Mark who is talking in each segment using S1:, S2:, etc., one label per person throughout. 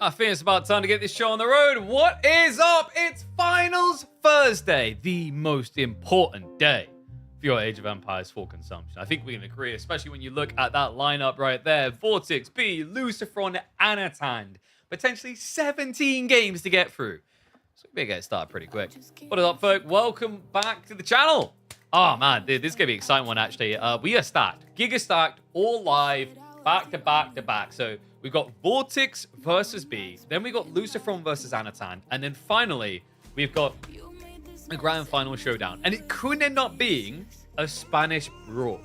S1: I think it's about time to get this show on the road. What is up? It's Finals Thursday, the most important day for your Age of Empires 4 consumption. I think we can agree, especially when you look at that lineup right there. Vortix, B, Lucifer, Anat, potentially 17 games to get through. So we better get started pretty quick. What is up, folk? Welcome back to the channel. Oh, man, dude, this is going to be an exciting one, actually. We are stacked. Giga stacked, all live, back to back to back. So we've got Vortix versus B. Then we got Lucifer versus Anatan. And then finally, we've got a grand final showdown. And it could end up being a Spanish brawl,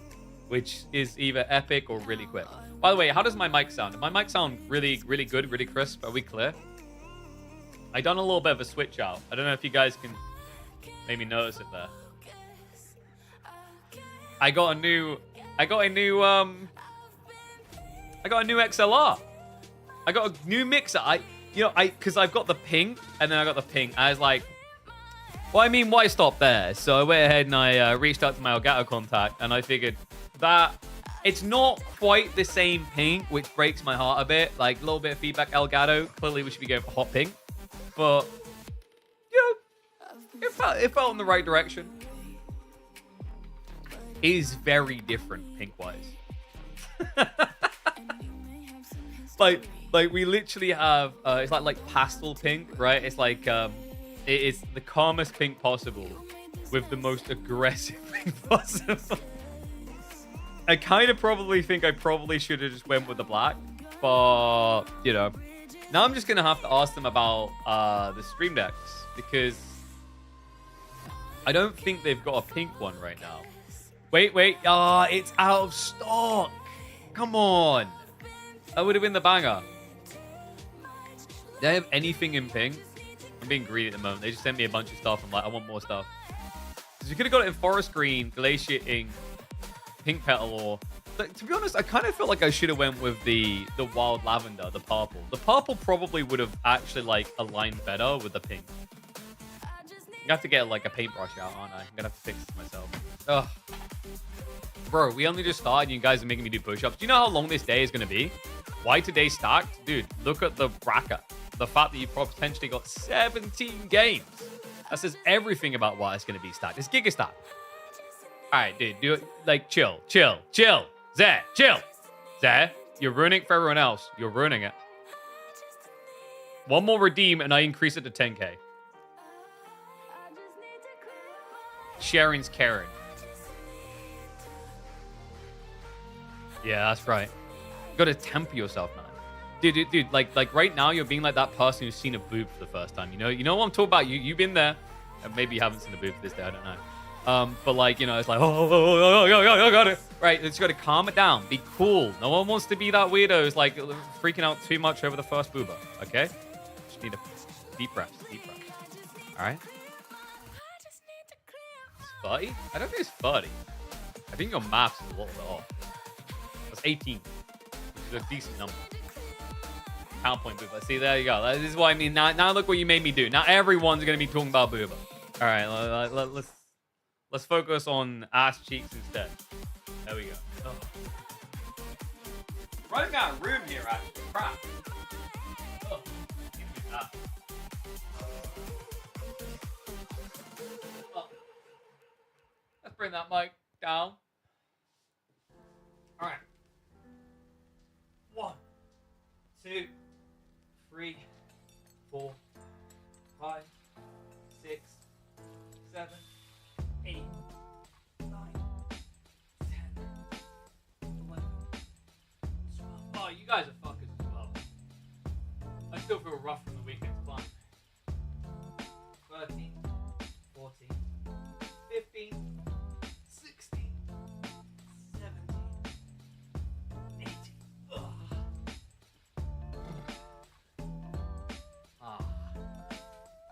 S1: which is either epic or really quick. By the way, how does my mic sound? Does my mic sound really, really good, really crisp? Are we clear? I done a little bit of a switch out. I don't know if you guys can maybe notice it there. I got a new XLR. I got a new mixer. Because I've got the ping, and then I got the ping. I was like, well, I mean, why stop there? So I went ahead and I reached out to my Elgato contact, and I figured that it's not quite the same ping, which breaks my heart a bit. Like, a little bit of feedback, Elgato. Clearly, we should be going for hot ping. But, you know, it felt in the right direction. It is very different pink-wise. like we literally have it's like pastel pink, right? It's like it is the calmest pink possible with the most aggressive pink possible. I kind of probably think I probably should have just went with the black, but you know, now I'm just gonna have to ask them about the stream decks, because I don't think they've got a pink one right now. Wait, it's out of stock. Come on. That would have been the banger. Do they have anything in pink? I'm being greedy at the moment. They just sent me a bunch of stuff. I'm like, I want more stuff. Because you could have got it in forest green, glacier ink, pink petal ore. But to be honest, I kind of felt like I should have went with the wild lavender, the purple. The purple probably would have actually like aligned better with the pink. You have to get like a paintbrush out, aren't I? I'm gonna have to fix this myself. Ugh. Bro, we only just started and you guys are making me do push-ups. Do you know how long this day is gonna be? Why today stacked? Dude, look at the bracket. The fact that you've potentially got 17 games. That says everything about why it's gonna be stacked. It's giga stacked. Alright, dude, do it like chill. Zeh, chill. Zeh, you're ruining it for everyone else. You're ruining it. One more redeem and I increase it to 10k. Sharing's caring. Yeah, that's right. You gotta temper yourself, man. Dude, like right now you're being like that person who's seen a boob for the first time. You know what I'm talking about? You've been there. Maybe you haven't seen a boob for this day, I don't know. But like, you know, it's like, oh, got it. Right, you just gotta calm it down. Be cool. No one wants to be that weirdo who's like freaking out too much over the first boober, okay? Just need a deep breath. All right? 30? I don't think it's 30. I think your maths is a little bit off. That's 18, which is a decent number. Count point booba. See, there you go. This is what I mean. Now look what you made me do. Now everyone's going to be talking about booba. All right, let's focus on ass cheeks instead. There we go. Oh. Running out of room here, actually. Crap. Oh, give me that. Let's bring that mic down. All right. 1, 2, 3, 4, 5, 6, 7, 8, 9, 10, 11, 12. Oh, you guys are fuckers as well. I still feel rough from the weekend's climb. 13, 14, 15, 16, 17, 18. Ugh.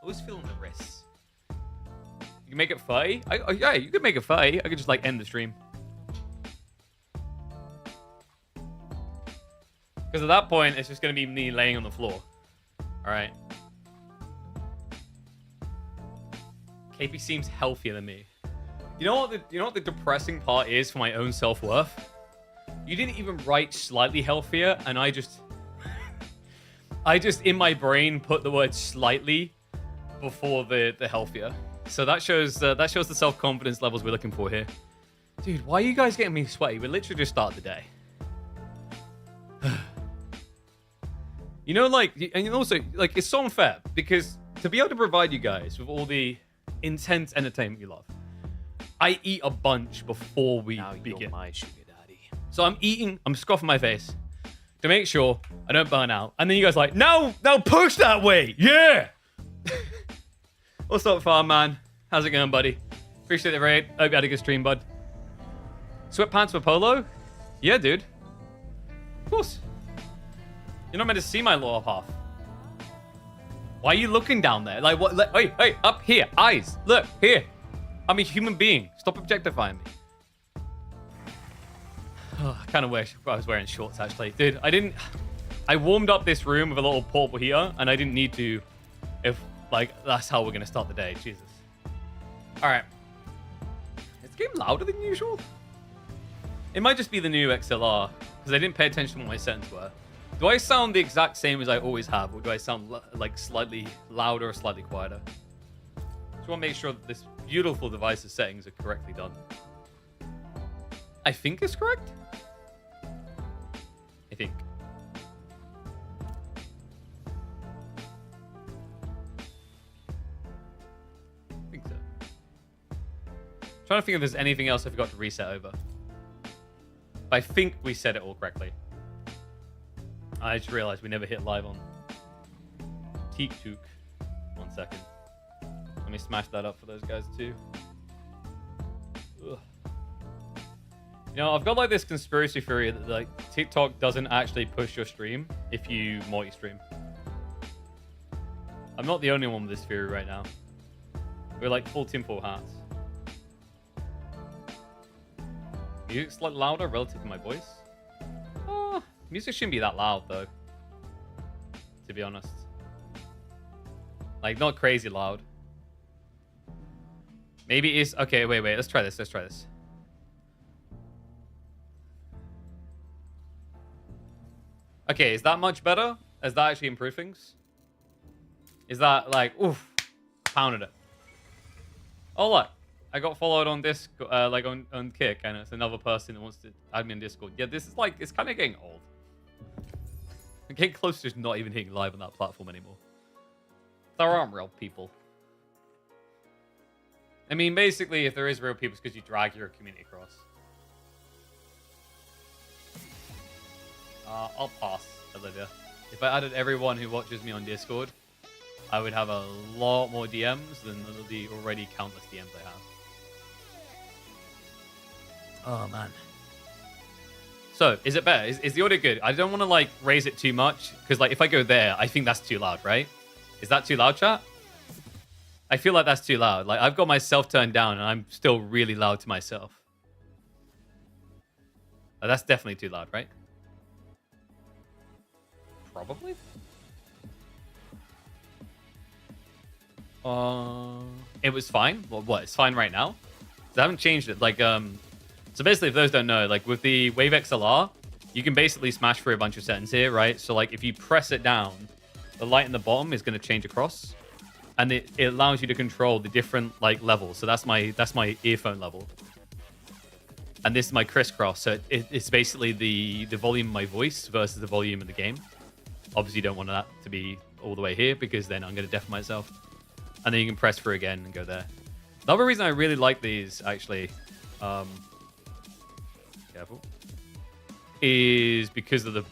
S1: I was feeling the wrists. You can make it 30? Yeah, you could make it 30. I could just like end the stream. Because at that point, it's just going to be me laying on the floor. All right. KP seems healthier than me. You know what the depressing part is for my own self-worth? You didn't even write slightly healthier, and I just... I just, in my brain, put the word slightly before the healthier. So that shows the self-confidence levels we're looking for here. Dude, why are you guys getting me sweaty? We literally just started the day. You know, like, and also, like, it's so unfair because to be able to provide you guys with all the intense entertainment you love, I eat a bunch before we begin. You're my sugar daddy. So I'm eating, I'm scoffing my face to make sure I don't burn out. And then you guys are like, now push that way. Yeah. What's up, farm man? How's it going, buddy? Appreciate the raid. Hope you had a good stream, bud. Sweatpants for polo? Yeah, dude. Of course. You're not meant to see my lower half. Why are you looking down there? Like, what? Hey, up here. Eyes. Look, here. I'm a human being. Stop objectifying me. Oh, I kind of wish I was wearing shorts, actually. Dude, I warmed up this room with a little portable heater, and I didn't need to if, like, that's how we're going to start the day. Jesus. All right. Is the game louder than usual? It might just be the new XLR, because I didn't pay attention to what my settings were. Do I sound the exact same as I always have, or do I sound like slightly louder or slightly quieter? Just want to make sure that this beautiful device's settings are correctly done. I think it's correct. I think. So. Trying to think if there's anything else I forgot to reset over. But I think we said it all correctly. I just realized we never hit live on TikTok. 1 second. Let me smash that up for those guys too. Ugh. You know, I've got like this conspiracy theory that like TikTok doesn't actually push your stream if you multi-stream. I'm not the only one with this theory right now. We're like full tinfoil hats. Music's like louder relative to my voice. Music shouldn't be that loud though, to be honest. Like, not crazy loud. Maybe it's... Okay, wait. Let's try this. Okay, is that much better? Has that actually improved things? Is that like... Oof. Pounded it. Oh, look. I got followed on Discord, like on Kick, and it's another person that wants to add me on Discord. Yeah, this is like... It's kind of getting old. I'm getting close to just not even hitting live on that platform anymore. There aren't real people. I mean, basically, if there is real people, it's because you drag your community across. I'll pass, Olivia. If I added everyone who watches me on Discord, I would have a lot more DMs than the already countless DMs I have. Oh, man. So, is it better? Is the audio good? I don't want to, like, raise it too much, because, like, if I go there, I think that's too loud, right? Is that too loud, chat? I feel like that's too loud. Like, I've got myself turned down, and I'm still really loud to myself. Oh, that's definitely too loud, right? Probably? It was fine? Well, what? It's fine right now? I haven't changed it. Like, so basically, if those don't know, like with the Wave XLR, you can basically smash through a bunch of settings here, right? So like if you press it down, the light in the bottom is going to change across, and it allows you to control the different like levels. So that's my earphone level, and this is my crisscross. So it's basically the volume of my voice versus the volume of the game. Obviously, you don't want that to be all the way here because then I'm going to deafen myself. And then you can press through again and go there. The other reason I really like these actually. Careful, is because of the...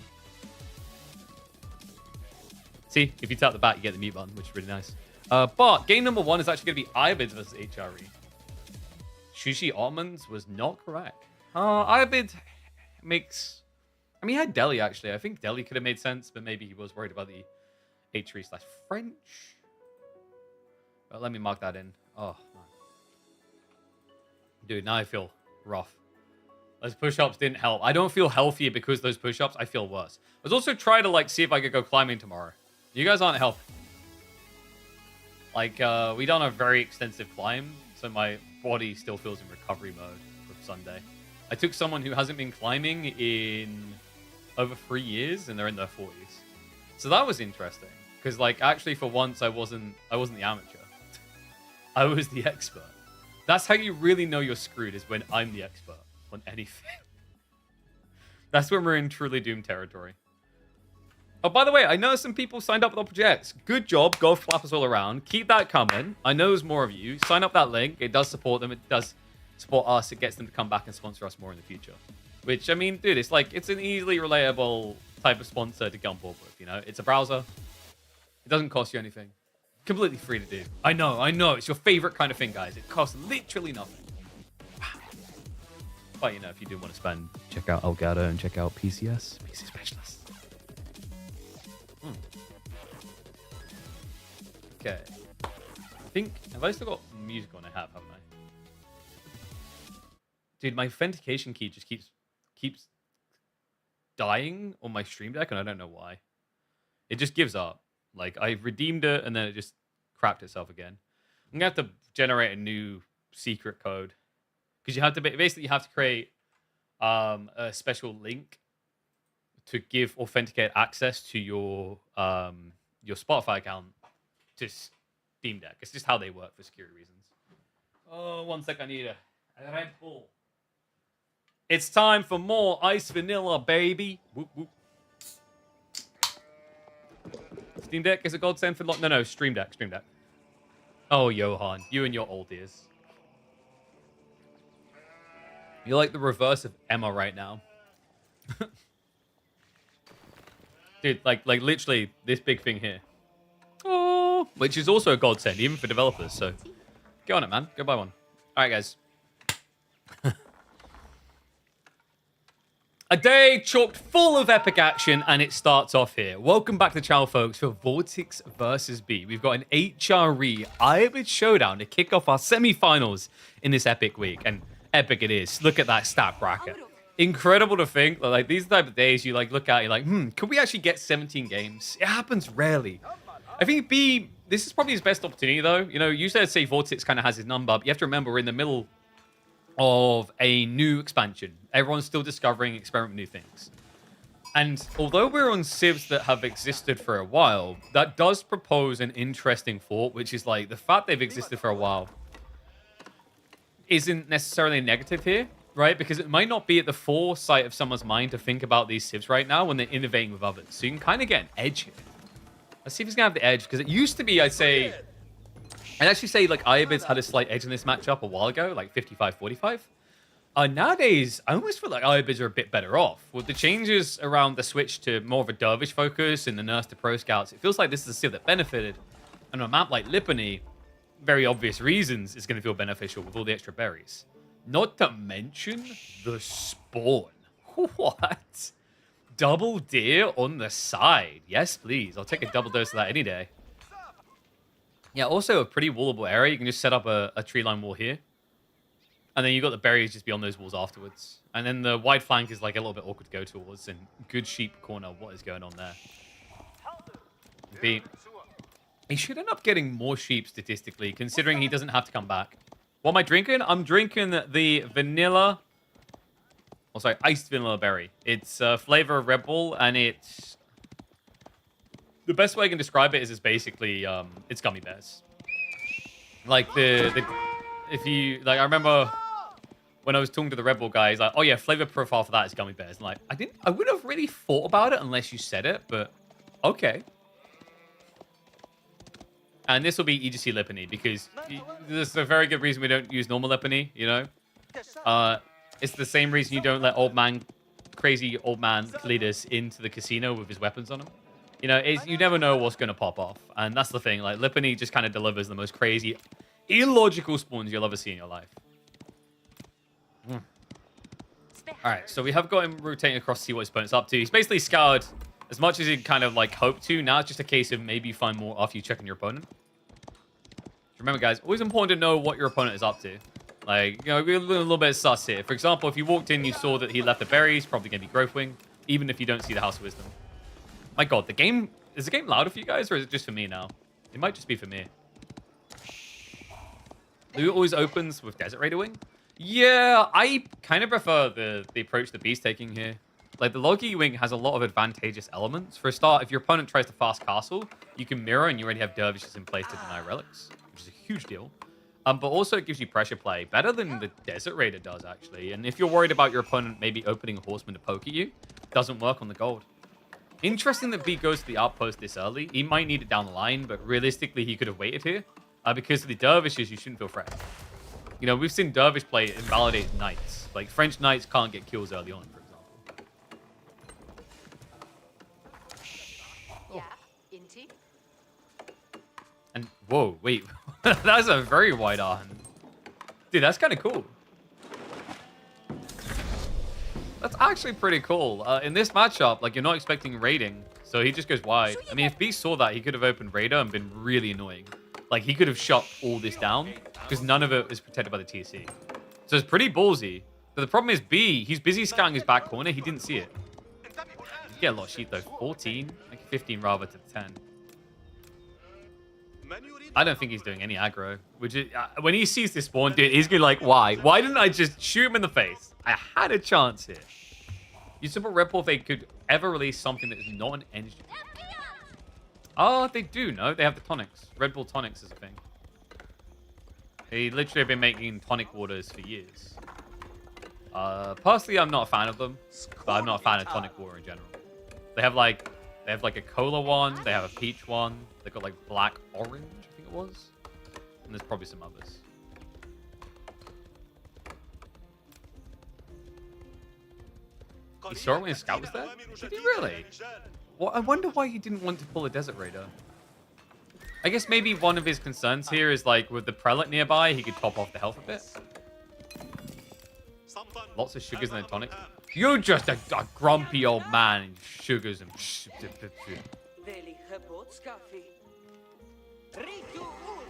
S1: See, if you tap the back, you get the mute button, which is really nice. But game number 1 is actually going to be Ibid versus HRE. Sushi Almonds was not correct. Ibid makes... I mean, he had Delhi, actually. I think Delhi could have made sense, but maybe he was worried about the HRE/French. But let me mark that in. Oh, man. Dude, now I feel rough. Those push-ups didn't help. I don't feel healthier because those push-ups. I feel worse. I was also trying to like see if I could go climbing tomorrow. You guys aren't helping. Like, we done a very extensive climb, so my body still feels in recovery mode from Sunday. I took someone who hasn't been climbing in over 3 years, and they're in their 40s. So that was interesting. Because, like, actually for once, I wasn't the amateur. I was the expert. That's how you really know you're screwed, is when I'm the expert on anything. That's when we're in truly doomed territory. Oh, by the way, I know some people signed up with our projects. Good job. Golf clappers all around. Keep that coming. I know there's more of you. Sign up that link. It does support them. It does support us. It gets them to come back and sponsor us more in the future. Which, I mean, dude, it's like, it's an easily relatable type of sponsor to get on board with, you know? It's a browser. It doesn't cost you anything. Completely free to do. I know. It's your favorite kind of thing, guys. It costs literally nothing. But, you know, if you do want to spend, check out Elgato and check out PCS, PC Specialist. Okay. I think, have I still got music on? I have, haven't I? Dude, my authentication key just keeps dying on my stream deck, and I don't know why. It just gives up. Like, I redeemed it, and then it just crapped itself again. I'm going to have to generate a new secret code. Because you have to, basically, you have to create a special link to give authenticated access to your Spotify account to Steam Deck. It's just how they work for security reasons. Oh, one sec, I need a Red Bull. It's time for more Ice Vanilla, baby. Whoop, whoop. Steam Deck is a godsend for... No, Stream Deck. Oh, Johan, you and your old ears. You're like the reverse of Emma right now. Dude, like literally this big thing here. Oh, which is also a godsend, even for developers, so... Get on it, man. Go buy one. All right, guys. A day chocked full of epic action, and it starts off here. Welcome back to the channel, folks, for Vortix versus B. We've got an HRE Ibid showdown to kick off our semi-finals in this epic week, and epic it is. Look at that stat bracket. Incredible to think, like, these type of days you, like, look at, you're like, could we actually get 17 games? It happens rarely. I think B, this is probably his best opportunity, though. You know, usually I'd say Vortix kind of has his number, but you have to remember we're in the middle of a new expansion. Everyone's still discovering, experimenting new things. And although we're on civs that have existed for a while, that does propose an interesting thought, which is like the fact they've existed for a while isn't necessarily negative here, right? Because it might not be at the foresight of someone's mind to think about these civs right now when they're innovating with others. So you can kind of get an edge here. Let's see if he's going to have the edge, because it used to be, I'd actually say, like, Ibid's had a slight edge in this matchup a while ago, like 55-45. Nowadays, I almost feel like Ibid's are a bit better off. With the changes around the switch to more of a Dervish focus and the Nurse to Pro Scouts, it feels like this is a civ that benefited. And on a map like Lipany, very obvious reasons, is going to feel beneficial with all the extra berries. Not to mention the spawn. What? Double deer on the side. Yes, please. I'll take a double dose of that any day. Yeah, also a pretty wallable area. You can just set up a tree line wall here. And then you've got the berries just beyond those walls afterwards. And then the wide flank is like a little bit awkward to go towards. And good sheep corner. What is going on there? B. He should end up getting more sheep statistically, considering he doesn't have to come back. What am I drinking? I'm drinking the vanilla... Oh, sorry, iced vanilla berry. It's flavor of Red Bull, and it's... The best way I can describe it is it's basically, it's gummy bears. Like, if you... Like, I remember when I was talking to the Red Bull guys, like, oh yeah, flavor profile for that is gummy bears. And like, I wouldn't have really thought about it unless you said it, but okay. And this will be EGC Lipany, because there's a very good reason we don't use normal Lipany, you know? It's the same reason you don't let crazy old man lead us into the casino with his weapons on him. You know, you never know what's going to pop off. And that's the thing. Like, Lipany just kind of delivers the most crazy, illogical spawns you'll ever see in your life. All right, so we have got him rotating across to see what his opponent's up to. He's basically scoured as much as he kind of, like, hoped to. Now it's just a case of maybe you find more after you check on your opponent. Remember, guys, always important to know what your opponent is up to. Like, you know, we're a little bit sus here. For example, if you walked in, you saw that he left the berries, probably going to be Growth Wing, even if you don't see the House of Wisdom. My God, is the game louder for you guys, or is it just for me now? It might just be for me. It always opens with Desert Raider Wing. Yeah, I kind of prefer the approach the B's taking here. Like, the Logi Wing has a lot of advantageous elements. For a start, if your opponent tries to fast castle, you can mirror and you already have dervishes in place to deny relics, which is a huge deal. But also it gives you pressure play, better than the Desert Raider does, actually. And if you're worried about your opponent maybe opening a Horseman to poke at you, it doesn't work on the gold. Interesting that V goes to the outpost this early. He might need it down the line, but realistically, he could have waited here. Because of the dervishes, you shouldn't feel threatened. You know, we've seen dervish play invalidate knights. Like, French knights can't get kills early on, for example.
S2: Yeah, Inti.
S1: And, whoa, wait. That's a very wide arm. Dude, that's kind of cool. That's actually pretty cool. In this matchup, like, you're not expecting raiding, so he just goes wide. I mean, if B saw that, he could have opened Raider and been really annoying. Like, he could have shot all this down, because none of it is protected by the TSC. So it's pretty ballsy. But the problem is B, he's busy scouting his back corner, he didn't see it. You get a lot of sheep, though. 14? Like 15 rather to 10. I don't think he's doing any aggro. Which is, when he sees this spawn, dude, he's going to be like, why? Why didn't I just shoot him in the face? I had a chance here. You support Red Bull if they could ever release something that is not an engine. Oh, they do, no? They have the tonics. Red Bull tonics is a thing. They literally have been making tonic waters for years. Personally, I'm not a fan of them, but I'm not a fan of tonic water in general. They have like a cola one, they have a peach one, they've got like black orange, I think it was. And there's probably some others. He saw it when his scout was there? Did he really? Well, I wonder why he didn't want to pull a Desert Raider. I guess maybe one of his concerns here is like with the Prelate nearby, he could top off the health a bit. Lots of sugars and a tonic. You're just a grumpy old man and sugars and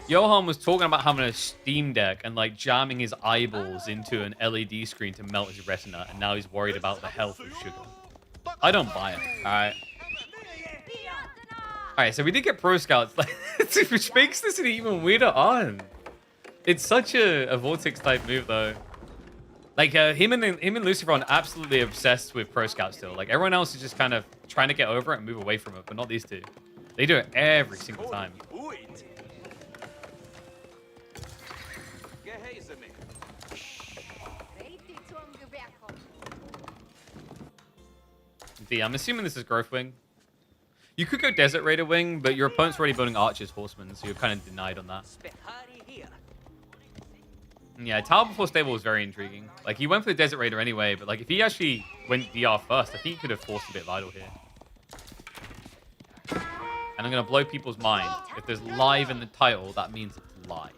S1: Johan was talking about having a Steam Deck and like jamming his eyeballs into an LED screen to melt his retina, and now he's worried about the health of sugar. I don't buy it, alright? Alright, so we did get Pro Scouts, which makes this an even weirder arm. It's such a Vortix type move, though. Like, him and Lucifer are absolutely obsessed with Pro Scout still. Like, everyone else is just kind of trying to get over it and move away from it, but not these two. They do it every single time. I'm assuming this is Growth Wing. You could go Desert Raider Wing, but your opponent's already building Archers Horsemen, so you're kind of denied on that. Yeah, Tower before Stable was very intriguing. Like, he went for the Desert Raider anyway, but like, if he actually went DR first, I think he could have forced a bit vital here. And I'm going to blow people's mind. If there's live in the title, that means it's live.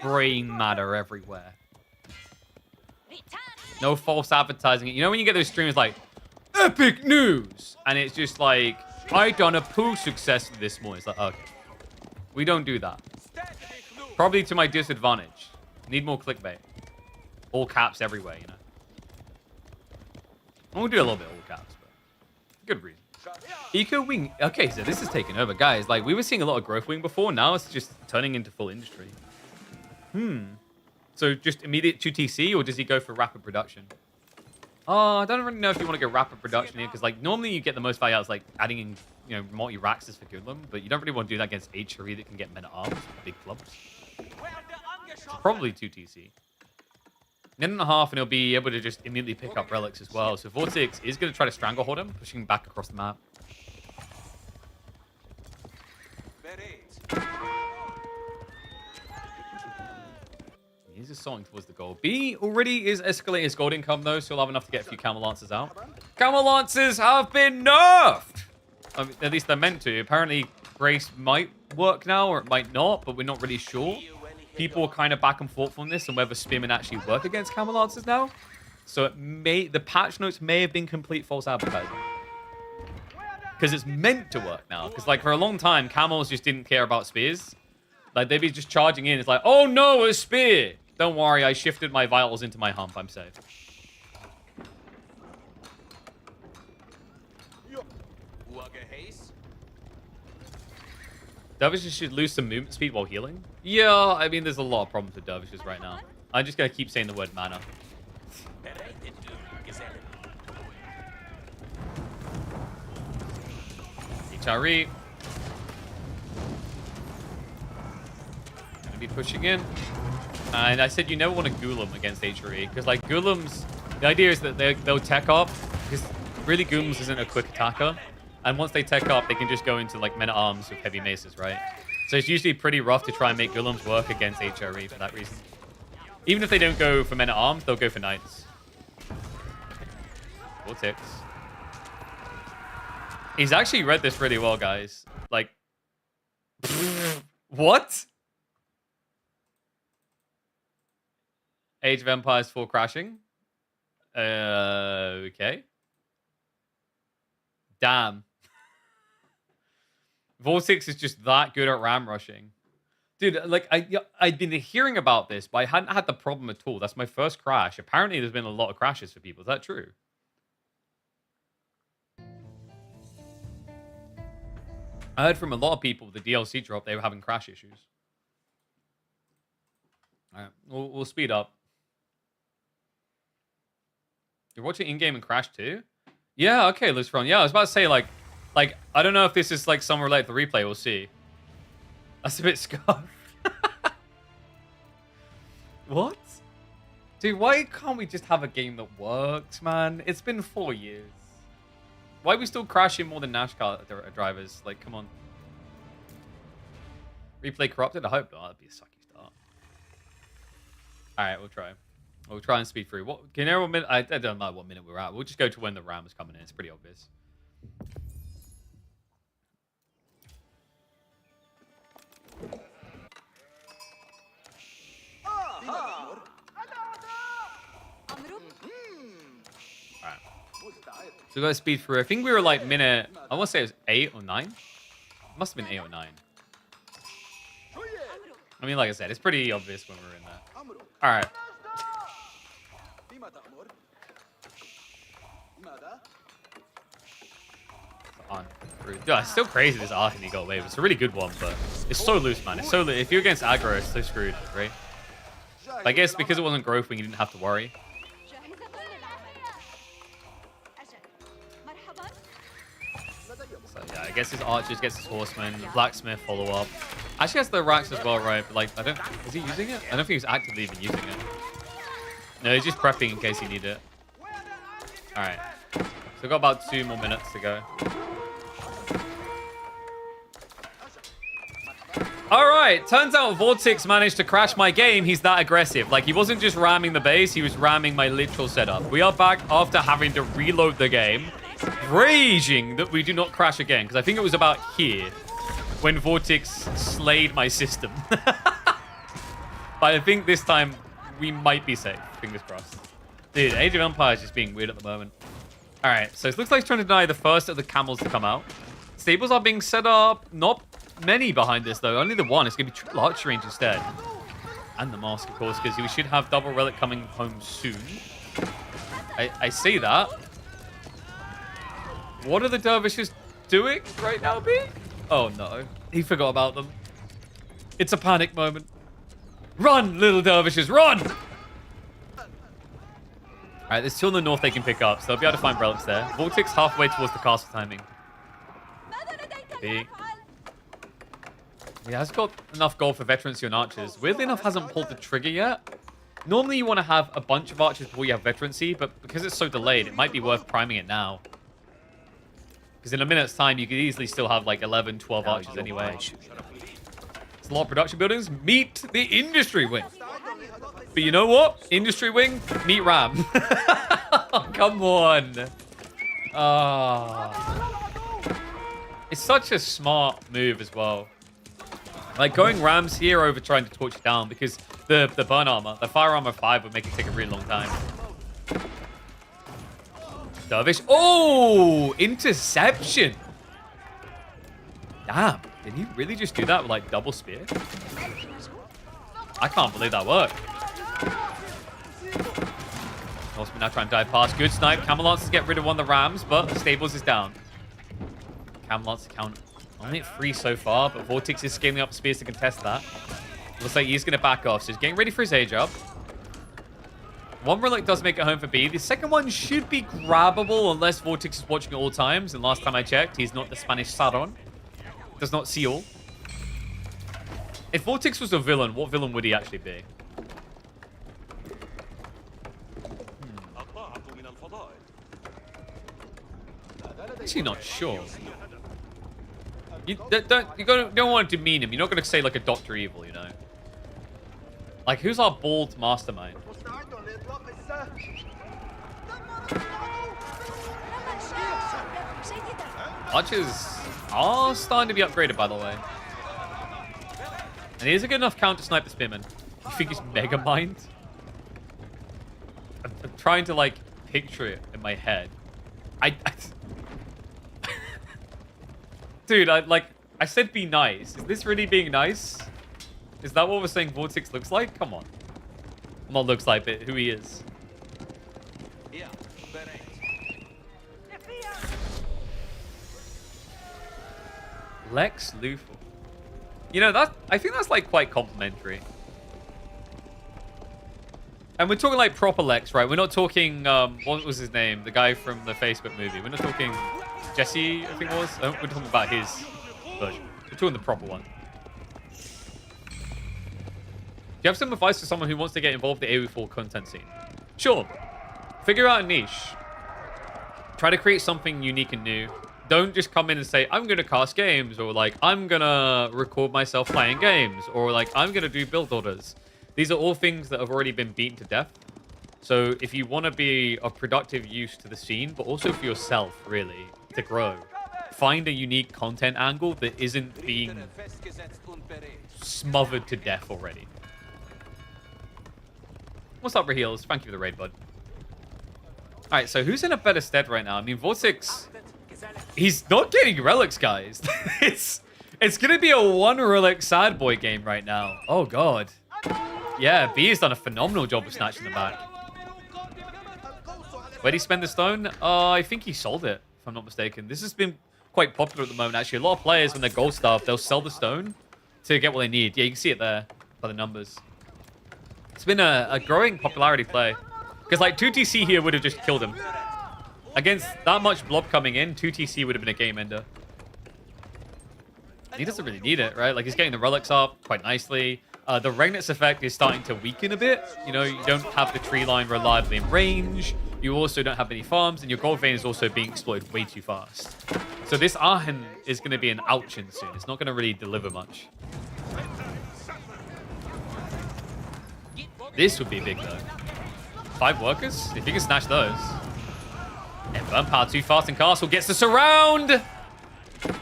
S1: Brain matter everywhere. No false advertising. You know when you get those streamers like, epic news! And it's just like, I done a pool success this morning. It's like, okay. We don't do that. Probably to my disadvantage. Need more clickbait. All caps everywhere, you know. We'll do a little bit all caps, but good reason. Eco Wing. Okay, so this is taking over. Guys, like, we were seeing a lot of Growth Wing before. Now it's just turning into full industry. So just immediate 2TC, or does he go for rapid production? I don't really know if you want to go rapid production here, because like normally you get the most value out of like adding in, you know, multi-Raxes for Goodlum, but you don't really want to do that against H3 that can get men at arms, big clubs. So probably 2TC. Minute and a half, and he'll be able to just immediately pick up relics as well. So Vortix is going to try to stranglehold him, pushing him back across the map. He's just sawing towards the goal. B already is escalating his gold income, though, so he'll have enough to get a few Camel Lancers out. Camel Lancers have been nerfed! I mean, at least they're meant to. Apparently, Grace might work now, or it might not, but we're not really sure. People are kind of back and forth on this and whether Spearmen actually work against Camel Lancers now. So it may, the patch notes may have been complete false advertising. Because it's meant to work now. Because like for a long time, Camels just didn't care about spears. Like they'd be just charging in. It's like, oh no, a spear! Don't worry, I shifted my vitals into my hump. I'm safe. Dervishes should lose some movement speed while healing. Yeah, I mean, there's a lot of problems with Dervishes right now. I'm just going to keep saying the word mana. HRE. Gonna be pushing in. And I said you never want to Golem against HRE, because like Golems, the idea is that they'll tech up, because really Golems isn't a quick attacker. And once they tech up, they can just go into like men-at-arms with heavy maces, right? So it's usually pretty rough to try and make Golems work against HRE for that reason. Even if they don't go for men-at-arms, they'll go for knights. Vortix. He's actually read this really well, guys. Like, what? Age of Empires 4 crashing. Okay. Damn. Vortix is just that good at ram rushing. Dude, like, I'd been hearing about this, but I hadn't had the problem at all. That's my first crash. Apparently, there's been a lot of crashes for people. Is that true? I heard from a lot of people with the DLC drop, they were having crash issues. All right, we'll speed up. You're watching in-game and crash too? Yeah, okay, Lucifer. Yeah, I was about to say, like, I don't know if this is, like, some related to the replay. We'll see. That's a bit scuffed. What? Dude, why can't we just have a game that works, man? It's been 4 years. Why are we still crashing more than NASCAR drivers? Like, come on. Replay corrupted? I hope not. That'd be a sucky start. Alright, we'll try. We'll try and speed through. What? Can everyone minute? I don't know what minute we're at. We'll just go to when the ram is coming in. It's pretty obvious. Alright. So we got to speed through. I think we were like minute, I want to say it was 8 or 9. It must have been 8 or 9. I mean, like I said, it's pretty obvious when we're in there. Alright. On through. Dude, it's still crazy this arc and he got away. It's a really good one, but it's so loose, man. It's so loose. If you're against aggro, it's so screwed, right? I guess because it wasn't growth wing, you didn't have to worry. So yeah, I guess his archers gets his horsemen, blacksmith follow up. Actually has the racks as well, right? But like, I don't. Is he using it? I don't think he's actively even using it. No, he's just prepping in case he need it. All right. So we've got about 2 more minutes to go. All right. Turns out Vortix managed to crash my game. He's that aggressive. Like, he wasn't just ramming the base. He was ramming my literal setup. We are back after having to reload the game. Raging that we do not crash again. Because I think it was about here when Vortix slayed my system. But I think this time we might be safe. Fingers crossed. Dude, Age of Empires is just being weird at the moment. All right, so it looks like he's trying to deny the first of the camels to come out. Stables are being set up. Not many behind this, though. Only the one. It's going to be triple archer range instead. And the mask, of course, because we should have double relic coming home soon. I see that. What are the dervishes doing right now, B? Oh, no. He forgot about them. It's a panic moment. Run, little dervishes, run! Alright, there's 2 in the north they can pick up, so they'll be able to find relics there. Vortix halfway towards the castle timing. B. He has got enough gold for veterancy on archers. Weirdly enough, hasn't pulled the trigger yet. Normally, you want to have a bunch of archers before you have veterancy, but because it's so delayed, it might be worth priming it now. Because in a minute's time, you could easily still have like 11, 12 archers anyway. It's a lot of production buildings. Meet the industry wing. But you know what? Industry wing, meet ram. Oh, come on. It's such a smart move as well. Like going rams here over trying to torch it down because the burn armor, the fire armor 5 would make it take a really long time. Dervish. Oh, interception. Damn. Did he really just do that with like double spear? I can't believe that worked. Horseman now trying to dive past. Good snipe. Camelot's to get rid of one of the rams, but Stables is down. Camelot's count only at 3 so far, but Vortix is scaling up spears to contest that. Looks like he's going to back off, so he's getting ready for his age up. One relic does make it home for B. The second one should be grabbable unless Vortix is watching at all times. And last time I checked, he's not the Spanish Sauron. Does not see all. If Vortix was a villain, what villain would he actually be? Actually not sure. You don't want to demean him. You're not going to say like a Dr. Evil, you know? Like, who's our bald mastermind? Archers are starting to be upgraded, by the way. And he is a good enough counter snipe the Spearman. You think he's Mega Mind? I'm trying to, like, picture it in my head. Dude, I said be nice. Is this really being nice? Is that what we're saying Vortix looks like? Come on. Not looks like, but who he is. Lex Luthor. You know, I think that's like quite complimentary. And we're talking like proper Lex, right? We're not talking, what was his name? The guy from the Facebook movie. We're not talking Jesse, I think it was. We're talking about his version. We're talking the proper one. Do you have some advice for someone who wants to get involved in the AoE4 content scene? Sure. Figure out a niche. Try to create something unique and new. Don't just come in and say, I'm going to cast games, or like, I'm going to record myself playing games, or like, I'm going to do build orders. These are all things that have already been beaten to death. So if you want to be of productive use to the scene, but also for yourself, really, to grow, find a unique content angle that isn't being smothered to death already. What's up, Raheels? Thank you for the raid, bud. All right, so who's in a better stead right now? I mean, Vortix, he's not getting relics, guys. it's going to be a one relic sad boy game right now. Oh, God. Yeah, B has done a phenomenal job of snatching them back. Where'd he spend the stone? I think he sold it, if I'm not mistaken. This has been quite popular at the moment, actually. A lot of players, when they're gold starved, they'll sell the stone to get what they need. Yeah, you can see it there by the numbers. It's been a growing popularity play. Because, like, 2TC here would have just killed him. Against that much blob coming in, 2TC would have been a game ender. He doesn't really need it, right? Like, he's getting the relics up quite nicely. The Regnit's effect is starting to weaken a bit. You know, you don't have the tree line reliably in range. You also don't have any farms, and your gold vein is also being exploited way too fast. So this Arhen is going to be an ouchin soon. It's not going to really deliver much. This would be big, though. 5 workers? If you can snatch those. And burn power too fast, and Castle gets the surround!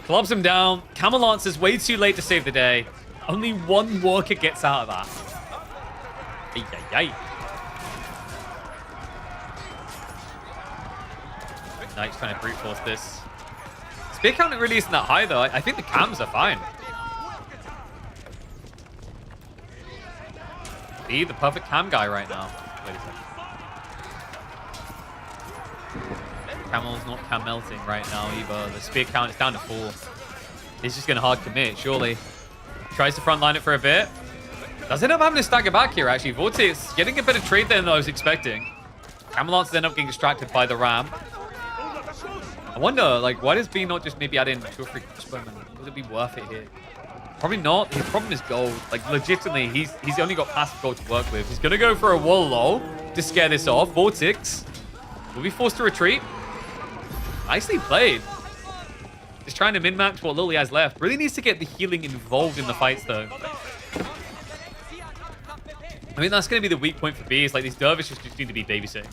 S1: Clubs him down. Camel Lancer's way too late to save the day. Only 1 worker gets out of that. Ay. Knight's trying to brute force this. Spear count really isn't that high, though. I think the cams are fine. Be the perfect cam guy right now. Wait a second. Camel's not cam melting right now either. The spear count is down to 4. He's just going to hard commit, surely. Tries to frontline it for a bit. Does end up having to stagger back here, actually. Vortix getting a better trade there than I was expecting. Camelons end up getting distracted by the ram. I wonder, like, why does B not just maybe add in 2 or 3 crossbowmen? Would it be worth it here? Probably not. His problem is gold. Like, legitimately, he's only got passive gold to work with. He's going to go for a wall low to scare this off. Vortix will be forced to retreat. Nicely played. Just trying to min-max what Lily has left. Really needs to get the healing involved in the fights, though. I mean, that's going to be the weak point for B. It's like these dervishes just need to be babysitting.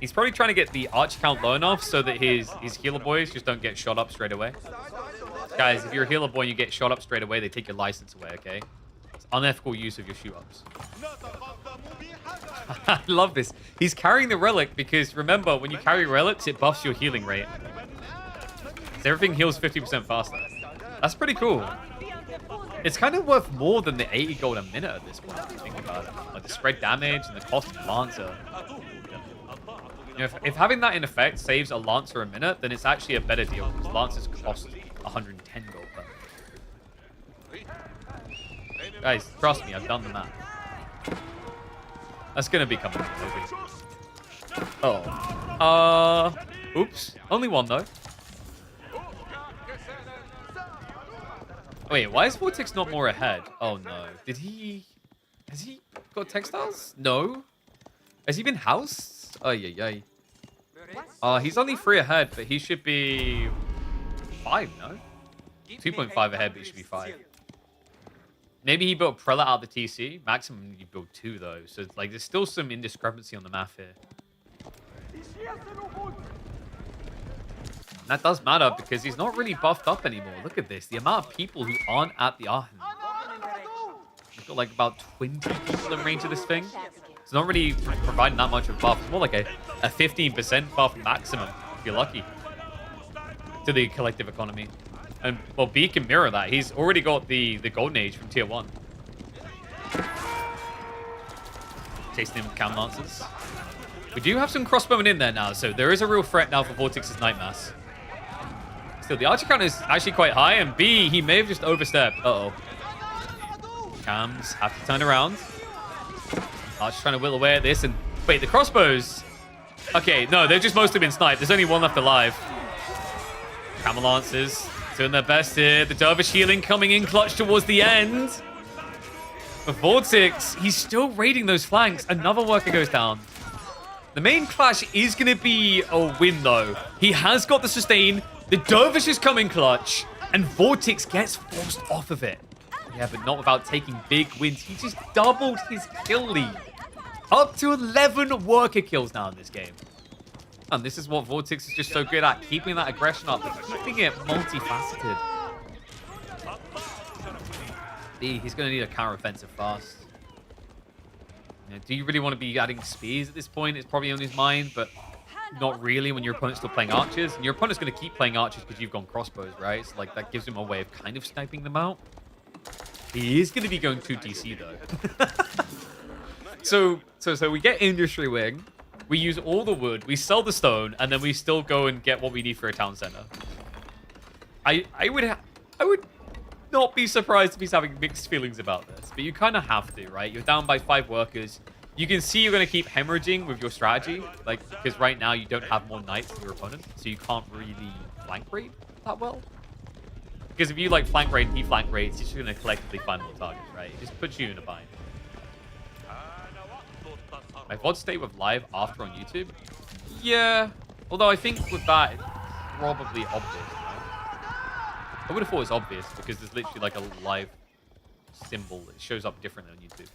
S1: He's probably trying to get the arch count low enough so that his healer boys just don't get shot up straight away. Guys, if you're a healer boy and you get shot up straight away, they take your license away, okay? It's unethical use of your shoot-ups. I love this. He's carrying the relic because, remember, when you carry relics, it buffs your healing rate. So everything heals 50% faster. That's pretty cool. It's kind of worth more than the 80 gold a minute at this point, if you think about it. Like the spread damage and the cost of Lancer. You know, if having that in effect saves a Lancer a minute, then it's actually a better deal because Lancers cost 110 gold per minute. Guys, trust me, I've done the math. That's gonna be coming. Oops. Only one though. Wait, why is Vortix not more ahead? Oh no. Has he got textiles? No. Has he been housed? Oh yeah. He's only 3 ahead, but he should be 5, no? 2.5 ahead, but he should be 5. Maybe he built Prelate out of the TC. Maximum you build 2 though. So like there's still some indiscrepancy on the math here. And that does matter because he's not really buffed up anymore. Look at this. The amount of people who aren't at the Aachen. We've got like about 20 people in range of this thing. It's not really providing that much of a buff. It's more like a 15% buff maximum, if you're lucky, to the collective economy. And, well, B can mirror that. He's already got the Golden Age from Tier 1. Chasing him with Cam Lancers. We do have some crossbowmen in there now, so there is a real threat now for Vortix's Night Mass. Still, the archer count is actually quite high, and B, he may have just overstepped. Uh-oh. Cams have to turn around. Archer's trying to whittle away at this, and wait, the crossbows. Okay, no, they've just mostly been sniped. There's only one left alive. Camel Lancers doing their best here. The Dervish healing coming in clutch towards the end. But Vortix, he's still raiding those flanks. Another worker goes down. The main clash is going to be a win, though. He has got the sustain. The Dervish is coming clutch, and Vortix gets forced off of it. Yeah, but not without taking big wins. He just doubled his kill lead. Up to 11 worker kills now in this game. And this is what Vortix is just so good at, keeping that aggression up, but keeping it multifaceted. He's going to need a counter-offensive fast. You know, do you really want to be adding spears at this point? It's probably on his mind, but not really when your opponent's still playing archers. And your opponent's going to keep playing archers because you've gone crossbows, right? So like that gives him a way of kind of sniping them out. He is going to be going 2 DC though. So we get Industry Wing. We use all the wood. We sell the stone, and then we still go and get what we need for a town center. I would not be surprised if he's having mixed feelings about this, but you kind of have to, right? You're down by 5 workers. You can see you're going to keep hemorrhaging with your strategy, like, because right now you don't have more knights than your opponent, so you can't really flank raid that well. Because if you like flank raid and he flank raids, you're just going to collectively find more targets, right? It just puts you in a bind. My VOD stay with live after on YouTube? Yeah. Although I think with that, it's probably obvious. I would have thought it's obvious because there's literally like a live symbol that shows up differently on YouTube.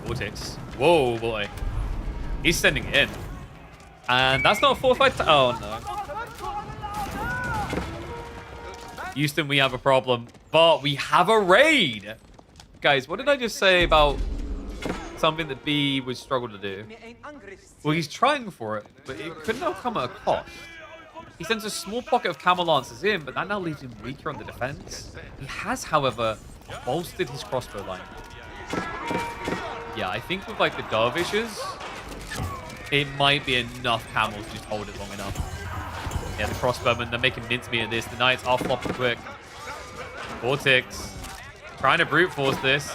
S1: Vortix. Whoa, boy. He's sending it in. And that's not a fortified... Oh, no. Houston, we have a problem. But we have a raid. Guys, what did I just say about something that B would struggle to do? Well, he's trying for it, but it could not come at a cost. He sends a small pocket of Camel Lancers in, but that now leaves him weaker on the defense. He has, however, bolstered his crossbow line. Yeah, I think with like the Dervishes, it might be enough camels to just hold it long enough. Yeah, the crossbowmen, they're making mincemeat of this. The knights are flopping quick. Vortix trying to brute force this.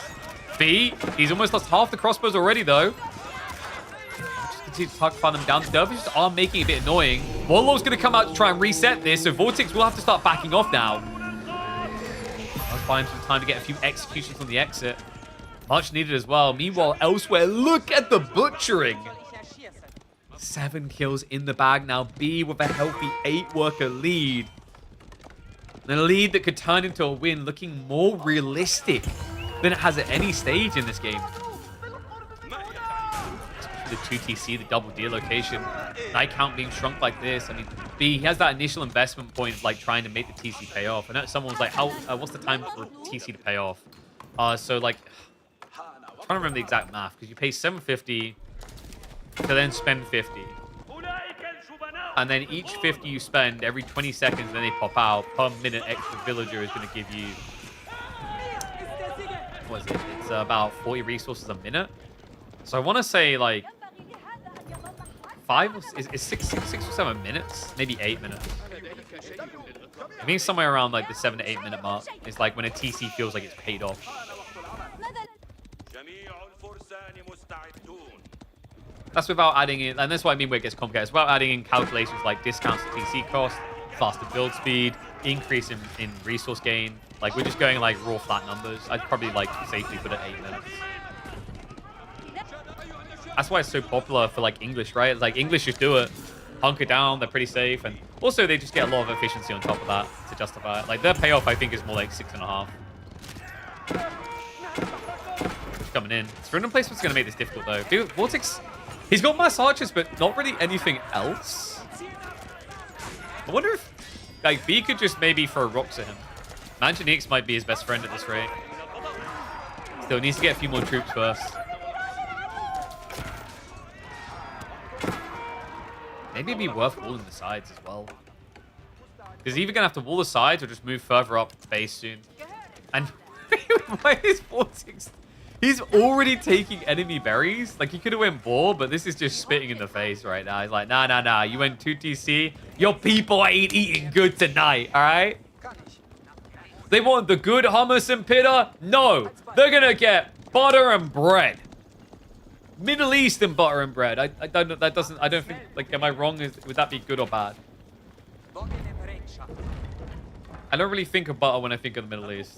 S1: B, he's almost lost half the crossbows already, though. Just continue to find them down. The Dervishes are making it a bit annoying. Warlord's going to come out to try and reset this, so Vortix will have to start backing off now. I'll buy him some time to get a few executions on the exit. Much needed as well. Meanwhile, elsewhere, look at the butchering. 7 kills in the bag now. B with a healthy 8-worker lead. And a lead that could turn into a win, looking more realistic than it has at any stage in this game. The 2TC, the double deal location. Night count being shrunk like this. I mean, B, he has that initial investment point of like trying to make the TC pay off. I know someone was like, "How? What's the time for TC to pay off?" So like, I'm trying to remember the exact math because you pay 750 to then spend 50. And then each 50 you spend, every 20 seconds, then they pop out. Per minute extra villager is going to give you... What is it? It's about 40 resources a minute. So I want to say, like... 5 or... Is 6 or 7 minutes? Maybe 8 minutes. I think somewhere around like the 7 to 8 minute mark is like when a TC feels like it's paid off. That's without adding in, and that's what I mean where it gets complicated. It's without adding in calculations like discounts to TC cost, faster build speed, increase in resource gain. Like, we're just going like raw flat numbers. I'd probably like safely put it 8 minutes. That's why it's so popular for like English, right? Like, English just do it. Hunker down, they're pretty safe. And also, they just get a lot of efficiency on top of that to justify it. Like, their payoff, I think, is more like 6.5. Just coming in. Random placement's going to make this difficult, though. Dude, Vortix, he's got mass archers, but not really anything else. I wonder if, like, B could just maybe throw rocks at him. Manjanix might be his best friend at this rate. Still needs to get a few more troops first. Maybe it'd be worth walling the sides as well. Because he's either going to have to wall the sides or just move further up base soon. And why is Vortix? He's already taking enemy berries. Like, he could have went boar, but this is just spitting in the face right now. He's like, nah. You went 2 TC. Your people ain't eating good tonight, all right? They want the good hummus and pita? No. They're going to get butter and bread. Middle Eastern butter and bread. I don't know. That doesn't... I don't think... Like, am I wrong? Would that be good or bad? I don't really think of butter when I think of the Middle East.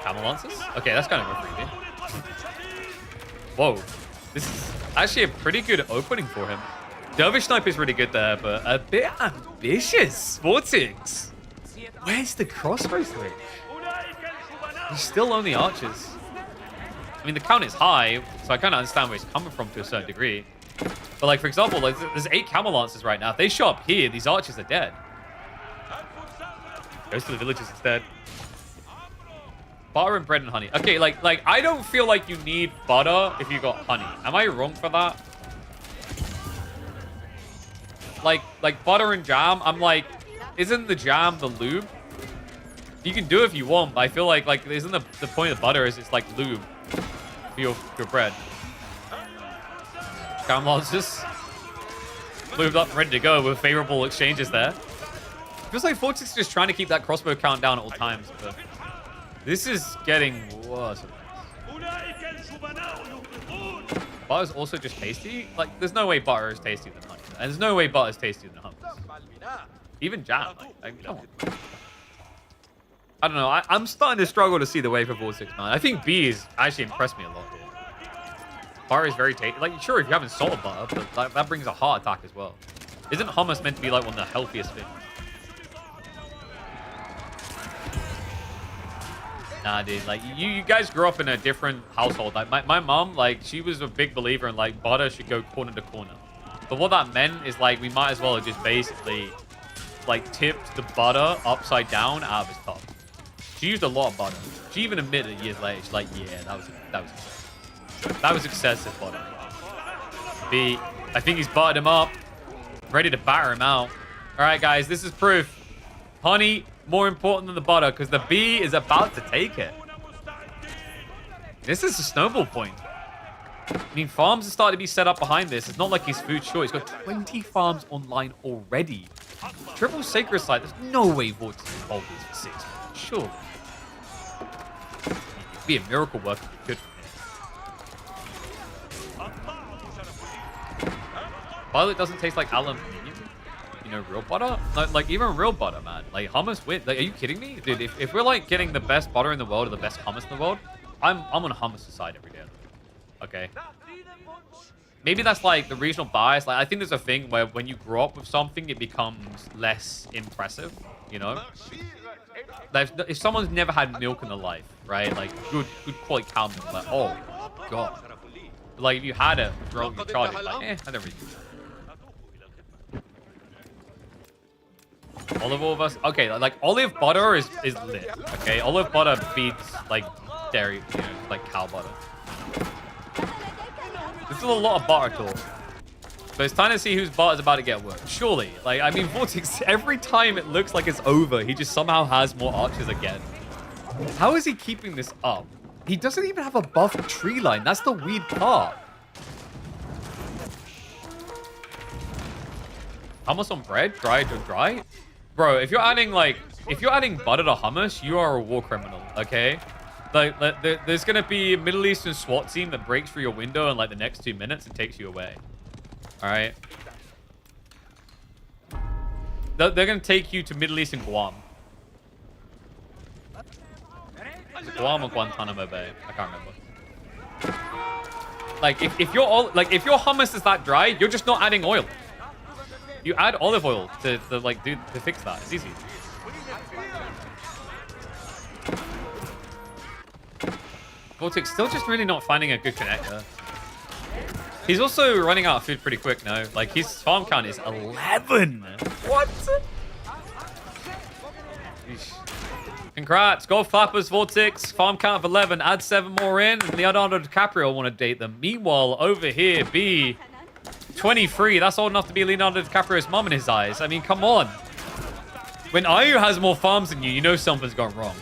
S1: Camel Lancers? Okay, that's kind of a freebie. Whoa. This is actually a pretty good opening for him. Dervish Snipe is really good there, but a bit ambitious. Vortix. Where's the crossbow switch? He's still on the archers. I mean, the count is high, so I kind of understand where he's coming from to a certain degree. But, like, for example, like, there's 8 Camel Lancers right now. If they show up here, these archers are dead. Goes to the villages instead. Butter and bread and honey. Okay, like I don't feel like you need butter if you got honey. Am I wrong for that? Like butter and jam. I'm like, isn't the jam the lube? You can do it if you want, but I feel like isn't the point of butter is it's like lube for your bread. Jam launches. Lubed up, ready to go with favorable exchanges there. Feels like Vortix is just trying to keep that crossbow count down at all times, but this is getting worse. Butter's also just tasty. Like, there's no way butter is tastier than honey. And there's no way butter is tastier than hummus. Even jam. Like, come on. I don't know. I'm starting to struggle to see the way for Vortix, man. I think B is actually impressed me a lot here. Butter is very tasty. Like, sure, if you haven't salted butter, but that brings a heart attack as well. Isn't hummus meant to be like one of the healthiest things? Nah, dude. Like, you guys grew up in a different household. Like, my mom, like, she was a big believer in, like, butter should go corner to corner. But what that meant is, like, we might as well have just basically, like, tipped the butter upside down out of his top. She used a lot of butter. She even admitted it years later. She's like, yeah, that was excessive. That was excessive butter. B, I think he's buttered him up. Ready to batter him out. All right, guys, this is proof. Honey, more important than the butter, because the B is about to take it. This is a snowball point. I mean, farms are starting to be set up behind this. It's not like he's food short. He's got 20 farms online already. Triple Sacred Site. There's no way Vortix can hold these for 6 months. Surely. It'd be a miracle work if it could from here. Violet doesn't taste like aluminium. You know, real butter? Like, even real butter, man. Like, hummus with... Like, are you kidding me? Dude, if we're, like, getting the best butter in the world or the best hummus in the world, I'm on hummus' side every day. Okay? Maybe that's, like, the regional bias. Like, I think there's a thing where when you grow up with something, it becomes less impressive, you know? Like, if someone's never had milk in their life, right? Like, good quality cow milk. Like, oh, God. But, like, if you had it throughout your childhood, like, I don't really do that. Olive oil versus... Okay, like, olive butter is lit, okay? Olive butter beats, like, dairy, you know, like cow butter. This is a lot of butter talk. But it's time to see whose butter's about to get worked. Surely. Like, I mean, Vortix, every time it looks like it's over, he just somehow has more archers again. How is he keeping this up? He doesn't even have a buff tree line. That's the weird part. Hummus on bread? Dried or dry? Bro, if you're adding butter to hummus, you are a war criminal, okay? Like, there's gonna be a Middle Eastern SWAT team that breaks through your window in like the next 2 minutes and takes you away. Alright? They're gonna take you to Middle East and Guam. Guam or Guantanamo Bay? I can't remember. Like, if your hummus is that dry, you're just not adding oil. You add olive oil to fix that. It's easy. Vortix still just really not finding a good connector. He's also running out of food pretty quick now. Like, his farm count is 11. What? Yeesh. Congrats. Golf clappers, Vortix. Farm count of 11. Add 7 more in. And Leonardo DiCaprio want to date them. Meanwhile, over here, B, 23. That's old enough to be Leonardo DiCaprio's mom in his eyes. I mean, come on. When Ayu has more farms than you know something's gone wrong.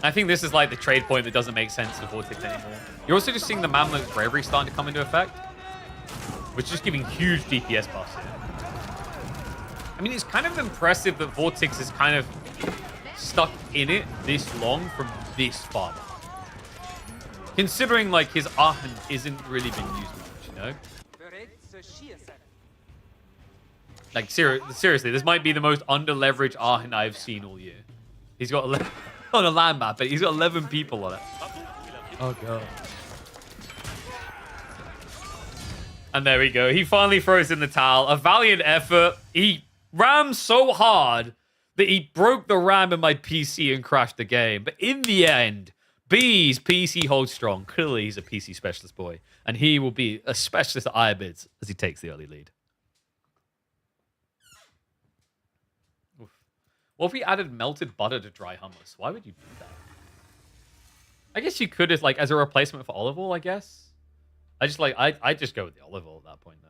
S1: I think this is like the trade point that doesn't make sense for Vortix anymore. You're also just seeing the Mamluk's bravery starting to come into effect, which is just giving huge DPS buffs here. I mean, it's kind of impressive that Vortix is kind of stuck in it this long from this far. Considering, like, his Aachen isn't really been used much, you know? Like, seriously, this might be the most under-leveraged Aachen I've seen all year. He's got 11 on a land map, but he's got 11 people on it. Oh, God. And there we go. He finally throws in the towel. A valiant effort. He rammed so hard that he broke the RAM in my PC and crashed the game. But in the end, B's PC holds strong. Clearly, he's a PC specialist boy. And he will be a specialist at IBIDs as he takes the early lead. Oof. What if we added melted butter to dry hummus? Why would you do that? I guess you could as a replacement for olive oil, I guess. I just go with the olive oil at that point, though.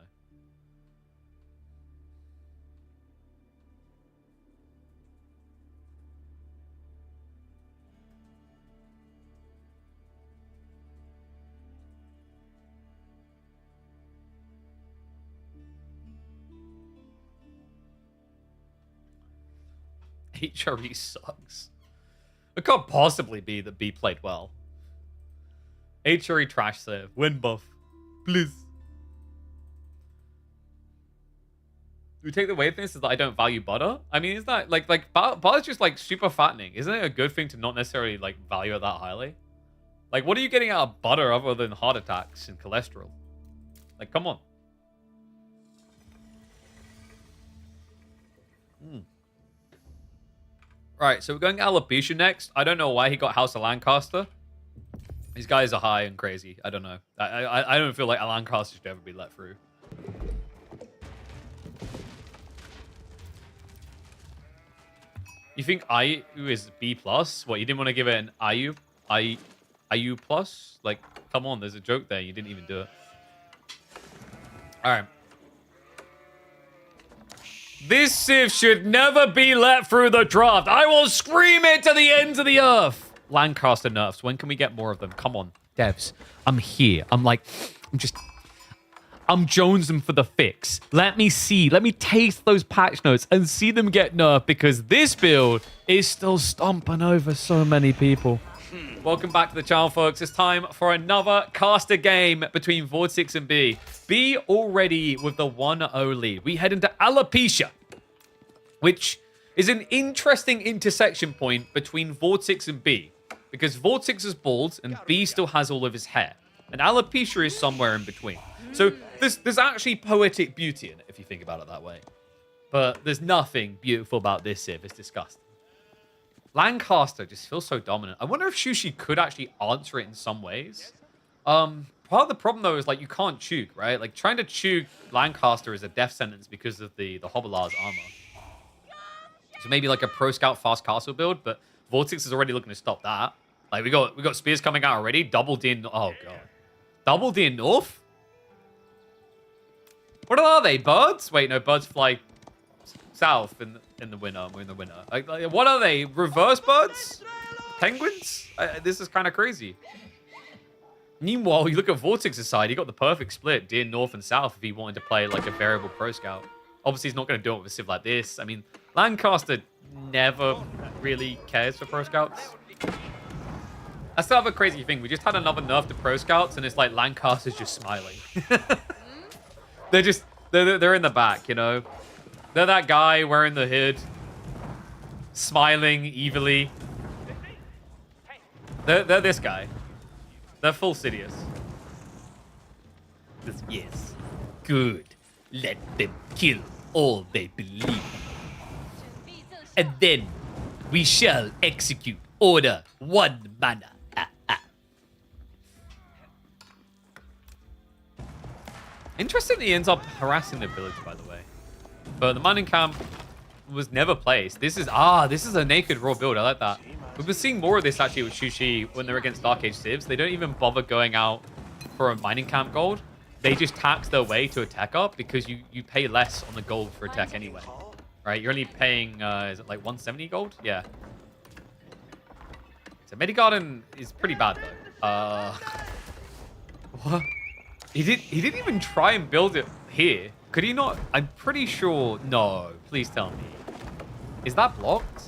S1: HRE sucks. It can't possibly be that B played well. HRE trash save. Win buff. Please. We take the away from this is that I don't value butter. I mean, is that like butter's just like super fattening? Isn't it a good thing to not necessarily like value it that highly? Like, what are you getting out of butter other than heart attacks and cholesterol? Like, come on. Right, so we're going alopecia next. I don't know why he got House of Lancaster. These guys are high and crazy. I don't know. I don't feel like Lancaster should ever be let through. You think Ayu is B+? What, you didn't want to give it an Ayu? Ayu plus? Like, come on, there's a joke there. You didn't even do it. All right. This Civ should never be let through the draft. I will scream it to the ends of the earth. Lancaster nerfs. When can we get more of them? Come on, devs. I'm here. I'm jonesing for the fix. Let me see. Let me taste those patch notes and see them get nerfed because this build is still stomping over so many people. Welcome back to the channel, folks. It's time for another caster game between Vortix and B. B already with the 1-0 lead. We head into alopecia, which is an interesting intersection point between Vortix and B. Because Vortix is bald and B still has all of his hair. And alopecia is somewhere in between. So there's actually poetic beauty in it, if you think about it that way. But there's nothing beautiful about this Civ. It's disgusting. Lancaster just feels so dominant. I wonder if Shushi could actually answer it in some ways. Part of the problem, though, is, like, you can't choke, right? Like, trying to choke Lancaster is a death sentence because of the Hobbler's armor. So maybe, like, a Pro Scout fast castle build, but Vortix is already looking to stop that. Like, we got spears coming out already. Double D in... Oh, God. Double D in North? What are they? Birds? Wait, no, birds fly south in the winter. We're in the winter. Like, what are they? Reverse birds? Penguins? This is kind of crazy. Meanwhile, you look at Vortix's side, he got the perfect split, deer north and south, if he wanted to play like a variable pro scout. Obviously, he's not going to do it with a civ like this. I mean, Lancaster never really cares for pro scouts. That's the other crazy thing. We just had another nerf to pro scouts, and it's like Lancaster's just smiling. they're in the back, you know. They're that guy wearing the hood, smiling evilly. They're this guy. They're full Sidious. Yes. Good. Let them kill all they believe. And then we shall execute Order 1 mana. Interestingly, he ends up harassing the village, by the way. But the mining camp was never placed. This is a naked raw build. I like that. We've been seeing more of this actually with Shushi when they're against Dark Age civs. They don't even bother going out for a mining camp gold. They just tax their way to a tech up because you pay less on the gold for a tech anyway. Right? You're only paying, is it like 170 gold? Yeah. So Medigarden is pretty bad though. What? He didn't even try and build it here. Could he not? I'm pretty sure. No, please tell me. Is that blocked?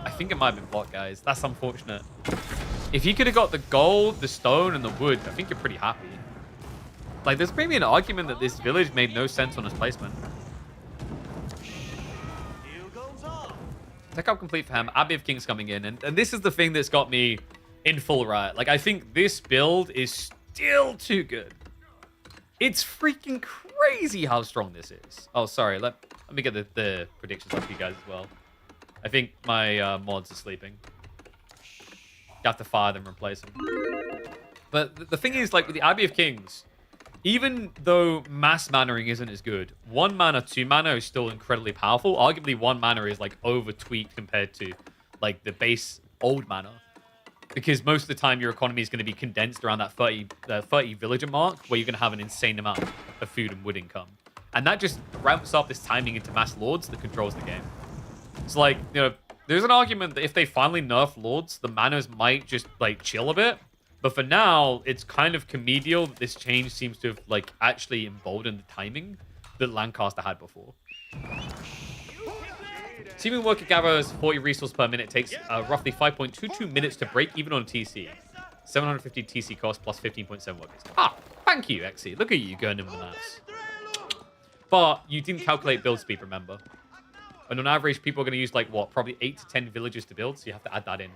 S1: I think it might have been blocked, guys. That's unfortunate. If you could have got the gold, the stone, and the wood, I think you're pretty happy. Like, there's maybe an argument that this village made no sense on its placement. Tech up complete for him. Abbey of Kings coming in. And this is the thing that's got me in full riot. Like, I think this build is still too good. It's freaking crazy how strong this is. Oh, sorry. Let me get the predictions up for you guys as well. I think my mods are sleeping. You have to fire them and replace them. But the thing is, like, with the Abbey of Kings, even though mass mannering isn't as good, 1 mana, 2 mana is still incredibly powerful. Arguably, 1 mana is, like, over-tweaked compared to, like, the base old mana. Because most of the time, your economy is going to be condensed around that 30 villager mark, where you're going to have an insane amount of food and wood income. And that just ramps up this timing into mass lords that controls the game. It's like, you know, there's an argument that if they finally nerf lords, the manas might just, like, chill a bit. But for now, it's kind of comedial that this change seems to have, like, actually emboldened the timing that Lancaster had before. Teaming worker gathers 40 resources per minute. Takes roughly 5.22 minutes to break even on TC. 750 TC cost plus 15.7 workers. Ah, thank you, Exy. Look at you going in with the maths. But you didn't calculate build speed, remember? And on average, people are going to use, like, what? Probably 8 to 10 villages to build, so you have to add that in.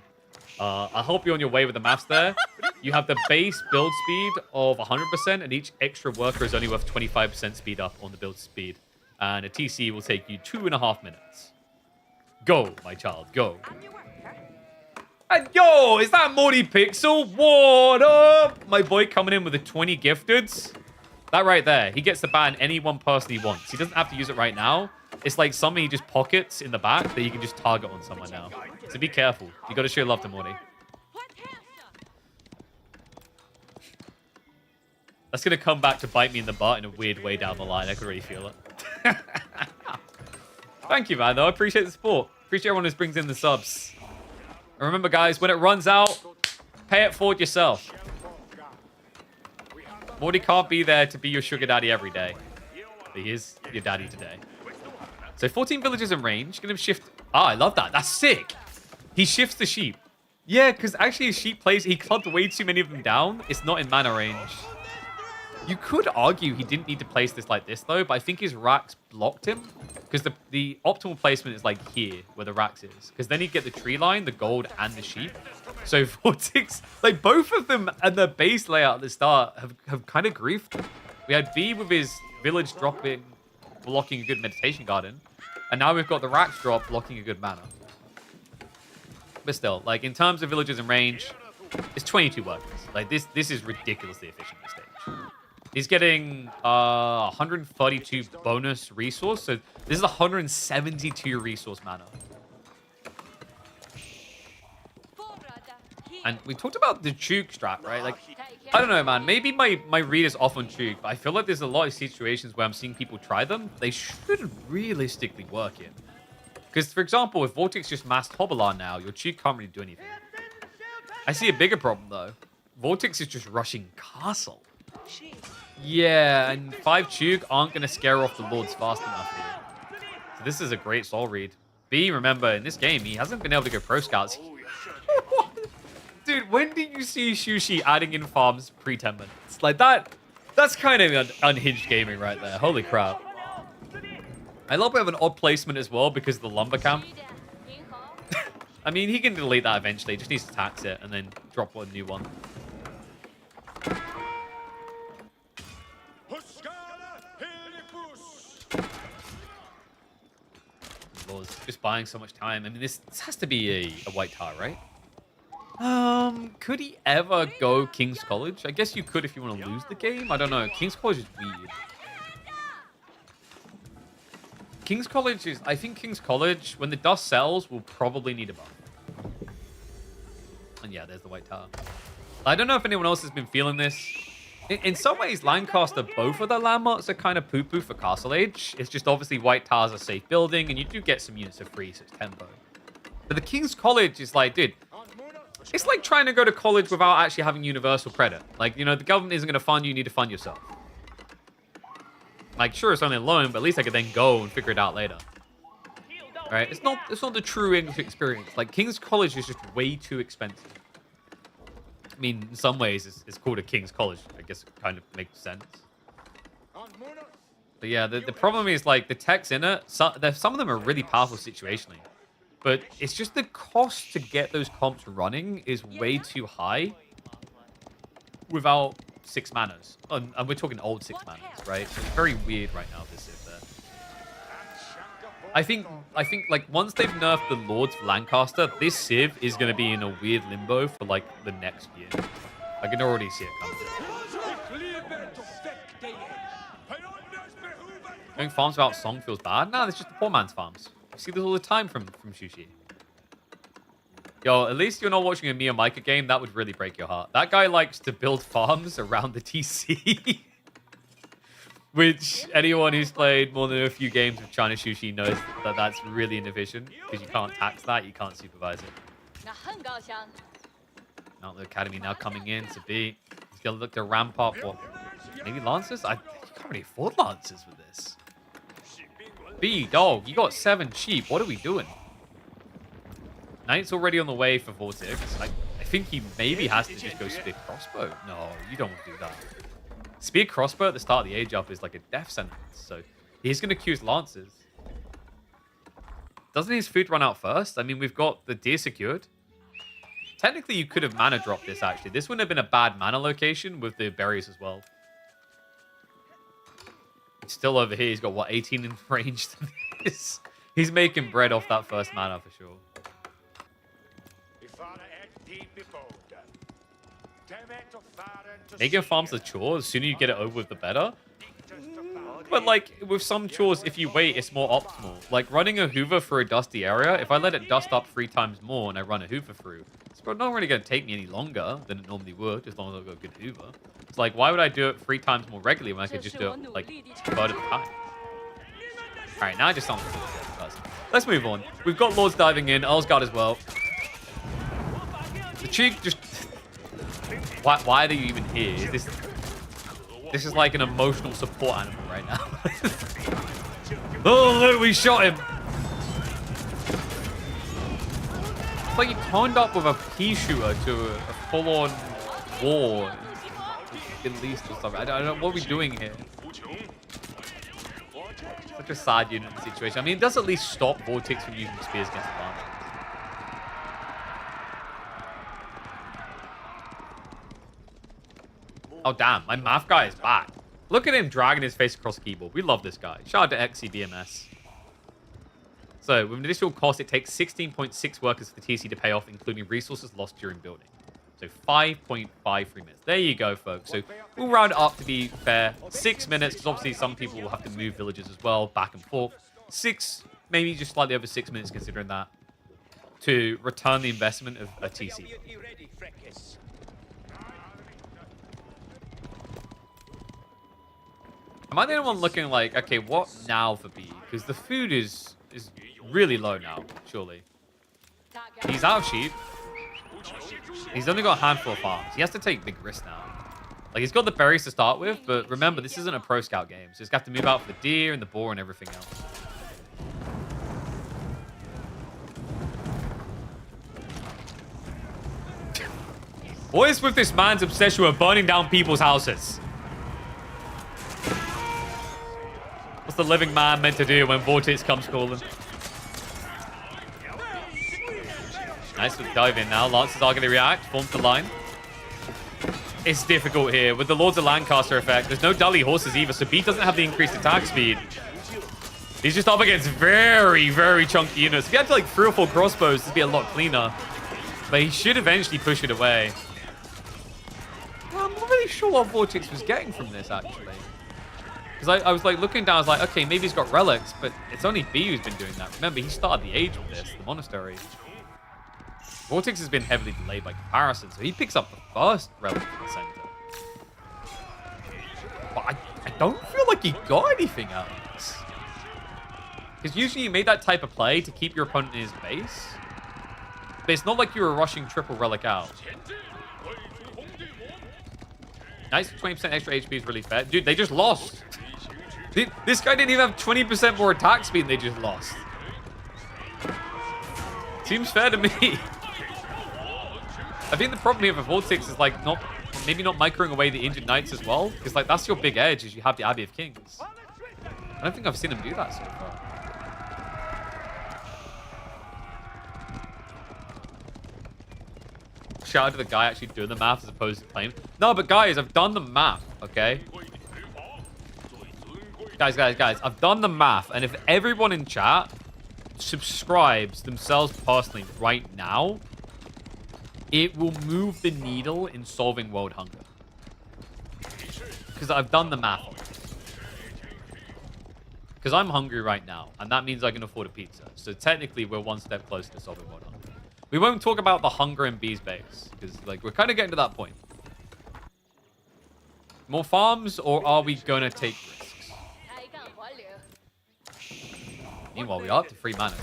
S1: I'll help you on your way with the maths there. You have the base build speed of 100%, and each extra worker is only worth 25% speed up on the build speed. And a TC will take you 2.5 minutes. Go, my child, go. And yo, is that Morty Pixel? What up? My boy coming in with the 20 gifteds. That right there, he gets to ban any one person he wants. He doesn't have to use it right now. It's like something he just pockets in the back that you can just target on someone now. So be careful. You got to show love to Morty. That's going to come back to bite me in the butt in a weird way down the line. I can really feel it. Thank you, man, though. I appreciate the support. Appreciate everyone who brings in the subs. And remember, guys, when it runs out, pay it forward yourself. Morty can't be there to be your sugar daddy every day. But he is your daddy today. So 14 villagers in range. Gonna shift. Ah, I love that. That's sick. He shifts the sheep. Yeah, because actually his sheep plays. He clubbed way too many of them down. It's not in mana range. You could argue he didn't need to place this like this, though, but I think his racks blocked him. Because the optimal placement is like here, where the racks is. Because then he'd get the tree line, the gold, and the sheep. So Vortix, like both of them and their base layout at the start have kind of griefed. We had B with his village dropping, blocking a good meditation garden. And now we've got the racks drop, blocking a good mana. But still, like in terms of villagers in range, it's 22 workers. Like this is ridiculously efficient this stage. He's getting 132 bonus resource. So this is 172 resource mana. And we talked about the Juke strat, right? Like, I don't know, man. Maybe my read is off on Juke, but I feel like there's a lot of situations where I'm seeing people try them. They should realistically work in. Because, for example, if Vortix just massed Hobbleon now, your Juke can't really do anything. I see a bigger problem, though. Vortix is just rushing castle. Yeah, and 5 Chug aren't going to scare off the Lords fast enough here. So this is a great soul read. B, remember, in this game, he hasn't been able to go pro scouts. Dude, when did you see Sushi adding in farms pre-10 minutes? Like, that's kind of unhinged gaming right there. Holy crap. I love we have an odd placement as well because of the lumber camp. I mean, he can delete that eventually. Just needs to tax it and then drop a new one. Lord's just buying so much time. I mean, this has to be a white tar, right? Could he ever go King's College? I guess you could if you want to lose the game. I don't know. King's College is weird. King's College is... I think King's College, when the dust sells, will probably need a buff. And yeah, there's the white tower. I don't know if anyone else has been feeling this. In some ways, Lancaster, both of the landmarks are kind of poo-poo for Castle Age. It's just obviously white towers are safe building, and you do get some units of free, so it's tempo. But the King's College is like, dude, it's like trying to go to college without actually having universal credit. Like, you know, the government isn't going to fund you, you need to fund yourself. Like, sure, it's only a loan, but at least I could then go and figure it out later. Right? It's not the true English experience. Like, King's College is just way too expensive. I mean, in some ways, it's called a King's College. I guess it kind of makes sense. But yeah, the problem is, like, the techs in it, some of them are really powerful situationally. But it's just the cost to get those comps running is way too high without 6 manas. And we're talking old 6 manas, right? So it's very weird right now, this is there. I think like once they've nerfed the Lords of Lancaster, this Civ is going to be in a weird limbo for like the next year. I can already see it coming. Going farms without song feels bad. Nah, it's just the poor man's farms. I see this all the time from Sushi. Yo, at least you're not watching a Mia Micah game. That would really break your heart. That guy likes to build farms around the TC. Which anyone who's played more than a few games with China Sushi knows that that's really inefficient. Because you can't tax that, you can't supervise it. Now the Academy now coming in to B. He's going to look to ramp up what? Maybe Lancers? You can't really afford Lancers with this. B, dog, you got 7 sheep. What are we doing? Knight's already on the way for Vortix. I think he maybe has to just go Spear Crossbow. No, you don't want to do that. Spear Crossbow at the start of the age up is like a death sentence. So he's going to queue his Lancers. Doesn't his food run out first? I mean, we've got the deer secured. Technically, you could have mana dropped this, actually. This wouldn't have been a bad mana location with the berries as well. Still over here, he's got, what, 18 in range to this? He's making bread off that first mana for sure. Making farms a chore, the sooner you get it over with, the better. But, like, with some chores, if you wait, it's more optimal. Like, running a Hoover through a dusty area, if I let it dust up 3 times more and I run a Hoover through, it's not really going to take me any longer than it normally would, as long as I've got a good Hoover. It's like, why would I do it 3 times more regularly when I could just do it, like, a third of the time? Alright, now I just sound like a person. Let's move on. We've got Lords diving in, Earlsguard as well. The Cheek just... Why are they even here? This is like an emotional support animal right now. Oh, look, we shot him. But you turned up with a pea shooter to a full-on war. At least or something. I don't know what are we doing here. Such a sad unit situation. I mean, it does at least stop Vortix from using spears against the Lancers. Oh, damn. My math guy is back. Look at him dragging his face across the keyboard. We love this guy. Shout out to XCBMS. So, with an additional cost, it takes 16.6 workers for the TC to pay off, including resources lost during building. So, 5.53 minutes. There you go, folks. So, we'll round it up to be fair. 6 minutes, because obviously some people will have to move villages as well, back and forth. 6, maybe just slightly over 6 minutes, considering that, to return the investment of a TC. Am I the only one looking like, okay, what now for B? Because the food is really low now, surely. He's out of sheep. He's only got a handful of farms. He has to take big risks now. Like, he's got the berries to start with, but remember, this isn't a pro scout game. So he's got to move out for the deer and the boar and everything else. What is with this man's obsession with burning down people's houses? What's the living man meant to do when Vortix comes calling? Nice to dive in now. Lances are going to react. Forms the line. It's difficult here. With the Lords of Lancaster effect, there's no Dully horses either, so B doesn't have the increased attack speed. He's just up against very, very chunky units. If he had like 3 or 4 crossbows, this would be a lot cleaner. But he should eventually push it away. I'm not really sure what Vortix was getting from this, actually. Because I was like looking down, I was like, okay, maybe he's got relics, but it's only B who's been doing that. Remember, he started the age with this, the monastery. Vortix has been heavily delayed by comparison, so he picks up the first relic in the center. But I don't feel like he got anything out of this. Because usually you made that type of play to keep your opponent in his base. But it's not like you were rushing triple relic out. Nice, 20% extra HP is really fair. Dude, they just lost. This guy didn't even have 20% more attack speed and they just lost. Seems fair to me. I think the problem here with Vortix is like maybe not microing away the injured knights as well. Because like that's your big edge is you have the Abbey of Kings. I don't think I've seen him do that so far. Shout out to the guy actually doing the math as opposed to playing. No, but guys, I've done the math, okay? Guys, I've done the math. And if everyone in chat subscribes themselves personally right now, it will move the needle in solving world hunger. Because I've done the math on it. Because I'm hungry right now, and that means I can afford a pizza. So technically, we're one step closer to solving world hunger. We won't talk about the hunger in B's base, because like we're kind of getting to that point. More farms, or are we going to take risks? Meanwhile, we are up to 3 mana.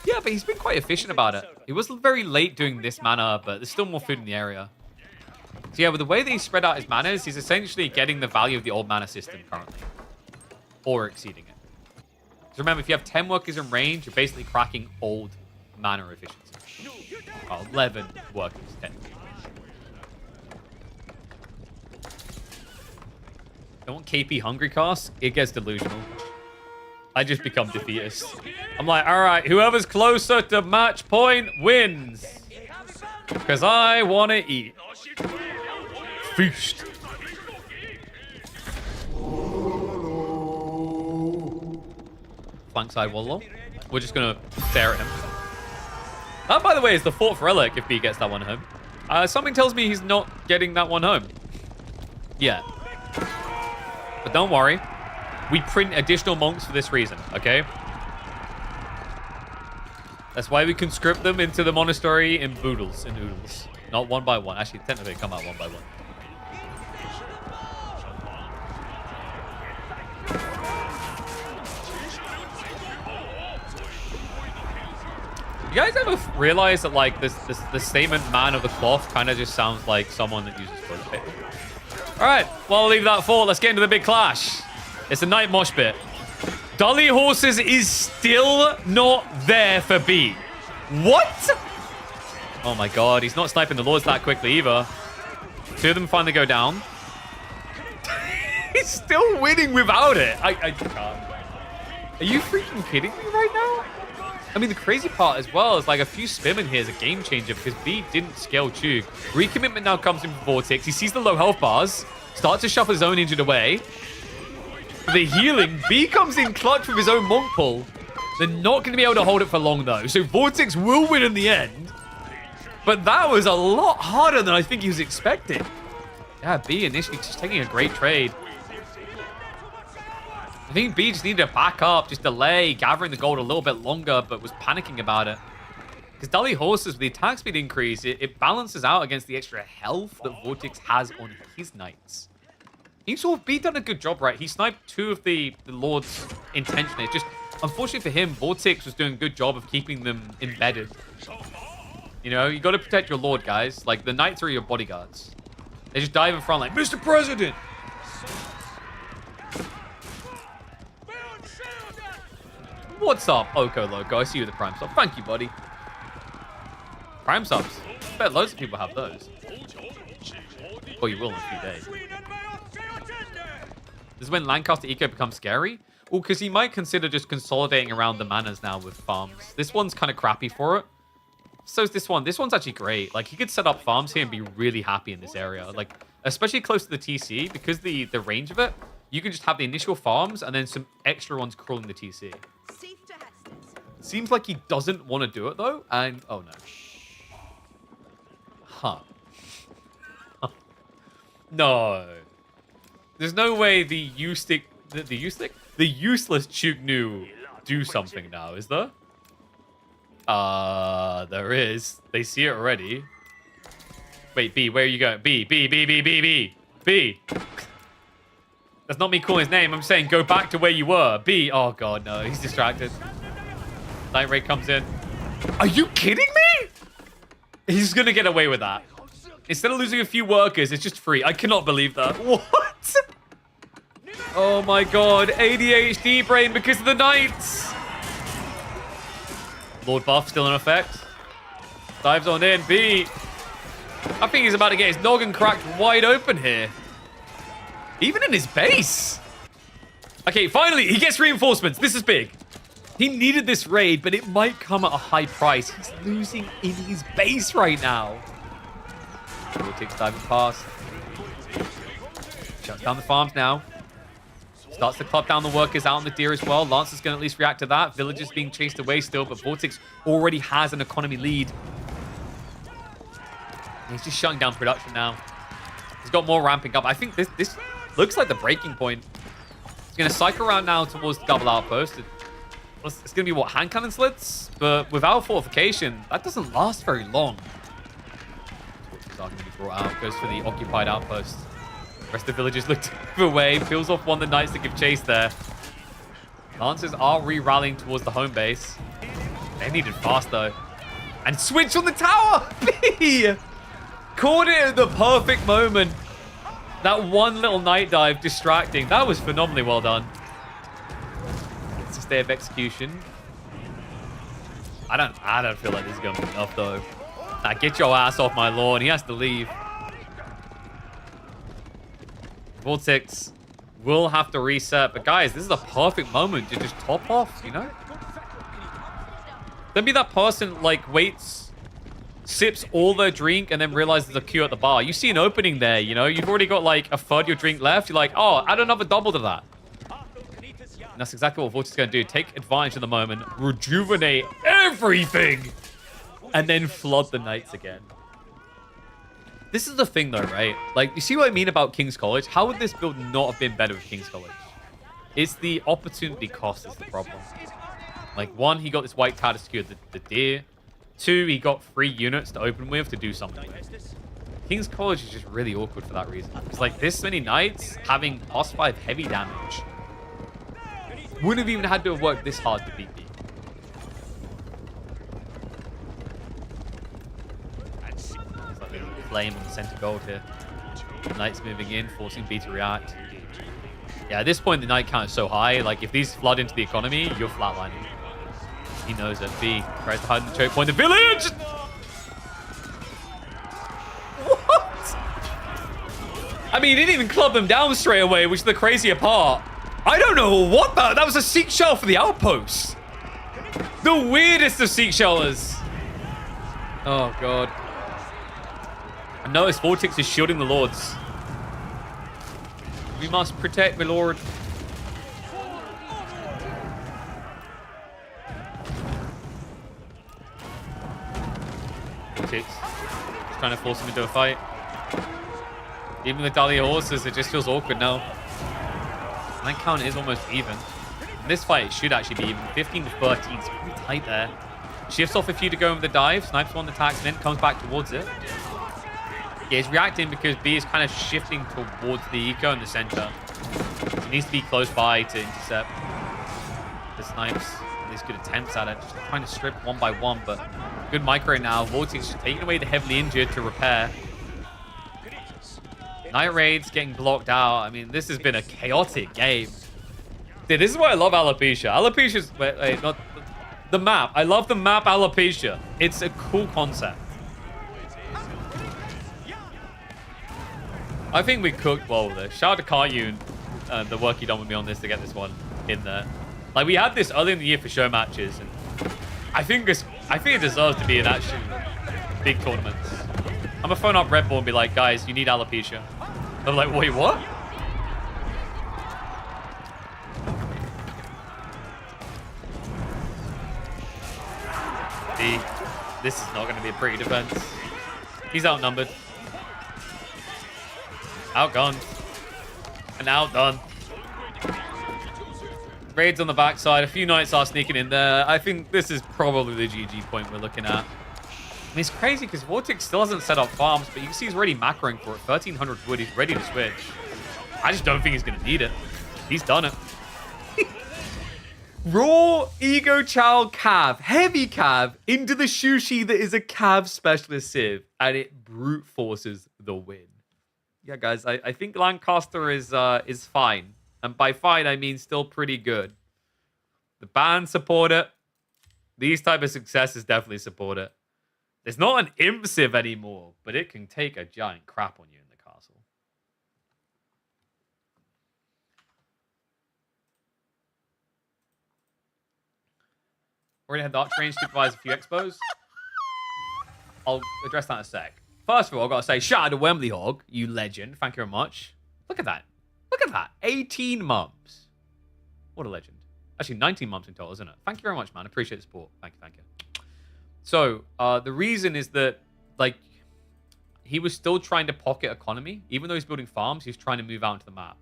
S1: Yeah, but he's been quite efficient about it. He was very late doing this mana, but there's still more food in the area. So yeah, with the way that he spread out his manas, he's essentially getting the value of the old mana system currently. Or exceeding it. So remember, if you have 10 workers in range, you're basically cracking old mana efficiency. Well, 11 workers, technically. I want KP hungry cast. It gets delusional. I just become defeatist. I'm like, all right, whoever's closer to match point wins. Because I want to eat. Feast. Flank side Wallow. We're just going to stare at him. That, by the way, is the 4th relic if B gets that one home. Something tells me he's not getting that one home. Yeah. But don't worry. We print additional monks for this reason, okay? That's why we conscript them into the monastery in boodles and oodles. Not one by one. Actually, technically, they come out one by one. You guys ever realize that, like, the statement man of the cloth kind of just sounds like someone that uses toilet paper? All right, well, I'll leave that for. Let's get into the big clash. It's a night mosh bit. Dully Horses is still not there for B. What? Oh my god, he's not sniping the Lords that quickly either. 2 of them finally go down. He's still winning without it. I can't. Are you freaking kidding me right now? I mean, the crazy part as well is like a few spim in here is a game changer because B didn't scale Chug. Recommitment now comes in for Vortix. He sees the low health bars, starts to shuffle his own injured away. The healing, B comes in clutch with his own monk pull. They're not going to be able to hold it for long, though. So Vortix will win in the end. But that was a lot harder than I think he was expecting. Yeah, B initially just taking a great trade. I think B just needed to back up, just delay, gathering the gold a little bit longer, but was panicking about it. Because Dully Horses, with the attack speed increase, it balances out against the extra health that Vortix has on his knights. You saw B done a good job, right? He sniped 2 of the Lords intentionally. Just, unfortunately for him, Vortix was doing a good job of keeping them embedded. You know, you got to protect your lord, guys. Like, the knights are your bodyguards. They just dive in front like, Mr. President! What's up, Oko Loco? I see you with the Prime Sub. Thank you, buddy. Prime Subs. I bet loads of people have those. Or you will in a few days. This is when Lancaster Eco becomes scary? Well, because he might consider just consolidating around the manors now with farms. This one's kind of crappy for it. So is this one. This one's actually great. Like, he could set up farms here and be really happy in this area. Like, especially close to the TC, because the range of it, you can just have the initial farms and then some extra ones crawling the TC. Seems like he doesn't want to do it, though. And, oh, no. Huh. No. There's no way the useless Chuk-Nu do something now, is there? There is. They see it already. Wait, B, where are you going? B. That's not me calling his name. I'm saying go back to where you were. B. Oh, God, no. He's distracted. Night Raid comes in. Are you kidding me? He's going to get away with that. Instead of losing a few workers, it's just free. I cannot believe that. What? Oh, my God. ADHD brain because of the Knights. Lord buff still in effect. Dives on in. B. I think he's about to get his noggin cracked wide open here. Even in his base. Okay, finally, he gets reinforcements. This is big. He needed this raid, but it might come at a high price. He's losing in his base right now. Vortix diving past. Shuts down the farms now. Starts to club down the workers out on the deer as well. Lance is going to at least react to that. Villagers being chased away still, but Vortix already has an economy lead. He's just shutting down production now. He's got more ramping up. I think this looks like the breaking point. He's going to cycle around now towards the double outpost. It's going to be, what, hand cannon slits? But without fortification, that doesn't last very long. Torches are going to be brought out. Goes for the occupied outpost. The rest of the villagers look to move away. Peels off one of the knights to give chase there. Lancers are re-rallying towards the home base. They needed fast, though. And switch on the tower! B! Caught it at the perfect moment. That one little night dive distracting. That was phenomenally well done. It's a stay of execution. I don't feel like this is going to be enough, though. Nah, get your ass off my lawn. He has to leave. Vortix will have to reset. But, guys, this is a perfect moment to just top off, you know? Don't be that person, like, waits, sips all their drink, and then realizes there's a queue at the bar. You see an opening there, you know? You've already got, like, a third of your drink left. You're like, oh, add another double to that. And that's exactly what Vortix is going to do. Take advantage of the moment, rejuvenate everything, and then flood the Knights again. This is the thing, though, right? Like, you see what I mean about King's College? How would this build not have been better with King's College? It's the opportunity cost is the problem. Like, one, he got this white tower to secure the deer. Two, he got 3 units to open with to do something with. King's College is just really awkward for that reason. It's like this many Knights having +5 heavy damage. Wouldn't have even had to have worked this hard to beat me. It's like a flame on the center gold here. The Knights moving in, forcing B to react. Yeah, at this point, the Knight count is so high. Like, if these flood into the economy, you're flatlining. He knows it. B tries to hide in the choke point. The village! What? I mean, he didn't even club them down straight away, which is the crazier part. I don't know what that was a seek shell for the outpost. The weirdest of seek shellers. Oh, God. I notice Vortix is shielding the lords. We must protect the lord. Vortix just trying to force him into a fight. Even with Dahlia horses, it just feels awkward now. That count is almost even. In this fight, it should actually be even. 15 to 13. It's pretty tight there. Shifts off a few to go with the dive. Snipes one, attacks, and then comes back towards it. Yeah, he's reacting because B is kind of shifting towards the eco in the center. So he needs to be close by to intercept the snipes. At least good attempts at it. Just trying to strip one by one, but Good micro now. Vortix just taking away the heavily injured to repair. Night Raid's getting blocked out. I mean, this has been a chaotic game. Dude, this is why I love alopecia. Alopecia's... Wait, not... The map. I love the map alopecia. It's a cool concept. I think we cooked well with this. Shout out to Karyun, the work he done with me on this to get this one in there. Like, we had this early in the year for show matches, and I think it deserves to be in actual big tournaments. I'm gonna phone up Red Bull and be like, guys, you need alopecia. I'm like, wait, what? This is not going to be a pretty defense. He's outnumbered. Outgunned. And outdone. Raids on the backside. A few knights are sneaking in there. I think this is probably the GG point we're looking at. I mean, it's crazy because Vortix still hasn't set up farms, but you can see he's already macroing for it. 1,300 wood. He's ready to switch. I just don't think he's going to need it. He's done it. Raw Ego Child Cav, heavy Cav, into the Shushi that is a Cav specialist Civ, and it brute forces the win. Yeah, guys, I think Lancaster is fine. And by fine, I mean still pretty good. The band support it. These type of successes definitely support it. It's not an imp Civ anymore, but it can take a giant crap on you in the castle. Already had the Archrange supervise a few expos. I'll address that in a sec. First of all, I've got to say, shout out to Wembley Hog, you legend. Thank you very much. Look at that. Look at that. 18 months. What a legend. Actually, 19 months in total, isn't it? Thank you very much, man. Appreciate the support. Thank you, thank you. So, the reason is that, like, he was still trying to pocket economy. Even though he's building farms, he's trying to move out into the map.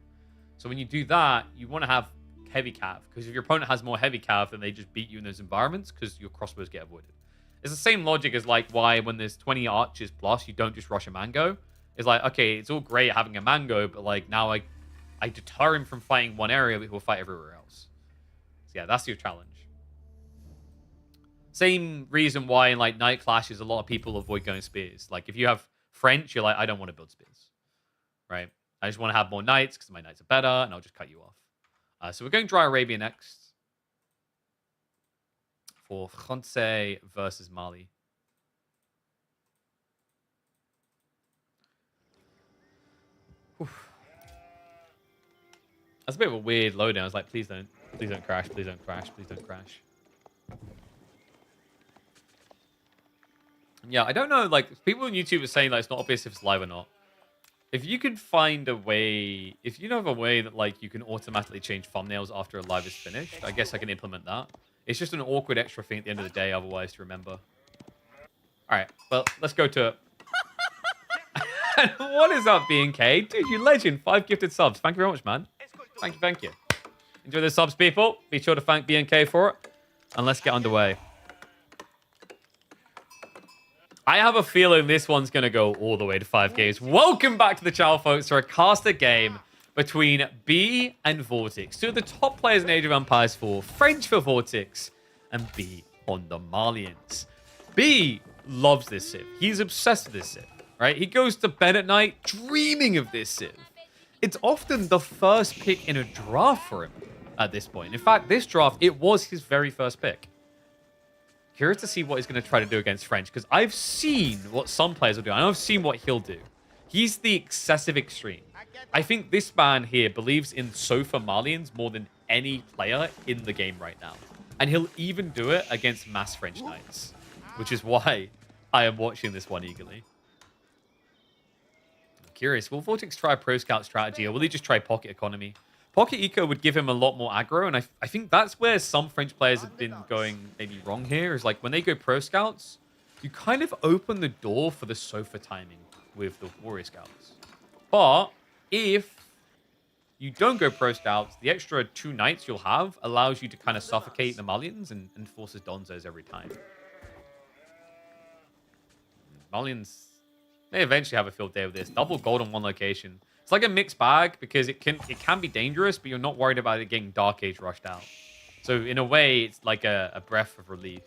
S1: So when you do that, you want to have heavy cav. Because if your opponent has more heavy cav, then they just beat you in those environments because your crossbows get avoided. It's the same logic as, like, why when there's 20 archers plus, you don't just rush a mango. It's like, okay, it's all great having a mango, but, like, now I deter him from fighting one area, but he'll fight everywhere else. So, yeah, that's your challenge. Same reason why in, like, Night Clashes, a lot of people avoid going spears. Like, if you have French, you're like, I don't want to build spears. Right? I just want to have more knights because my knights are better, and I'll just cut you off. So we're going Dry Arabia next. For Francais versus Mali. Oof. That's a bit of a weird lowdown. I was like, please don't crash, please don't crash, please don't crash. Yeah, I don't know, like, people on YouTube are saying like it's not obvious if it's live or not. If you could find a way, if you know of a way that, like, you can automatically change thumbnails after a live is finished, I guess I can implement that. It's just an awkward extra thing at the end of the day, otherwise, to remember. Alright, well, let's go to... What is up, BNK? Dude, you legend. 5 gifted subs. Thank you very much, man. Thank you, thank you. Enjoy the subs, people. Be sure to thank BNK for it. And let's get underway. I have a feeling this one's going to go all the way to 5 games. Welcome back to the channel, folks, for a caster game between B and Vortix. Two of the top players in Age of Empires 4. French for Vortix and B on the Malians. B loves this Civ. He's obsessed with this Civ, right? He goes to bed at night dreaming of this Civ. It's often the first pick in a draft for him at this point. In fact, this draft, it was his very first pick. Curious to see what he's going to try to do against French, because I've seen what some players will do. I know I've seen what he'll do. He's the excessive extreme. I think this man here believes in Sofa Malians more than any player in the game right now. And he'll even do it against mass French Knights, which is why I am watching this one eagerly. I'm curious, will Vortix try a Pro Scout strategy, or will he just try Pocket Economy? Pocket Eco would give him a lot more aggro, and I think that's where some French players have been going maybe wrong here, is like when they go Pro Scouts, you kind of open the door for the Sofa timing with the Warrior Scouts. But if you don't go Pro Scouts, the extra 2 Knights you'll have allows you to kind of suffocate the Malians and forces Donzos every time. Malians may eventually have a field day with this. Double gold on one location. It's like a mixed bag because it can be dangerous, but you're not worried about it getting Dark Age rushed out. So in a way, it's like a breath of relief,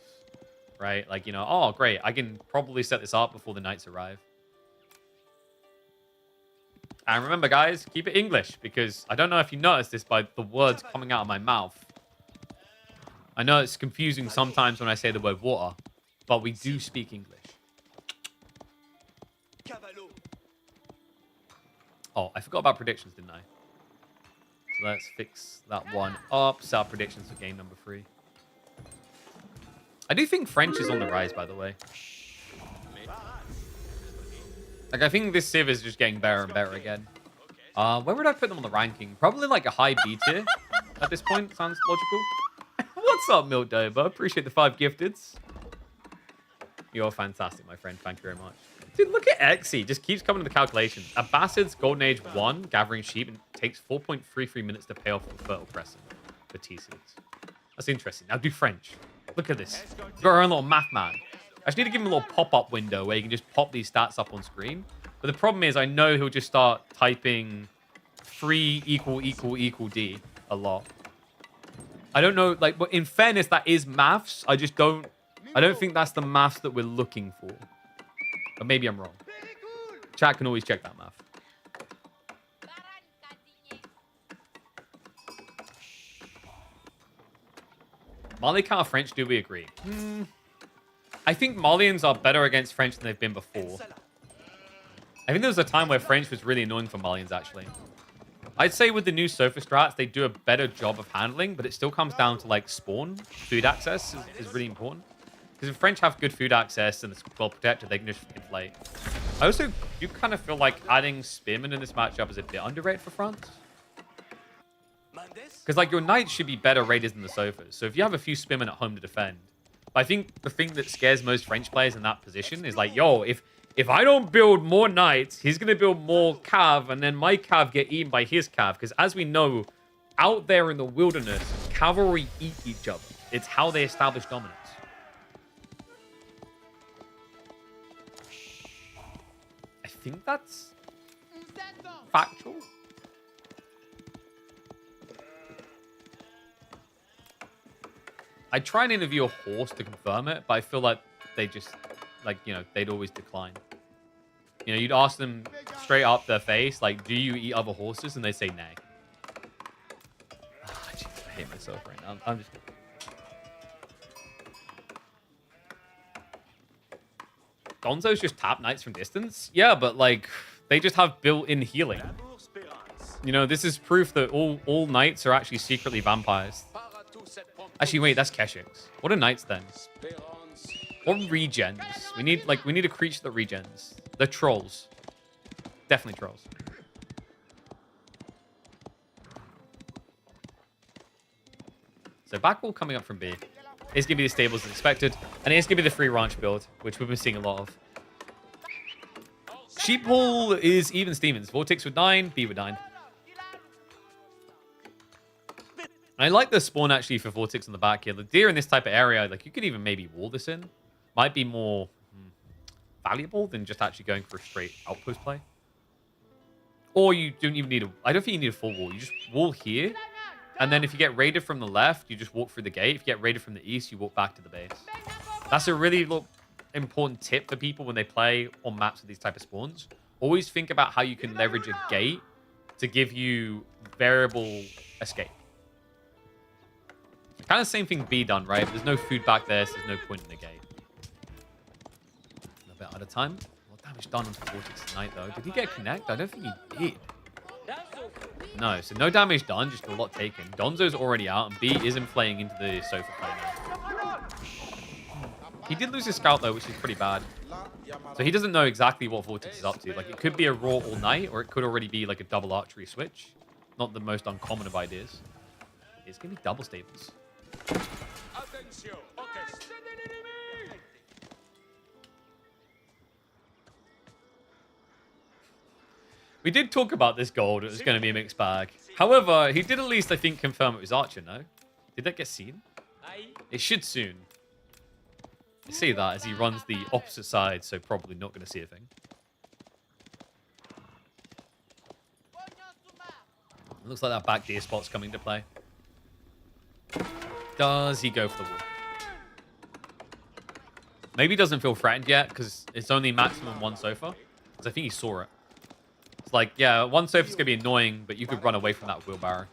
S1: right? Like, you know, oh, great. I can probably set this up before the knights arrive. And remember, guys, keep it English, because I don't know if you noticed this by the words coming out of my mouth. I know it's confusing sometimes when I say the word water, but we do speak English. Oh, I forgot about predictions, didn't I? So let's fix that one up. Set up predictions for game number 3. I do think French is on the rise, by the way. Like, I think this Civ is just getting better and better again. Where would I put them on the ranking? Probably like a high B tier at this point. Sounds logical. What's up, Milk Dover? Appreciate the 5 gifteds. You're fantastic, my friend. Thank you very much. Dude, look at Exy. Just keeps coming to the calculations. Abbasid's Golden Age 1, gathering sheep, and takes 4.33 minutes to pay off the Fertile Crescent for T-Seeds. That's interesting. Now do French. Look at this. We've got our own little math man. I just need to give him a little pop-up window where you can just pop these stats up on screen. But the problem is I know he'll just start typing 3 = D a lot. I don't know, like, but in fairness, that is maths. I don't think that's the maths that we're looking for. But maybe I'm wrong. Chat can always check that math. Mali counter French, do we agree? I think Malians are better against French than they've been before. I think there was a time where French was really annoying for Malians, actually. I'd say with the new Sofa strats, they do a better job of handling, but it still comes down to, like, spawn. Food access is really important. Because if French have good food access and it's well protected, they can just inflate. I also do kind of feel like adding Spearman in this matchup is a bit underrated for France. Because, like, your Knights should be better rated than the Sofas. So if you have a few Spearmen at home to defend. I think the thing that scares most French players in that position is like, yo, if I don't build more Knights, he's going to build more Cav, and then my Cav get eaten by his Cav. Because as we know, out there in the wilderness, cavalry eat each other. It's how they establish dominance. I think that's factual. I try and interview a horse to confirm it, but I feel like they just, like, you know, they'd always decline. You know, you'd ask them straight up their face, like, do you eat other horses? And they say nay. Oh, geez, I hate myself right now. I'm just... Gonzo's just tap Knights from distance? Yeah, but, like, they just have built-in healing. You know, this is proof that all Knights are actually secretly vampires. Actually, wait, that's Keshix. What are Knights then? Or regens? We need a creature that regens. They're trolls. Definitely trolls. So backwall coming up from B. It's going to be the stables as expected. And it's going to be the free ranch build, which we've been seeing a lot of. Sheephall is even Stevens. Vortix with 9, B with 9. I like the spawn, actually, for Vortix on the back here. The deer in this type of area, like, you could even maybe wall this in. Might be more valuable than just actually going for a straight outpost play. Or you don't even need a... I don't think you need a full wall. You just wall here. And then if you get raided from the left, you just walk through the gate. If you get raided from the east, you walk back to the base. That's a really important tip for people when they play on maps with these type of spawns. Always think about how you can leverage a gate to give you variable escape. Kind of same thing B done, right? If there's no food back there, so there's no point in the gate. A bit out of time. What damage done on Vortix tonight, though? Did he get a connect? I don't think he did. No, so no damage done, just a lot taken. Donzo's already out, and B isn't playing into the Sofa play now. He did lose his scout, though, which is pretty bad. So he doesn't know exactly what Vortix is up to. Like, it could be a raw all night, or it could already be like a double archery switch. Not the most uncommon of ideas. It's going to be double stables. We did talk about this gold. It was going to be a mixed bag. However, he did at least, I think, confirm it was Archer, no? Did that get seen? It should soon. You see that as he runs the opposite side, so probably not going to see a thing. It looks like that back deer spot's coming to play. Does he go for the wall? Maybe he doesn't feel threatened yet because it's only maximum one sofa. Because I think he saw it. It's like, yeah, one sofa's going to be annoying, but you could run away from that wheelbarrow.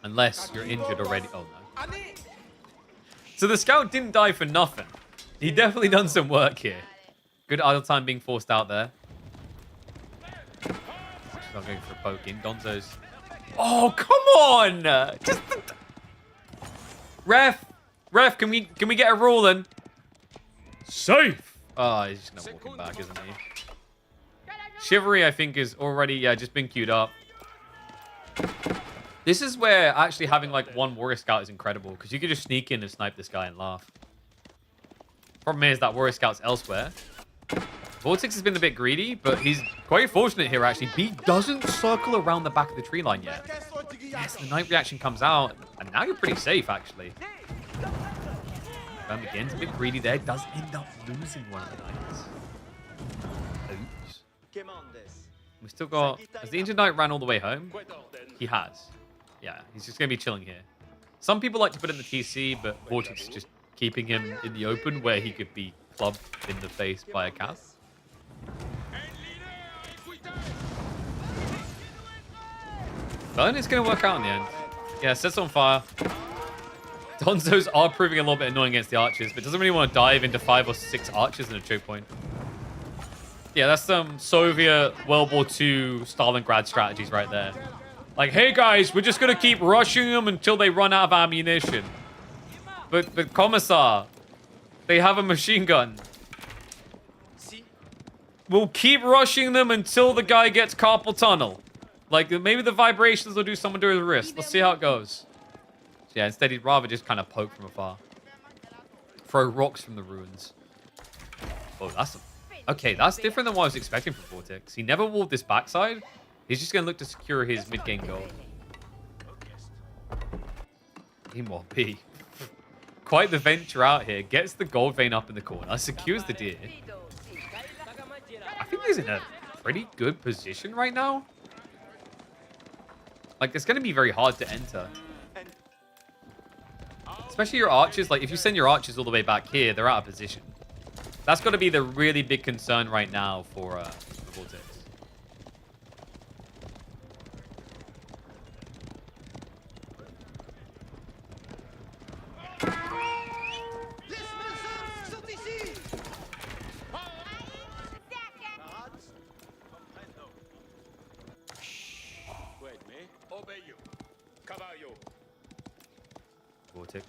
S1: Unless you're injured already. Oh, no. So the scout didn't die for nothing. He definitely done some work here. Good idle time being forced out there. Not going for a poke in. Donzo's. Oh, come on! Just ref, can we get a rule then? Safe. Oh, he's just gonna walk him back, isn't he? Chivalry, I think, is already just been queued up. This is where actually having like one warrior scout is incredible because you could just sneak in and snipe this guy and laugh. Problem is that warrior scout's elsewhere. Vortix has been a bit greedy, but he's quite fortunate here, actually. B doesn't circle around the back of the tree line yet. Yes, the night reaction comes out, and now you're pretty safe, actually. Begins a bit greedy there. Does end up losing one of the knights. Oops. We still got... Has the injured knight ran all the way home? He has. Yeah, he's just going to be chilling here. Some people like to put in the TC, but Vortix is just keeping him in the open where he could be clubbed in the face by a cat. But it's going to work out in the end. Yeah, sets on fire. Donzos are proving a little bit annoying against the archers, but doesn't really want to dive into 5 or 6 archers in a choke point. Yeah, that's some Soviet World War II Stalingrad strategies right there. Like, hey guys, we're just going to keep rushing them until they run out of ammunition. But Commissar, they have a machine gun. We'll keep rushing them until the guy gets carpal tunnel. Like, maybe the vibrations will do something to his wrist. Let's see how it goes. So yeah, instead he'd rather just kind of poke from afar. Throw rocks from the ruins. Oh, that's... Okay, that's different than what I was expecting from Vortix. He never walled this backside. He's just going to look to secure his mid-game goal. Meanwhile, B. Quite the venture out here. Gets the gold vein up in the corner. Secures the deer. I think he's in a pretty good position right now. Like, it's going to be very hard to enter. Especially your archers. Like, if you send your archers all the way back here, they're out of position. That's got to be the really big concern right now for Vortix. Vortix.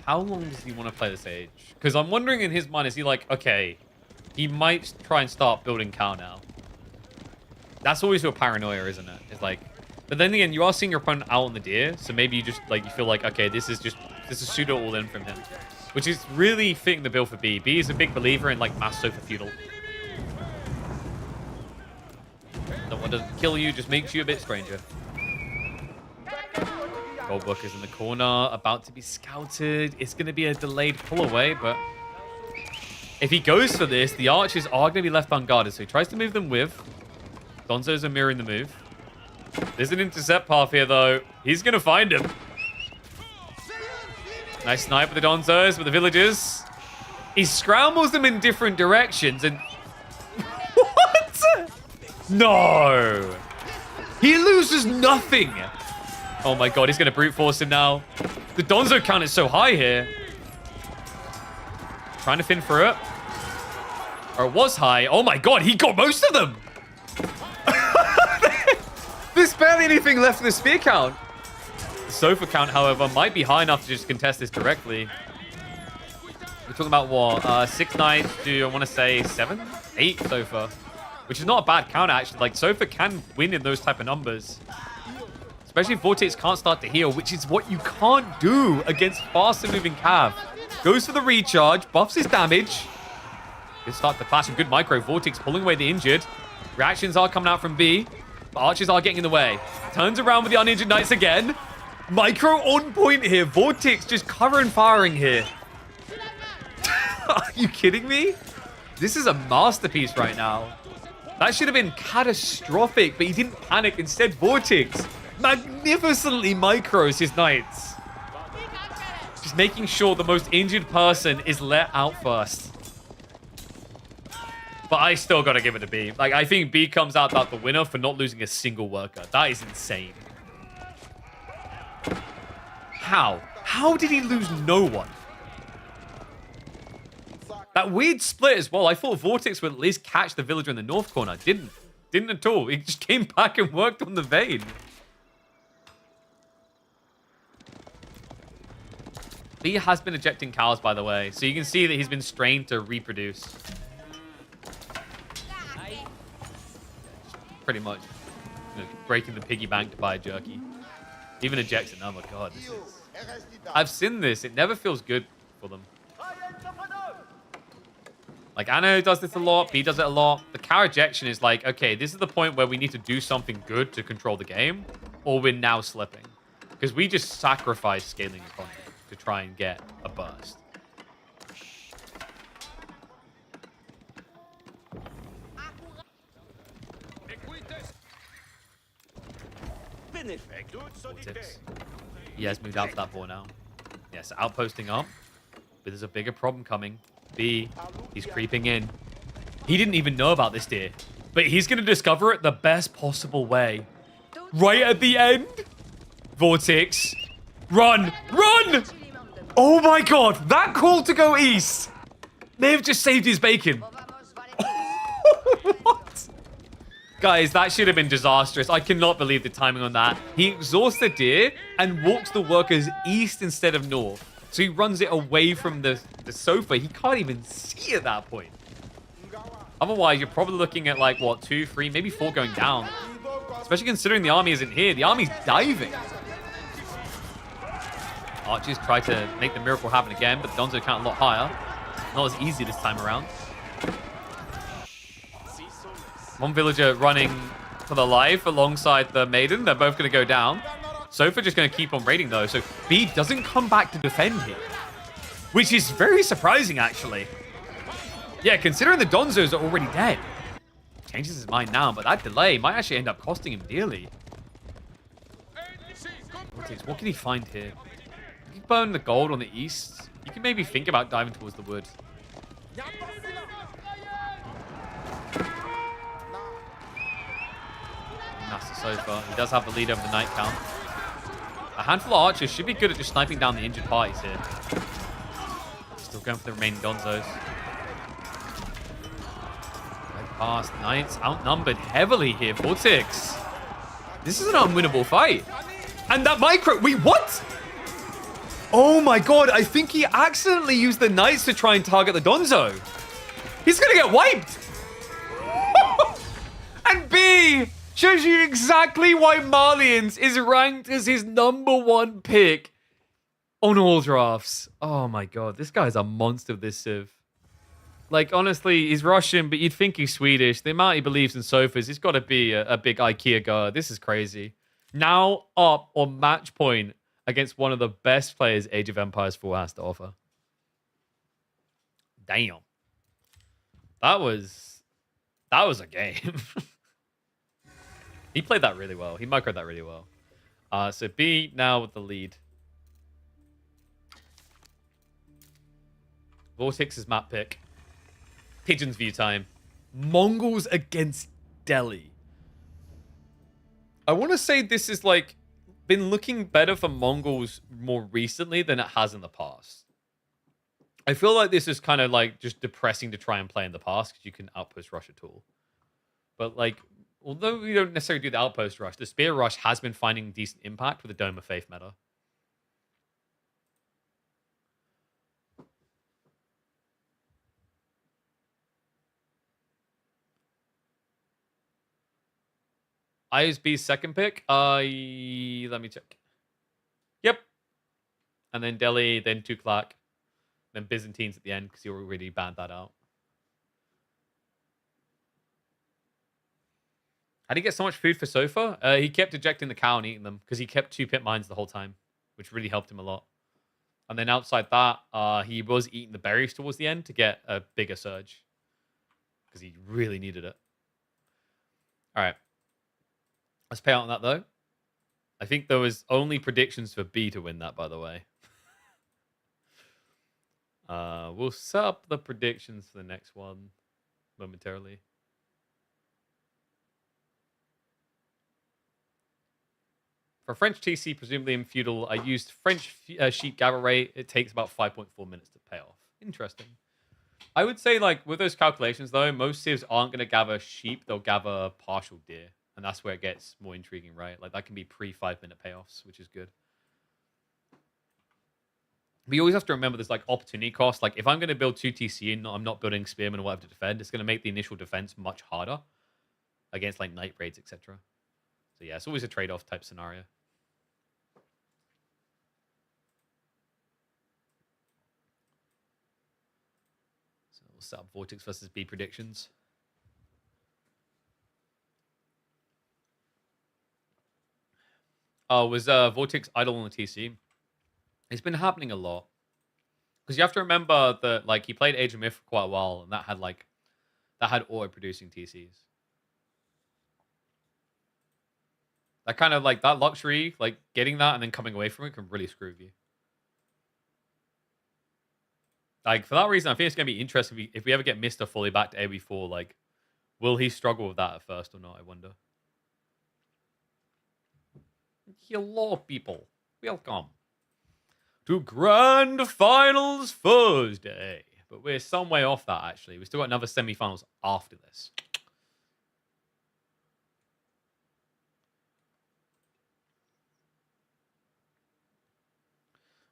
S1: How long does he want to play this age? Because I'm wondering in his mind, is he like, okay, he might try and start building cow now. That's always your paranoia, isn't it? It's like, but then again, you are seeing your opponent out on the deer, so maybe you just like, you feel like, okay, this is pseudo all in from him, which is really fitting the bill for B. B is a big believer in like mass sofa feudal. That one doesn't kill you, just makes you a bit stranger. Goldbook is in the corner, about to be scouted. It's going to be a delayed pull away, but if he goes for this, the archers are going to be left unguarded. So he tries to move them with. Donzos are mirroring the move. There's an intercept path here, though. He's going to find him. Nice snipe with the Donzos, with the villagers. He scrambles them in different directions, and... What? No! He loses nothing! Oh my god, he's going to brute force him now. The Donzo count is so high here. Trying to fin through it. Or it was high. Oh my god, he got most of them. There's barely anything left in the spear count. The sofa count, however, might be high enough to just contest this directly. We're talking about what? 6 knights to, I want to say, 7? 8 sofa. Which is not a bad count, actually. Like, sofa can win in those type of numbers. Especially if Vortix can't start to heal, which is what you can't do against faster moving Cav. Goes for the recharge, buffs his damage. Good start to clash and good micro. Vortix pulling away the injured. Reactions are coming out from B. But archers are getting in the way. Turns around with the uninjured knights again. Micro on point here. Vortix just cover and firing here. Are you kidding me? This is a masterpiece right now. That should have been catastrophic, but he didn't panic. Instead, Vortix magnificently micros his knights. Just making sure the most injured person is let out first. But I still got to give it to B. Like, I think B comes out the winner for not losing a single worker. That is insane. How? How did he lose no one? That weird split as well. I thought Vortix would at least catch the villager in the north corner. Didn't. Didn't at all. He just came back and worked on the vein. B has been ejecting cows, by the way. So you can see that he's been strained to reproduce. Pretty much. You know, breaking the piggy bank to buy a jerky. Even ejects it. Oh my god. This is... I've seen this. It never feels good for them. Like, Anat does this a lot. B does it a lot. The cow ejection is like, okay, this is the point where we need to do something good to control the game, or we're now slipping. Because we just sacrifice scaling economy to try and get a burst. Vortix. He has moved out to that ball now. Yes, outposting up. But there's a bigger problem coming. B, he's creeping in. He didn't even know about this deer. But he's going to discover it the best possible way. Right at the end. Vortix. Run! Run! Oh my god, that call to go east may have just saved his bacon. What? Guys, that should have been disastrous. I cannot believe the timing on that. He exhausts the deer and walks the workers east instead of north. So he runs it away from the sofa. He can't even see at that point. Otherwise, you're probably looking at like, what, 2, 3, maybe 4 going down. Especially considering the army isn't here. The army's diving. Archers try to make the miracle happen again, but the Donzo count a lot higher. Not as easy this time around. One villager running for the life alongside the maiden. They're both going to go down. Sofa just going to keep on raiding, though. So B doesn't come back to defend here. Which is very surprising, actually. Yeah, considering the Donzos are already dead. Changes his mind now, but that delay might actually end up costing him dearly. What can he find here? He can burn the gold on the east. You can maybe think about diving towards the wood. That's the Sofa. He does have the lead over the night count. A handful of archers should be good at just sniping down the injured parties here. Still going for the remaining Donzos. Right past. Knights outnumbered heavily here. Vortix. This is an unwinnable fight. And that micro... Wait, what? Oh my god. I think he accidentally used the Knights to try and target the Donzo. He's going to get wiped. And B... shows you exactly why Marlians is ranked as his #1 pick on all drafts. Oh my god, this guy's a monster of this Civ. Like, honestly, he's Russian, but you'd think he's Swedish. The amount he believes in sofas, he's got to be a big IKEA guy. This is crazy. Now up on match point against one of the best players Age of Empires 4 has to offer. Damn. That was a game. He played that really well. He microed that really well. So B now with the lead. Vortix's map pick. Pigeon's view time. Mongols against Delhi. I want to say this is like been looking better for Mongols more recently than it has in the past. I feel like this is kind of like just depressing to try and play in the past because you can outpost rush at all. But like, although we don't necessarily do the outpost rush, the spear rush has been finding decent impact with the Dome of Faith meta. ISB's second pick? Let me check. Yep. And then Delhi, then Tuklak, then Byzantines at the end because you already banned that out. How did he get so much food for Sofa? He kept ejecting the cow and eating them because he kept 2 pit mines the whole time, which really helped him a lot. And then outside that, he was eating the berries towards the end to get a bigger surge because he really needed it. All right. Let's pay out on that, though. I think there was only predictions for B to win that, by the way. We'll set up the predictions for the next one momentarily. For French TC, presumably in feudal, I used French sheep gather rate. It takes about 5.4 minutes to pay off. Interesting. I would say, like, with those calculations, though, most civs aren't going to gather sheep. They'll gather partial deer. And that's where it gets more intriguing, right? Like, that can be pre-5-minute payoffs, which is good. But you always have to remember there's, like, opportunity cost. Like, if I'm going to build 2 TC and I'm not building spearmen or whatever to defend, it's going to make the initial defense much harder against, like, night raids, etc. So, yeah, it's always a trade-off type scenario. We'll set up Vortix versus B predictions. Oh, was Vortix idle on the TC? It's been happening a lot. Because you have to remember that, like, he played Age of Myth for quite a while, and that had auto-producing TCs. That kind of, like, that luxury, like, getting that and then coming away from it can really screw you. Like, for that reason, I think it's going to be interesting if we ever get Mr. fully back to AoE4, like, will he struggle with that at first or not, I wonder. Hello, people. Welcome to Grand Finals Thursday. But we're some way off that, actually. We've still got another semi-finals after this.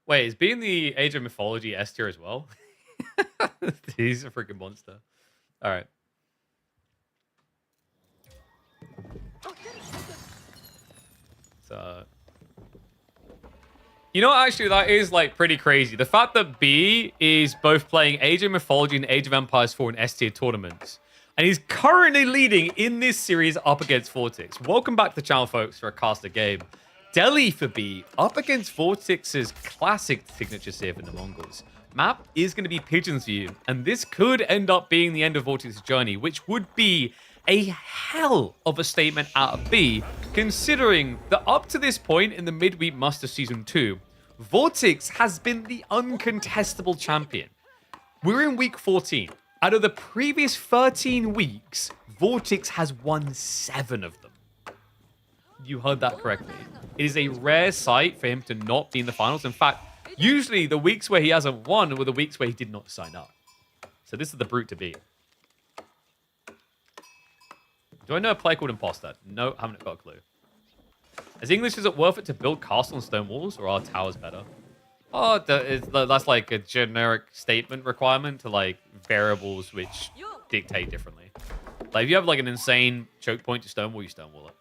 S1: Wait, is being the Age of Mythology S tier as well? He's a freaking monster. All right. So, you know what, actually, that is, like, pretty crazy. The fact that B is both playing Age of Mythology and Age of Empires 4 in S tier tournaments. And he's currently leading in this series up against Vortix. Welcome back to the channel, folks, for a caster game. Delhi for B, up against Vortix's classic signature civ in the Mongols. Map is going to be Pigeons View, and this could end up being the end of Vortix's journey, which would be a hell of a statement out of B, considering that up to this point in the Midweek Muster Season 2, Vortix has been the uncontestable champion. We're in week 14. Out of the previous 13 weeks, Vortix has won 7 of them. You heard that correctly. It is a rare sight for him to not be in the finals. In fact, usually the weeks where he hasn't won were the weeks where he did not sign up. So this is the brute to beat. Do I know a play called Imposter? No, haven't got a clue. As English, is it worth it to build castle and stone walls, or are towers better? Oh, that's like a generic statement requirement to, like, variables which dictate differently. Like, if you have, like, an insane choke point to stonewall, you stonewall it.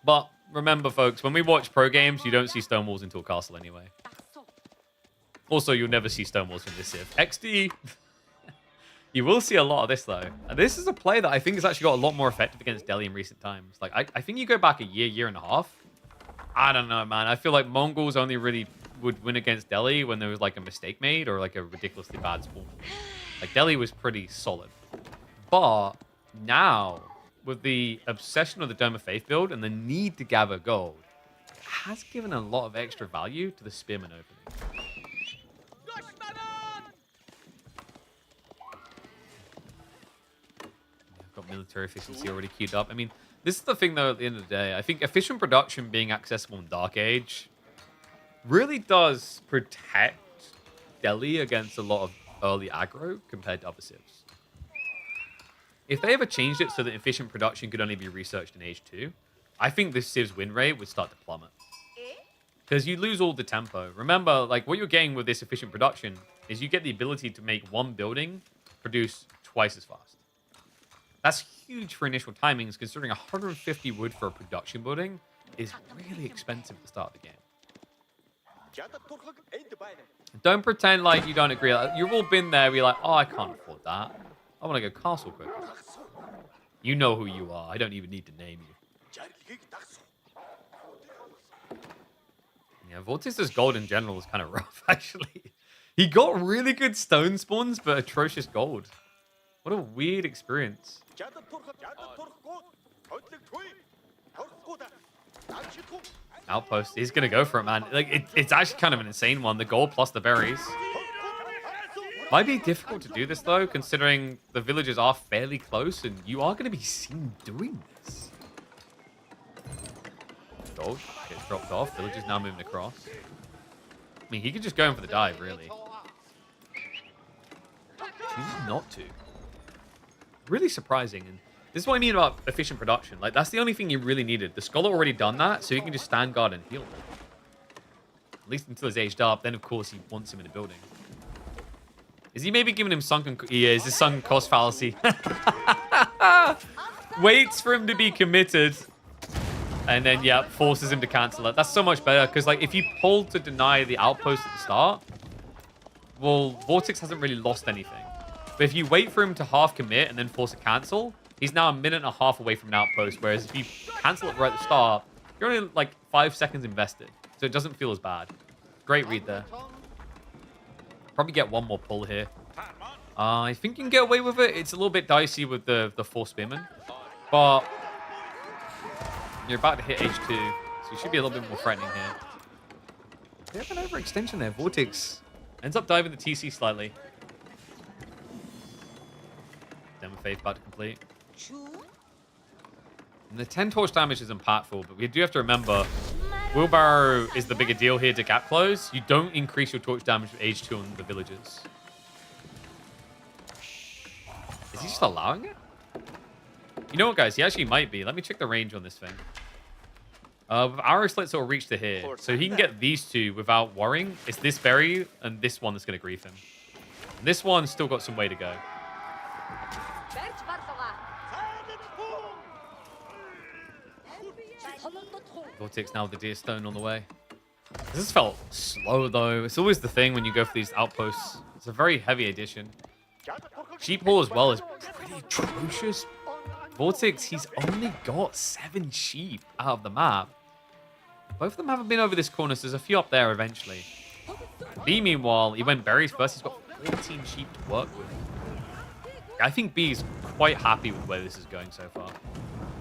S1: But remember, folks, when we watch pro games, you don't see stonewalls into a castle anyway. Also, you'll never see stonewalls from this civ. XD. You will see a lot of this, though. And this is a play that I think has actually got a lot more effective against Delhi in recent times. Like, I think you go back a year and a half. I don't know, man. I feel like Mongols only really would win against Delhi when there was, like, a mistake made or, like, a ridiculously bad spawn. Like, Delhi was pretty solid. But now, with the obsession of the Dome of Faith build and the need to gather gold, it has given a lot of extra value to the Spearman opening. I've got military efficiency already queued up. I mean, this is the thing, though, at the end of the day. I think efficient production being accessible in Dark Age really does protect Delhi against a lot of early aggro compared to other civs. If they ever changed it so that efficient production could only be researched in Age 2, I think this civ's win rate would start to plummet. Because you lose all the tempo. Remember, like, what you're getting with this efficient production is you get the ability to make one building produce twice as fast. That's huge for initial timings, considering 150 wood for a production building is really expensive at the start of the game. Don't pretend like you don't agree. Like, you've all been there, you're like, oh, I can't afford that. I want to go castle quicker. You know who you are. I don't even need to name you. Yeah, Vortix's gold in general is kind of rough, actually. He got really good stone spawns, but atrocious gold. What a weird experience. Outpost. He's going to go for it, man. Like, it's actually kind of an insane one. The gold plus the berries. Might be difficult to do this, though, considering the villages are fairly close, and you are going to be seen doing this. Gold gets dropped off. Villagers now moving across. I mean, he could just go in for the dive, really. Chooses not to. Really surprising. And this is what I mean about efficient production. Like, that's the only thing you really needed. The Scholar already done that, so you can just stand guard and heal. At least until he's aged up. Then, of course, he wants him in the building. Is he maybe giving him sunken... Yeah, is this sunken cost fallacy? Waits for him to be committed. And then, yeah, forces him to cancel it. That's so much better, because, like, if you pull to deny the outpost at the start, well, Vortix hasn't really lost anything. But if you wait for him to half commit and then force a cancel, he's now a minute and a half away from an outpost, whereas if you cancel it right at the start, you're only, like, 5 seconds invested. So it doesn't feel as bad. Great read there. Probably get one more pull here. I think you can get away with it. It's a little bit dicey with the 4 spearmen. But you're about to hit H2, so you should be a little bit more threatening here. They have an overextension there. Vortix ends up diving the TC slightly. Demo Faith about to complete. And the 10 torch damage is impactful, but we do have to remember, Wheelbarrow is the bigger deal here to gap close. You don't increase your torch damage with H2 on the villagers. Is he just allowing it? You know what, guys? He actually might be. Let me check the range on this thing. With arrow slits, it'll reach to here. So he can get these two without worrying. It's this berry and this one that's going to grief him. And this one's still got some way to go. Vortix now with the deer stone on the way. This has felt slow, though. It's always the thing when you go for these outposts. It's a very heavy addition. Sheep haul as well is pretty atrocious. Vortix, he's only got 7 sheep out of the map. Both of them haven't been over this corner, so there's a few up there eventually. B, meanwhile, he went berries first. He's got 14 sheep to work with. I think B is quite happy with where this is going so far.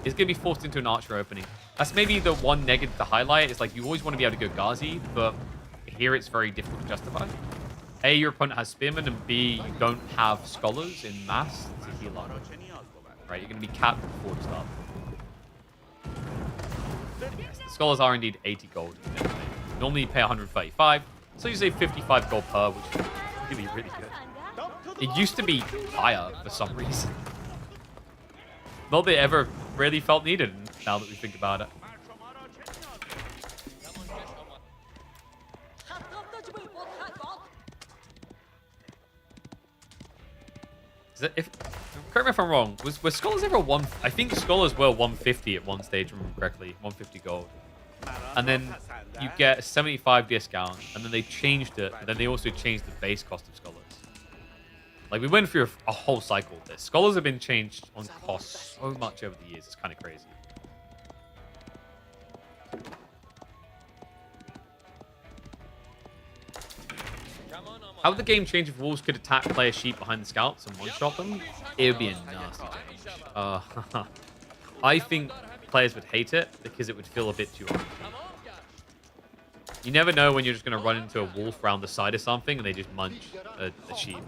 S1: He's going to be forced into an archer opening. That's maybe the one negative to highlight. It's like you always want to be able to go Ghazi, but here it's very difficult to justify. A, your opponent has spearmen, and B, you don't have scholars in mass to heal on. Right, you're going to be capped before the start. Yes, the scholars are indeed 80 gold. Normally you pay 135, so you save 55 gold per, which is really, really good. It used to be higher for some reason. Not that it ever really felt needed, now that we think about it. Correct me if I'm wrong. Was Scholars ever one? I think Scholars were 150 at one stage, if I remember correctly. 150 gold. And then you get a 75 discount, and then they changed it, and then they also changed the base cost of Scholars. Like, we went through a whole cycle with this. Scholars have been changed on cost so much over the years. It's kind of crazy. How would the game change if Wolves could attack player sheep behind the scouts and one-shot them? It would be a nasty change. I think players would hate it because it would feel a bit too RNG. You never know when you're just going to run into a wolf around the side of something and they just munch a sheep.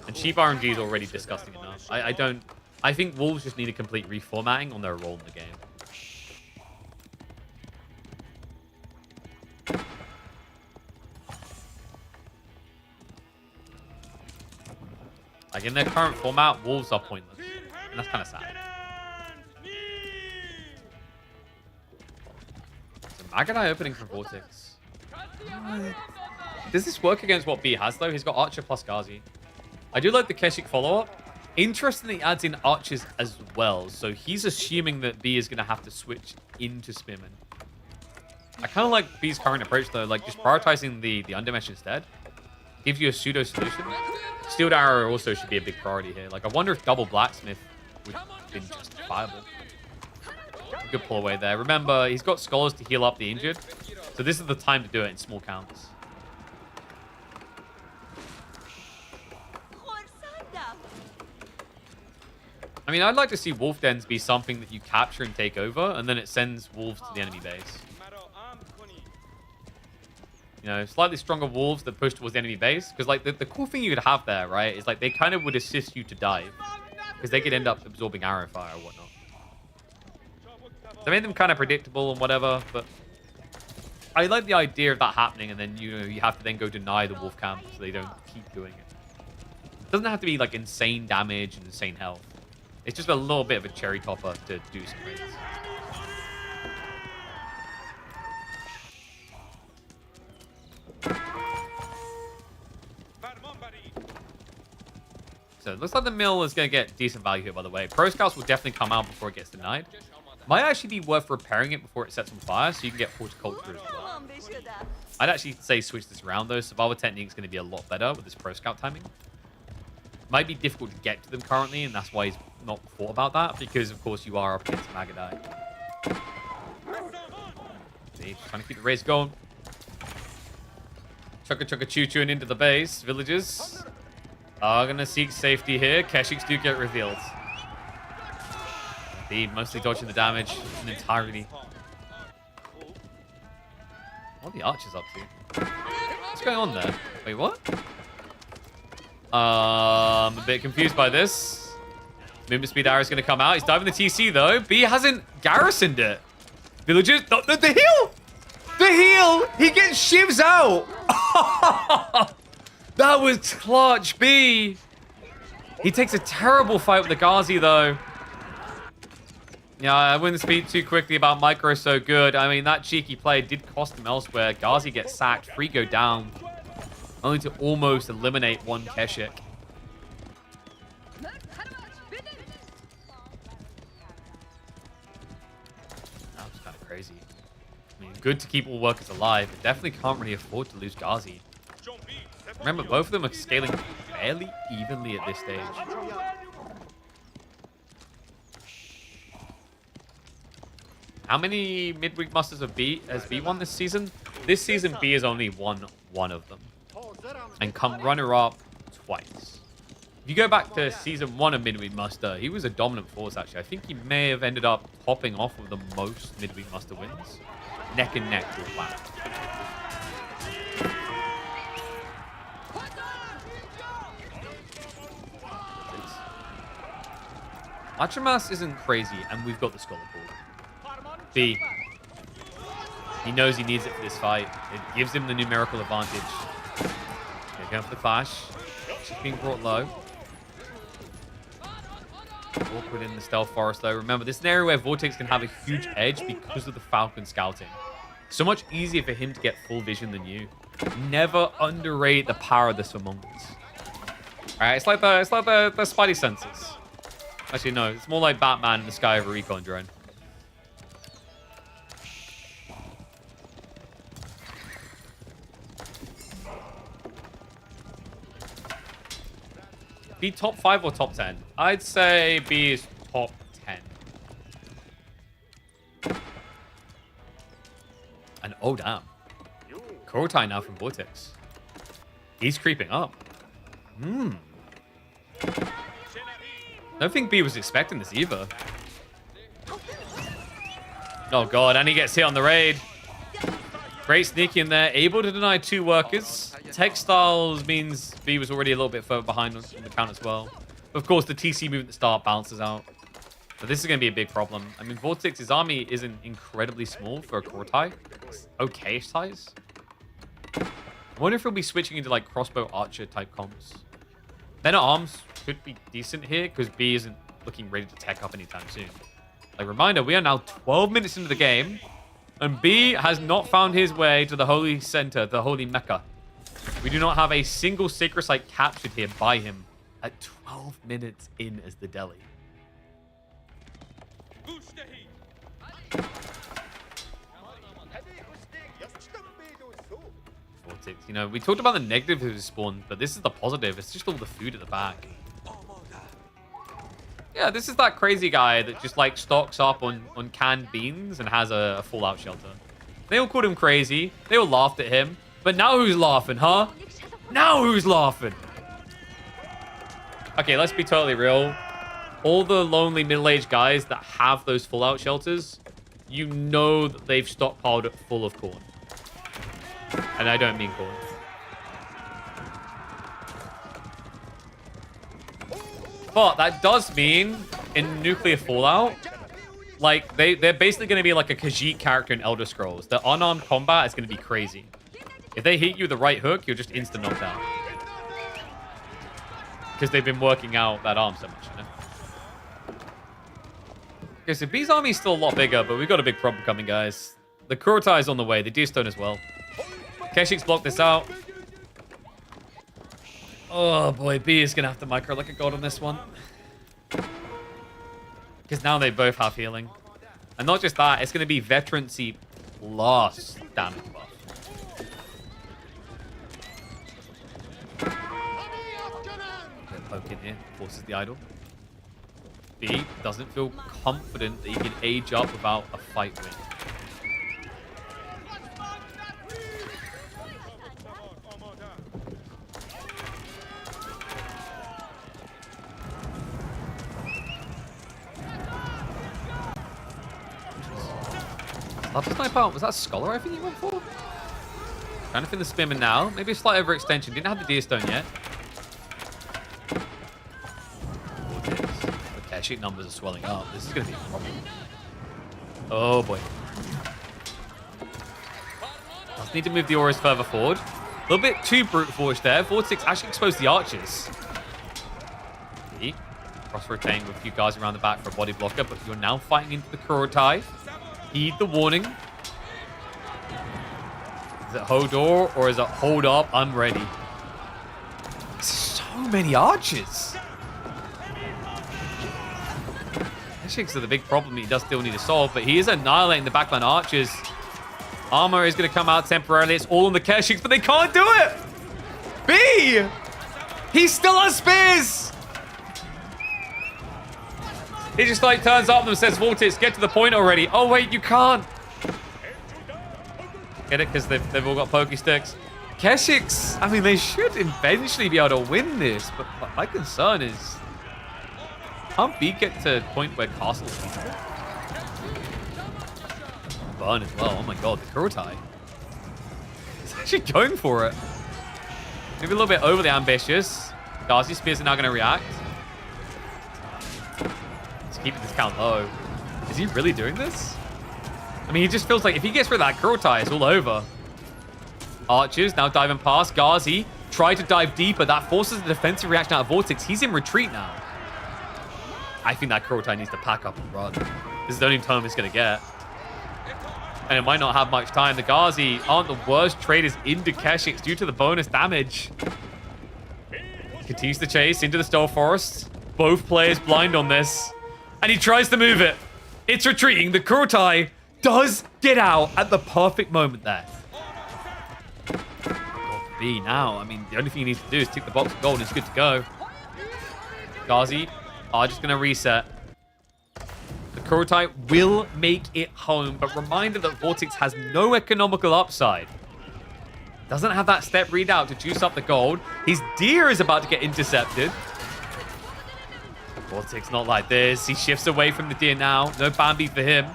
S1: And sheep RNG is already disgusting enough. I think Wolves just need a complete reformatting on their role in the game. Like, in their current format, Wolves are pointless. And that's kind of sad. So Magadai opening from Vortix. Does this work against what B has, though? He's got Archer plus Ghazi. I do like the Keshik follow-up. Interestingly, adds in Archers as well. So he's assuming that B is going to have to switch into Spearman. I kind of like B's current approach, though. Like, just prioritizing the Undermesh instead. Gives you a pseudo solution. Steeled Arrow also should be a big priority here. Like, I wonder if double Blacksmith would have been justifiable. Good pull away there. Remember, he's got Scholars to heal up the injured. So this is the time to do it in small counts. I mean, I'd like to see Wolf Dens be something that you capture and take over, and then it sends wolves to the enemy base. You know, slightly stronger wolves that push towards the enemy base. Because, like, the cool thing you could have there, right, is, like, they kind of would assist you to dive. Because they could end up absorbing arrow fire or whatnot. So I made them kind of predictable and whatever, but I like the idea of that happening, and then, you know, you have to then go deny the wolf camp so they don't keep doing it. It doesn't have to be, like, insane damage and insane health. It's just a little bit of a cherry topper to do some raids. So it looks like the mill is going to get decent value here, by the way. Pro Scouts will definitely come out before it gets denied. Might actually be worth repairing it before it sets on fire, so you can get horticulture as well. I'd actually say switch this around, though. Survival technique is going to be a lot better with this Pro Scout timing. Might be difficult to get to them currently, and that's why he's not thought about that, because, of course, you are up against Magadai. See, trying to keep the race going. Chugga choo-chooing into the base. Villagers are going to seek safety here. Keshiks do get revealed. Indeed, mostly dodging the damage in entirety. What are the archers up to? What's going on there? Wait, what? I'm a bit confused by this. Movement speed arrow is going to come out. He's diving the TC, though. B hasn't garrisoned it. Villagers... No, the heal! The heal! He gets shivs out! That was clutch, B. He takes a terrible fight with the Ghazi, though. Yeah, I wouldn't speak too quickly about Micro so good. I mean, that cheeky play did cost him elsewhere. Ghazi gets sacked, free go down. Only to almost eliminate one Keshik. That was kind of crazy. I mean, good to keep all workers alive, but definitely can't really afford to lose Ghazi. Remember, both of them are scaling fairly evenly at this stage. How many midweek musters has B won this season? This season, B has only won one of them. And come runner-up twice. If you go back to season 1 of midweek muster, he was a dominant force, actually. I think he may have ended up popping off with the most midweek muster wins. Neck and neck with Planet. Atramas isn't crazy, and we've got the Scholar Pool. B. He knows he needs it for this fight. It gives him the numerical advantage. Okay, going for the clash. She's being brought low. Awkward in the stealth forest, though. Remember, this is an area where Vortix can have a huge edge because of the Falcon scouting. So much easier for him to get full vision than you. Never underrate the power of the Summons. Alright, it's like the Spidey senses. Actually, no, it's more like Batman in the sky of a recon drone. B top 5 or top 10? I'd say B is top 10. And oh damn. Korotai now from Vortix. He's creeping up. I don't think B was expecting this either. Oh god, and he gets hit on the raid. Great sneak in there. Able to deny 2 workers. Textiles means B was already a little bit further behind on the count as well. Of course, the TC move at the start bounces out. But this is going to be a big problem. I mean, Vortix's army isn't incredibly small for a Korotai. It's okay-ish size. I wonder if he'll be switching into like crossbow archer type comps. Men at arms could be decent here because B isn't looking ready to tech up anytime soon. Like, reminder, we are now 12 minutes into the game, and B has not found his way to the holy center, the holy Mecca. We do not have a single sacred site captured here by him at 12 minutes in as the Delhi. Vortix, you know, we talked about the negative of his spawn, but this is the positive. It's just all the food at the back. Yeah, this is that crazy guy that just, like, stocks up on canned beans and has a fallout shelter. They all called him crazy. They all laughed at him. But now who's laughing, huh? Now who's laughing? Okay, let's be totally real. All the lonely middle-aged guys that have those fallout shelters, you know that they've stockpiled it full of corn. And I don't mean corn. But that does mean in Nuclear Fallout, like, they're basically going to be like a Khajiit character in Elder Scrolls. The unarmed combat is going to be crazy. If they hit you with the right hook, you're just instant knocked out. Because they've been working out that arm so much, you know? Okay, so B's army is still a lot bigger, but we've got a big problem coming, guys. The Kurotai is on the way. The Deerstone as well. Keshik's blocked this out. Oh, boy. B is going to have to micro like a god on this one. Because now they both have healing. And not just that, it's going to be veterancy plus damage buff. Poke in here, forces the idol. B doesn't feel confident that he can age up without a fight win. Love to snipe out. Was that Scholar I think he went for? Trying to find the Spimmer now. Maybe a slight overextension. Didn't have the Deerstone yet. Okay, sheet numbers are swelling up. This is going to be a problem. Oh boy. Just need to move the auras further forward. A little bit too brute force there. Vortix actually exposed the archers. Cross rotating with a few guys around the back for a body blocker, but you're now fighting into the Kurotai. Heed the warning. Is it Hodor or is it hold up? I'm ready. So many archers. Keshik's are the big problem he does still need to solve, but he is annihilating the backline archers. Armor is going to come out temporarily. It's all on the Keshiks, but they can't do it. B! He still has spears! He just like turns up and says, Vortix, get to the point already. Oh, wait, you can't. Get it? Because they've all got pokey sticks. Keshiks, I mean, they should eventually be able to win this, but my concern is, can't B get to a point where Castle is feasible? Burn as well. Oh my god, the Kurotai. He's actually going for it. Maybe a little bit overly ambitious. Darcy Spears are now going to react. Keeping this count low. Is he really doing this? I mean, he just feels like if he gets rid of that Kurotai, it's all over. Archers now diving past. Ghazi tried to dive deeper. That forces the defensive reaction out of Vortix. He's in retreat now. I think that Kurotai needs to pack up and run. This is the only time he's going to get. And it might not have much time. The Ghazi aren't the worst traders into Keshiks due to the bonus damage. Continues the chase into the Stoll Forest. Both players blind on this. And he tries to move it. It's retreating. The Kurotai does get out at the perfect moment there. B now. I mean, the only thing he needs to do is tick the box of gold and it's good to go. Ghazi are just going to reset. The Kurotai will make it home, but reminder that Vortix has no economical upside. Doesn't have that step readout to juice up the gold. His deer is about to get intercepted. Vortix not like this. He shifts away from the deer now. No Bambi for him.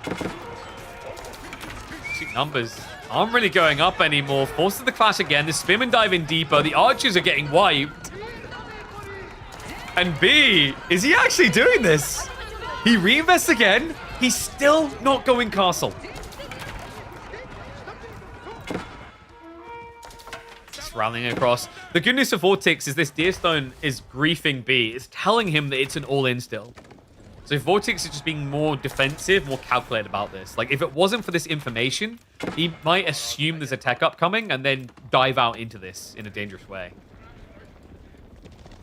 S1: Shoot, numbers aren't really going up anymore. Forces the clash again. The Spearmen dive in deeper. The archers are getting wiped. And B, is he actually doing this? He reinvests again. He's still not going castle. Rallying across. The good news of Vortix is this Deerstone is griefing B. It's telling him that it's an all-in still. So Vortix is just being more defensive, more calculated about this. Like, if it wasn't for this information, he might assume there's a tech upcoming and then dive out into this in a dangerous way.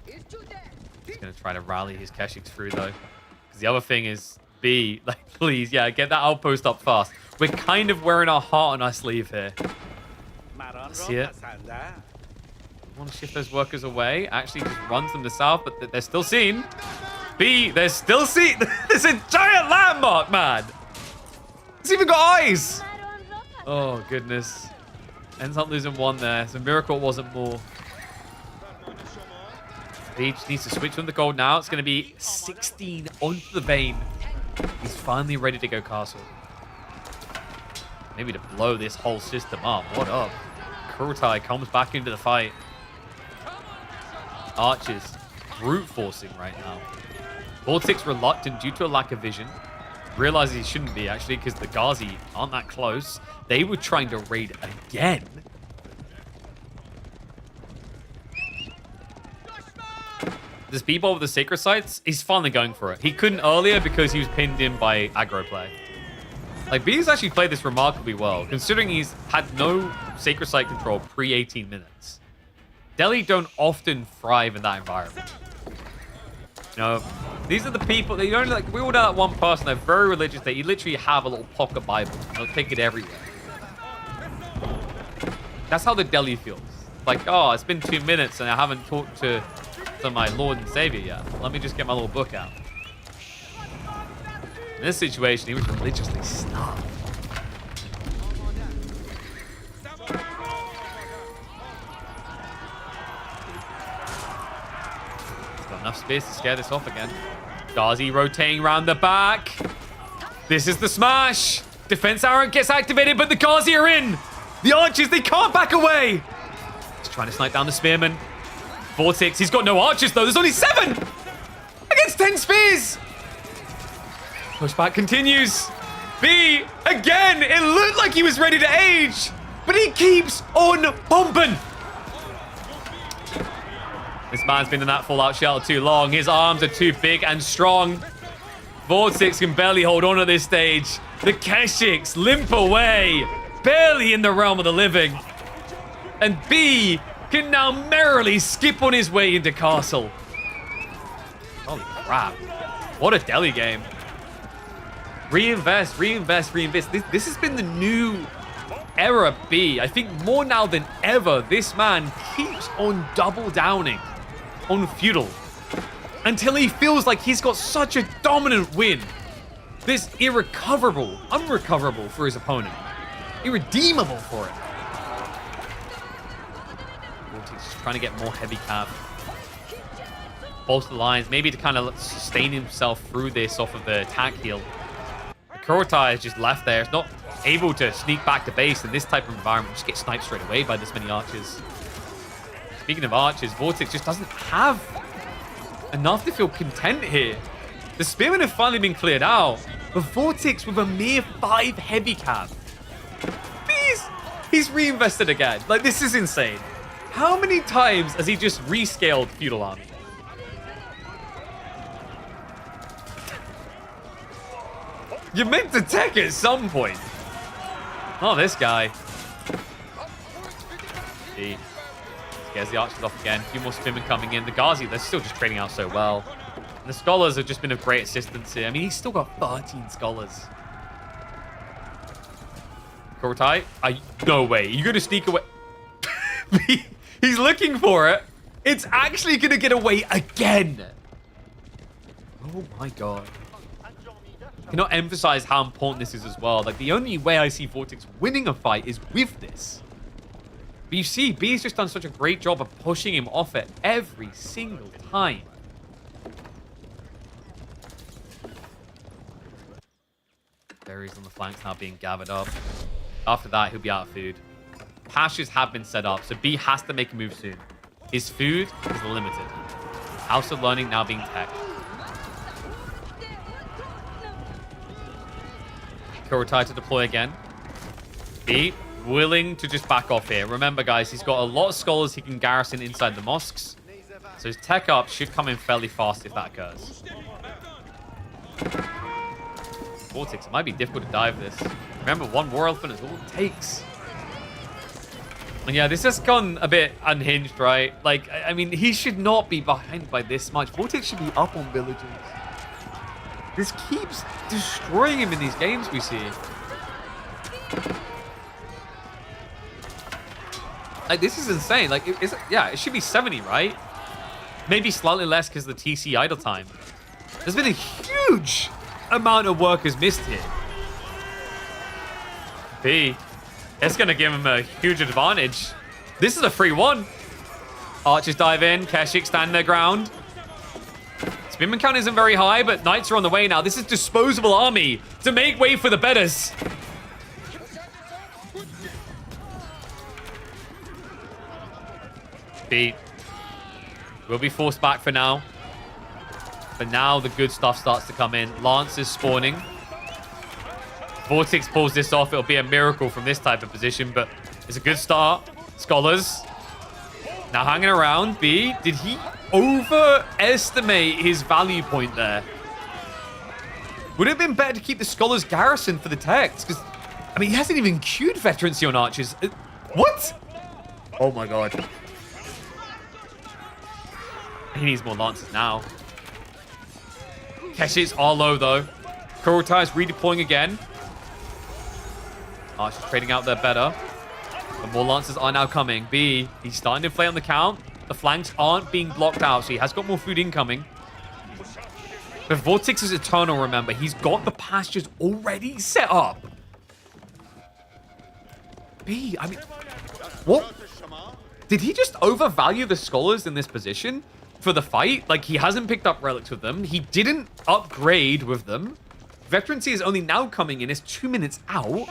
S1: He's going to try to rally his Keshiks through, though. Because the other thing is, B, like, please, yeah, get that outpost up fast. We're kind of wearing our heart on our sleeve here. See it? Want to shift those workers away. Actually just runs them to south, but they're still seen. B, they're still seen. There's a giant landmark, man. It's even got eyes. Oh, goodness. Ends up losing one there. It's a miracle it wasn't more. B just needs to switch on the gold now. It's going to be 16 onto the vein. He's finally ready to go castle. Maybe to blow this whole system up. What up? Kurotai comes back into the fight. Archers brute forcing right now. Vortix reluctant due to a lack of vision. Realizes he shouldn't be, actually, because the Ghazi aren't that close. They were trying to raid again. This B-ball with the Sacred Sites, he's finally going for it. He couldn't earlier because he was pinned in by aggro play. Like, B's actually played this remarkably well, considering he's had no Sacred Site control pre-18 minutes. Delhi don't often thrive in that environment. You know, these are the people, they only, like, we all know that one person, they're very religious, that you literally have a little pocket Bible, and they'll take it everywhere. That's how the Delhi feels. Like, oh, it's been 2 minutes and I haven't talked to my Lord and Savior yet. Let me just get my little book out. In this situation, he was religiously snubbed. He's got enough space to scare this off again. Ghazi rotating around the back. This is the smash. Defense arrow gets activated, but the Ghazi are in. The archers, they can't back away. He's trying to snipe down the spearman. Vortix, he's got no archers though. There's only 7 against 10 spears. Pushback continues. B, again, it looked like he was ready to age, but he keeps on pumping. This man's been in that fallout shelter too long. His arms are too big and strong. Vortix can barely hold on at this stage. The Keshiks limp away, barely in the realm of the living. And B can now merrily skip on his way into castle. Holy crap. What a Delhi game. Reinvest, reinvest, reinvest. This has been the new era B. I think more now than ever, this man keeps on double downing on feudal until he feels like he's got such a dominant win. This irrecoverable, unrecoverable for his opponent. Irredeemable for it. He's trying to get more heavy cap. Bolster the lines, maybe to kind of sustain himself through this off of the attack heal. Kurotai is just left there. It's not able to sneak back to base in this type of environment. Just get sniped straight away by this many archers. Speaking of archers, Vortix just doesn't have enough to feel content here. The spearmen have finally been cleared out, but Vortix with a mere 5 heavy cap. He's reinvested again. Like, this is insane. How many times has he just rescaled feudal army? You're meant to tech at some point. Oh, this guy. He scares the archers off again. A few more spearmen coming in. The Ghazi, they're still just trading out so well. And the scholars have just been of great assistance here. I mean, he's still got 13 scholars. Kurotai? No way. You're going to sneak away. He's looking for it. It's actually going to get away again. Oh my god. I cannot emphasize how important this is as well. Like, the only way I see Vortix winning a fight is with this. But you see, B's just done such a great job of pushing him off it every single time. Berries on the flanks now being gathered up. After that, he'll be out of food. Pastures have been set up, so B has to make a move soon. His food is limited. House of Learning now being teched. Kurotai to deploy again. B willing to just back off here. Remember, guys, he's got a lot of scholars he can garrison inside the mosques. So his tech up should come in fairly fast if that occurs. Vortix, it might be difficult to dive this. Remember, 1 War Elephant is all it takes. And yeah, this has gone a bit unhinged, right? Like, I mean, he should not be behind by this much. Vortix should be up on villagers. This keeps destroying him in these games we see. Like, this is insane. Like, yeah, it should be 70, right? Maybe slightly less because of the TC idle time. There's been a huge amount of workers missed here. B, it's going to give him a huge advantage. This is a free one. Archers dive in. Keshik stand their ground. Spearman count isn't very high, but knights are on the way now. This is disposable army to make way for the betters. B. Will be forced back for now. But now the good stuff starts to come in. Lance is spawning. Vortix pulls this off. It'll be a miracle from this type of position, but it's a good start. Scholars. Now hanging around. B. Did he overestimate his value point there? Would it have been better to keep the Scholars garrison for the techs? Because, I mean, he hasn't even queued veterancy on archers. What? Oh my god. He needs more lances now. Keshes are low though. Kurotai is redeploying again. Archers trading out there better. But more lances are now coming. B, he's starting to inflate on the count. The flanks aren't being blocked out, so he has got more food incoming. But Vortix is eternal, remember. He's got the pastures already set up. B, I mean, what? Did he just overvalue the Scholars in this position for the fight? Like, he hasn't picked up relics with them. He didn't upgrade with them. Veterancy is only now coming in. It's 2 minutes out.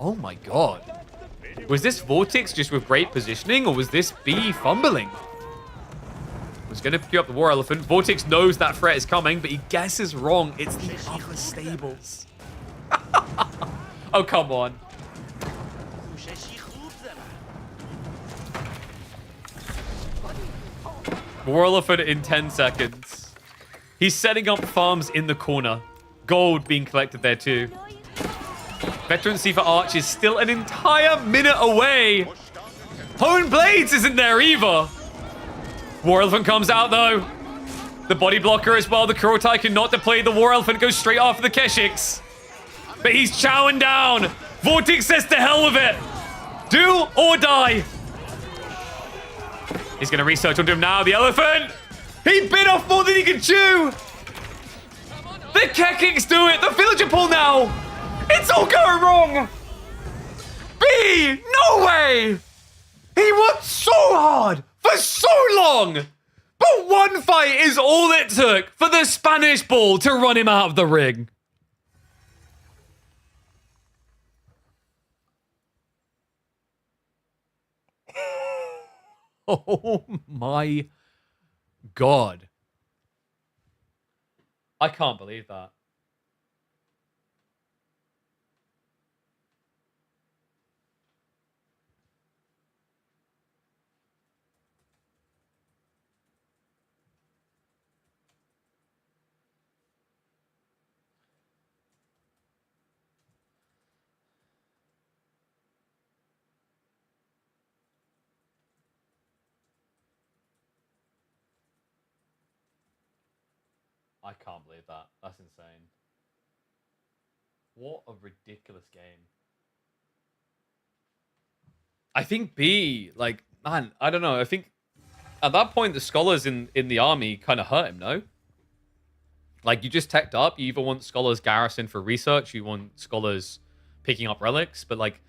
S1: Oh my god. Was this Vortix just with great positioning, or was this B fumbling? Was going to queue up the War Elephant. Vortix knows that threat is coming, but he guesses wrong. It's the other stables. Oh, come on. War Elephant in 10 seconds. He's setting up farms in the corner. Gold being collected there too. Veterancy for Arch is still an entire minute away. Hone Blades isn't there either. War Elephant comes out though. The body blocker as well. The Kurotai cannot deploy. The War Elephant goes straight after the Keshiks. But he's chowing down. Vortix says to hell with it. Do or die. He's going to research onto him now. The Elephant. He bit off more than he could chew. The Keshiks do it. The villager pull now. It's all going wrong. B, no way. He worked so hard for so long. But one fight is all it took for the Spanish bull to run him out of the ring. Oh my god. I can't believe that. I can't believe that. That's insane. What a ridiculous game. I think B, like, man, I don't know. I think at that point, the Scholars in the army kind of hurt him, no? Like, you just teched up. You either want Scholars garrison for research, you want Scholars picking up relics, but, like,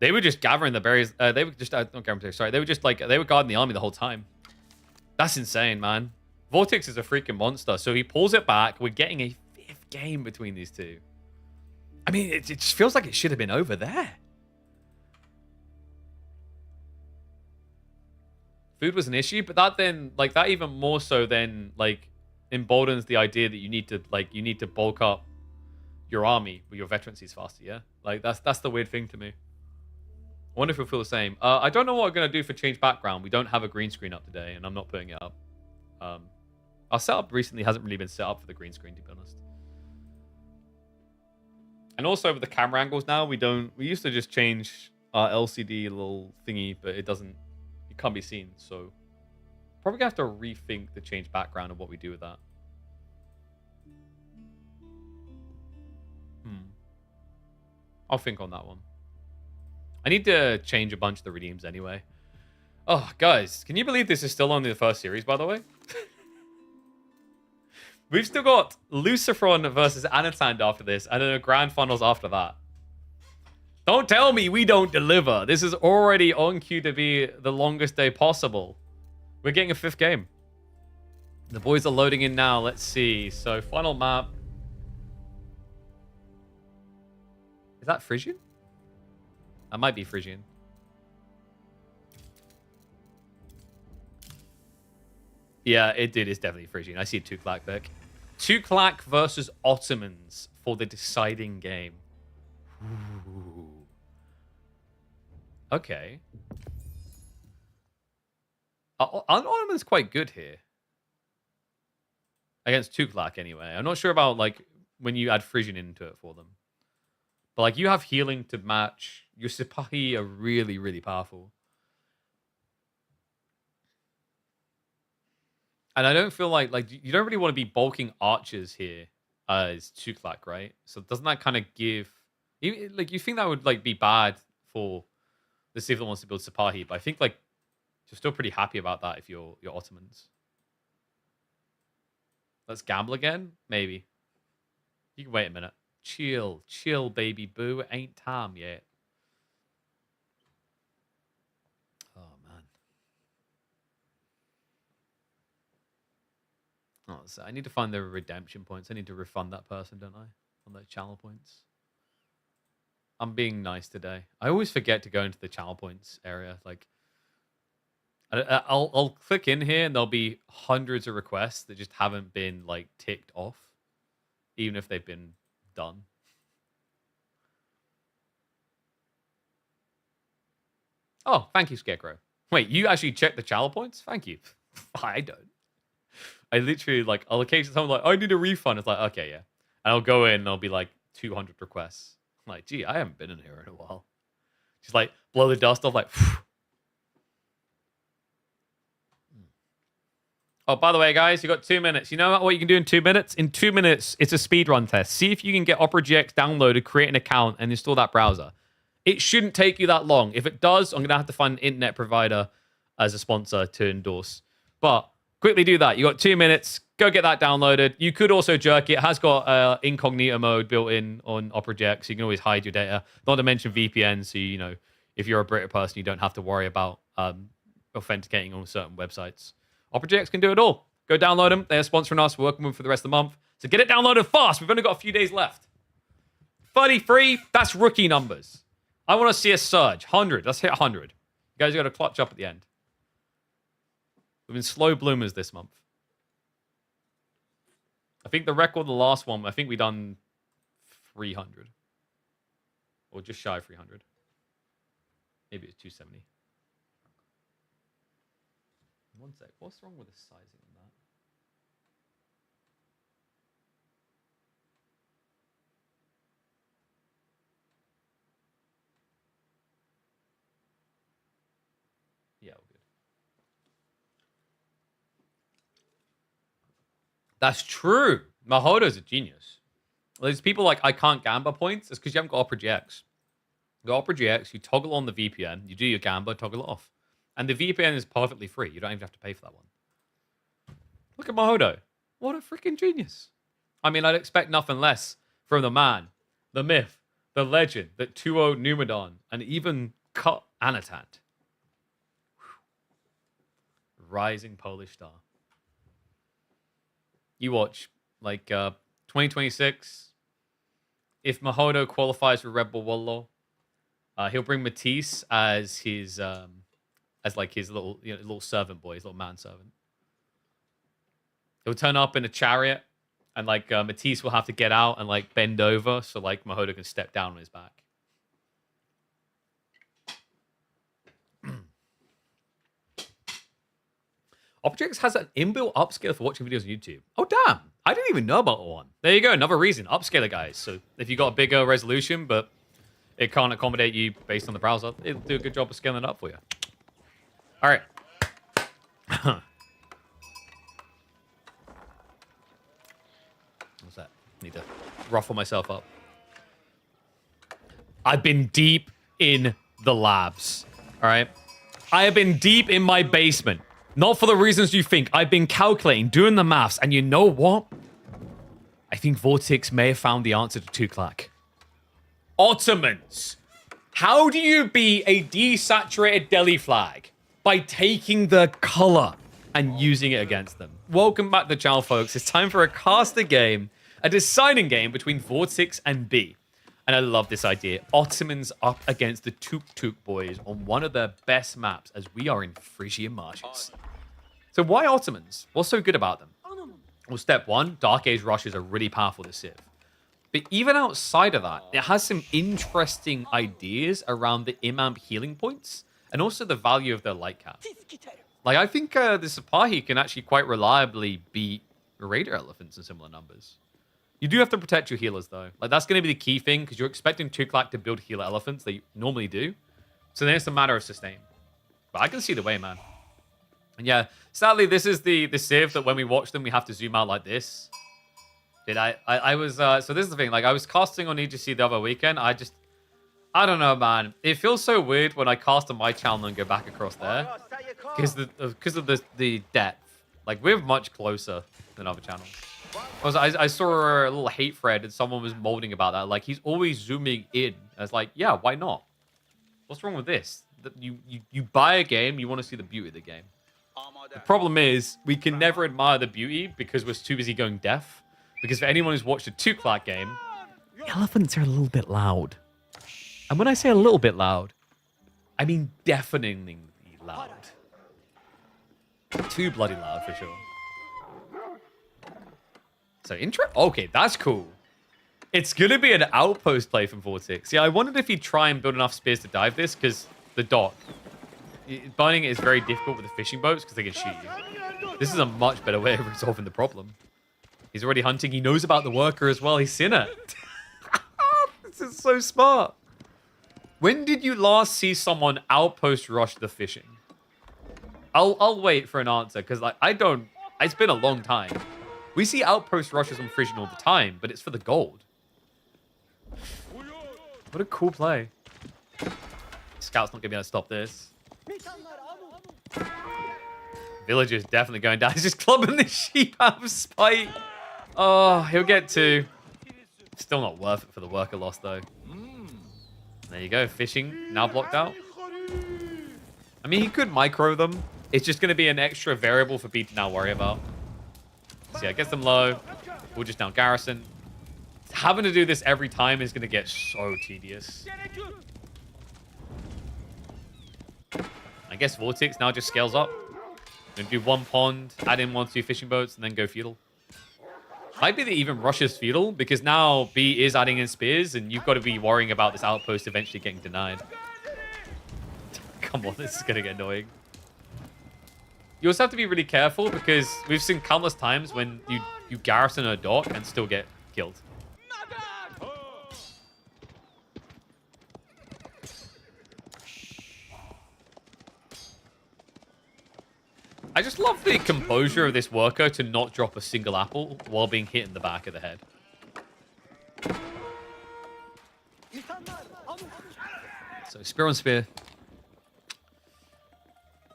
S1: they were just gathering the berries. They were just, not gathering, sorry. They were just, like, they were guarding the army the whole time. That's insane, man. Vortix is a freaking monster, so he pulls it back. We're getting a 5th game between these two. I mean, it just feels like it should have been over there. Food was an issue, but that then, like, that even more so then, like, emboldens the idea that you need to bulk up your army with your veterancies faster, yeah? Like, that's the weird thing to me. I wonder if you'll feel the same. I don't know what I'm going to do for change background. We don't have a green screen up today, and I'm not putting it up. Our setup recently hasn't really been set up for the green screen, to be honest. And also with the camera angles now, we used to just change our LCD little thingy, but it can't be seen. So probably gonna have to rethink the change background and what we do with that. I'll think on that one. I need to change a bunch of the redeems anyway. Oh, guys, can you believe this is still only the first series, by the way? We've still got Lucifer versus Anat after this, and then a grand finals after that. Don't tell me we don't deliver. This is already on cue to be the longest day possible. We're getting a 5th game. The boys are loading in now. Let's see. So, final map. Is that Frisian? That might be Frisian. Yeah, it did. It's definitely Frisian. I see a Tuklak pick. Tuklak versus Ottomans for the deciding game. Ooh. Okay. Ottoman's quite good here. Against Tuklak, anyway. I'm not sure about, like, when you add Frisian into it for them. But, like, you have healing to match. Your Sipahi are really, really powerful. And I don't feel like you don't really want to be bulking archers here as Tuklak, right? So doesn't that kind of give... You think that would, like, be bad for the Civ that wants to build Sipahi, but I think, like, you're still pretty happy about that if you're Ottomans. Let's gamble again? Maybe. You can wait a minute. Chill, baby boo. It ain't time yet. Oh, man. Oh, so I need to find the redemption points. I need to refund that person, don't I? On their channel points. I'm being nice today. I always forget to go into the channel points area. Like, I'll click in here and there'll be hundreds of requests that just haven't been, like, ticked off. Even if they've been done. Oh, thank you, Scarecrow. Wait, you actually checked the channel points? Thank you. I don't. I literally, like, I'll occasionally someone like, I need a refund. It's like, okay, yeah. And I'll go in and there'll be like 200 requests. I'm like, gee, I haven't been in here in a while. Just like blow the dust off, like, phew. Oh, by the way, guys, you got 2 minutes. You know what you can do in 2 minutes? In 2 minutes, it's a speedrun test. See if you can get Opera GX downloaded, create an account, and install that browser. It shouldn't take you that long. If it does, I'm going to have to find an internet provider as a sponsor to endorse. But quickly do that. You got 2 minutes. Go get that downloaded. You could also jerk it. It has got incognito mode built in on Opera GX, so you can always hide your data. Not to mention VPN, so you know if you're a British person, you don't have to worry about authenticating on certain websites. Opera GX can do it all. Go download them. They're sponsoring us. We're working with them for the rest of the month. So get it downloaded fast. We've only got a few days left. 33, that's rookie numbers. I want to see a surge. 100. Let's hit 100. You guys got to clutch up at the end. We've been slow bloomers this month. I think the record, the last one, I think we done 300. Or just shy of 300. Maybe it's 270. One sec. What's wrong with the sizing on that? Yeah, all good. That's true. Mahodo's a genius. There's people like, I can't gamba points. It's because you haven't got Opera GX. You got Opera GX, you toggle on the VPN, you do your gamba, toggle it off. And the VPN is perfectly free. You don't even have to pay for that one. Look at Mahodo. What a freaking genius. I mean, I'd expect nothing less from the man, the myth, the legend that 2-0 Numadon and even cut Anatat. Rising Polish star. You watch, like, 2026, if Mahodo qualifies for Red Bull Wallo, he'll bring Matisse as his, as like his little, little servant boy, his little manservant. He'll turn up in a chariot, and like Matisse will have to get out and like bend over so like Mahodo can step down on his back. Objects has an inbuilt upscaler for watching videos on YouTube. Oh, damn. I didn't even know about one. There you go. Another reason. Upscaler, guys. So if you got a bigger resolution, but it can't accommodate you based on the browser, it'll do a good job of scaling it up for you. All right. What's that? Need to ruffle myself up. I've been deep in the labs. All right. I have been deep in my basement. Not for the reasons you think. I've been calculating, doing the maths, and you know what? I think Vortix may have found the answer to Tuklak. Ottomans. How do you be a desaturated deli flag? By taking the color and using it against them. Welcome back to the channel, folks. It's time for a caster game, a deciding game between Vortix and B. And I love this idea. Ottomans up against the Tuk Tuk boys on one of their best maps as we are in Frisian marshes. So why Ottomans? What's so good about them? Well, step one, Dark Age rushes are really powerful to Civ. But even outside of that, it has some interesting ideas around the Imam healing points and also the value of their light cap. Like, I think the Sipahi can actually quite reliably beat Raider Elephants in similar numbers. You do have to protect your healers, though. Like, that's going to be the key thing, because you're expecting Tuklak to build healer elephants. They normally do. So then it's a matter of sustain. But I can see the way, man. And yeah, sadly, this is the Civ that when we watch them, we have to zoom out like this. Dude, I was... so this is the thing. Like, I was casting on EGC the other weekend. I don't know, man. It feels so weird when I cast on my channel and go back across there. Because of the depth. Like, we're much closer than other channels. I saw a little hate thread and someone was molding about that. Like, he's always zooming in. I was like, yeah, why not? What's wrong with this? You buy a game, you want to see the beauty of the game. The problem is, we can never admire the beauty because we're too busy going deaf. Because for anyone who's watched a Tuklak game, the elephants are a little bit loud. And when I say a little bit loud, I mean deafeningly loud. Too bloody loud for sure. So okay, that's cool. It's gonna be an outpost play from Vortix. Yeah, I wondered if he'd try and build enough spears to dive this, because the dock. Burning it is very difficult with the fishing boats because they can shoot you. This is a much better way of resolving the problem. He's already hunting. He knows about the worker as well. He's seen it. This is so smart. When did you last see someone outpost rush the fishing? I'll wait for an answer because like I don't. It's been a long time. We see outpost rushes on fishing all the time, but it's for the gold. What a cool play. Scout's not gonna be able to stop this. Villager's definitely going down. He's just clubbing the sheep out of spite. Oh, he'll get two. Still not worth it for the worker loss, though. There you go. Fishing now blocked out. I mean, he could micro them. It's just going to be an extra variable for B to now worry about. So yeah, gets them low. We'll just now garrison. Having to do this every time is going to get so tedious. I guess Vortix now just scales up. Gonna do one pond, add in 1-2 fishing boats, and then go feudal. Might be that even rushes feudal, because now B is adding in spears, and you've got to be worrying about this outpost eventually getting denied. Come on, this is gonna get annoying. You also have to be really careful, because we've seen countless times when you garrison a dock and still get killed. I just love the composure of this worker to not drop a single apple while being hit in the back of the head. So spear on spear.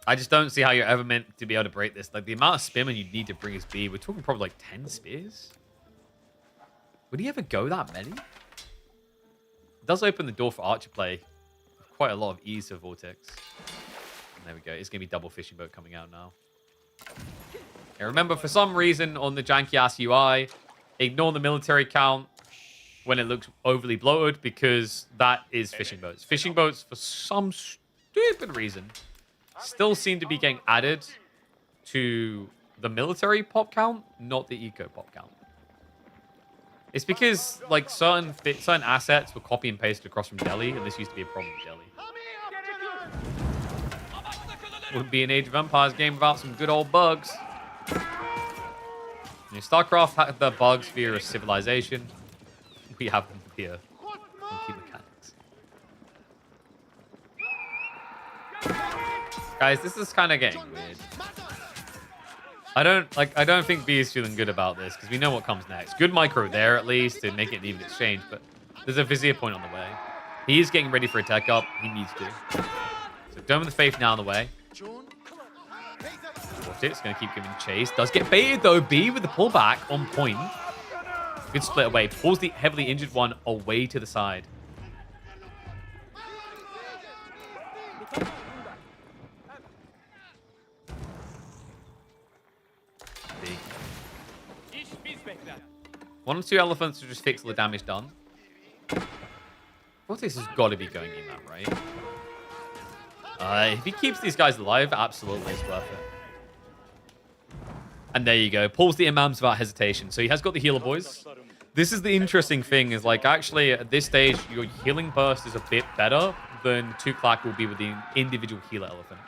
S1: I just don't see how you're ever meant to be able to break this. Like the amount of spearmen you need to bring his B, we're talking probably like 10 spears. Would he ever go that many? It does open the door for archer play. Quite a lot of ease for Vortix. And there we go. It's going to be double fishing boat coming out now. Yeah, remember, for some reason on the janky-ass UI, ignore the military count when it looks overly bloated because that is fishing boats. Fishing boats, for some stupid reason, still seem to be getting added to the military pop count, not the eco pop count. It's because like certain assets were copy and pasted across from Delhi, and this used to be a problem with Delhi. Wouldn't be an Age of Empires game without some good old bugs. StarCraft had the bugs via civilization. We have them via funky mechanics. Guys, this is kind of getting weird. I don't think B is feeling good about this because we know what comes next. Good micro there at least to make it an even exchange, but there's a Vizier point on the way. He is getting ready for a tech up. He needs to. So Dome of the Faith now on the way. Vortix going to keep giving chase. Does get baited though. B with the pullback on point. Good split away. Pulls the heavily injured one away to the side. Big. 1 or 2 elephants to just fix all the damage done. Vortix has got to be going in that, right? If he keeps these guys alive, absolutely it's worth it. And there you go. Pulls the imams without hesitation. So he has got the healer boys. This is the interesting thing is like actually at this stage, your healing burst is a bit better than Tuklak will be with the individual healer elephant.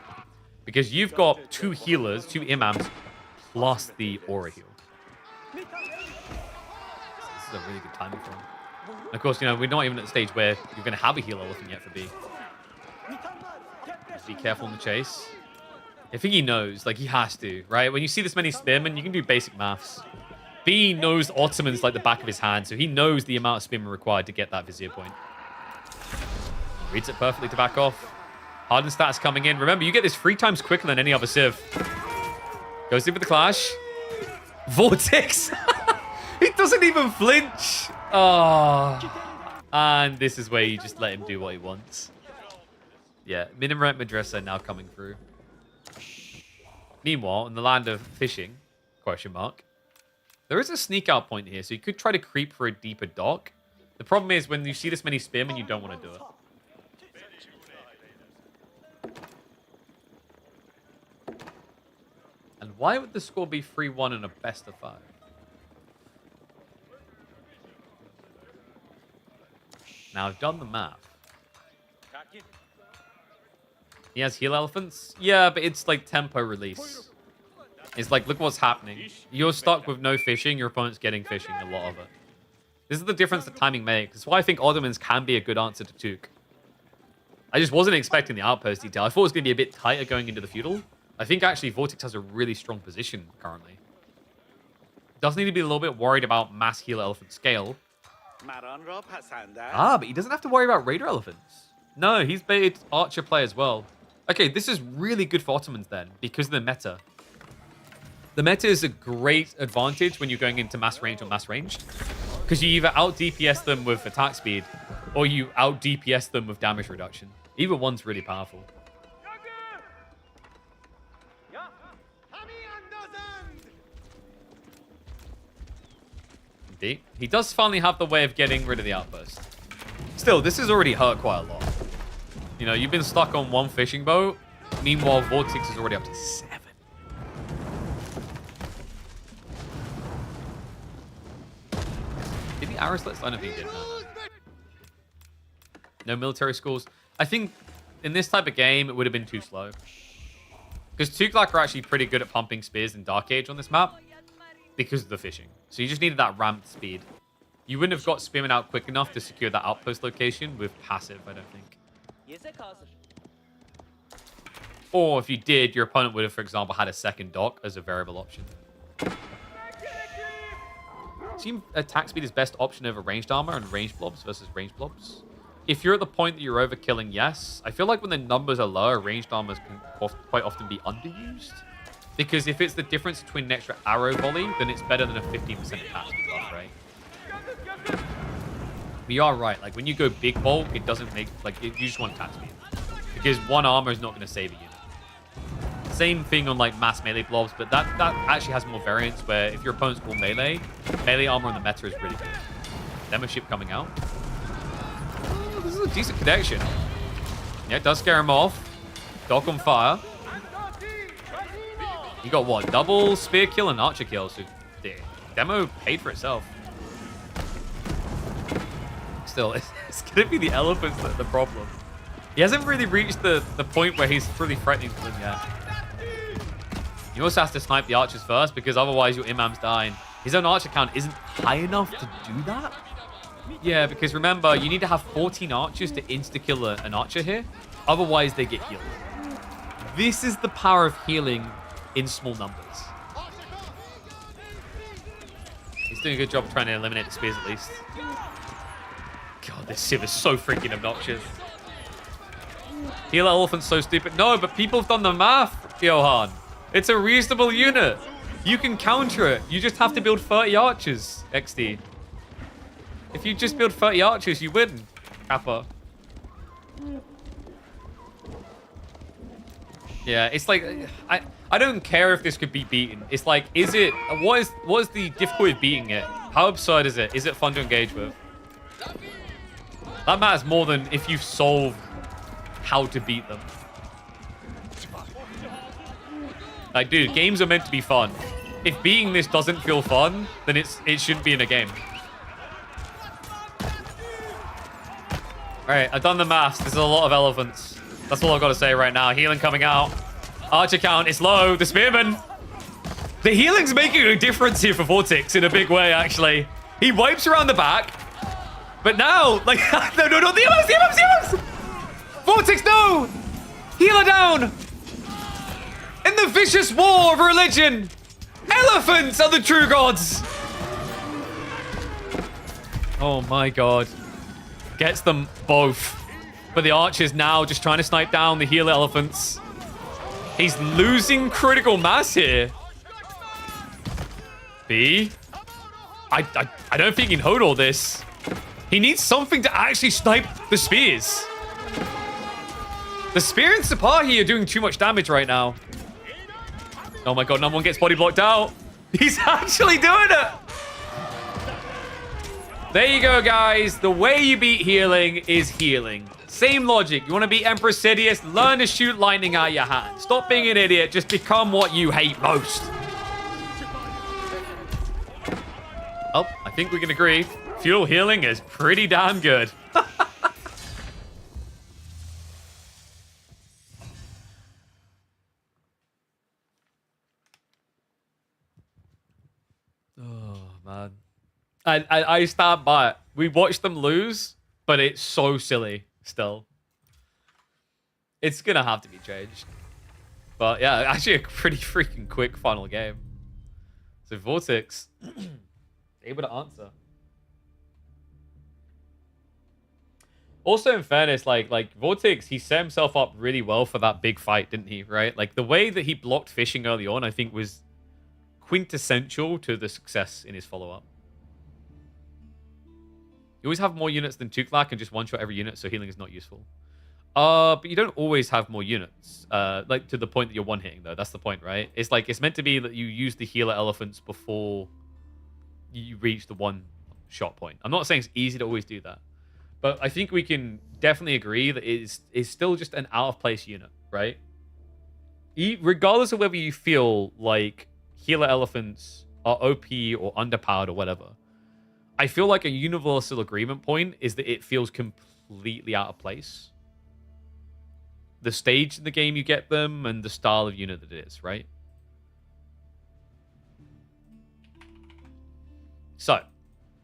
S1: Because you've got 2 healers, 2 imams, plus the aura heal. So this is a really good timing for him. And of course, you know, we're not even at the stage where you're going to have a healer elephant yet for B. Be careful in the chase. I think he knows, like he has to, right? When you see this many spearmen, you can do basic maths. B knows Ottoman's like the back of his hand, so he knows the amount of spearmen required to get that vizier point. Reads it perfectly to back off. Hardened stats coming in. Remember, you get this 3 times quicker than any other civ. Goes in with the clash. Vortix! He doesn't even flinch! Oh. And this is where you just let him do what he wants. Yeah, Minaret Madrasa now coming through. Meanwhile, in the land of fishing, question mark, there is a sneak out point here, so you could try to creep for a deeper dock. The problem is when you see this many spearmen, you don't want to do it. And why would the score be 3-1 in a best of 5? Now, I've done the math. He has heal elephants? Yeah, but it's like tempo release. It's like, look what's happening. You're stuck with no fishing, your opponent's getting fishing, a lot of it. This is the difference that timing makes. That's why I think Ottomans can be a good answer to Tuk. I just wasn't expecting the outpost detail. I thought it was going to be a bit tighter going into the feudal. I think actually Vortix has a really strong position currently. Does need to be a little bit worried about mass healer elephant scale. But he doesn't have to worry about raider elephants. No, he's baited archer play as well. Okay, this is really good for Ottomans then, because of the meta. The meta is a great advantage when you're going into mass range or mass ranged. Because you either out DPS them with attack speed, or you out DPS them with damage reduction. Either one's really powerful. Indeed. He does finally have the way of getting rid of the outpost. Still, this has already hurt quite a lot. You know, you've been stuck on 1 fishing boat. Meanwhile, Vortix is already up to 7. Did he arrow slits? I don't think he did. No military schools. I think in this type of game, it would have been too slow. Because Tuklak are actually pretty good at pumping spears in Dark Age on this map. Because of the fishing. So you just needed that ramped speed. You wouldn't have got spearmen out quick enough to secure that outpost location with passive, I don't think. Or if you did, your opponent would have, for example, had a second dock as a variable option. Seem attack speed is best option over ranged armor and ranged blobs versus ranged blobs. If you're at the point that you're overkilling, yes. I feel like when the numbers are lower, ranged armors can quite often be underused. Because if it's the difference between an extra arrow volley, then it's better than a 15% attack speed buff, right? But you are right. Like, when you go big bulk, it doesn't make... Like, you just want attack speed. Because 1 armor is not going to save a unit. Same thing on, like, mass melee blobs, but that actually has more variance where if your opponent's full melee armor on the meta is really good. Demo ship coming out. Oh, this is a decent connection. Yeah, it does scare him off. Dock on fire. You got what? Double spear kill and archer kill. So, yeah, demo paid for itself. Still, it's going to be the elephants that are the problem. He hasn't really reached the point where he's really threatening to them yet. You also have to snipe the archers first because otherwise your imam's dying. His own archer count isn't high enough to do that. Yeah, because remember, you need to have 14 archers to insta-kill an archer here. Otherwise, they get healed. This is the power of healing in small numbers. He's doing a good job trying to eliminate the spears at least. God, this civ is so freaking obnoxious. Heal elephant's so stupid. No, but people have done the math, Johan. It's a reasonable unit. You can counter it. You just have to build 30 archers, XD. If you just build 30 archers, you win, Kappa. Yeah, it's like, I don't care if this could be beaten. It's like, what is the difficulty of beating it? How absurd is it? Is it fun to engage with? That matters more than if you've solved how to beat them. Like, dude, games are meant to be fun. if being this doesn't feel fun, then it shouldn't be in a game. All right, I've done the maths. There's a lot of elephants. That's all I've got to say right now. Healing coming out. Archer count is low. The spearman. The healing's making a difference here for Vortix in a big way, actually. He wipes around the back. But now, like, no, the EMS! Vortix, no! Healer down! In the vicious war of religion, elephants are the true gods! Oh my god. Gets them both. But the archer's now just trying to snipe down the healer elephants. He's losing critical mass here. B. I don't think he can hold all this. He needs something to actually snipe the spears. The spear and Sipahi are doing too much damage right now. Oh my god, number one gets body blocked out. He's actually doing it. There you go, guys. The way you beat healing is healing. Same logic. You want to beat Emperor Sidious? Learn to shoot lightning out your hand. Stop being an idiot. Just become what you hate most. Oh, I think we can agree. Fuel healing is pretty damn good. Oh, man. I stand by it. We watched them lose, but it's so silly still. It's going to have to be changed. But yeah, actually a pretty freaking quick final game. So Vortix, able to answer. Also, in fairness, like Vortix, he set himself up really well for that big fight, didn't he? Right? Like the way that he blocked fishing early on, I think was quintessential to the success in his follow-up. You always have more units than Tuklak and just one-shot every unit, so healing is not useful. But you don't always have more units. Like to the point that you're one-hitting, though. That's the point, right? It's like it's meant to be that you use the healer elephants before you reach the one-shot point. I'm not saying it's easy to always do that. But I think we can definitely agree that it's still just an out-of-place unit, right? Regardless of whether you feel like healer elephants are OP or underpowered or whatever, I feel like a universal agreement point is that it feels completely out of place. The stage in the game you get them and the style of unit that it is, right? So,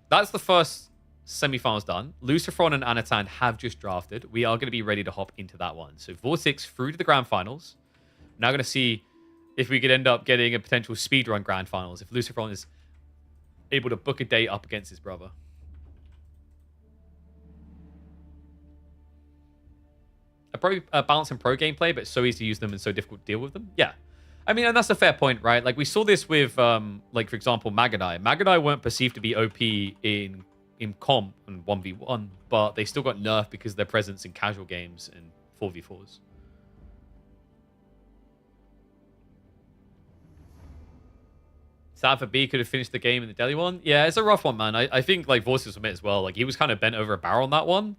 S1: that's the first semi-finals done. Lucifer and Anat have just drafted. We are going to be ready to hop into that one. So Vortix through to the grand finals. Now going to see if we could end up getting a potential speedrun grand finals if Lucifer is able to book a day up against his brother. A balance in pro gameplay, but it's so easy to use them and so difficult to deal with them. Yeah. I mean, and that's a fair point, right? Like, we saw this with, like, for example, Magadai. Magadai weren't perceived to be OP in comp and 1v1, but they still got nerfed because of their presence in casual games and 4v4s. Sad for B could have finished the game in the Delhi one. Yeah, it's a rough one, man. I think, like, Vortix will admit as well. Like, he was kind of bent over a barrel on that one.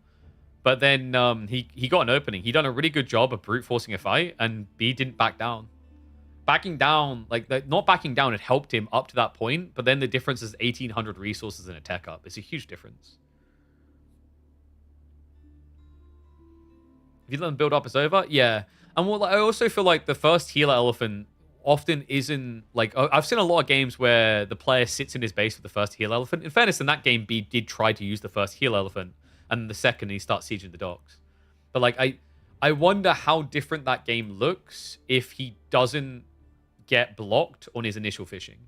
S1: But then he got an opening. He done a really good job of brute forcing a fight, and B didn't back down. Backing down, like, not backing down, it helped him up to that point, but then the difference is 1,800 resources and a tech up. It's a huge difference. If you let them build up, it's over? Yeah. And what, I also feel like the first healer elephant often isn't, like, I've seen a lot of games where the player sits in his base with the first healer elephant. In fairness, in that game, B did try to use the first healer elephant, and the second he starts sieging the docks. But, like, I wonder how different that game looks if he doesn't get blocked on his initial fishing.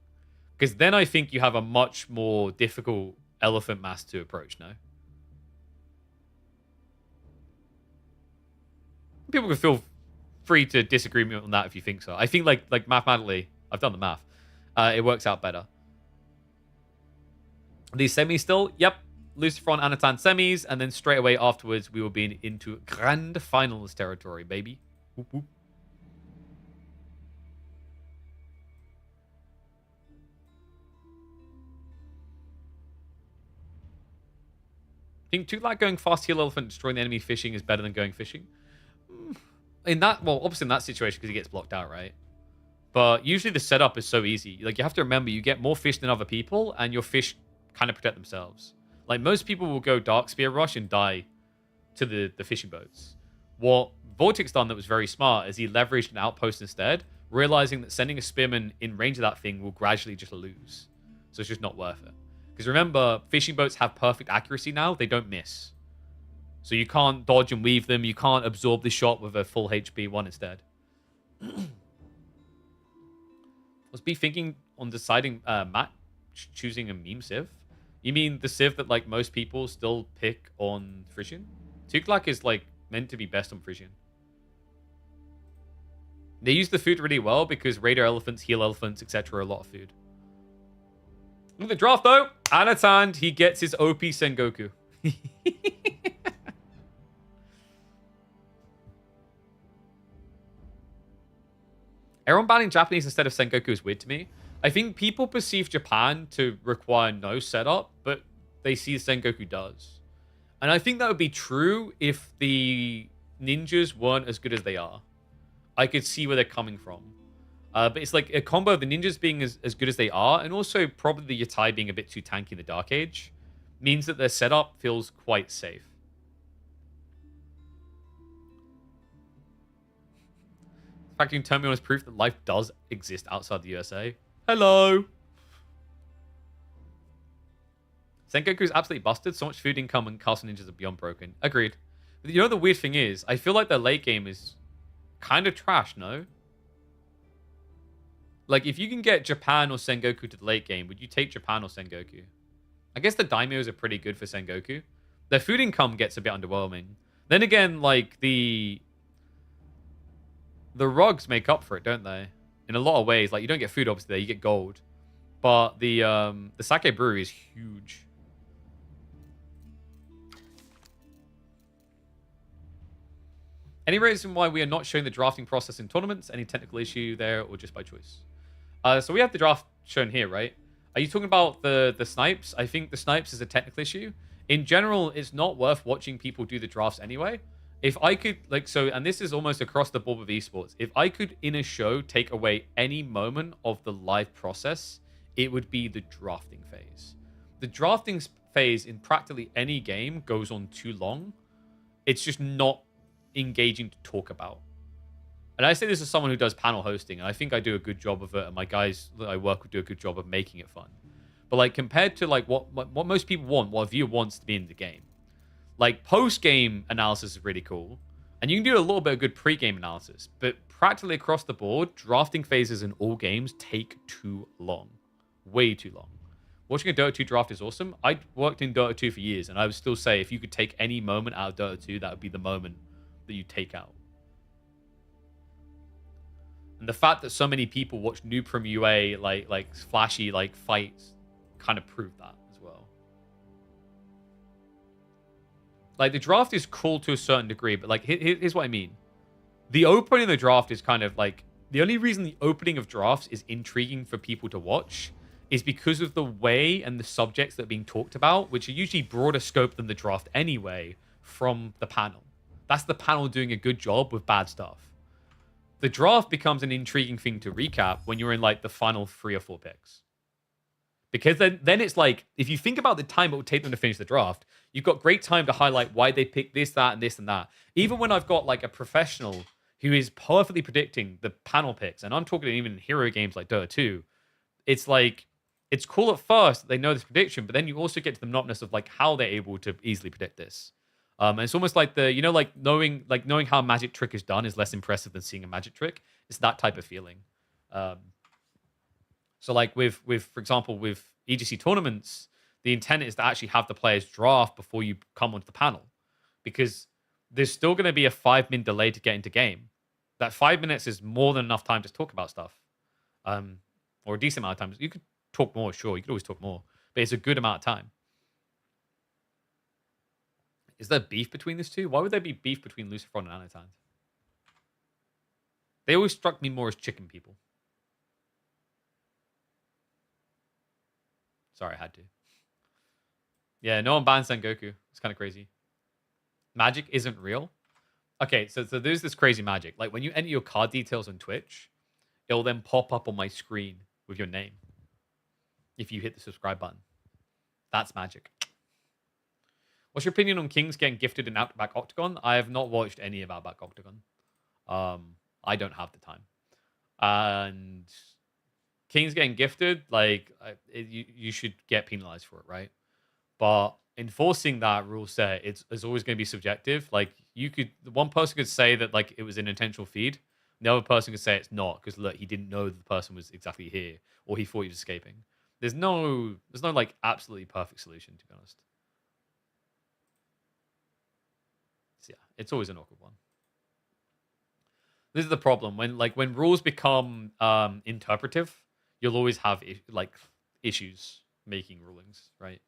S1: Because then I think you have a much more difficult elephant mass to approach now. People can feel free to disagree with me on that if you think so. I think, like mathematically, I've done the math. It works out better. These semis still? Yep. Lucifer and Anatan semis, and then straight away afterwards, we will be into grand finals territory, baby. Whoop, whoop. I think Tuklak going fast heal elephant destroying the enemy fishing is better than going fishing. In that, well, obviously in that situation because he gets blocked out, right? But usually the setup is so easy. Like, you have to remember, you get more fish than other people, and your fish kind of protect themselves. Like, most people will go Dark Spear Rush and die to the fishing boats. What Vortix done that was very smart is he leveraged an outpost instead, realizing that sending a spearman in range of that thing will gradually just lose. So it's just not worth it. Because remember, fishing boats have perfect accuracy now. They don't miss. So you can't dodge and weave them. You can't absorb the shot with a full HP one instead. Was be thinking on deciding Matt choosing a meme civ? You mean the civ that like most people still pick on Frisian? Tuklak is like meant to be best on Frisian. They use the food really well because raider elephants, heal elephants, etc. are a lot of food. Look at the draft though. Anat, he gets his OP Sengoku. Everyone banning Japanese instead of Sengoku is weird to me. I think people perceive Japan to require no setup, but they see Sengoku does. And I think that would be true if the ninjas weren't as good as they are. I could see where they're coming from. But it's like a combo of the ninjas being as good as they are, and also probably the Yatai being a bit too tanky in the Dark Age, means that their setup feels quite safe. The fact you can turn me on is proof that life does exist outside the USA. Hello! Sengoku is absolutely busted. So much food income and Castle Ninjas are beyond broken. Agreed. But you know the weird thing is, I feel like their late game is kind of trash, no? Like, if you can get Japan or Sengoku to the late game, would you take Japan or Sengoku? I guess the daimyos are pretty good for Sengoku. Their food income gets a bit underwhelming. Then again, like, the rugs make up for it, don't they? In a lot of ways. Like, you don't get food, obviously, there. You get gold. But the sake brewery is huge. Any reason why we are not showing the drafting process in tournaments? Any technical issue there, or just by choice? So we have the draft shown here, right? Are you talking about the snipes? I think the snipes is a technical issue. In general, it's not worth watching people do the drafts anyway. If I could, like, so, and this is almost across the board with esports, if I could, in a show, take away any moment of the live process, it would be the drafting phase. The drafting phase in practically any game goes on too long. It's just not engaging to talk about. And I say this as someone who does panel hosting, and I think I do a good job of it, and my guys that I work with do a good job of making it fun. But, like, compared to, like, what most people want, what a viewer wants to be in the game, like, post-game analysis is really cool. And you can do a little bit of good pre-game analysis. But practically across the board, drafting phases in all games take too long. Way too long. Watching a Dota 2 draft is awesome. I worked in Dota 2 for years, and I would still say if you could take any moment out of Dota 2, that would be the moment that you take out. And the fact that so many people watch New Prim UA, like flashy, like, fights, kind of proved that. Like, the draft is cool to a certain degree, but, like, here's what I mean. The opening of the draft is kind of, like... The only reason the opening of drafts is intriguing for people to watch is because of the way and the subjects that are being talked about, which are usually broader scope than the draft anyway, from the panel. That's the panel doing a good job with bad stuff. The draft becomes an intriguing thing to recap when you're in, like, the final 3 or 4 picks. Because then it's like, if you think about the time it would take them to finish the draft, you've got great time to highlight why they picked this, that, and this, and that. Even when I've got, like, a professional who is perfectly predicting the panel picks, and I'm talking even in hero games like Dota 2, it's like, it's cool at first that they know this prediction, but then you also get to the monotonous of, like, how they're able to easily predict this. And it's almost like the, you know, like knowing how a magic trick is done is less impressive than seeing a magic trick. It's that type of feeling. So, like, with for example, with EGC tournaments, the intent is to actually have the players draft before you come onto the panel. Because there's still going to be a 5-minute delay to get into game. That 5 minutes is more than enough time to talk about stuff. Or a decent amount of time. You could talk more, sure. You could always talk more. But it's a good amount of time. Is there beef between these two? Why would there be beef between Lucifer and Anat? They always struck me more as chicken people. Sorry, I had to. Yeah, no one bans Sengoku. It's kind of crazy. Magic isn't real. Okay, so there's this crazy magic. Like, when you enter your card details on Twitch, it'll then pop up on my screen with your name if you hit the subscribe button. That's magic. What's your opinion on Kings getting gifted an Outback Octagon? I have not watched any of Outback Octagon. I don't have the time. And Kings getting gifted, like, you should get penalized for it, right? But enforcing that rule set, it's always going to be subjective. Like, one person could say that, like, it was an intentional feed. The other person could say it's not because, look, he didn't know that the person was exactly here or he thought he was escaping. There's no like absolutely perfect solution, to be honest. So yeah, it's always an awkward one. This is the problem when rules become interpretive, you'll always have issues making rulings, right?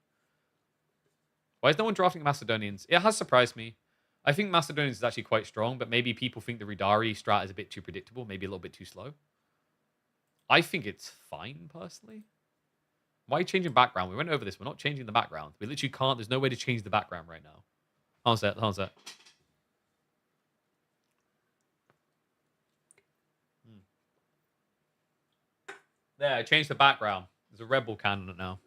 S1: Why is no one drafting Macedonians? It has surprised me. I think Macedonians is actually quite strong, but maybe people think the Ridari strat is a bit too predictable, maybe a little bit too slow. I think it's fine, personally. Why are you changing background? We went over this. We're not changing the background. We literally can't. There's no way to change the background right now. Hold on a sec. There, I changed the background. There's a Red Bull can on it now.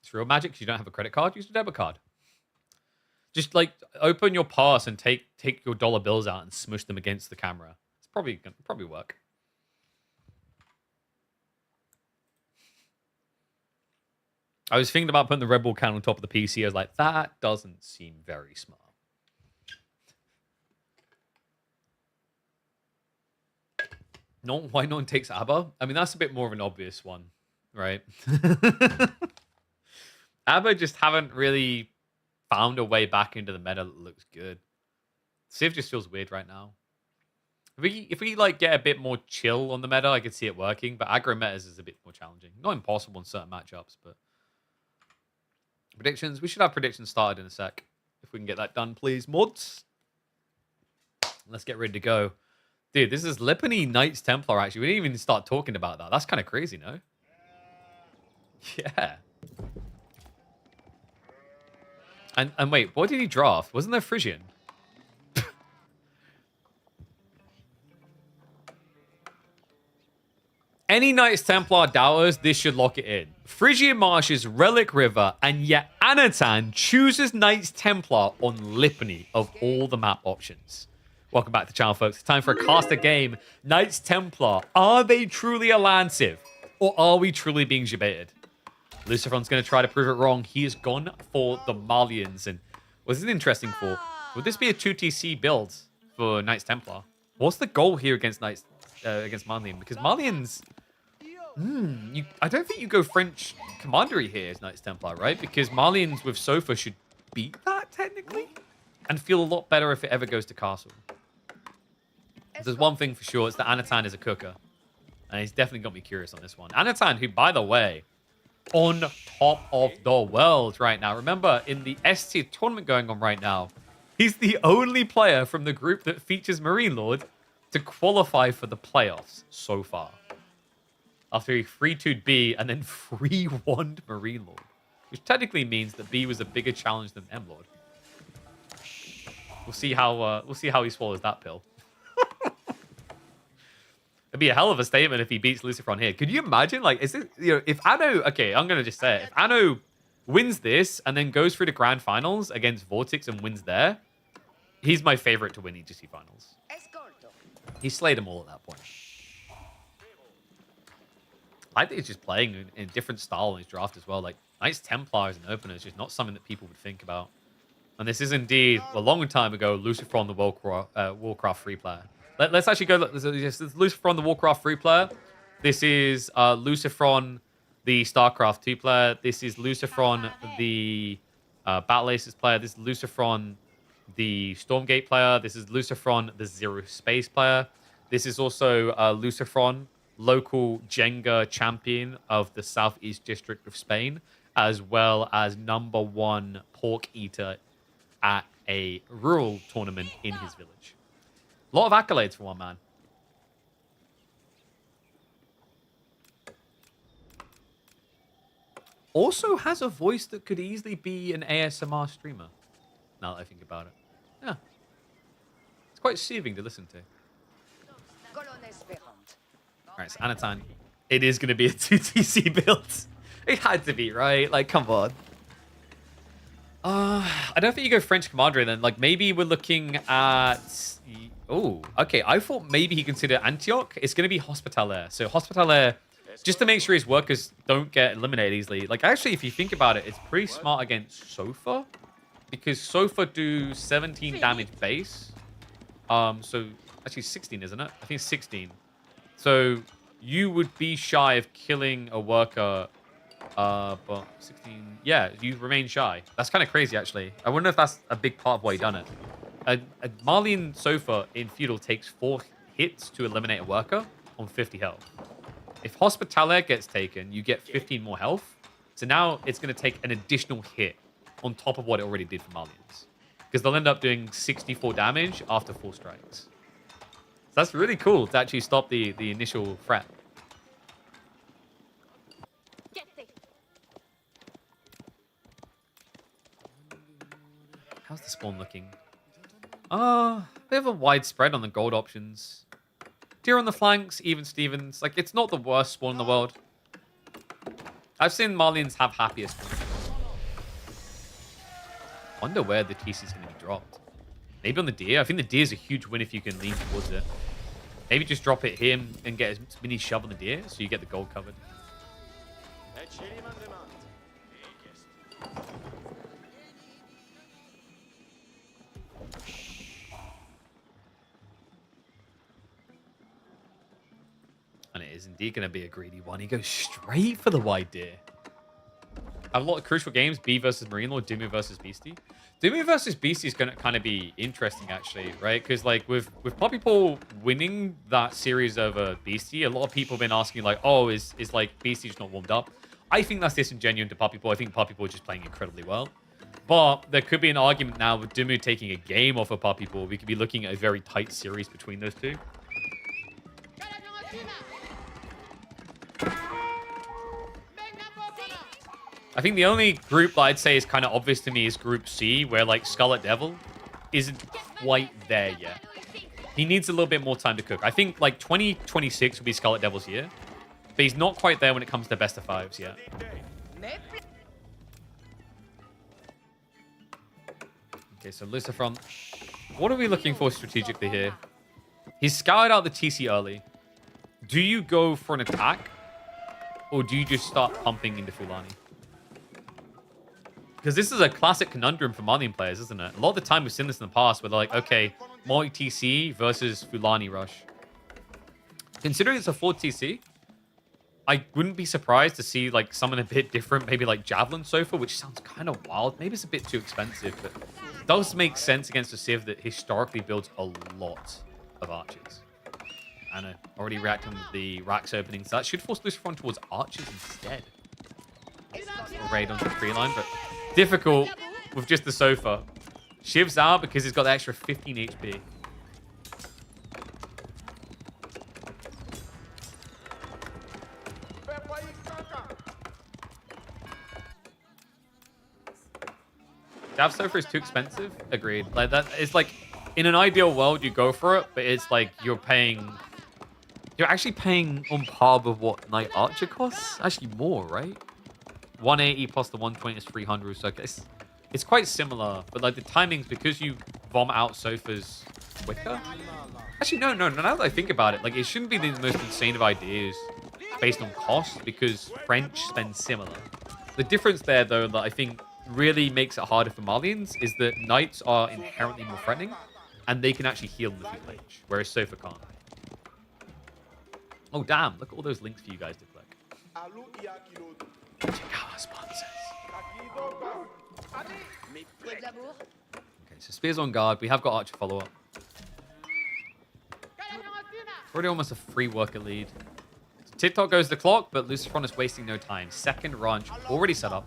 S1: It's real magic because you don't have a credit card. Use a debit card. Just like open your pass and take your dollar bills out and smush them against the camera. It's probably work. I was thinking about putting the Red Bull can on top of the PC. I was like, that doesn't seem very smart. Why no one takes ABBA? I mean, that's a bit more of an obvious one, right? ABBA just haven't really found a way back into the meta that looks good. Civ just feels weird right now. If we like get a bit more chill on the meta, I could see it working. But aggro metas is a bit more challenging. Not impossible in certain matchups, but predictions. We should have predictions started in a sec. If we can get that done, please, mods. Let's get ready to go. Dude, this is Lipany Knights Templar, actually. We didn't even start talking about that. That's kind of crazy, no? Yeah. And wait, what did he draft? Wasn't there Frisian? Any Knights Templar doubters, this should lock it in. Phrygian Marshes, Relic River, and yet Anatan chooses Knights Templar on Lipany of all the map options. Welcome back to the channel, folks. It's time for a caster game. Knights Templar, are they truly a land civ? Or are we truly being debated? Lucifer's going to try to prove it wrong. He has gone for the Malians. And was this an interesting thought? Would this be a 2TC build for Knights Templar? What's the goal here against Malian? Because Malians... I don't think you go French commandery here as Knights Templar, right? Because Malians with Sofa should beat that, technically. And feel a lot better if it ever goes to castle. There's one thing for sure, it's that Anatan is a cooker. And he's definitely got me curious on this one. Anatan, who, by the way, on top of the world right now. Remember, in the S-tier tournament going on right now, he's the only player from the group that features Marine Lord to qualify for the playoffs so far. After he 3-2'd B and then 3-1'd Marine Lord. Which technically means that B was a bigger challenge than M Lord. We'll see how he swallows that pill. It'd be a hell of a statement if he beats Lucifer on here. Could you imagine? Like, is it, if Anno, okay, I'm gonna just say it. If Anno wins this and then goes through the grand finals against Vortix and wins there, he's my favorite to win EGC finals. He slayed them all at that point. I think he's just playing in a different style in his draft as well. Like, Knights Templar as an opener is just not something that people would think about. And this is indeed, a long time ago, Lucifer on the Warcraft free player. Let's actually go. This is Lucifer on the Warcraft free player. This is Lucifer on the StarCraft 2 player. This is Lucifer on the Battle Aces player. This is Lucifer on the Stormgate player. This is Lucifer on the Zero Space player. This is also Lucifer on local Jenga champion of the Southeast District of Spain, as well as #1 pork eater at a rural tournament in his village. A lot of accolades for one man. Also has a voice that could easily be an ASMR streamer. Now that I think about it. Yeah. It's quite soothing to listen to. Alright, so Anatan. It is going to be a 2TC build. It had to be, right? Like, come on. I don't think you go French Commander then. Like, maybe we're looking at... Oh, okay. I thought maybe he considered Antioch. It's going to be Hospitalaire. So Hospitalaire, just to make sure his workers don't get eliminated easily. Like, actually, if you think about it, it's pretty smart against Sofa. Because Sofa do 17 damage base. So, actually 16, isn't it? I think it's 16. So, you would be shy of killing a worker... but 16... Yeah, you remain shy. That's kind of crazy, actually. I wonder if that's a big part of why he done it. A Marlian Sofa in Feudal takes 4 hits to eliminate a worker on 50 health. If Hospitalaire gets taken, you get 15 more health. So now it's going to take an additional hit on top of what it already did for Marlians. Because they'll end up doing 64 damage after 4 strikes. So that's really cool to actually stop the initial threat. How's the spawn looking? Bit of a wide spread on the gold options. Deer on the flanks, even Stevens. Like, it's not the worst spawn in the world. I've seen Marlians have happier spawns. Wonder where the TC is going to be dropped. Maybe on the deer. I think the deer is a huge win if you can lean towards it. Maybe just drop it here and get a mini shove on the deer so you get the gold covered. And it is indeed going to be a greedy one. He goes straight for the wide deer. I have a lot of crucial games. B versus Marine Lord, Dumu versus Beastie. Dumu versus Beastie is going to kind of be interesting, actually, right? Because, like, with Poppy Paul winning that series over Beastie, a lot of people have been asking, like, oh, is like, Beastie just not warmed up? I think that's disingenuous to Poppy Paul. I think Poppy Paul is just playing incredibly well. But there could be an argument now with Dumu taking a game off of Poppy Paul. We could be looking at a very tight series between those two. I think the only group that I'd say is kind of obvious to me is Group C, where, like, Scarlet Devil isn't quite there yet. He needs a little bit more time to cook. I think, like, 2026 would be Scarlet Devil's year, but he's not quite there when it comes to best of fives yet. Okay, so Lucifer, what are we looking for strategically here? He's scoured out the TC early. Do you go for an attack, or do you just start pumping into Fulani? Because this is a classic conundrum for Marlian players, isn't it? A lot of the time we've seen this in the past where they're like, okay, multi-TC versus Fulani rush. Considering it's a 4TC, I wouldn't be surprised to see like something a bit different, maybe like Javelin Sofa, which sounds kind of wild. Maybe it's a bit too expensive, but it does make sense against a Civ that historically builds a lot of archers. Anna already reacting with the racks opening, so that should force Lucifer towards archers instead. A raid onto the tree line, but difficult with just the Sofa. Shiv's out because he's got the extra 15 HP. Jav Sofa is too expensive. Agreed. Like that, it's like in an ideal world you go for it, but it's like you're actually paying on par with what Knight Archer costs. Actually more, right? 180 plus the 120 is 300, so it's quite similar, but like the timings, because you vomit out Sofas quicker. Actually, no, now that I think about it, like it shouldn't be the most insane of ideas based on cost, because French spend similar. The difference there, though, that I think really makes it harder for Marlians is that Knights are inherently more threatening, and they can actually heal in the field range, whereas Sofa can't. Oh, damn, look at all those links for you guys to click. Check out our sponsors. Okay, so Spears on guard. We have got Archer follow-up. Already almost a free worker lead. So TikTok goes the clock, but Lucifer is wasting no time. Second ranch already set up.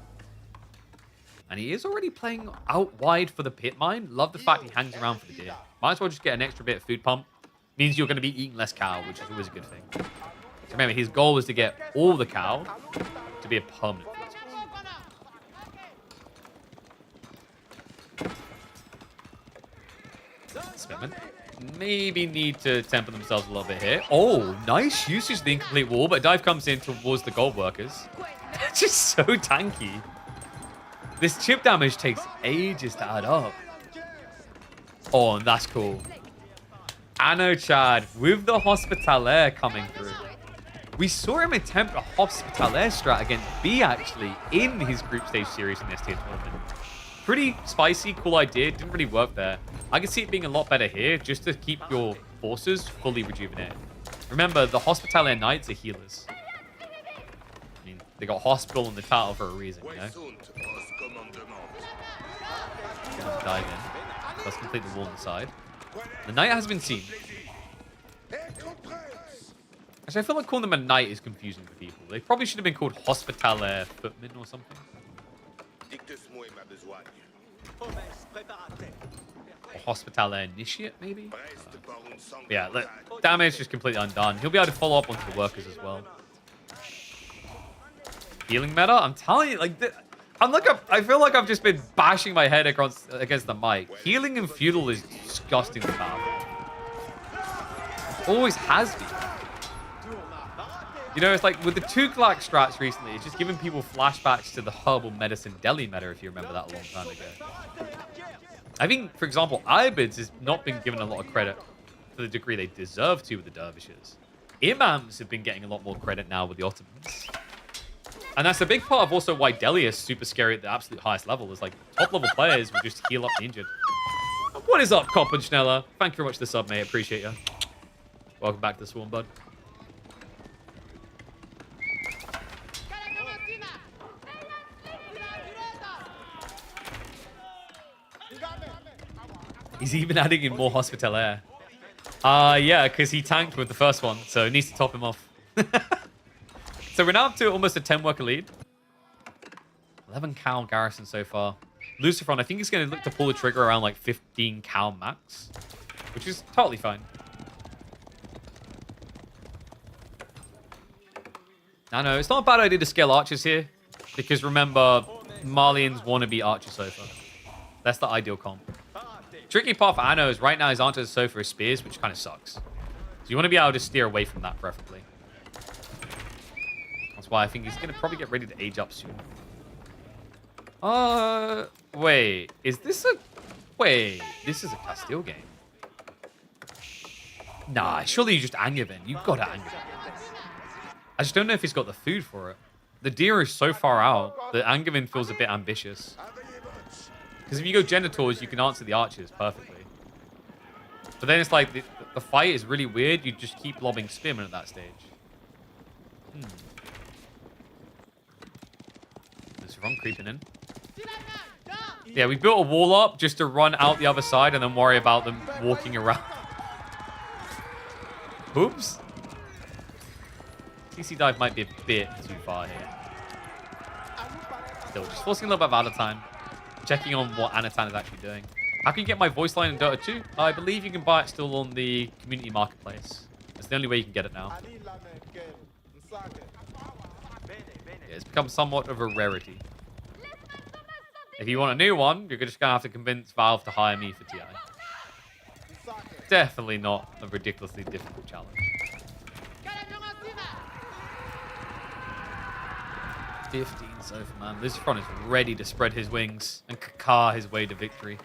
S1: And he is already playing out wide for the pit mine. Love the fact he hangs around for the deer. Might as well just get an extra bit of food pump. Means you're going to be eating less cow, which is always a good thing. So remember, his goal was to get all the cow to be a permanent Spitman. maybe need to temper themselves a little bit here. Oh, nice usage of the incomplete wall, but dive comes in towards the gold workers. It's just so tanky. This chip damage takes ages to add up. Oh, and that's cool. Chad with the Hospitaller coming through. We saw him attempt a Hospitaller strat against B, actually, in his group stage series in this tier tournament. Pretty spicy, cool idea. Didn't really work there. I can see it being a lot better here, just to keep your forces fully rejuvenated. Remember, the Hospitaller Knights are healers. I mean, they got Hospital in the title for a reason, you know? Dive in. Let's complete the wall on the side. The Knight has been seen. Actually, I feel like calling them a Knight is confusing for people. They probably should have been called Hospitaller Footmen or something. Or Hospitaller Initiate, maybe? Yeah, look, damage just completely undone. He'll be able to follow up onto the workers as well. Healing meta? I'm telling you, like, I feel like I've just been bashing my head against the mic. Healing in Feudal is disgustingly powerful. Always has been. You know, it's like with the Tuklak strats recently, it's just giving people flashbacks to the herbal medicine deli meta, if you remember that a long time ago. I think, for example, Ibids has not been given a lot of credit for the degree they deserve to with the dervishes. Imams have been getting a lot more credit now with the Ottomans. And that's a big part of also why Delhi is super scary at the absolute highest level. Is like top level players will just heal up the injured. What is up, Cop and Schneller? Thank you very much for the sub, mate. Appreciate you. Welcome back to the Swarm, bud. He's even adding in more Hospitaller. Yeah, because he tanked with the first one, so it needs to top him off. So we're now up to almost a 10-worker lead. 11 cow garrison so far. Lucifer, I think he's going to look to pull the trigger around like 15 cow max, which is totally fine. I know, it's not a bad idea to scale archers here, because remember, Malians want to be archer sofa. That's the ideal comp. Tricky part for Anno is right now his archer sofa is spears, which kind of sucks. So you want to be able to steer away from that, preferably. That's why I think he's going to probably get ready to age up soon. Wait. Is this a... Wait. This is a Castile game. Nah, surely you just Angevin. You've got to Angevin. I just don't know if he's got the food for it. The deer is so far out that Angevin feels a bit ambitious. Because if you go Genitors, you can answer the archers perfectly. But then it's like, the fight is really weird. You just keep lobbing spearmen at that stage. There's Ron creeping in. Yeah, we built a wall up just to run out the other side and then worry about them walking around. Oops. TC dive might be a bit too far here. Still, just forcing a little bit of out time. Checking on what Anat is actually doing. How can you get my voice line in Dota 2? I believe you can buy it still on the community marketplace. That's the only way you can get it now. Yeah, it's become somewhat of a rarity. If you want a new one, you're just going to have to convince Valve to hire me for TI. Definitely not a ridiculously difficult challenge. 15 so far, man. Lucifer is ready to spread his wings and caca his way to victory.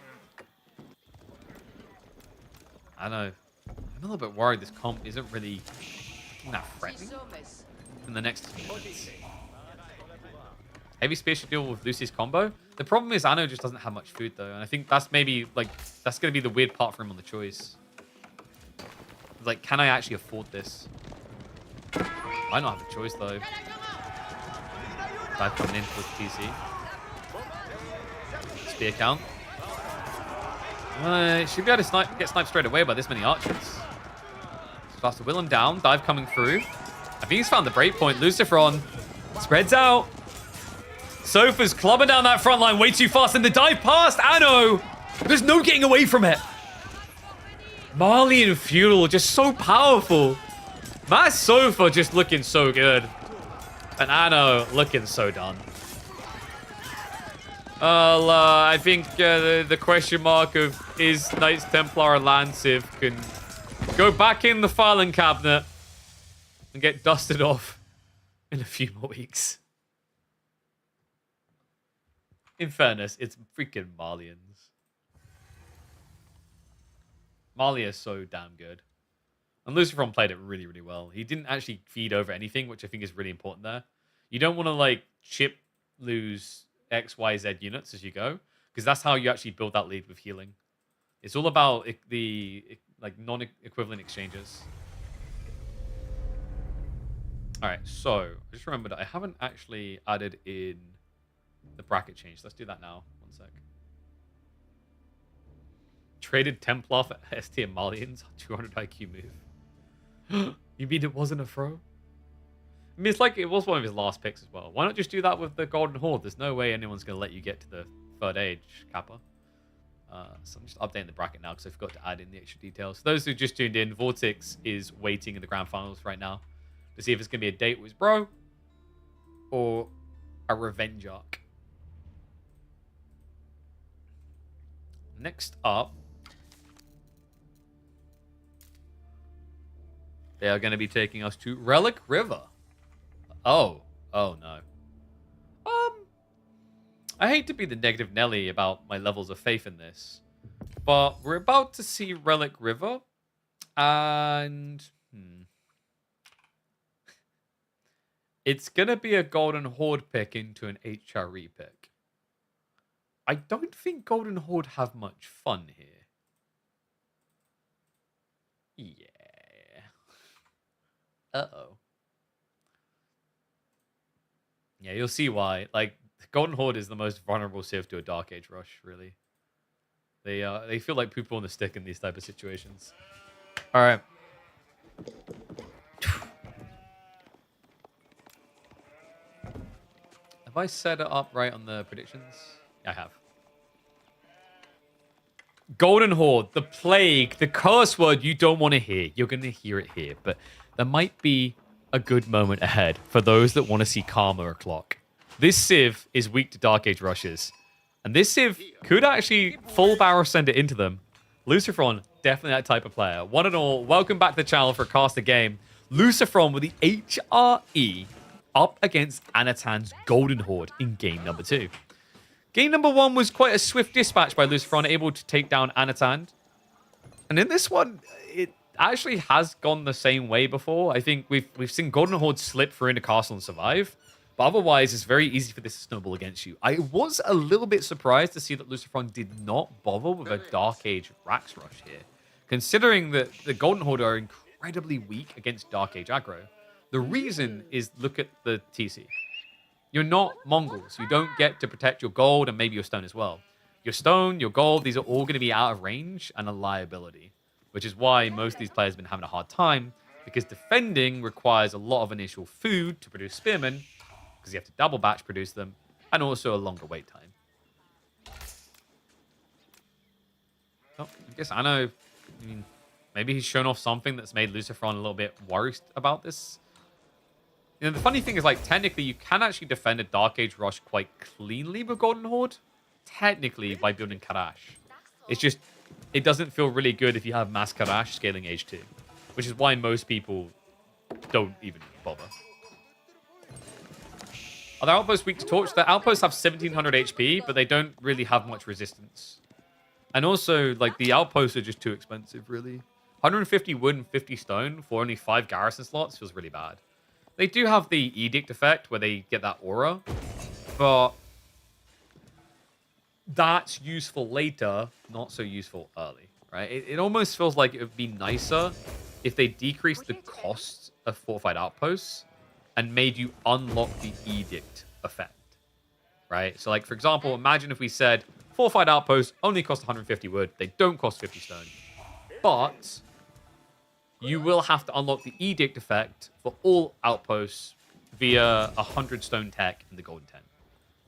S1: I know. I'm a little bit worried this comp isn't really that threatening in the next 2 minutes. Heavy spear should deal with Lucy's combo. The problem is Anno just doesn't have much food though, and I think that's maybe like that's gonna be the weird part for him on the choice. Like, can I actually afford this? I don't have a choice though. Dive coming in for TC. Spear count. Should be able to get sniped straight away by this many archers. Starts to will him down. Dive coming through. I think he's found the breakpoint. Lucifer spreads out. Sofa's clubbing down that front line way too fast, and the dive past Anno. There's no getting away from it. Malian Feudal just so powerful. My Sofa just looking so good. And Anno looking so done. I think the question mark of is Knights Templar and Lanciv can go back in the filing cabinet and get dusted off in a few more weeks. In fairness, it's freaking Malians. Mali is so damn good. And Lucifer played it really, really well. He didn't actually feed over anything, which I think is really important there. You don't want to, like, lose X, Y, Z units as you go, because that's how you actually build that lead with healing. It's all about the like non-equivalent exchanges. All right, so I just remembered I haven't actually added in the bracket change. Let's do that now. 1 sec. Traded Templar for ST and Malians. 200 IQ move. You mean it wasn't a throw? I mean, it's like it was one of his last picks as well. Why not just do that with the Golden Horde? There's no way anyone's going to let you get to the 3rd age, Kappa. So I'm just updating the bracket now because I forgot to add in the extra details. For those who just tuned in, Vortix is waiting in the grand finals right now to see if it's going to be a date with his bro or a revenge arc. Next up, they are going to be taking us to Relic River. Oh no. I hate to be the negative Nelly about my levels of faith in this, but we're about to see Relic River, and it's gonna be a Golden Horde pick into an HRE pick. I don't think Golden Horde have much fun here. Yeah. Uh-oh. Yeah, you'll see why. Like, Golden Horde is the most vulnerable civ to a Dark Age rush, really. They feel like poop on the stick in these type of situations. All right. Have I set it up right on the predictions? Yeah, I have. Golden Horde, the plague, the curse word you don't want to hear. You're going to hear it here, but there might be a good moment ahead for those that want to see Karma o'clock. This civ is weak to Dark Age rushes, and this civ could actually full barrel send it into them. Lucifer, definitely that type of player. One and all, welcome back to the channel for Caster Game. Lucifer with the HRE up against Anatan's Golden Horde in game number 2. Game number 1 was quite a swift dispatch by Lucifer, able to take down Anatan. And in this one, it actually has gone the same way before. I think we've seen Golden Horde slip through into castle and survive. But otherwise, it's very easy for this to snowball against you. I was a little bit surprised to see that Lucifer did not bother with a Dark Age Rax Rush here. Considering that the Golden Horde are incredibly weak against Dark Age aggro. The reason is, look at the TC. You're not Mongols. You don't get to protect your gold and maybe your stone as well. Your stone, your gold, these are all going to be out of range and a liability. Which is why most of these players have been having a hard time. Because defending requires a lot of initial food to produce spearmen. Because you have to double batch produce them, and also a longer wait time. Oh, I guess I know. I mean, maybe he's shown off something that's made Lucifer a little bit worried about this. You know, the funny thing is, like, technically, you can actually defend a Dark Age rush quite cleanly with Golden Horde. Technically, by building Karash. It's just, it doesn't feel really good if you have mass Karash scaling Age 2. Which is why most people don't even bother. Are the outposts weak to torch? The outposts have 1700 HP, but they don't really have much resistance. And also, like, the outposts are just too expensive, really. 150 wood and 50 stone for only 5 garrison slots feels really bad. They do have the edict effect where they get that aura, but that's useful later, not so useful early, right? It almost feels like it would be nicer if they decreased the cost of fortified outposts and made you unlock the edict effect, right? So, like, for example, imagine if we said fortified outposts only cost 150 wood. They don't cost 50 stone. But you will have to unlock the edict effect for all outposts via 100 stone tech in the Golden 10.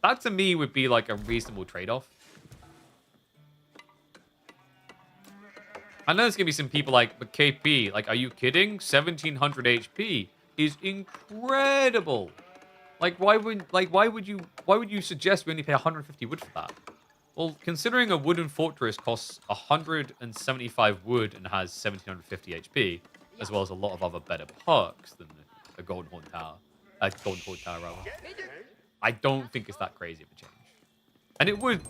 S1: That, to me, would be, like, a reasonable trade-off. I know there's going to be some people like, but KP, like, are you kidding? 1700 HP is incredible. Like, why would you suggest we only pay 150 wood for that? Well, considering a wooden fortress costs 175 wood and has 1750 HP, as well as a lot of other better perks than the Golden Horn Tower, Golden Horn Tower rather, I don't think it's that crazy of a change, and it would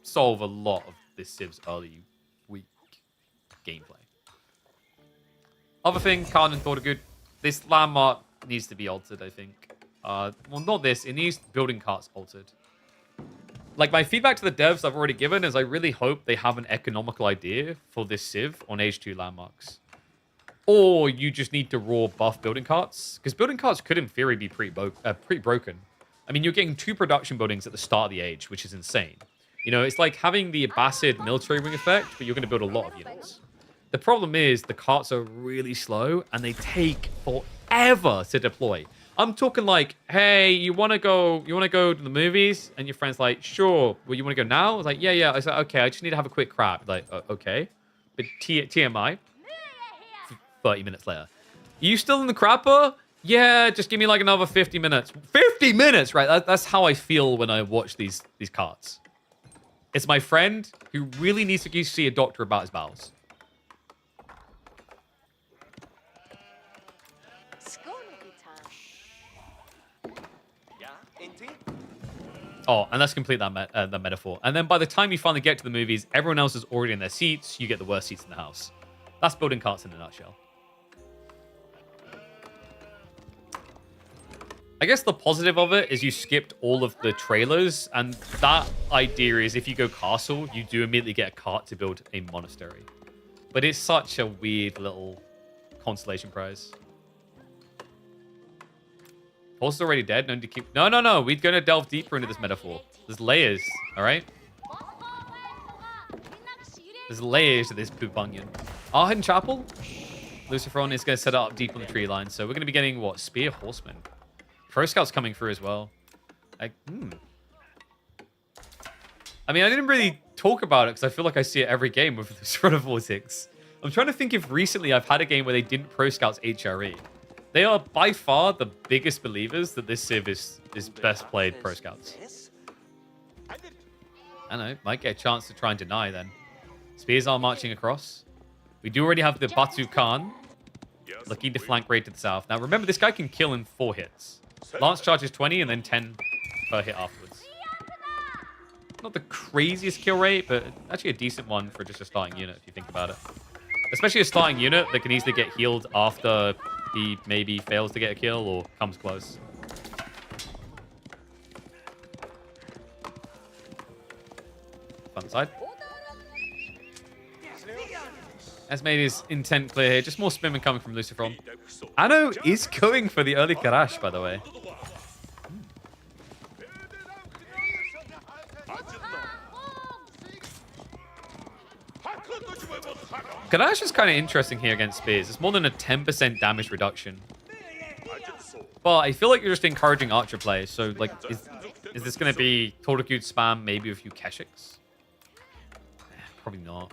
S1: solve a lot of this Civ's early weak gameplay. Other thing, Khan and Thordagood, this landmark needs to be altered, I think. Well, not this. It needs building carts altered. Like, my feedback to the devs I've already given is I really hope they have an economical idea for this Civ on Age 2 landmarks. Or you just need to raw buff building carts. Because building carts could, in theory, be pretty broken. I mean, you're getting 2 production buildings at the start of the age, which is insane. You know, it's like having the Abbasid military wing effect, but you're going to build a lot of units. The problem is the carts are really slow, and they take forever to deploy. I'm talking like, hey, you want to go to the movies? And your friend's like, sure. Well, you want to go now? I was like, yeah. I was like, okay, I just need to have a quick crap. Like, okay. But TMI. 30 minutes later. You still in the crapper? Yeah, just give me like another 50 minutes. 50 minutes, right? That's how I feel when I watch these carts. It's my friend who really needs to see a doctor about his bowels. Oh, and let's complete that metaphor. And then by the time you finally get to the movies, everyone else is already in their seats. You get the worst seats in the house. That's building carts in a nutshell. I guess the positive of it is you skipped all of the trailers. And that idea is if you go castle, you do immediately get a cart to build a monastery. But it's such a weird little consolation prize. Horse is already dead. No need to keep... No. We're going to delve deeper into this metaphor. There's layers, all right? There's layers to this poop onion. Arden Chapel? Lucifer is going to set it up deep on the tree line. So we're going to be getting, what? Spear Horsemen. Pro Scouts coming through as well. Like, I mean, I didn't really talk about it because I feel like I see it every game with this run of Vortix. I'm trying to think if recently I've had a game where they didn't Pro Scouts HRE. They are by far the biggest believers that this Civ is best played Pro Scouts. I don't know. Might get a chance to try and deny then. Spears are marching across. We do already have the Batu Khan looking to flank raid to the south. Now remember, this guy can kill in 4 hits. Lance charges 20 and then 10 per hit afterwards. Not the craziest kill rate, but actually a decent one for just a starting unit if you think about it. Especially a starting unit that can easily get healed after he maybe fails to get a kill or comes close. Front side. Has made his intent clear here. Just more spinning coming from Lucifer. Anat is going for the early Karash, by the way. Karash is kind of interesting here against Spears. It's more than a 10% damage reduction. But I feel like you're just encouraging archer plays. So, like, is this going to be Tordagood spam, maybe a few Keshiks? Probably not.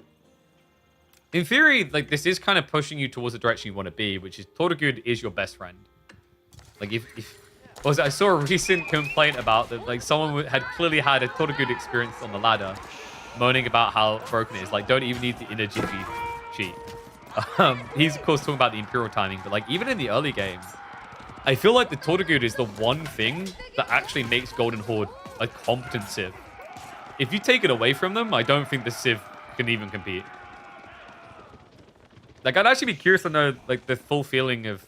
S1: In theory, like, this is kind of pushing you towards the direction you want to be, which is Tordagood is your best friend. Like, I saw a recent complaint about that, like, someone had clearly had a Tordagood experience on the ladder, moaning about how broken it is. Like, don't even need the inner Jiffy cheat. He's, of course, talking about the Imperial timing, but, like, even in the early game, I feel like the Tordagood is the one thing that actually makes Golden Horde a competent Civ. If you take it away from them, I don't think the Civ can even compete. Like, I'd actually be curious to know, like, the full feeling of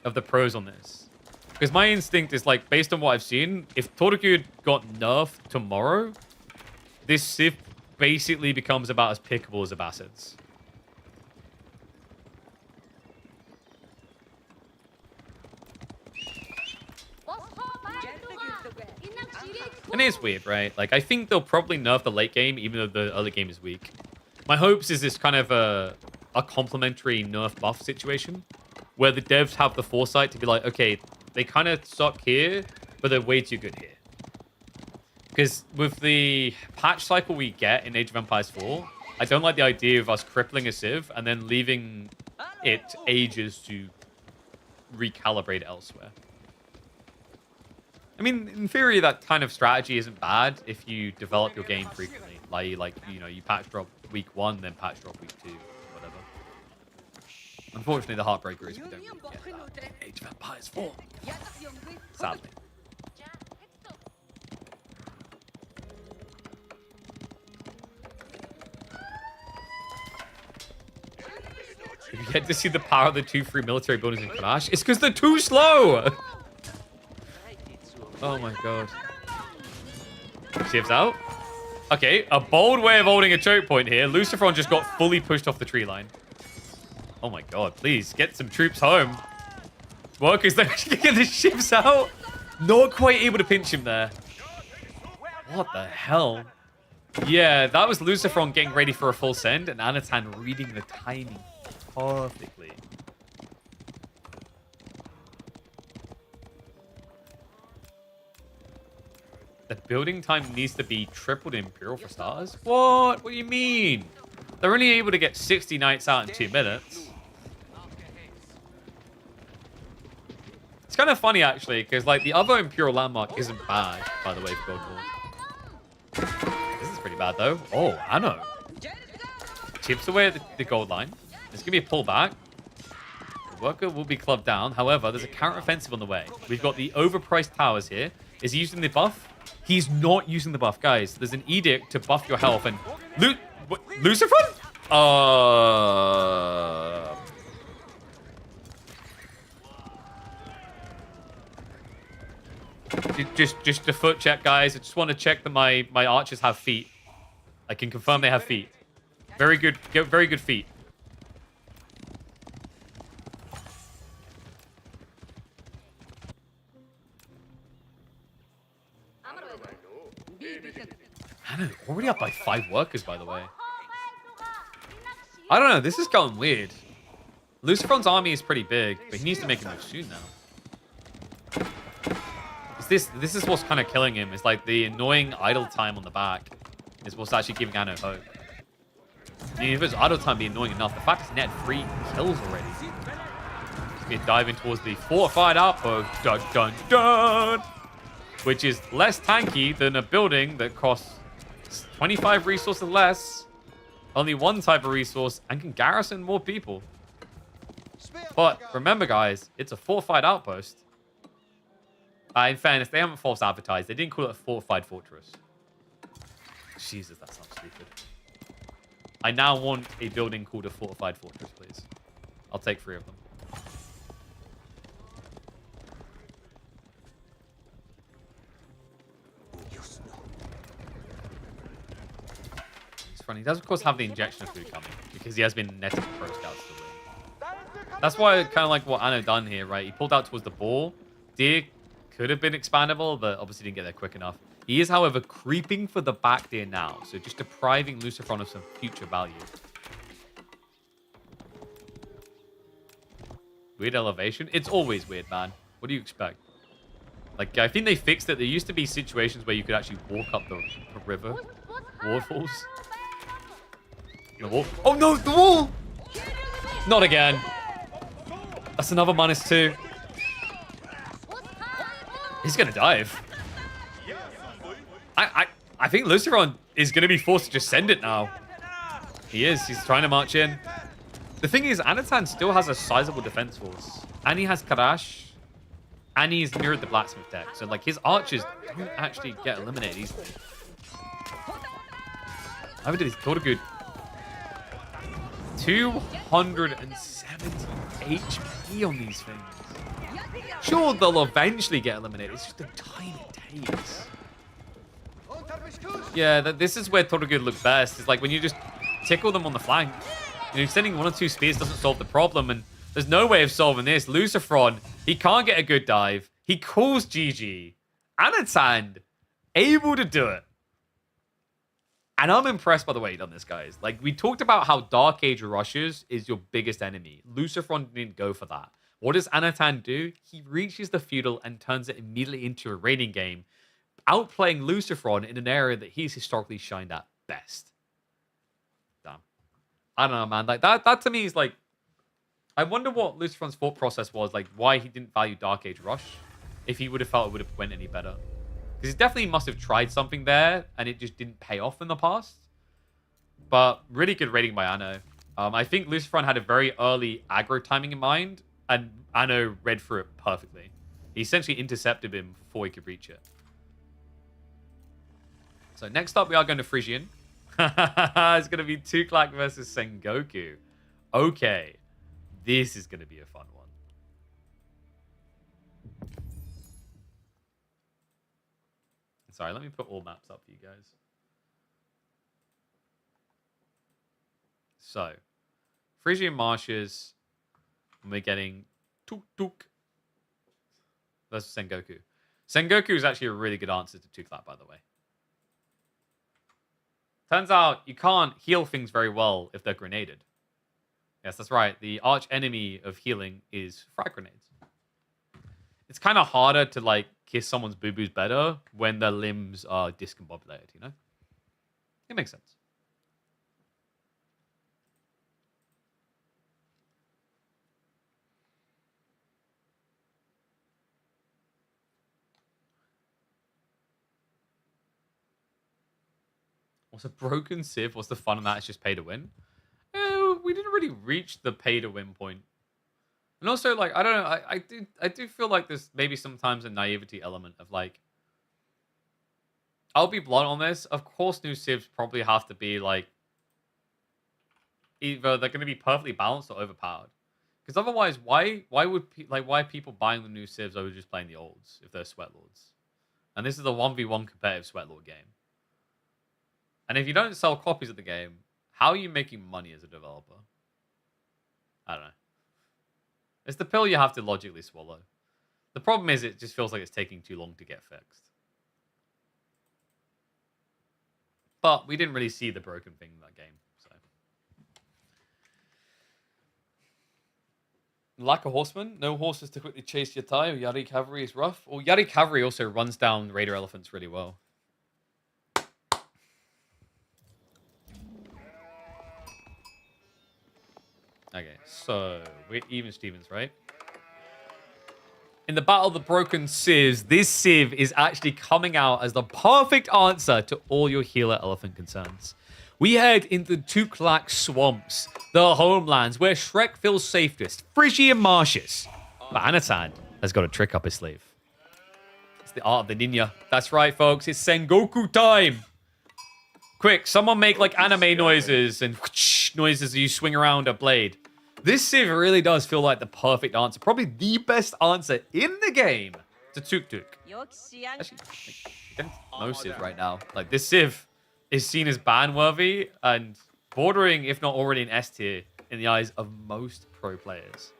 S1: the pros on this. Because my instinct is, like, based on what I've seen, if Tordagood got nerfed tomorrow, this Civ basically becomes about as pickable as Abbasids. And it's weird, right? Like, I think they'll probably nerf the late game, even though the early game is weak. My hopes is this kind of a complementary nerf buff situation where the devs have the foresight to be like, okay, they kind of suck here, but they're way too good here. Because with the patch cycle we get in Age of Empires 4, I don't like the idea of us crippling a Civ and then leaving it ages to recalibrate elsewhere. I mean, in theory, that kind of strategy isn't bad if you develop your game frequently. Like you know, you patch drop week 1, then patch drop week 2, whatever. Unfortunately, the heartbreaker is we don't really get that in Age of Empires 4. Sadly. Did you get to see the power of the 2 free military bonus in Crash? It's because they're too slow! Oh my god. Shiv's out. Okay, a bold way of holding a choke point here. Lucifer just got fully pushed off the tree line. Oh my god, please, get some troops home. Workers, they're actually getting the Shivs out. Not quite able to pinch him there. What the hell? Yeah, that was Lucifer getting ready for a full send, and Anatan reading the timing perfectly. The building time needs to be tripled in Imperial for starters? What? What do you mean? They're only able to get 60 knights out in 2 minutes. It's kind of funny, actually, because like the other Imperial landmark isn't bad, by the way, for Gold Wars. This is pretty bad, though. Oh, Anno. Chips away at the gold line. There's going to be a pullback. The worker will be clubbed down. However, there's a counter-offensive on the way. We've got the overpriced towers here. Is he using the buff? He's not using the buff, guys. There's an edict to buff your health. And Lucifer? Just a foot check, guys. I just want to check that my archers have feet. I can confirm they have feet. Very good feet. Anna, already up by 5 workers, by the way. I don't know. This is going weird. Lucifer's army is pretty big, but he needs to make a move soon now. This is what's kind of killing him. It's like the annoying idle time on the back is what's actually giving Anno hope. I mean, if it's idle time be annoying enough, the fact it's net 3 kills already. We're diving towards the fortified outpost. Dun, dun, dun! Which is less tanky than a building that costs 25 resources less, only 1 type of resource, and can garrison more people. But remember, guys, it's a fortified outpost. In fairness, they haven't false advertised. They didn't call it a fortified fortress. Jesus, that sounds stupid. I now want a building called a fortified fortress, please. I'll take 3 of them. It's funny. He does, of course, have the injection of food coming because he has been netting pro scouts to win. That's why kind of like what Anno done here, right? He pulled out towards the ball. Deer could have been expandable, but obviously didn't get there quick enough. He is, however, creeping for the back deer now, so just depriving Lucifer of some future value. Weird elevation? It's always weird, man. What do you expect? Like, I think they fixed it. There used to be situations where you could actually walk up the river. Waterfalls. The wall. Oh, no! The wall! Not again. That's another -2. He's going to dive. I think Lucifer is going to be forced to just send it now. He is. He's trying to march in. The thing is, Anatan still has a sizable defense force. And he has Karash. And he's mirrored the blacksmith deck. So, like, his archers don't actually get eliminated easily. I would do this. Thought a good 270 HP on these things. Sure, they'll eventually get eliminated. It's just the time it takes. Yeah, this is where Torugud look best. It's like when you just tickle them on the flank. You know, sending 1 or 2 spears doesn't solve the problem, and there's no way of solving this. Lucifer, he can't get a good dive. He calls GG. Anatan, able to do it. And I'm impressed by the way he done this, guys. Like, we talked about how Dark Age rushes is your biggest enemy. Lucifer didn't go for that. What does Anatan do? He reaches the feudal and turns it immediately into a raiding game, outplaying Lucifer in an area that he's historically shined at best. Damn. I don't know, man. Like that to me is like, I wonder what Lucifer's thought process was, like why he didn't value Dark Age Rush. if he would have felt it would have went any better. Because he definitely must have tried something there, and it just didn't pay off in the past. But really good rating by Anno. I think Lucifer had a very early aggro timing in mind, and Anno read through it perfectly. He essentially intercepted him before he could reach it. So next up, we are going to Frisian. It's going to be Tuklak versus Sengoku. Okay. This is going to be a fun one. Sorry, let me put all maps up for you guys. So, Frisian Marshes, and we're getting Tuk Tuk versus Sengoku. Sengoku is actually a really good answer to Tuklak, by the way. Turns out you can't heal things very well if they're grenaded. Yes, that's right. The arch enemy of healing is frag grenades. It's kind of harder to like kiss someone's boo-boos better when their limbs are discombobulated, you know? It makes sense. What's a broken sieve? What's the fun of that? It's just pay to win. We didn't really reach the pay to win point. And also, like, I don't know, I do feel like there's maybe sometimes a naivety element of like, I'll be blunt on this. Of course, new civs probably have to be like, either they're going to be perfectly balanced or overpowered. Because otherwise, why are people buying the new civs over just playing the olds if they're sweat lords? And this is a 1v1 competitive sweat lord game. And if you don't sell copies of the game, how are you making money as a developer? I don't know. It's the pill you have to logically swallow. The problem is it just feels like it's taking too long to get fixed. But we didn't really see the broken thing in that game. So, lack of horsemen. No horses to quickly chase Yatai or Yari Cavalry is rough. Or Yari Cavalry also runs down Raider Elephants really well. Okay, so we're even Stevens, right? In the Battle of the Broken Civs, this Civ is actually coming out as the perfect answer to all your healer elephant concerns. We head into Tuklak Swamps, the homelands where Shrek feels safest, Frisian Marshes. But Anat has got a trick up his sleeve. It's the art of the ninja. That's right, folks. It's Sengoku time. Quick, someone make like anime noises and noises as you swing around a blade. This Civ really does feel like the perfect answer. Probably the best answer in the game to Tuk Tuk. Actually, no Civ right now. Like, this Civ is seen as ban-worthy and bordering, if not already an S tier, in the eyes of most pro players.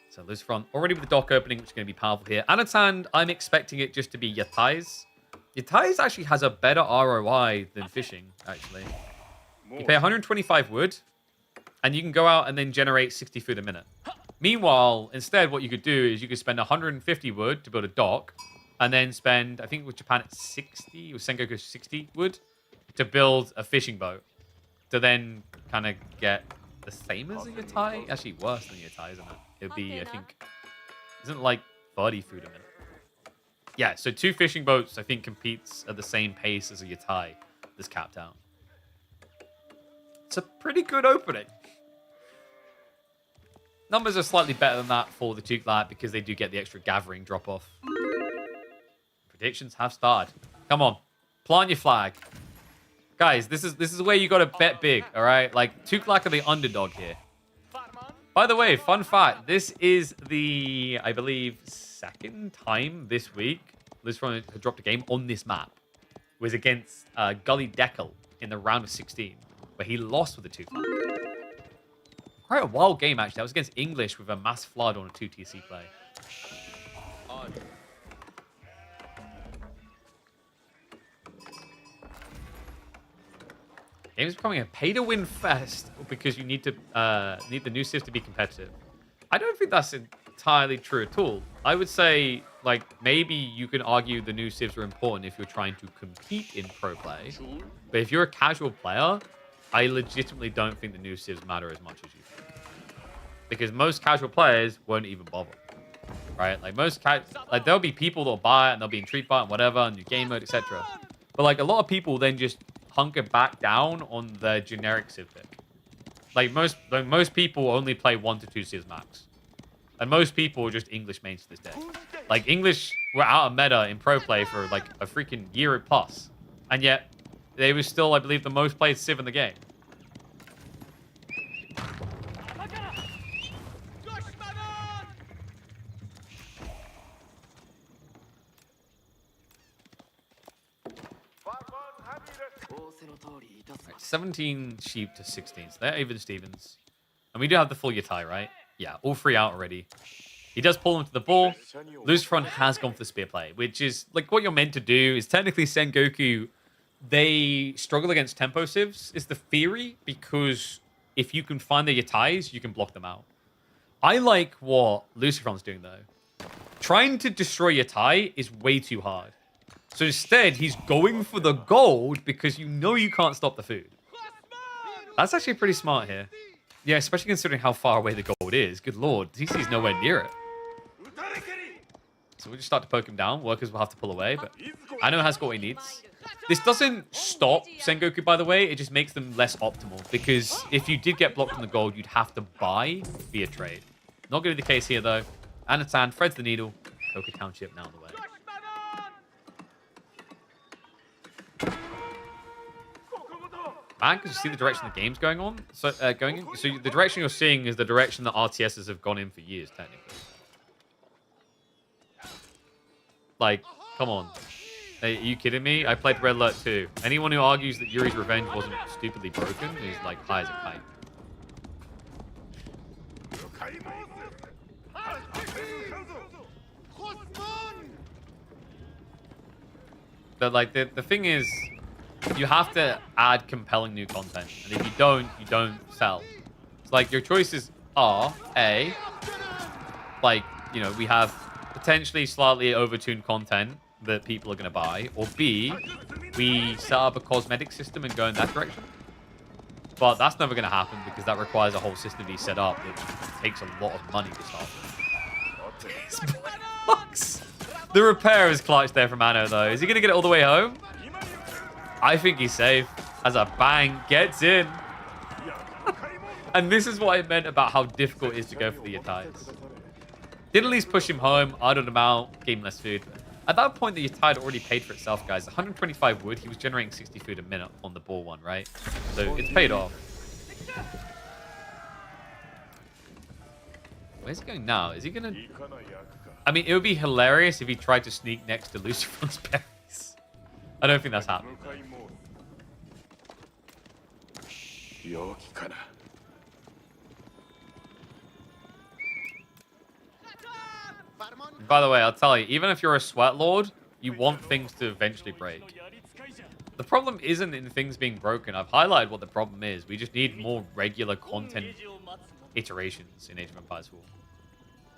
S1: So Lucifer already with the dock opening, which is going to be powerful here. Anatan, I'm expecting it just to be Yatai's. Yatai's actually has a better ROI than fishing, actually. You pay 125 wood, and you can go out and then generate 60 food a minute. Meanwhile, instead, what you could do is you could spend 150 wood to build a dock, and then spend, I think with Japan, it's 60, with Sengoku 60 wood, to build a fishing boat. To then kind of get the same as a Yatai? Actually, worse than a Yatai, isn't it? It would be, I think, isn't it like 30 food a minute? Yeah, so 2 fishing boats, I think, competes at the same pace as a Yatai that's capped out. It's a pretty good opening. Numbers are slightly better than that for the Tuklak because they do get the extra gathering drop-off. Predictions have started. Come on. Plant your flag. Guys, this is where you got to bet big, all right? Like, Tuklak are the underdog here. By the way, fun fact, this is the, I believe, second time this week Lucifer had dropped a game on this map. It was against Gully Deckel in the round of 16, where he lost with the Tuklak. Quite a wild game, actually. That was against English with a mass flood on a 2TC play. Game's becoming a pay-to-win fest because you need to need the new Civ to be competitive. I don't think that's entirely true at all. I would say, like, maybe you can argue the new Civs are important if you're trying to compete in pro play. But if you're a casual player, I legitimately don't think the new Civs matter as much as you think. Because most casual players won't even bother. right? Like like there'll be people that'll buy it and they'll be intrigued by it and whatever, and your game mode, etc. But like a lot of people then just hunker back down on the generic Civ pick. Like most people only play 1 to 2 Civs max. And most people are just English mains to this day. Like English were out of meta in pro play for like a freaking year plus. And yet they were still, I believe, the most played Civ in the game. 17 sheep to 16. So they're even Stevens. And we do have the full Yatai, right? Yeah, all 3 out already. He does pull him to the ball. Lucifer has gone for the spear play, which is like what you're meant to do. Is technically Sengoku, they struggle against tempo civs, is the theory, because if you can find the Yatais, you can block them out. I like what Lucifer's doing, though. Trying to destroy Yatai is way too hard. So instead, he's going for the gold because you know you can't stop the food. That's actually pretty smart here. Yeah, especially considering how far away the gold is. Good lord, DC's nowhere near it. So we'll just start to poke him down. Workers will have to pull away, but Anno has got what he needs. This doesn't stop Sengoku, by the way. It just makes them less optimal. Because if you did get blocked on the gold, you'd have to buy via trade. Not going to be the case here, though. Anatan threads the needle. Koka Township now on the way. Man, because you see the direction the game's going on, so going in. So the direction you're seeing is the direction that RTSs have gone in for years, technically. Like, come on, are you kidding me? I played Red Alert 2. Anyone who argues that Yuri's Revenge wasn't stupidly broken is like high as a kite. But like the thing is, you have to add compelling new content, and if you don't sell. It's like your choices are A, like, you know, we have potentially slightly overtuned content that people are going to buy, or B, we set up a cosmetic system and go in that direction. But that's never going to happen because that requires a whole system to be set up, which takes a lot of money to start with. The repair is clutch there from Anno, though. Is he going to get it all the way home? I think he's safe. As a bang, gets in. And this is what I meant about how difficult it is to go for the Yatais. Did at least push him home, idled him out, gave him less food. At that point, the Yatai had already paid for itself, guys. 125 wood, he was generating 60 food a minute on the ball one, right? So it's paid off. Where's he going now? Is he going to... I mean, it would be hilarious if he tried to sneak next to Lucifer's berries. I don't think that's happening. By the way, I'll tell you, even if you're a sweat lord, you want things to eventually break. The problem isn't in things being broken. I've highlighted what the problem is. We just need more regular content iterations in Age of Empires 4.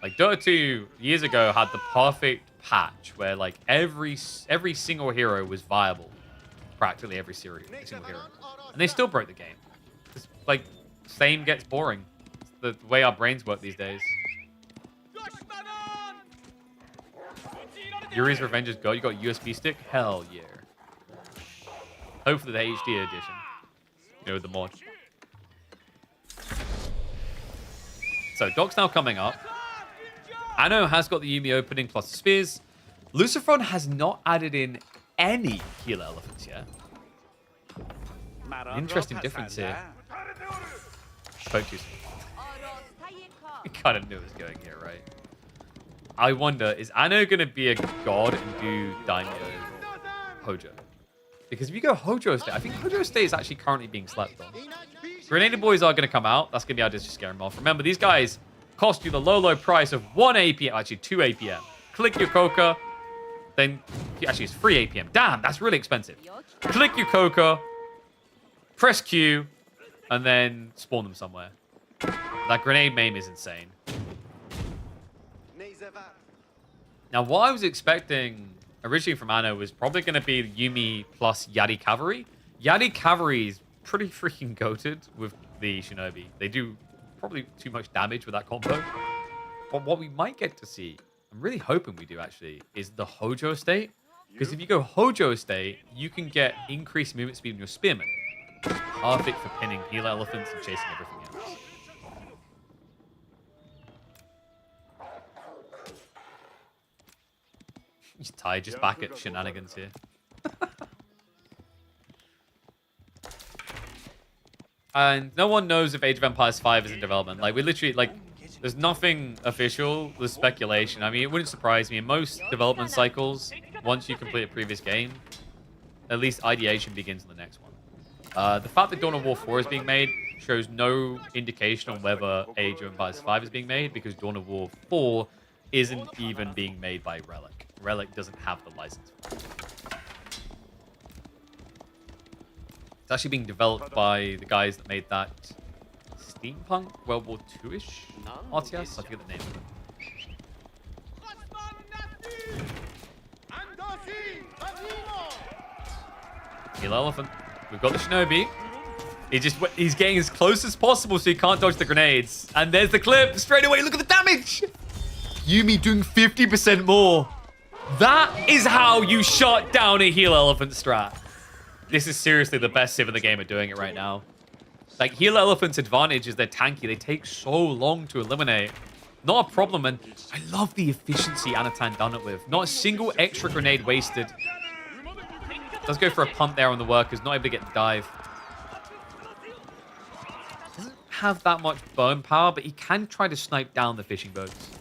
S1: Like, Dota 2 years ago had the perfect patch where, like, every single hero was viable. Practically every single hero. And they still broke the game. It's like, same gets boring. It's the way our brains work these days. Yuri's Revenge is go. You got USB stick? Hell yeah. Hopefully the HD edition. You know, the mod. So, Doc's now coming up. Anno has got the Yumi opening plus the spears. Lucifer has not added in any healer elephants yet. Interesting difference here. Spoke too soon. I kind of knew it was going here, right? I wonder, is Anno going to be a god and do Daimyo Hojo? Because if you go Hojo State, I think Hojo State is actually currently being slept on. Grenadier boys are going to come out. That's going to be able to just scare them off. Remember, these guys cost you the low price of 1 APM. Actually, 2 APM. Click your Coca. Then, actually, it's 3 APM. Damn, that's really expensive. Click your Coca. Press Q. And then spawn them somewhere. That grenade maim is insane. Now, what I was expecting originally from Anno was probably going to be Yumi plus Yari Cavalry. Yari Cavalry is pretty freaking goated with the Shinobi. They do probably too much damage with that combo. But what we might get to see I'm really hoping we do actually, is the Hojo state. Because if you go Hojo state, you can get increased movement speed in your spearman. Perfect for pinning healer elephants and chasing everything else. Ty just back at shenanigans here. And no one knows if Age of Empires 5 is in development. Like, we literally, like, there's nothing official. There's speculation. I mean, it wouldn't surprise me. In most development cycles, once you complete a previous game, at least ideation begins in the next one. The fact that Dawn of War 4 is being made shows no indication on whether Age of Empires 5 is being made, because Dawn of War 4 isn't even being made by Relic. Relic doesn't have the license for it. It's actually being developed by the guys that made that steampunk World War II-ish RTS. I forget the name of it. Heal Elephant. We've got the Shinobi. He's getting as close as possible so he can't dodge the grenades. And there's the clip. Straight away, look at the damage. Yuumi doing 50% more. That is how you shut down a Heal Elephant strat. This is seriously the best civ in the game at doing it right now. Like, Heal Elephant's advantage is they're tanky. They take so long to eliminate. Not a problem, and I love the efficiency Anat done it with. Not a single extra grenade wasted. Does go for a pump there on the workers, not able to get the dive. Doesn't have that much burn power, but he can try to snipe down the fishing boats.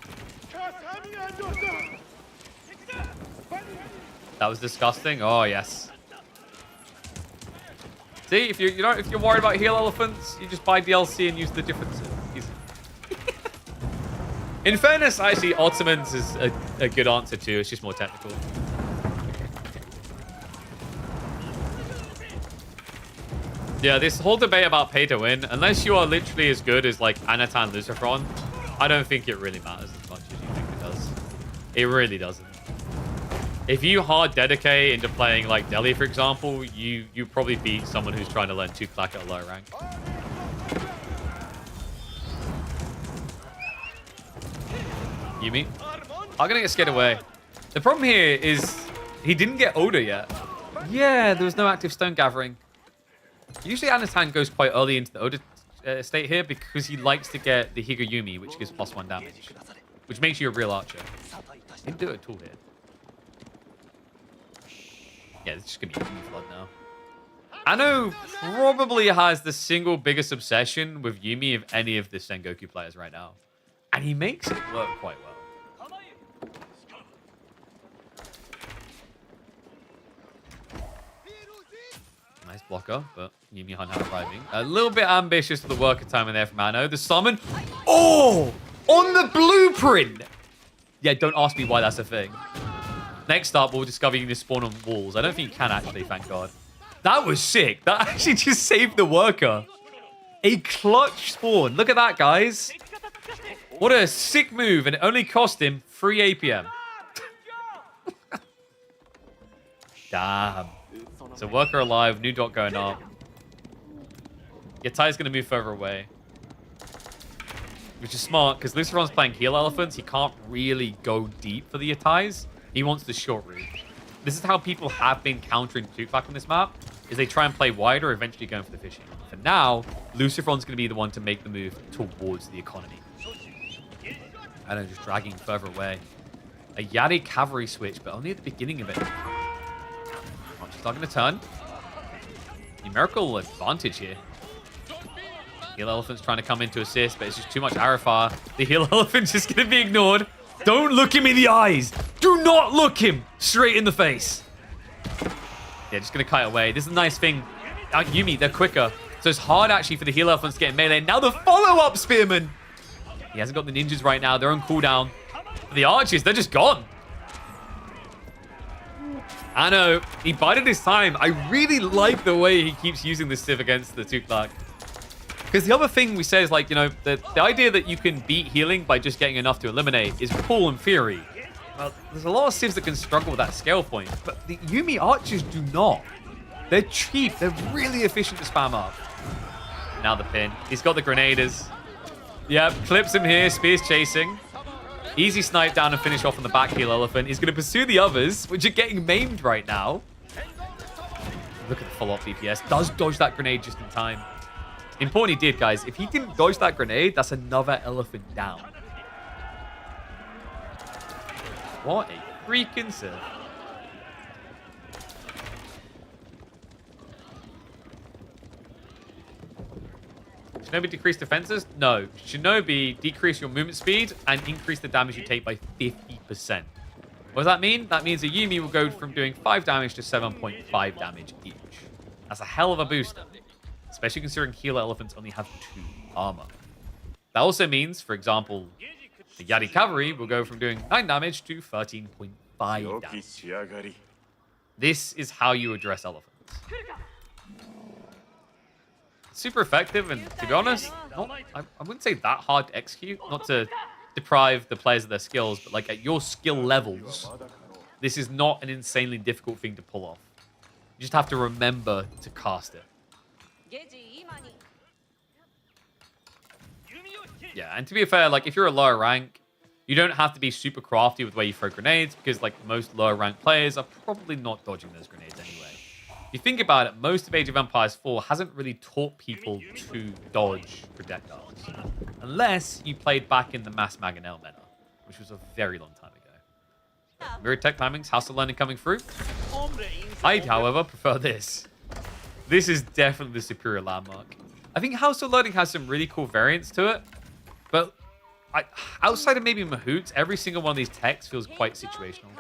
S1: That was disgusting. Oh, yes. See, if you're worried about Heal Elephants, you just buy DLC and use the differences. In fairness, actually, Ottomans is a good answer too. It's just more technical. Yeah, this whole debate about pay to win, unless you are literally as good as like Anat and Lucifer, I don't think it really matters as much as you think it does. It really doesn't. If you hard dedicate into playing like Delhi, for example, you probably beat someone who's trying to learn Tuklak at a low rank. Yuumi. I'm gonna get scared away. The problem here is he didn't get Oda yet. Yeah, there was no active stone gathering. Usually Anatan goes quite early into the Oda state here because he likes to get the Higayumi, which gives +1 damage, which makes you a real archer. Didn't do it at all here. Yeah, it's just going to be Yuumi Flood now. Anno probably has the single biggest obsession with Yuumi of any of the Sengoku players right now. And he makes it work quite well. Nice blocker, but Yuumi Hun arriving. A little bit ambitious for the worker time in there from Anno. The summon. Oh! On the blueprint! Yeah, don't ask me why that's a thing. Next up, we'll discover you can just spawn on walls. I don't think you can actually, thank God. That was sick. That actually just saved the worker. A clutch spawn. Look at that, guys. What a sick move. And it only cost him 3 APM. Damn. So worker alive, new dot going up. Yeah, Ty's going to move further away. Which is smart, because Lucifer's playing Heal Elephants. He can't really go deep for the Yatais. He wants the short route. This is how people have been countering Tuklak on this map, is they try and play wider, eventually going for the fishing. For now, Lucifer's going to be the one to make the move towards the economy. And I'm just dragging further away. A Yari cavalry switch, but only at the beginning of it. I'm just not going to turn. Numerical advantage here. Heal Elephant's trying to come in to assist, but it's just too much Arafar. The Heal Elephant's just going to be ignored. Don't look him in the eyes. Do not look him straight in the face. Yeah, just going to kite away. This is a nice thing. Yuumi, they're quicker. So it's hard actually for the Heal Elephants to get in melee. Now the follow-up Spearman. He hasn't got the ninjas right now. They're on cooldown. For the archers, they're just gone. I know. He bided his time. I really like the way he keeps using this civ against the Tuklak. Because the other thing we say is, like, you know, the idea that you can beat healing by just getting enough to eliminate is cool in theory. Well, there's a lot of civs that can struggle with that scale point, but the Yuumi archers do not. They're cheap. They're really efficient to spam up. Now the pin. He's got the grenaders. Yep, clips him here. Spears chasing. Easy snipe down and finish off on the back heel elephant. He's going to pursue the others, which are getting maimed right now. Look at the follow-up DPS. Does dodge that grenade just in time. Important he did, guys. If he didn't dodge that grenade, that's another elephant down. What a freaking serve. Shinobi decrease defenses? No. Shinobi decrease your movement speed and increase the damage you take by 50%. What does that mean? That means a Yumi will go from doing 5 damage to 7.5 damage each. That's a hell of a booster. Especially considering healer elephants only have 2 armor. That also means, for example, the Yari Cavalry will go from doing 9 damage to 13.5 damage. This is how you address elephants. Super effective, and to be honest, I wouldn't say that hard to execute. Not to deprive the players of their skills, but like at your skill levels, this is not an insanely difficult thing to pull off. You just have to remember to cast it. Yeah, and to be fair, like if you're a lower rank, you don't have to be super crafty with where you throw grenades, because like most lower rank players are probably not dodging those grenades anyway. If you think about it, most of Age of Empires 4 hasn't really taught people to dodge projectiles. Unless you played back in the Mass Mangonel meta, which was a very long time ago. Mirror Tech timings, House of Learning coming through. I, however, prefer this. This is definitely the superior landmark. I think House of Learning has some really cool variants to it, but outside of maybe Mahoots, every single one of these techs feels quite situational.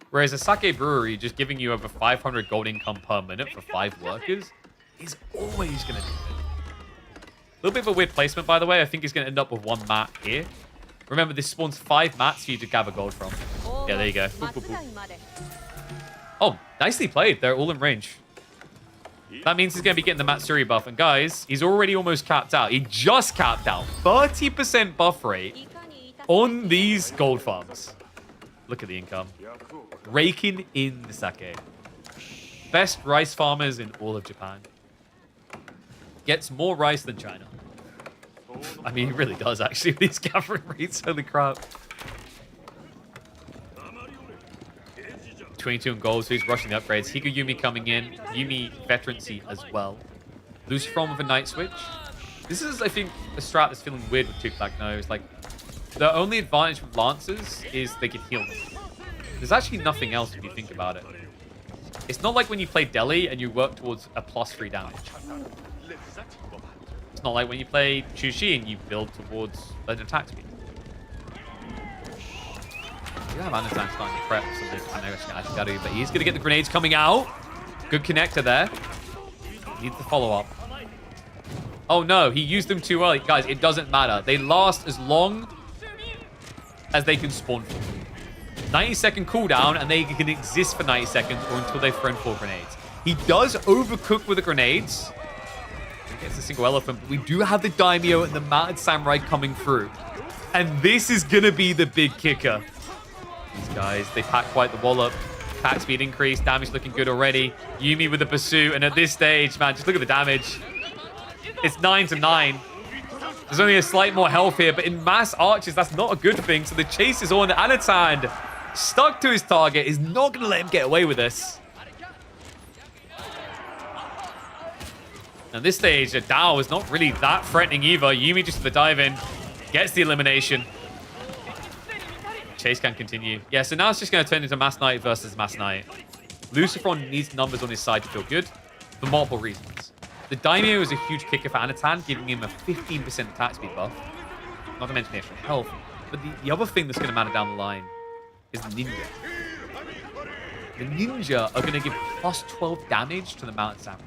S1: Whereas a sake brewery just giving you over 500 gold income per minute for 5 workers is always going to do it. A little bit of a weird placement, by the way. I think he's going to end up with 1 mat here. Remember, this spawns 5 mats for you to gather gold from. Yeah, there you go. Boop, boop, boop. Oh, nicely played. They're all in range. That means he's going to be getting the Matsuri buff. And guys, he's already almost capped out. He just capped out. 30% buff rate on these gold farms. Look at the income. Raking in the sake. Best rice farmers in all of Japan. Gets more rice than China. I mean, he really does, actually, with these gathering rates. Holy crap. 22 in gold, so he's rushing the upgrades. Hiku Yumi coming in. Yumi veterancy as well. Lucifer with a night switch. This is, I think, a strat that's feeling weird with Tupac now. It's like, the only advantage with Lancers is they can heal them. There's actually nothing else if you think about it. It's not like when you play Delhi and you work towards a +3 damage. It's not like when you play Chushi and you build towards an attack speed. You have Anat starting to prep something, but he's going to get the grenades coming out. Good connector there. Needs the follow-up. Oh no, he used them too early. Guys, it doesn't matter. They last as long as they can spawn for. 90-second cooldown, and they can exist for 90 seconds or until they've thrown 4 grenades. He does overcook with the grenades. He gets a single elephant, but we do have the Daimyo and the Mounted Samurai coming through. And this is going to be the big kicker. These guys, they pack quite the wallop. Pack speed increase, damage looking good already. Yumi with the pursuit, and at this stage, man, just look at the damage. It's 9 to 9. There's only a slight more health here, but in mass archers, that's not a good thing. So the chase is on. Anat stuck to his target, is not going to let him get away with this. At this stage, Dao is not really that threatening either. Yumi just the dive in, gets the elimination. Chase can continue. Yeah, so now it's just going to turn into Mass Knight versus Mass Knight. Lucifer needs numbers on his side to feel good for multiple reasons. The Daimyo is a huge kicker for Anat, giving him a 15% attack speed buff. Not to mention the extra health. But the other thing that's going to matter down the line is the Ninja. The Ninja are going to give plus 12 damage to the Mounted Samurai.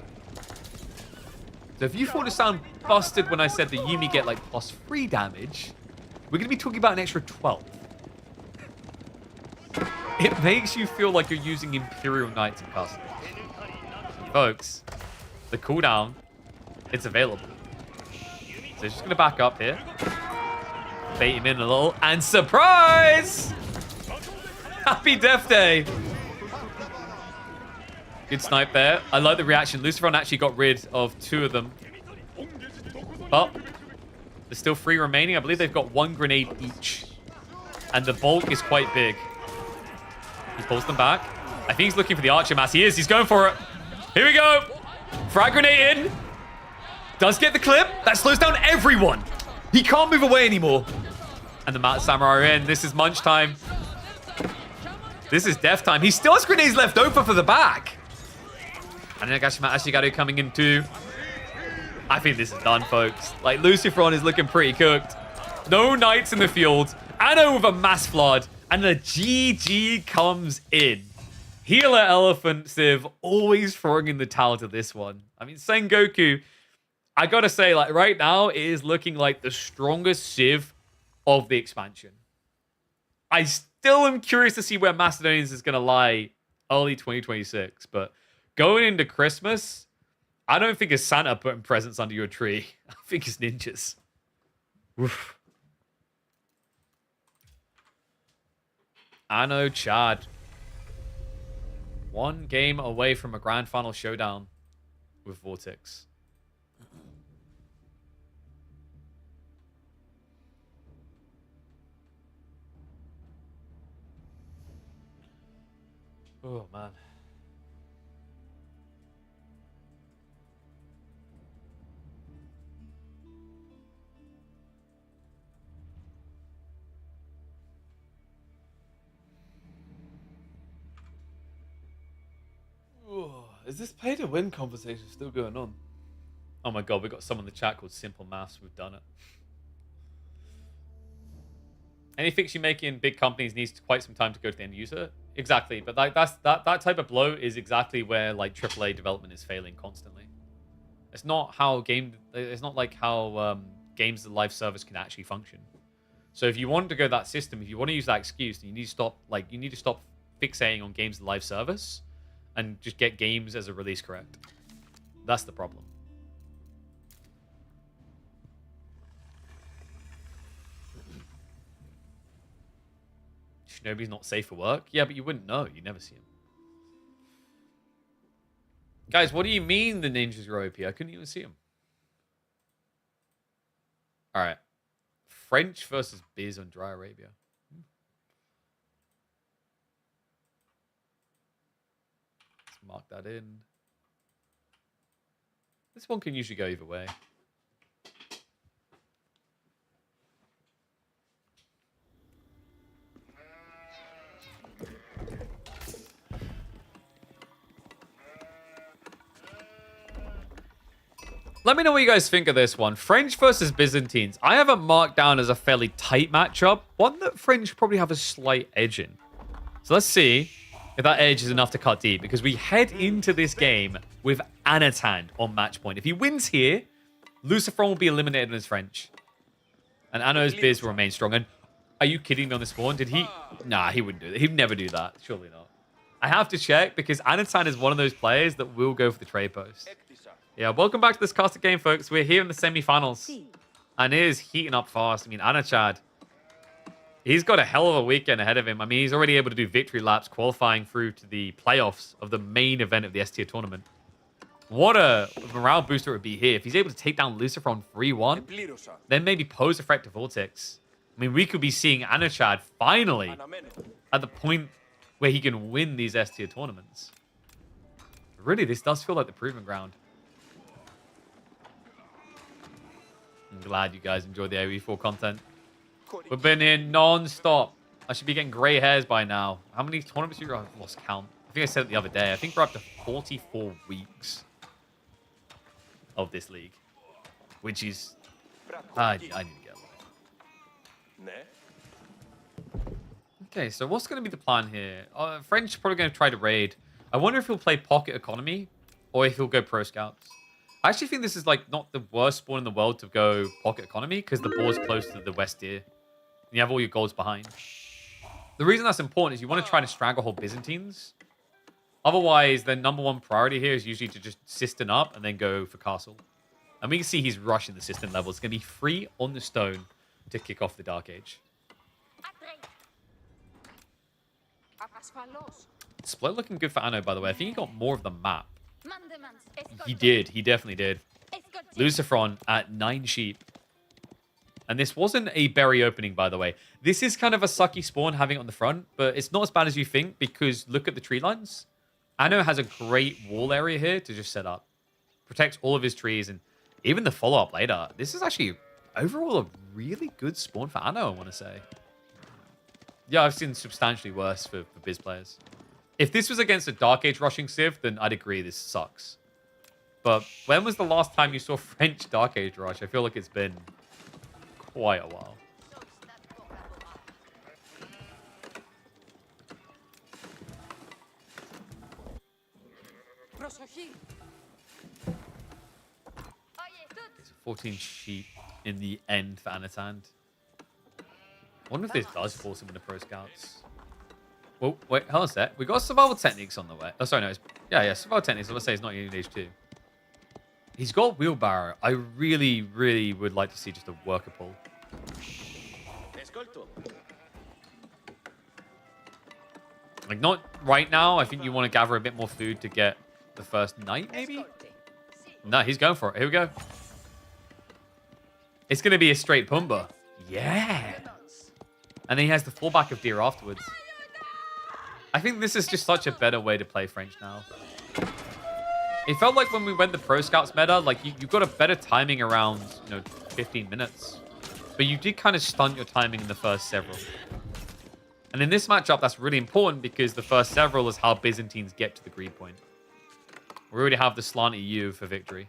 S1: So if you thought it sound busted when I said the Yumi get like plus 3 damage, we're going to be talking about an extra 12. It makes you feel like you're using Imperial Knights in custom. Folks, the cooldown, it's available. So he's just going to back up here. Bait him in a little. And surprise! Happy Death Day! Good snipe there. I like the reaction. Lucifer actually got rid of 2 of them. But there's still 3 remaining. I believe they've got 1 grenade each. And the bulk is quite big. He pulls them back. I think he's looking for the archer mass. He is. He's going for it. Here we go. Frag grenade in. Does get the clip. That slows down everyone. He can't move away anymore. And the Mat Samurai are in. This is munch time. This is death time. He still has grenades left over for the back. And then Gashima Ashigaru coming in too. I think this is done, folks. Like, Lucifer is looking pretty cooked. No knights in the field. Anno with a mass flood. And the GG comes in. Healer Elephant Civ always throwing in the towel to this one. I mean, Sengoku, I gotta say, like, right now, it is looking like the strongest Civ of the expansion. I still am curious to see where Macedonians is gonna lie early 2026, but going into Christmas, I don't think it's Santa putting presents under your tree. I think it's ninjas. Oof. Anno Chad. One game away from a grand final showdown with Vortix. Oh, man. Is this pay to win conversation still going on? Oh my god, we got someone in the chat called Simple Maths. We've done it. Any fix you make in big companies needs quite some time to go to the end user. Exactly, but like that type of blow is exactly where like AAA development is failing constantly. It's not how it's not like how games as a live service can actually function. So if you want to go that system, if you want to use that excuse, then you need to stop fixating on games as a live service and just get games as a release correct. That's the problem. Shinobi's not safe for work? Yeah, but you wouldn't know. You never see him. Guys, what do you mean the ninjas are OP? I couldn't even see him. Alright. French versus Biz on Dry Arabia. Mark that in. This one can usually go either way. Let me know what you guys think of this one. French versus Byzantines. I have it marked down as a fairly tight matchup. One that French probably have a slight edge in. So let's see if that edge is enough to cut deep, because we head into this game with Anat on match point. If he wins here, Lucifer will be eliminated on his French. And Anno's Biz will remain strong. And are you kidding me on the spawn? Did he? Nah, he wouldn't do that. He'd never do that. Surely not. I have to check, because Anat is one of those players that will go for the trade post. Yeah, welcome back to this casted game, folks. We're here in the semi-finals. And it is heating up fast. I mean, Anat, he's got a hell of a weekend ahead of him. I mean, he's already able to do victory laps qualifying through to the playoffs of the main event of the S-tier tournament. What a morale booster it would be here. If he's able to take down Lucifer on 3-1, then maybe pose a threat to Vortix. I mean, we could be seeing Anat finally at the point where he can win these S-tier tournaments. Really, this does feel like the proving ground. I'm glad you guys enjoyed the AoE4 content. We've been here non-stop. I should be getting grey hairs by now. How many tournaments have you got? I've lost count. I think I said it the other day. I think we're up to 44 weeks of this league. Which is... I need to get live. Okay, so what's going to be the plan here? French is probably going to try to raid. I wonder if he'll play Pocket Economy or if he'll go Pro Scouts. I actually think this is like not the worst spawn in the world to go Pocket Economy, because the board's close to the west tier. And you have all your goals behind. The reason that's important is you want to try to stranglehold Byzantines. Otherwise, their number one priority here is usually to just system up and then go for castle. And we can see he's rushing the system level. It's going to be free on the stone to kick off the Dark Age. Split looking good for Anno, by the way. I think he got more of the map. He did. He definitely did. Lucifer at 9 sheep. And this wasn't a berry opening, by the way. This is kind of a sucky spawn having it on the front, but it's not as bad as you think because look at the tree lines. Anno has a great wall area here to just set up. Protects all of his trees and even the follow-up later. This is actually overall a really good spawn for Anno, I want to say. Yeah, I've seen substantially worse for Biz players. If this was against a Dark Age rushing Civ, then I'd agree this sucks. But when was the last time you saw French Dark Age rush? I feel like it's been quite a while. It's a 14 sheep in the end for Anat. I wonder if this does force him into Pro Scouts. Well, wait, hold on a sec. We got survival techniques on the way. Oh, sorry, no. Yeah, survival techniques. I was going to say it's not in age 2. He's got wheelbarrow. I really, really would like to see just a worker pull. Like, not right now. I think you want to gather a bit more food to get the first night, maybe? No, he's going for it. Here we go. It's going to be a straight Pumba. Yeah. And then he has the fallback of deer afterwards. I think this is just such a better way to play French now. It felt like when we went the Pro Scouts meta, like you got a better timing around, 15 minutes. But you did kind of stunt your timing in the first several. And in this matchup, that's really important because the first several is how Byzantines get to the greed point. We already have the slant EU for victory.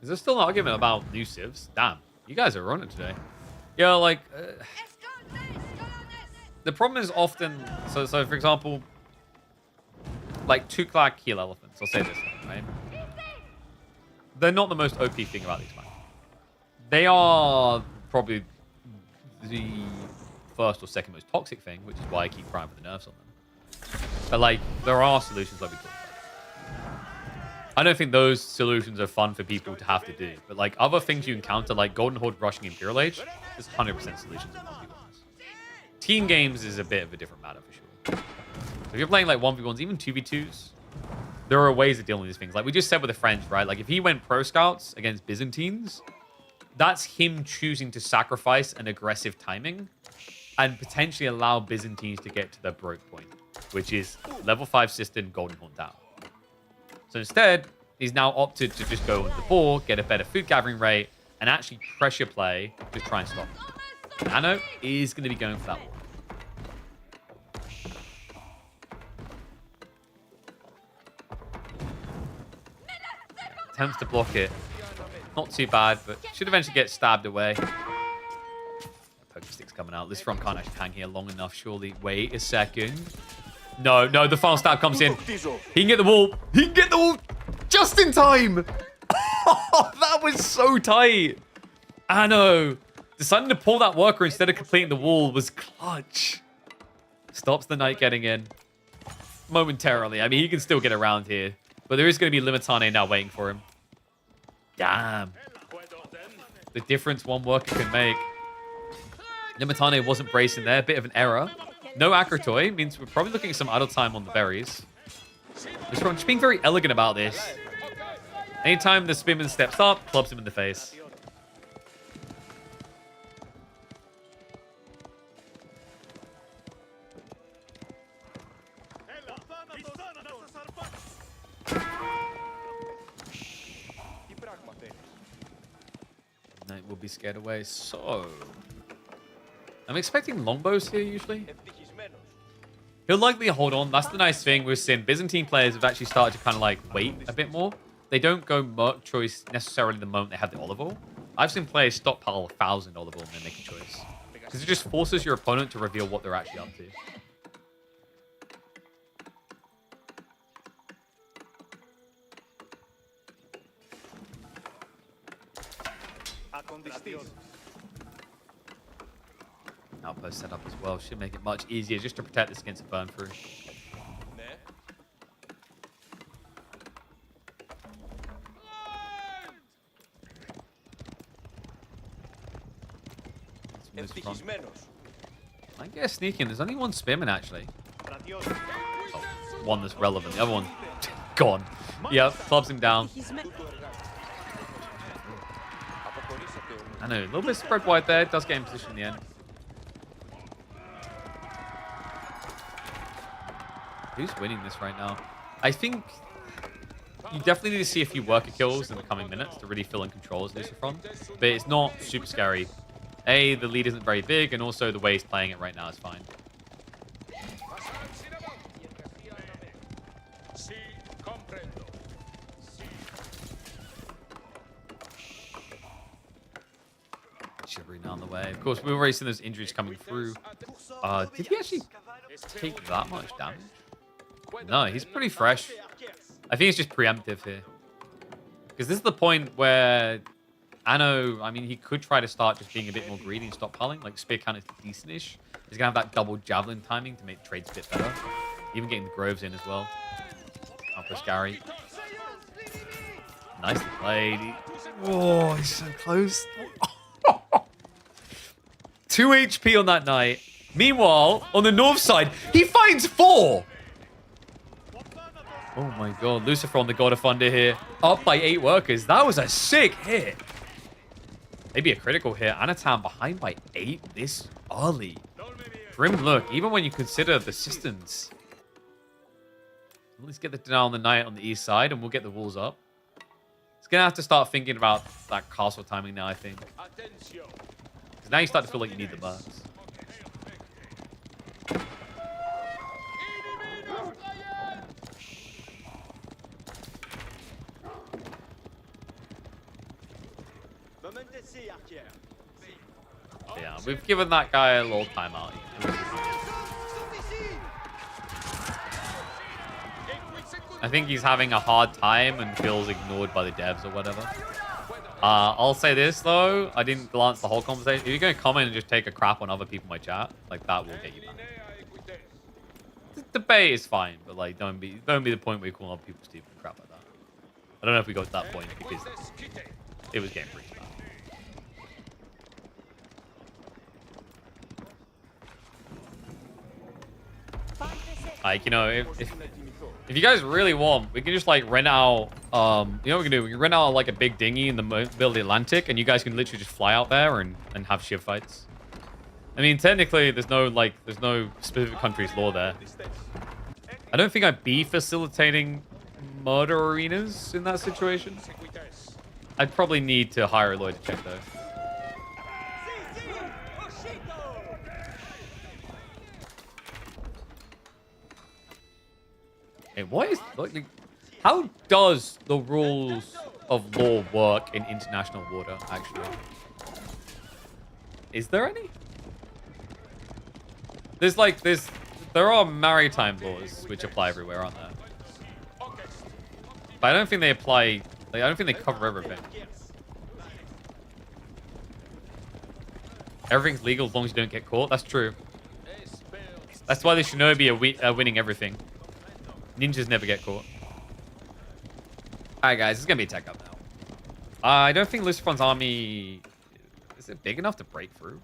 S1: Is there still an argument about new civs? Damn, you guys are running today. Yeah, like... the problem is often... So for example, like Tuklak heel elephants. I'll say this, right? They're not the most OP thing about these matches. They are probably the first or second most toxic thing, which is why I keep crying for the nerfs on them. But, like, there are solutions like we talked about. I don't think those solutions are fun for people to have to do. But, like, other things you encounter, like Golden Horde rushing Imperial Age, there's 100% solutions in 1v1s. Team games is a bit of a different matter, for sure. So if you're playing, like, 1v1s, even 2v2s, there are ways of dealing with these things. Like we just said with the French, right? Like, if he went Pro Scouts against Byzantines, that's him choosing to sacrifice an aggressive timing and potentially allow Byzantines to get to their broke point, which is level 5 Cistern, Golden Horn down. So instead, he's now opted to just go on the board, get a better food gathering rate, and actually pressure play to try and stop him. Nano is going to be going for that wall. Attempts to block it. Not too bad, but should eventually get stabbed away. Poker stick's coming out. This front can't actually hang here long enough, surely. Wait a second. No, the final stab comes in. He can get the wall. He can get the wall just in time. Oh, that was so tight. Anno deciding to pull that worker instead of completing the wall was clutch. Stops the knight getting in momentarily. I mean, he can still get around here, but there is going to be Limitane now waiting for him. Damn. The difference one worker can make. Limitane wasn't bracing there. Bit of an error. No Akrotoy means we're probably looking at some idle time on the berries. Just being very elegant about this. Anytime the Spinman steps up, clubs him in the face. Knight will be scared away. So, I'm expecting longbows here usually. He'll likely hold on. That's the nice thing we've seen. Byzantine players have actually started to kind of like wait a bit more. They don't go merc choice necessarily the moment they have the olive oil. I've seen players stockpile 1,000 olive oil and then make a choice. Because it just forces your opponent to reveal what they're actually up to. Outpost setup as well. Should make it much easier just to protect this against a burn through. from this front. I guess sneaking. There's only one spearman actually. Oh, one that's relevant. The other one gone. Yep, clubs him down. I know, a little bit spread wide there. Does get in position in the end. Who's winning this right now? I think you definitely need to see a few worker kills in the coming minutes to really feel in control as Lucifer. But it's not super scary. A, the lead isn't very big, and also the way he's playing it right now is fine. Chivalry now on the way. Of course, we've already seen those injuries coming through. Did he actually take that much damage? No, he's pretty fresh. I think it's just preemptive here. Because this is the point where Anno, I mean, he could try to start just being a bit more greedy and stop piling. Like, spear count is decent-ish. He's going to have that double javelin timing to make trades a bit better. Even getting the groves in as well. Up for Scary. Nicely played. Oh, he's so close. 2 HP on that knight. Meanwhile, on the north side, he finds 4. Oh my god, Lucifer on the God of Thunder here. Up by 8 workers. That was a sick hit. Maybe a critical hit. Anatan behind by 8 this early. Grim look, even when you consider the distance. Let's get the denial on the knight on the east side, and we'll get the walls up. It's going to have to start thinking about that castle timing now, I think. Because now you start to feel like you need the mercs. Yeah, we've given that guy a little timeout. I think he's having a hard time and feels ignored by the devs or whatever. I'll say this though, I didn't glance the whole conversation. If you're going to comment and just take a crap on other people in my chat, like that will get you back. The debate is fine, but like don't be the point where you call other people stupid and crap like that. I don't know if we got to that point because it was getting pretty bad. Like, you know, if you guys really want, we can just like rent out, you know what we can do? We can rent out like a big dinghy in the middle of the Atlantic, and you guys can literally just fly out there and have shiv fights. I mean, technically, there's no specific country's law there. I don't think I'd be facilitating murder arenas in that situation. I'd probably need to hire a lawyer to check though. Hey, what is like, how does the rules of law work in international water actually? Is there any? There are maritime laws which apply everywhere, aren't there? But I don't think they apply. Like, I don't think they cover everything. Everything's legal as long as you don't get caught. That's true. That's why the Shinobi are winning everything. Ninjas never get caught. Alright, guys. It's going to be a tech up now. I don't think Lucifer's army... Is it big enough to break through?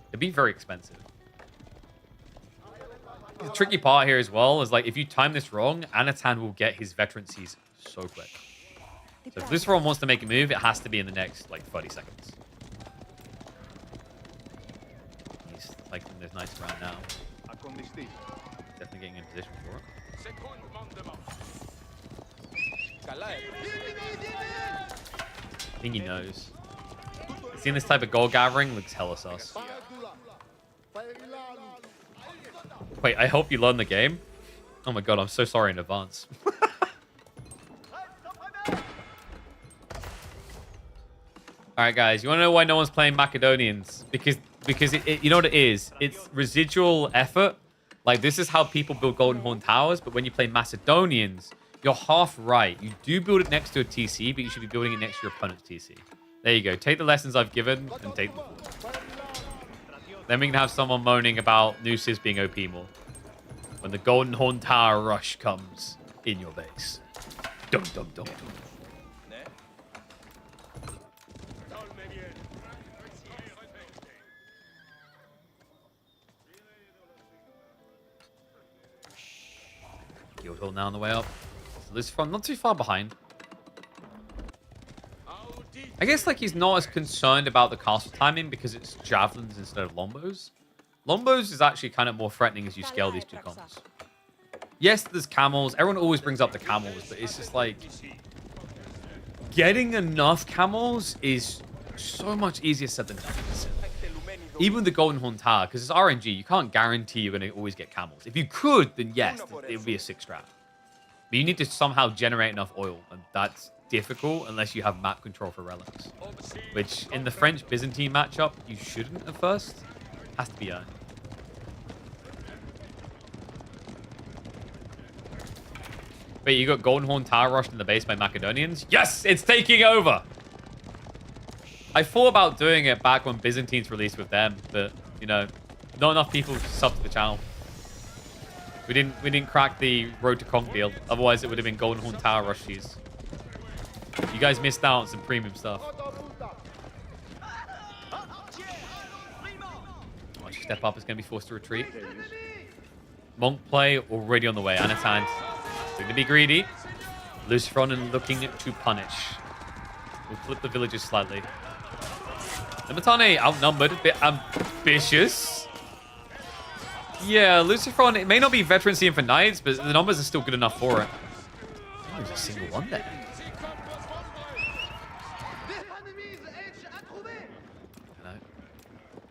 S1: It'd be very expensive. The tricky part here as well is, like, if you time this wrong, Anatan will get his veterancies so quick. So if Lucifer wants to make a move, it has to be in the next, like, 30 seconds. He's, like, in this nice round now. Definitely getting in position for it. I think he knows. Seeing this type of gold gathering looks hella sus. Wait, I hope you learn the game. Oh my god, I'm so sorry in advance. Alright guys, you want to know why no one's playing Macedonians? Because you know what it is? It's residual effort. Like, this is how people build Golden Horn Towers, but when you play Macedonians, you're half right. You do build it next to a TC, but you should be building it next to your opponent's TC. There you go. Take the lessons I've given and take them forward. Then we can have someone moaning about nooses being OP more. When the Golden Horn Tower rush comes in your base. Dum dum dum dum. Guildhall now on the way up. So Lucifer not too far behind. I guess like he's not as concerned about the castle timing because it's javelins instead of longbows. Longbows is actually kind of more threatening as you scale these two comps. Yes, there's camels. Everyone always brings up the camels, but it's just like getting enough camels is so much easier said than done. Even the Golden Horn Tower, because it's RNG, you can't guarantee you're going to always get camels. If you could, then yes, it would be a 6 strat. But you need to somehow generate enough oil, and that's difficult unless you have map control for relics. Which, in the French-Byzantine matchup, you shouldn't at first. Has to be earned. But you got Golden Horn Tower rushed in the base by Macedonians. Yes, it's taking over! I thought about doing it back when Byzantines released with them, but, you know, not enough people subbed to the channel. We didn't crack the Road to Conk deal. Otherwise, it would have been Golden Horn Tower rushes. You guys missed out on some premium stuff. Once you step up, it's going to be forced to retreat. Monk play already on the way. Anat going to be greedy. Lucifer and looking to punish. We'll flip the villagers slightly. Limitane outnumbered, a bit ambitious. Yeah, Lucifer, it may not be veterancy for knights, but the numbers are still good enough for it. Oh, there's a single one there.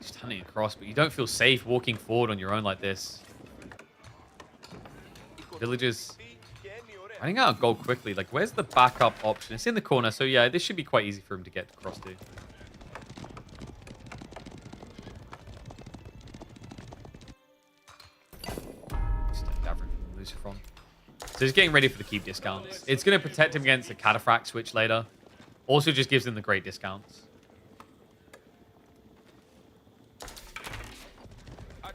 S1: Just hunting across, but you don't feel safe walking forward on your own like this. Villagers running out of gold quickly. Like, where's the backup option? It's in the corner, so yeah, this should be quite easy for him to get across to. So he's getting ready for the keep discounts. It's going to protect him against the cataphract switch later. Also just gives him the great discounts.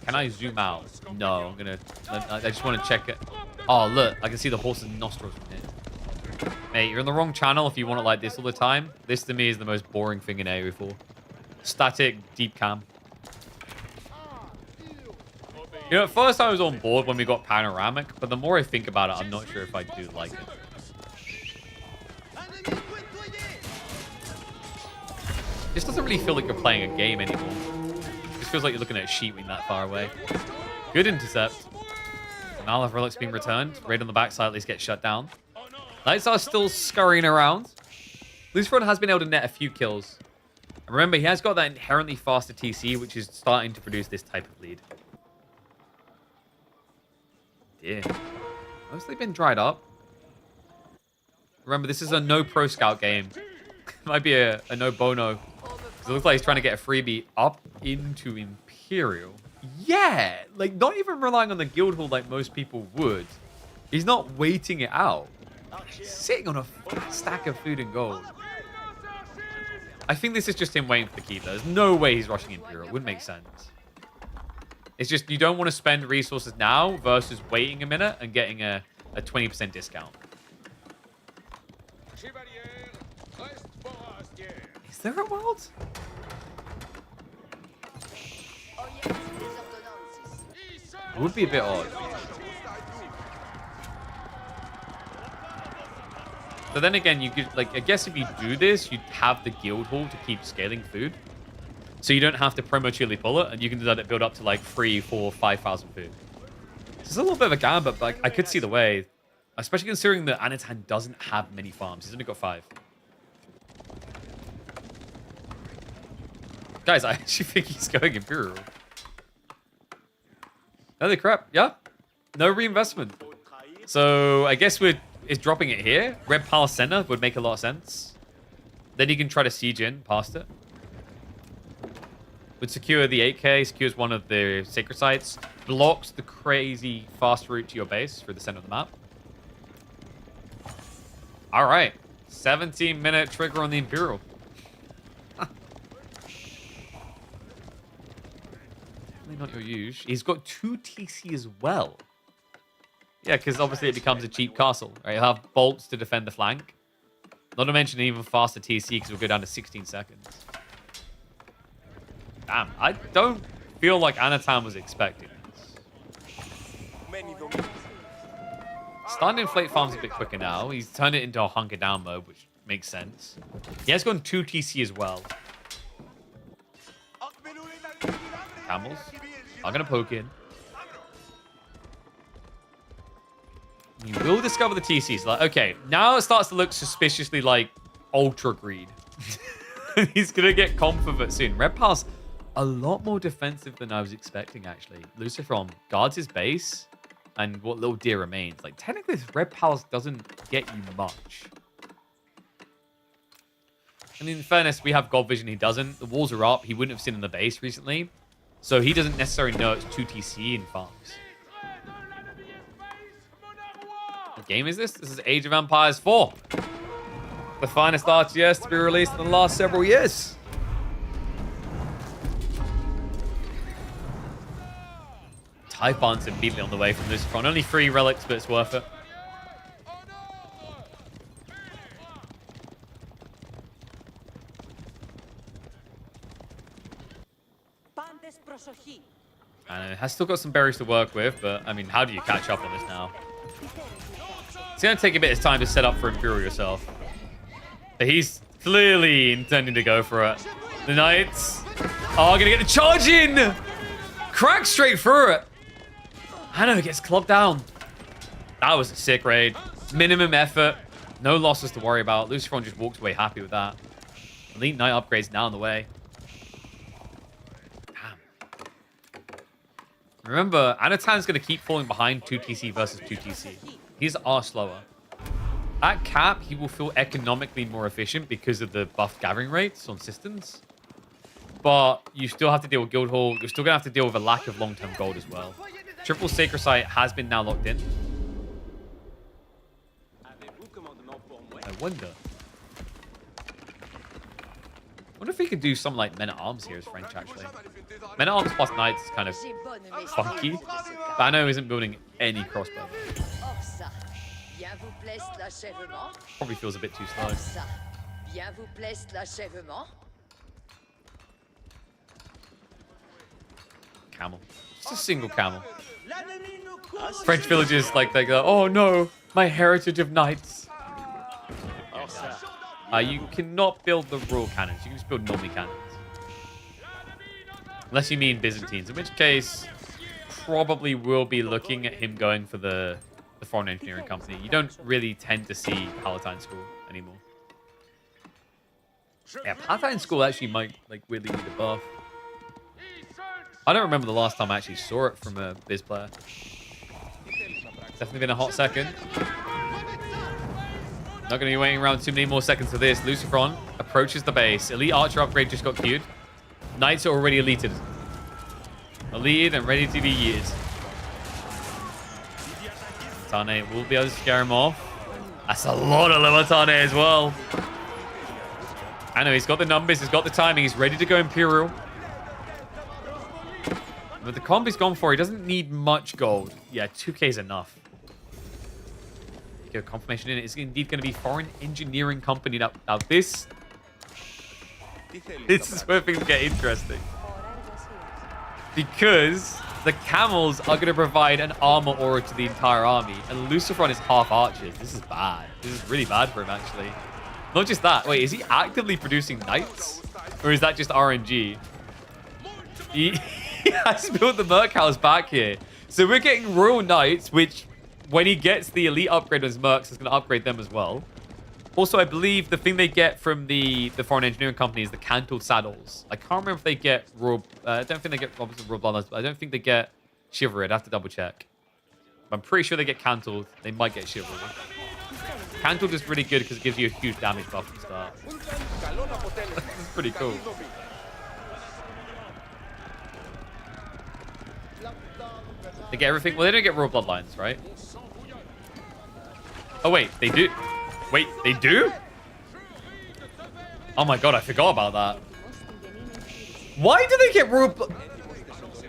S1: Can I zoom out? No, I just want to check it. Oh, look. I can see the horse's nostrils from here. Mate, you're in the wrong channel if you want it like this all the time. This, to me, is the most boring thing in AO4. Static, deep cam. You know, at first I was on board when we got panoramic, but the more I think about it, I'm not sure if I do like it. This doesn't really feel like you're playing a game anymore. This feels like you're looking at a sheet being that far away. Good intercept. Now the relic's being returned. Raid on the backside at least gets shut down. Knights are still scurrying around. Lucifer has been able to net a few kills. And remember, he has got that inherently faster TC, which is starting to produce this type of lead. Yeah. Mostly been dried up. Remember, this is a no pro scout game. Might be a no bono. It looks like he's trying to get a freebie up into Imperial. Yeah! Like, not even relying on the Guildhall like most people would. He's not waiting it out. He's sitting on a stack of food and gold. I think this is just him waiting for the keep. There's no way he's rushing Imperial. It wouldn't make sense. It's just you don't want to spend resources now versus waiting a minute and getting a 20% discount. Is there a world? It would be a bit odd. But then again, you could, like, I guess if you do this, you'd have the Guildhall to keep scaling food. So you don't have to prematurely pull it, and you can let it build up to like 3, 4, 5,000 food. So it's a little bit of a gambit, but like, I could see the way. Especially considering that Anat doesn't have many farms. He's only got 5. Guys, I actually think he's going Imperial. Holy crap, yeah. No reinvestment. So I guess is dropping it here. Red Palace Center would make a lot of sense. Then you can try to siege in past it. Would secure the 8K, secures one of the sacred sites, blocks the crazy fast route to your base through the center of the map. All right. 17-minute trigger on the Imperial. Definitely not your use. He's got 2 TC as well. Yeah, because obviously it becomes a cheap castle. Right? You'll have bolts to defend the flank. Not to mention an even faster TC because we'll go down to 16 seconds. Damn, I don't feel like Anat was expecting this. starting to inflate farms a bit quicker now. He's turned it into a hunker down mode, which makes sense. He has gone 2 TC as well. Camels are going to poke in. You will discover the TCs. Like, okay, now it starts to look suspiciously like ultra greed. He's going to get comp of it soon. Red Pal's a lot more defensive than I was expecting, actually. Lucifer guards his base and what little deer remains. Like, technically, this Red Palace doesn't get you much. I mean, in fairness, we have God Vision. He doesn't. The walls are up. He wouldn't have seen in the base recently. So he doesn't necessarily know it's 2 TC in farms. What game is this? This is Age of Empires 4. The finest RTS to be released in the last several years. Typhon's immediately on the way from Lucifer. Only 3 relics, but it's worth it. And it has still got some berries to work with, but I mean, how do you catch up on this now? It's going to take a bit of time to set up for Imperial yourself. But he's clearly intending to go for it. The Knights are going to get the charge in! Crack straight through it! Anat gets clubbed down. That was a sick raid. Minimum effort. No losses to worry about. Lucifer just walks away happy with that. Elite Knight upgrades now on the way. Remember, Anatan's going to keep falling behind 2TC versus 2TC. He's slower. At cap, he will feel economically more efficient because of the buffed gathering rates on systems. But you still have to deal with Guildhall. You're still going to have to deal with a lack of long-term gold as well. Triple Sacred Site has been now locked in. I wonder if we could do something like Men-at-Arms here as French, actually. Men-at-Arms plus Knights is kind of funky. Bano isn't building any crossbow. Probably feels a bit too slow. Camel. Just a single camel. French villages, like, they go, oh no, my heritage of knights. You cannot build the royal cannons. You can just build normally cannons. Unless you mean Byzantines, in which case, probably will be looking at him going for the foreign engineering company. You don't really tend to see Palatine School anymore. Yeah, Palatine School actually might, like, really need a buff. I don't remember the last time I actually saw it from a Biz player. Definitely been a hot second. Not going to be waiting around too many more seconds for this. Lucifer approaches the base. Elite Archer upgrade just got queued. Knights are already elited. Elite and ready to be yeeted. Tane will be able to scare him off. That's a lot of Levatane as well. I know he's got the numbers, he's got the timing, he's ready to go Imperial. But the comp he's gone for, he doesn't need much gold. Yeah, 2k is enough. Get confirmation in it. It's indeed going to be foreign engineering company. Now this is where things get interesting. Because the camels are going to provide an armor aura to the entire army. And Lucifer is half archers. This is bad. This is really bad for him, actually. Not just that. Wait, is he actively producing knights? Or is that just RNG? He has built the Merc House back here. So we're getting Royal Knights, which, when he gets the elite upgrade on his Mercs, is going to upgrade them as well. Also, I believe the thing they get from the foreign engineering company is the cantled saddles. I can't remember if they get Royal... I don't think they get obviously Royal Bloodlines, but I don't think they get Chivalry. I'd have to double check. But I'm pretty sure they get cantled. They might get Chivalry. Cantled is really good because it gives you a huge damage buff at the start. This is pretty cool. They get everything. Well, they don't get Royal Bloodlines, right? Oh, wait. They do. Wait, they do? Oh, my God. I forgot about that. Why do they get Royal...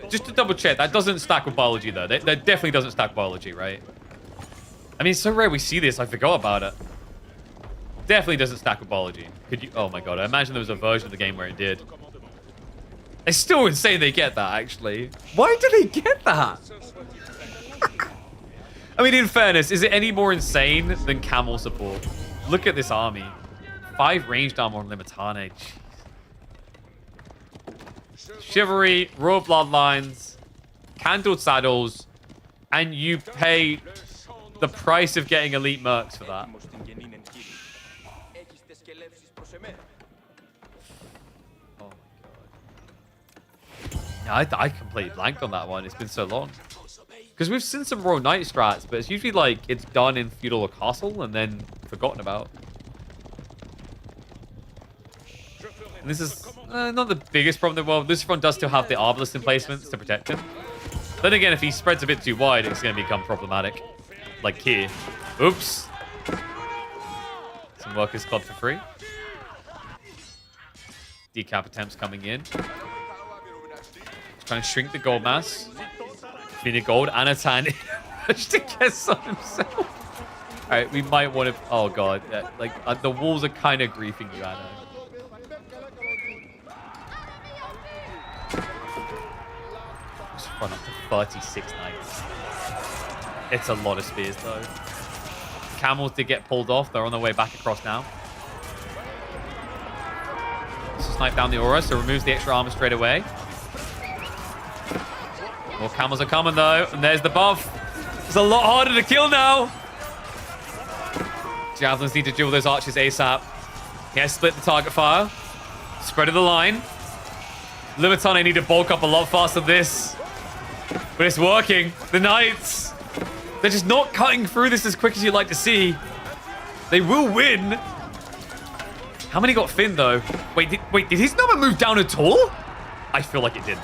S1: Just to double check. That doesn't stack with biology, though. That definitely doesn't stack with biology, right? I mean, it's so rare we see this. I forgot about it. Definitely doesn't stack with biology. Could you... Oh, my God. I imagine there was a version of the game where it did. It's still insane they get that, actually. Why do they get that? I mean, in fairness, is it any more insane than camel support? Look at this army. 5 ranged armor on Limitane. Jeez. Chivalry, Royal Bloodlines, Candled Saddles, and you pay the price of getting elite mercs for that. Oh my god. Yeah, I completely blanked on that one. It's been so long. Because we've seen some Royal Knight strats, but it's usually like it's done in Feudal or Castle and then forgotten about. And this is not the biggest problem in the world. Lucifer does still have the Arbalest emplacements to protect him. Then again, if he spreads a bit too wide, it's going to become problematic. Like here. Oops. Some workers club for free. Decap attempts coming in. Trying to shrink the gold mass. Phoenix gold. Anat to get some himself. Alright, we might want to... Oh god. Yeah, like, the walls are kind of griefing you, Anna. Just run up to 36 knights. It's a lot of spears, though. Camels did get pulled off. They're on their way back across now. Snipe down the aura, so removes the extra armor straight away. More camels are coming, though. And there's the buff. It's a lot harder to kill now. Javelins need to duel those archers ASAP. He has split the target fire. Spread of the line. Limitane need to bulk up a lot faster than this. But it's working. The knights, they're just not cutting through this as quick as you'd like to see. They will win. How many got Finn, though? Wait, did his number move down at all? I feel like it didn't.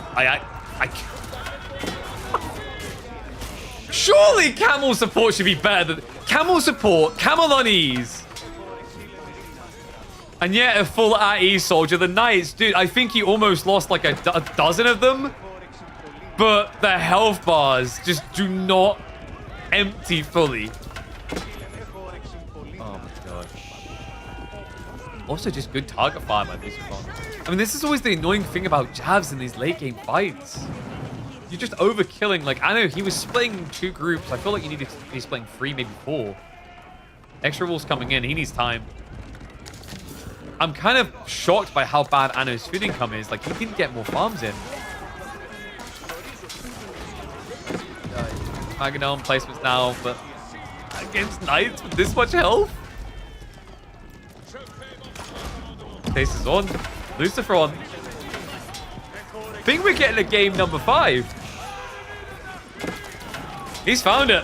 S1: Surely camel support should be better than... Camel support, camel on ease. And yet a full at-ease soldier. The knights, dude, I think he almost lost like a dozen of them. But the health bars just do not empty fully. Oh my god. Also just good target fire by Lucifer. I mean, this is always the annoying thing about Javs in these late game fights. You're just overkilling. Like, I know he was splitting 2 groups. I feel like you need to be splitting 3, maybe 4. Extra wolves coming in. He needs time. I'm kind of shocked by how bad Anno's food income is. Like, he didn't get more farms in. Maganel placements now, but against knights with this much health? Case is on. Lucifer on. I think we're getting a game number 5. He's found it.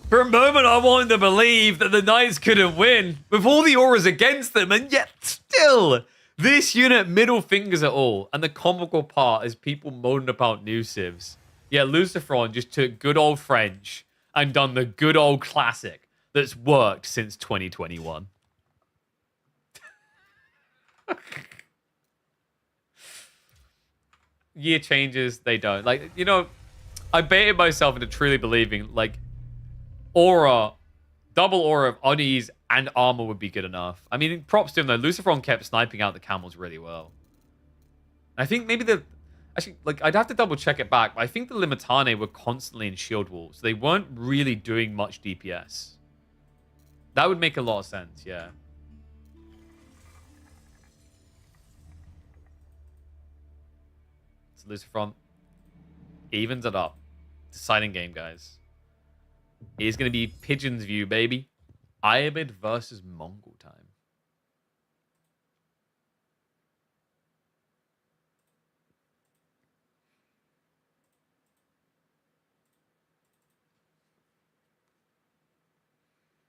S1: For a moment, I wanted to believe that the knights couldn't win with all the auras against them, and yet still, this unit middle fingers it all. And the comical part is people moaning about new civs. Yeah, Lucifer just took good old French and done the good old classic that's worked since 2021. Year changes, they don't. Like, you know, I baited myself into truly believing, like, aura, double aura of unease and armor would be good enough. I mean, props to him, though. Lucifer kept sniping out the camels really well. I think maybe the... Actually, like, I'd have to double check it back, but I think the Limitane were constantly in shield walls. They weren't really doing much DPS. That would make a lot of sense, yeah. So Lucifer evens it up. Deciding game, guys. It is going to be Pigeon's View, baby. Iabid versus Mongol time.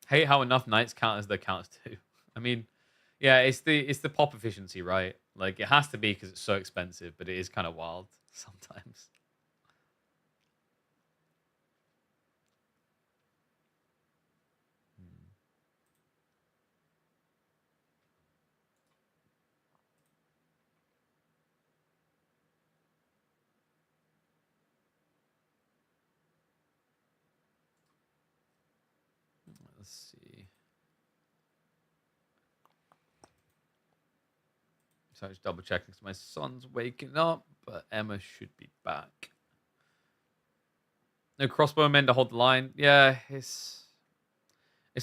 S1: Hate how enough knights count as their counts too. I mean, yeah, it's the pop efficiency, right? Like, it has to be because it's so expensive, but it is kind of wild sometimes. Let's see. So I was double checking because my son's waking up, but Emma should be back. No crossbowmen to hold the line. Yeah, it's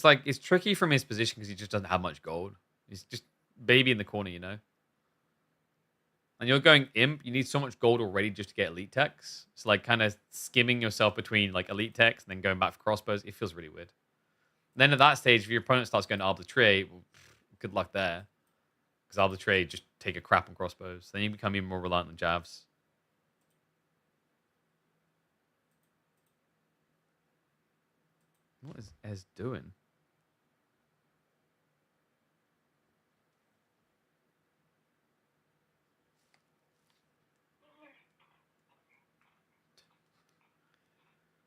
S1: like it's tricky from his position because he just doesn't have much gold. He's just baby in the corner, you know. And you're going imp, you need so much gold already just to get elite techs. So like kind of skimming yourself between like elite techs and then going back for crossbows, it feels really weird. And then at that stage, if your opponent starts going to arbitrate, well, good luck there. Because arbitrate just take a crap on crossbows. Then you become even more reliant on jabs. What is Ez doing?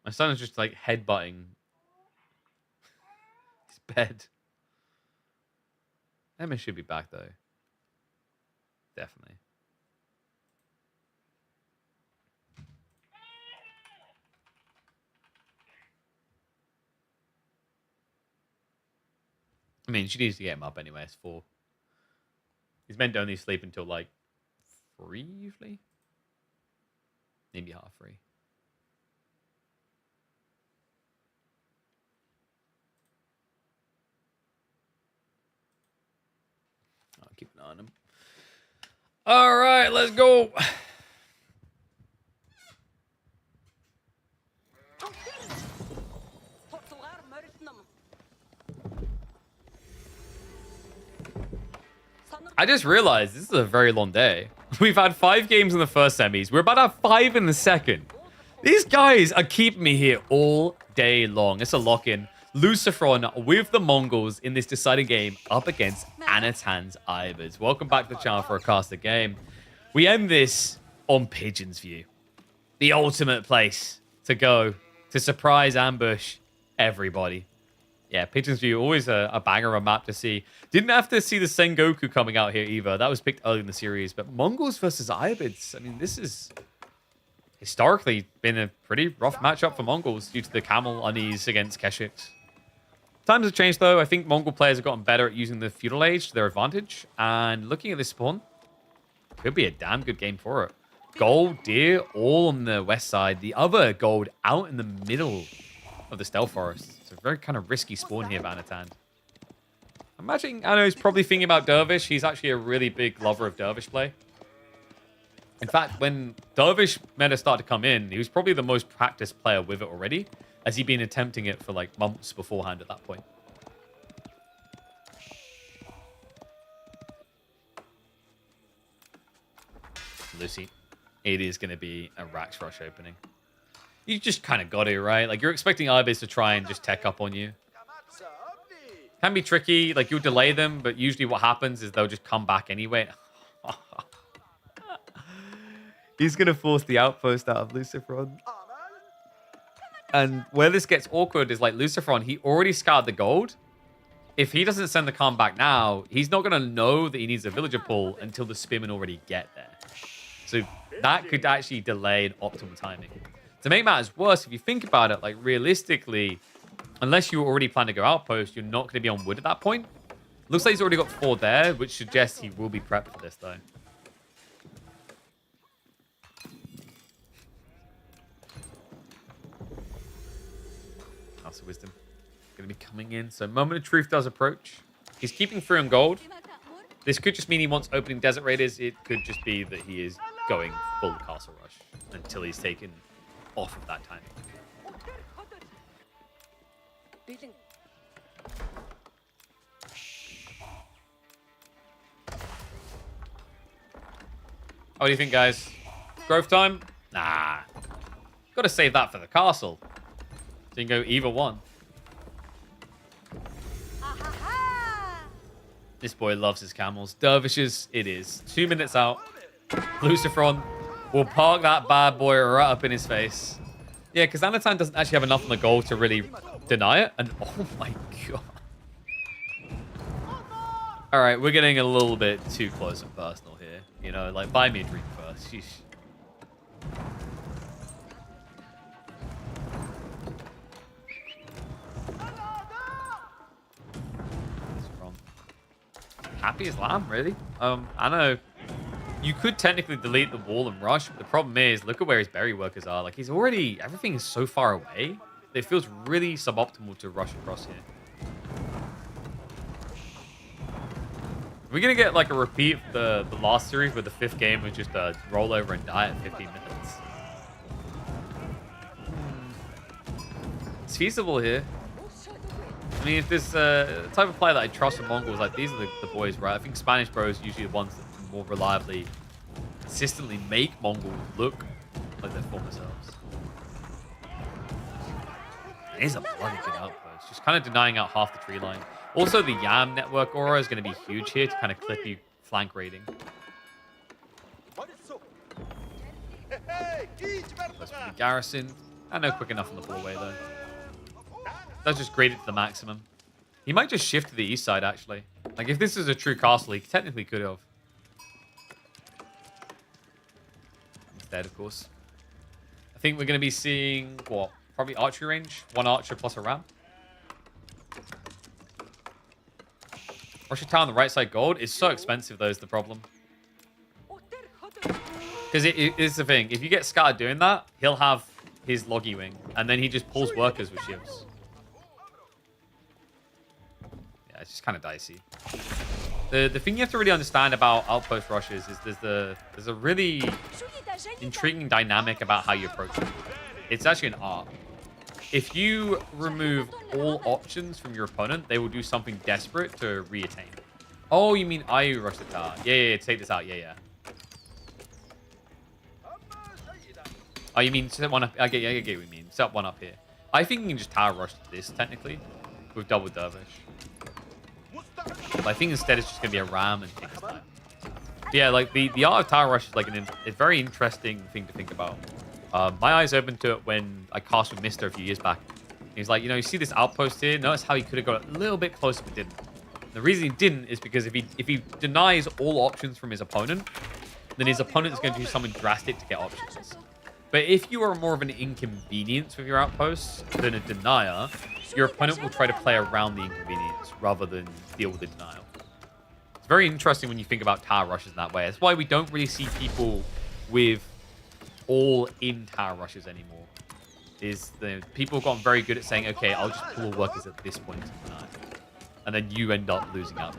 S1: My son is just like headbutting his bed. Emma should be back though. Definitely. I mean, she needs to get him up anyway. It's 4. He's meant to only sleep until like 3 usually. Maybe half 3. I'll keep an eye on him. All right, let's go. I just realized this is a very long day. We've had 5 games in the first semis. We're about to have 5 in the second. These guys are keeping me here all day long. It's a lock-in. Lucifer with the Mongols in this deciding game up against Anatan's Ivers. Welcome back to the channel for a caster game. We end this on Pigeon's View. The ultimate place to go to surprise ambush everybody. Yeah, Pigeon's View, always a banger of a map to see. Didn't have to see the Sengoku coming out here either. That was picked early in the series. But Mongols versus Ibids, I mean, this is historically been a pretty rough matchup for Mongols due to the camel unease against Keshiks. Times have changed, though. I think Mongol players have gotten better at using the feudal age to their advantage. And looking at this spawn, could be a damn good game for it. Gold, deer, all on the west side. The other gold out in the middle of the stealth forest. It's a very kind of risky spawn here, Anat. I'm imagining Anno's probably thinking about Dervish. He's actually a really big lover of Dervish play. In fact, when Dervish meta started to come in, he was probably the most practiced player with it already, as he'd been attempting it for like months beforehand at that point. Lucy, it is going to be a Rax Rush opening. You just kind of got it, right? Like, you're expecting Ibis to try and just tech up on you. Can be tricky. Like, you'll delay them, but usually what happens is they'll just come back anyway. He's going to force the outpost out of Lucifer. And where this gets awkward is, like, Lucifer, he already scoured the gold. If he doesn't send the calm back now, he's not going to know that he needs a villager pull until the spearmen already get there. So that could actually delay an optimal timing. To make matters worse, if you think about it, like realistically, unless you already plan to go outpost, you're not going to be on wood at that point. Looks like he's already got 4 there, which suggests he will be prepped for this, though. House of Wisdom going to be coming in. So Moment of Truth does approach. He's keeping 3 on gold. This could just mean he wants opening Desert Raiders. It could just be that he is going full Castle Rush until he's taken off of that timing. What do you think, guys? Growth time? Nah. Got to save that for the castle. So you can go either one. This boy loves his camels. Dervishes, it is. 2 minutes out. Lucifer will park that bad boy right up in his face. Yeah, because Anatan doesn't actually have enough on the goal to really deny it. And oh my god. All right, we're getting a little bit too close and personal here. You know, like, buy me a drink first. Sheesh. Happy as lamb, really. I know You could technically delete the wall and rush, but the problem is, look at where his berry workers are. Like, he's already... Everything is so far away. It feels really suboptimal to rush across here. We're going to get, like, a repeat of the last series where the 5th game was just a roll over and die at 15 minutes. It's feasible here. I mean, if there's a type of player that I trust in Mongols, like, these are the boys, right? I think Spanish bros are usually the ones that more reliably, consistently make Mongols look like their former selves. It is a bloody good outpost. Just kind of denying out half the tree line. Also, the Yam network aura is going to be huge here to kind of clip you flank raiding. That's for the garrison. I know quick enough on the hallway, though. That's just graded to the maximum. He might just shift to the east side, actually. Like, if this is a true castle, he technically could have. Instead, of course. I think we're going to be seeing, what? Probably archery range. 1 archer plus a ram. Russia Tower on the right side gold is so expensive, though, is the problem. Because it is the thing. If you get Scar doing that, he'll have his loggy wing. And then he just pulls workers with shivs. Yeah, it's just kind of dicey. The thing you have to really understand about outpost rushes is there's a really intriguing dynamic about how you approach it. It's actually an art. If you remove all options from your opponent, they will do something desperate to reattain. Oh, you mean I rush the tower? Yeah, take this out. Yeah. Oh, you mean set one up? I get what you mean. Set one up here. I think you can just tower rush this, technically, with double dervish. But I think instead it's just going to be a ram and take his time. Yeah, like, the art of tower rush is like a very interesting thing to think about. My eyes opened to it when I cast with Mister a few years back. He's like, you see this outpost here? Notice how he could have got a little bit closer but didn't. The reason he didn't is because if he denies all options from his opponent, then his opponent is going to do something drastic to get options. But if you are more of an inconvenience with your outposts than a denier, your opponent will try to play around the inconvenience rather than deal with the denial. It's very interesting when you think about tower rushes in that way. That's why we don't really see people with all-in tower rushes anymore. People have gotten very good at saying, okay, I'll just pull workers at this point in the night. And then you end up losing out.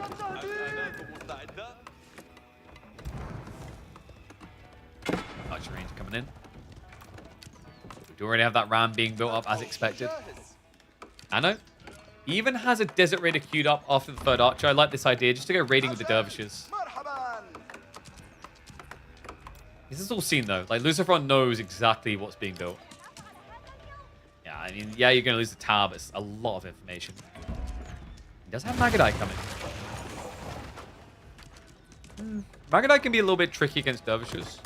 S1: Archer range coming in. We do already have that ram being built up as expected. Anat even has a desert raider queued up after the 3rd archer. I like this idea, just to go raiding with the dervishes. This is all seen, though. Like, Lucifer knows exactly what's being built. Yeah, I mean, yeah, you're going to lose the tower, but it's a lot of information. He does have Magadai coming. Magadai can be a little bit tricky against dervishes.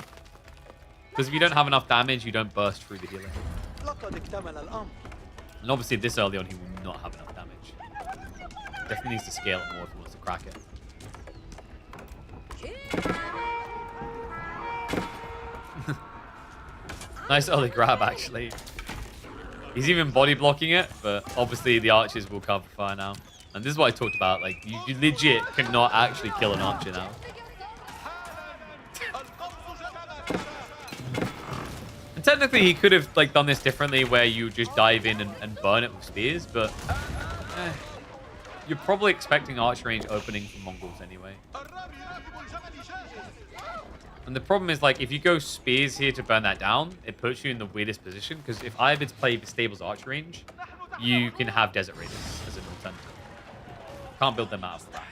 S1: Because if you don't have enough damage, you don't burst through the healing. And obviously, this early on, he will not have enough damage. Definitely needs to scale it more if he wants to crack it. Nice early grab, actually. He's even body blocking it, but obviously the archers will cover fire now. And this is what I talked about. Like, you legit cannot actually kill an archer now. And technically, he could have like done this differently, where you just dive in and burn it with spears, but you're probably expecting archer range opening from Mongols anyway. And the problem is, like, if you go spears here to burn that down, it puts you in the weirdest position, because if Ivids play the Stable's archer range, you can have Desert Raiders as an alternative. Can't build them out of that.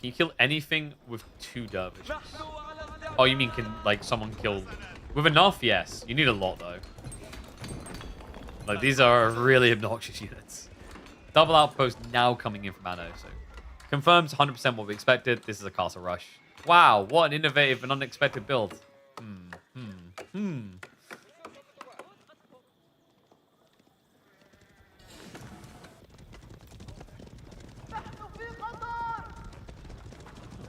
S1: Can you kill anything with 2 dervishes? Oh, you mean can, like, someone kill... With enough, yes. You need a lot, though. Like, these are really obnoxious units. Double outpost now coming in from Anat, so confirms 100% what we expected. This is a castle rush. Wow, what an innovative and unexpected build.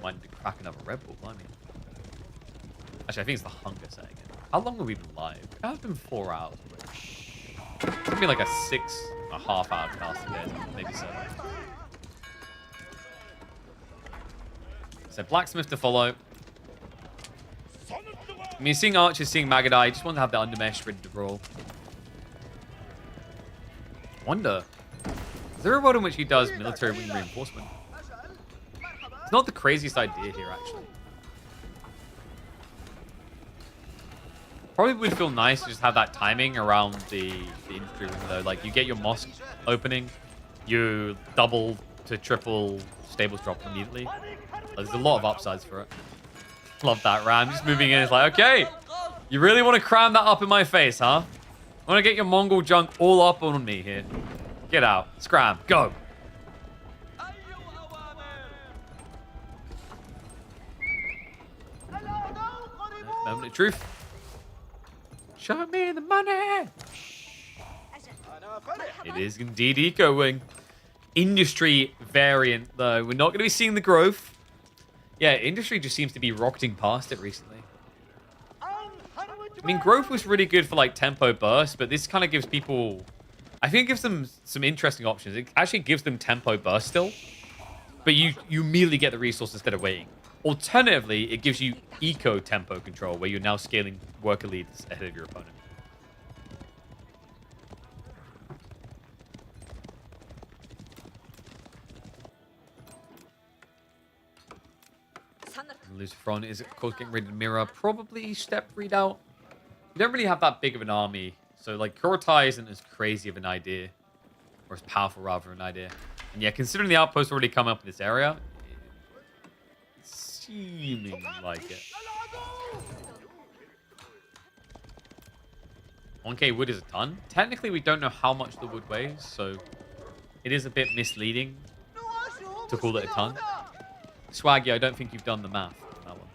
S1: Might need to crack another Red Bull, blimey. Actually, I think it's the hunger setting in. How long have we been live? I've been 4 hours. It's gonna be like a a half-hour cast again, maybe so. So blacksmith to follow. I mean, seeing archers, seeing Magadai, just want to have the undermesh ready to roll. Wonder, is there a world in which he does military wing reinforcement? It's not the craziest idea here, actually. Probably would feel nice to just have that timing around the infantry wing, though. Like, you get your mosque opening, you double to triple stables drop immediately. There's a lot of upsides for it. Love that ram. Just moving in. It's like, okay, you really want to cram that up in my face, huh? I want to get your Mongol junk all up on me here. Get out. Scram. Go. Moment of truth. Show me the money. It is indeed eco-wing. Industry variant, though. We're not going to be seeing the growth. Yeah, industry just seems to be rocketing past it recently. I mean, growth was really good for, like, tempo burst, but this kind of gives people... I think it gives them some interesting options. It actually gives them tempo burst still, but you immediately get the resource instead of waiting. Alternatively, it gives you eco tempo control, where you're now scaling worker leads ahead of your opponent. Lucifer is, of course, getting ready to mirror. Probably step readout. You don't really have that big of an army. So, like, Kurotai isn't as crazy of an idea. Or as powerful, rather, an idea. And yeah, considering the outposts already come up in this area, it's seeming like it. 1k wood is a ton. Technically, we don't know how much the wood weighs, so it is a bit misleading to call it a ton. Swaggy, I don't think you've done the math on that one.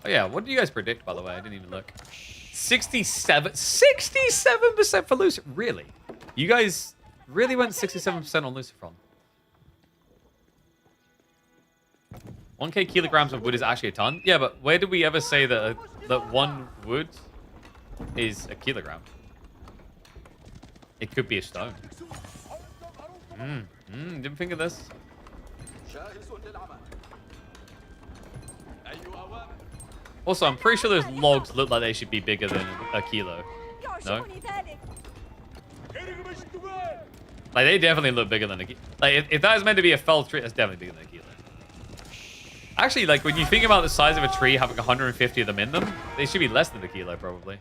S1: Oh yeah, what did you guys predict, by the way? I didn't even look. 67% for Lucifer. Really? You guys really went 67% on Lucifer? 1k kilograms of wood is actually a ton? Yeah, but where did we ever say that that one wood is a kilogram? It could be a stone. Didn't think of this. Also, I'm pretty sure those logs look like they should be bigger than a kilo. No? Like, they definitely look bigger than a kilo. Like, if that is meant to be a fell tree, that's definitely bigger than a kilo. Actually, like, when you think about the size of a tree having 150 of them in them, they should be less than a kilo, probably.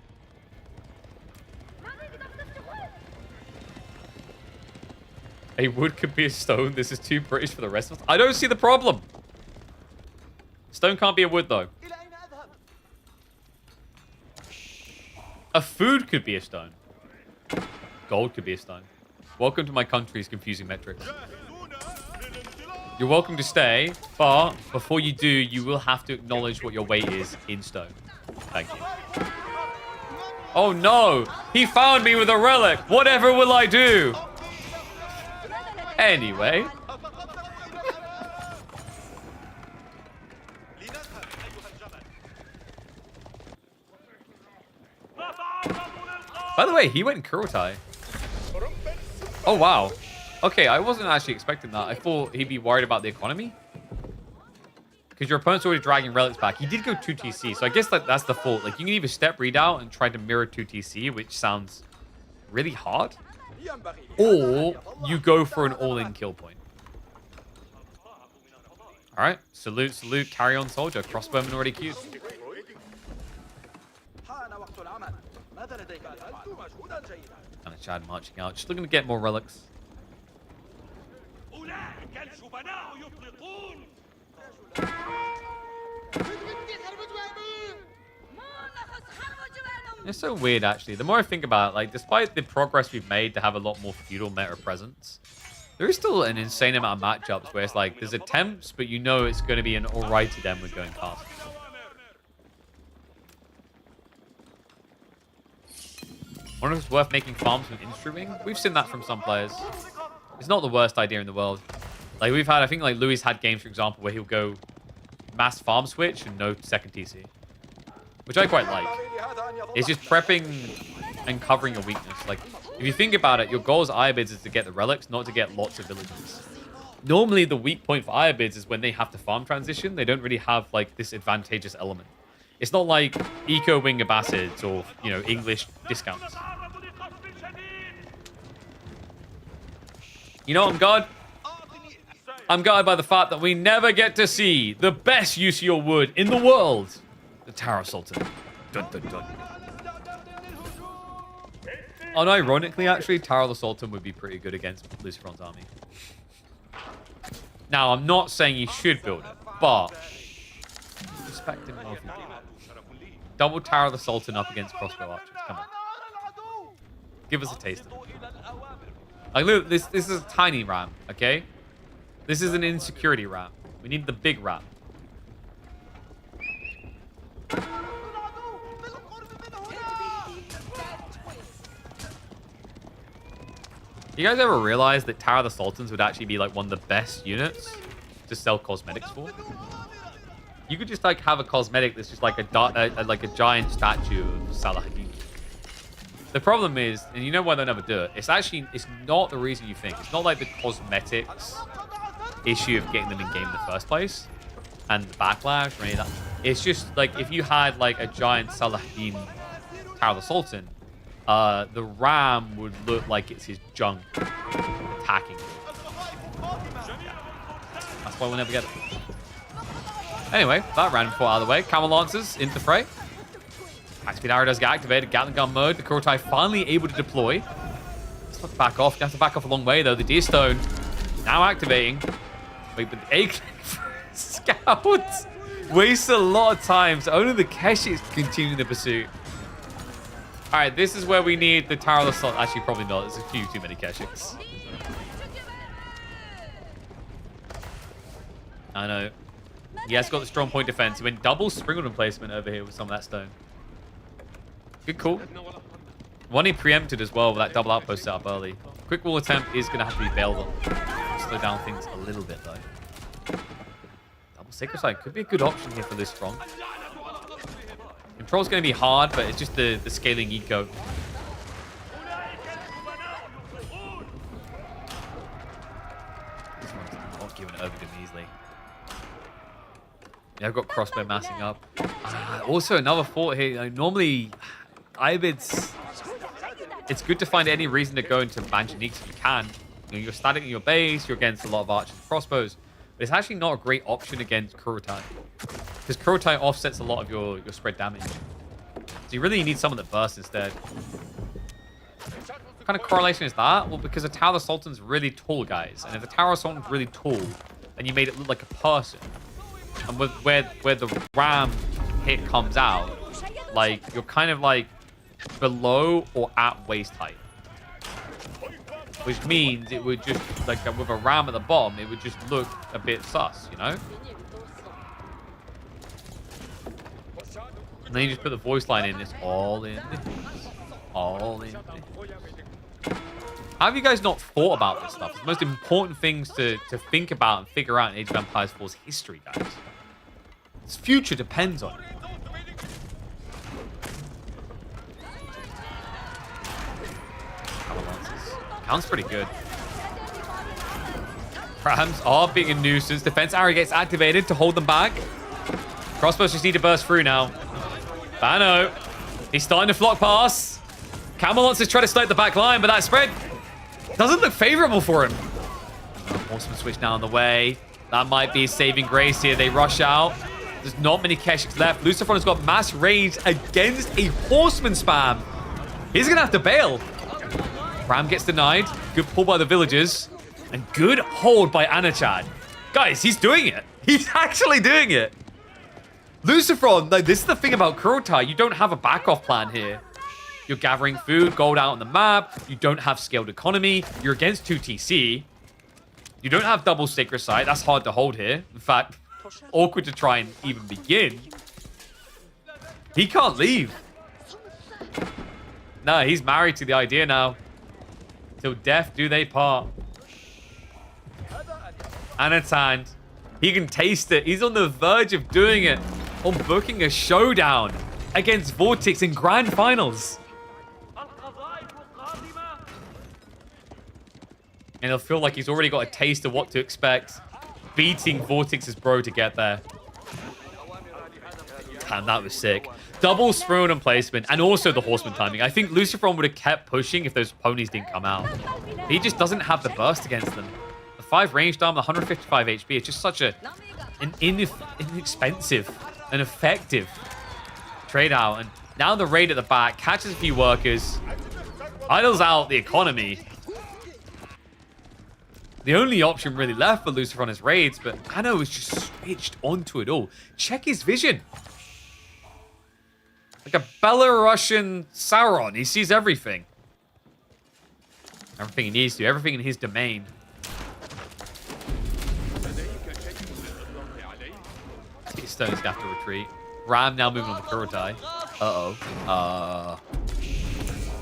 S1: A wood could be a stone. This is too British for the rest of us. I don't see the problem. Stone can't be a wood, though. A food could be a stone. Gold could be a stone. Welcome to my country's confusing metrics. You're welcome to stay, but before you do, you will have to acknowledge what your weight is in stone. Thank you. Oh no! He found me with a relic! Whatever will I do? Anyway. By the way, he went Kurotai. Oh, wow. Okay, I wasn't actually expecting that. I thought he'd be worried about the economy. Because your opponent's already dragging relics back. He did go 2TC, so I guess that's the fault. Like, you can either step readout and try to mirror 2TC, which sounds really hard. Or you go for an all-in kill point. Alright, salute, salute, carry on, soldier. Crossbowman already queued. And a Chad marching out, just looking to get more relics. It's so weird, actually. The more I think about it, like, despite the progress we've made to have a lot more feudal meta presence, there is still an insane amount of matchups where it's like, there's attempts, but you know it's going to be an alrighty then when going past. I wonder if it's worth making farms from industry wing. We've seen that from some players. It's not the worst idea in the world. Like, we've had, I think, like, Louis had games, for example, where he'll go mass farm switch and no second TC. Which I quite like. It's just prepping and covering your weakness. Like, if you think about it, your goal as Ayabids is to get the relics, not to get lots of villages. Normally, the weak point for Ayabids is when they have to farm transition. They don't really have, like, this advantageous element. It's not like Eco Wing Abbasids or, you know, English discounts. You know what I'm God? I'm guided by the fact that we never get to see the best use of your wood in the world. The Tower Sultan. Dun, dun, dun. Unironically, actually, Tower of the Sultan would be pretty good against Lucifer's army. Now, I'm not saying you should build it, but respect him more if you do. Double Tower of the Sultan up against crossbow archers. Come on. Give us a taste of it. Like, look, this is a tiny ram, okay? This is an insecurity ram. We need the big ram. You guys ever realize that Tower of the Sultans would actually be like one of the best units to sell cosmetics for? You could just like have a cosmetic that's just like a giant statue of Salahadin. The problem is, and you know why they never do it, it's not the reason you think. It's not like the cosmetics issue of getting them in game in the first place and the backlash or any of that. It's just like if you had like a giant Salahadin Tower of the Sultan, the ram would look like it's his junk attacking. That's why we'll never get it. Anyway, that random fought out of the way. Camel Lancers into the fray. High-speed arrow does get activated. Gatling gun mode. The Kurotai finally able to deploy. Let's not back off. You have to back off a long way, though. The Deer Stone now activating. Wait, but the egg scouts waste a lot of time. So only the Keshiks continue the pursuit. All right, this is where we need the Tower of the Sultan. Actually, probably not. There's a few too many Keshiks. I know. He has got the strong point defense. He went double Springleton placement over here with some of that stone. Good call. One he preempted as well with that double outpost set up early. Quick wall attempt is going to have to be bailed on. Slow down things a little bit, though. Double Sacred Side could be a good option here for this strong. Control's going to be hard, but it's just the scaling eco. This one's not giving it over to me easily. Yeah, I've got crossbow massing up. Also, another fort here. Normally, Ibids, it's good to find any reason to go into Manjaniques if you can. You know, you're static in your base, you're against a lot of archers and crossbows. But it's actually not a great option against Kurotai. Because Kurotai offsets a lot of your spread damage. So you really need someone that bursts instead. What kind of correlation is that? Well, because the Tower of the Sultan's really tall, guys. And if the Tower of the Sultan's really tall, then you made it look like a person. And with where the ram hit comes out, like, you're kind of like below or at waist height. Which means it would just, like, with a ram at the bottom, it would just look a bit sus, you know? And then you just put the voice line in. It's all in this. All in this. How have you guys not thought about this stuff? It's the most important things to think about and figure out in Age of Empires 4's history, guys. Its future depends on it. Sounds pretty good. Rams are being a nuisance. Defense arrow gets activated to hold them back. Crossbows just need to burst through now. Bano. He's starting to flock pass. Camel wants to try to slope the back line, but that spread doesn't look favorable for him. Horseman switch now on the way. That might be a saving grace here. They rush out. There's not many Keshiks left. Lucifer has got mass range against a horseman spam. He's going to have to bail. Ram gets denied. Good pull by the villagers. And good hold by Anat. Guys, he's doing it. He's actually doing it. Lucifer, like, this is the thing about Kurotai. You don't have a back-off plan here. You're gathering food, gold out on the map. You don't have scaled economy. You're against 2 TC. You don't have double Sacred Site. That's hard to hold here. In fact, awkward to try and even begin. He can't leave. No, he's married to the idea now. Till death do they part. Anat He can taste it. He's on the verge of doing it. On booking a showdown against Vortix in grand finals. And he'll feel like he's already got a taste of what to expect. Beating Vortix's bro to get there. Damn, that was sick. Double Spoon and placement, and also the Horseman timing. I think Lucifer would have kept pushing if those ponies didn't come out. He just doesn't have the burst against them. The 5 range dam, the 155 HP, it's just such an inexpensive and effective trade out. And now the raid at the back catches a few workers, idles out the economy. The only option really left for Lucifer on his raids, but Anna was just switched onto it all. Check his vision. Like a Belarusian Sauron. He sees everything. Everything he needs to. Everything in his domain. Stone's gonna have to retreat. Ram now moving on the Kurotai. Uh-oh.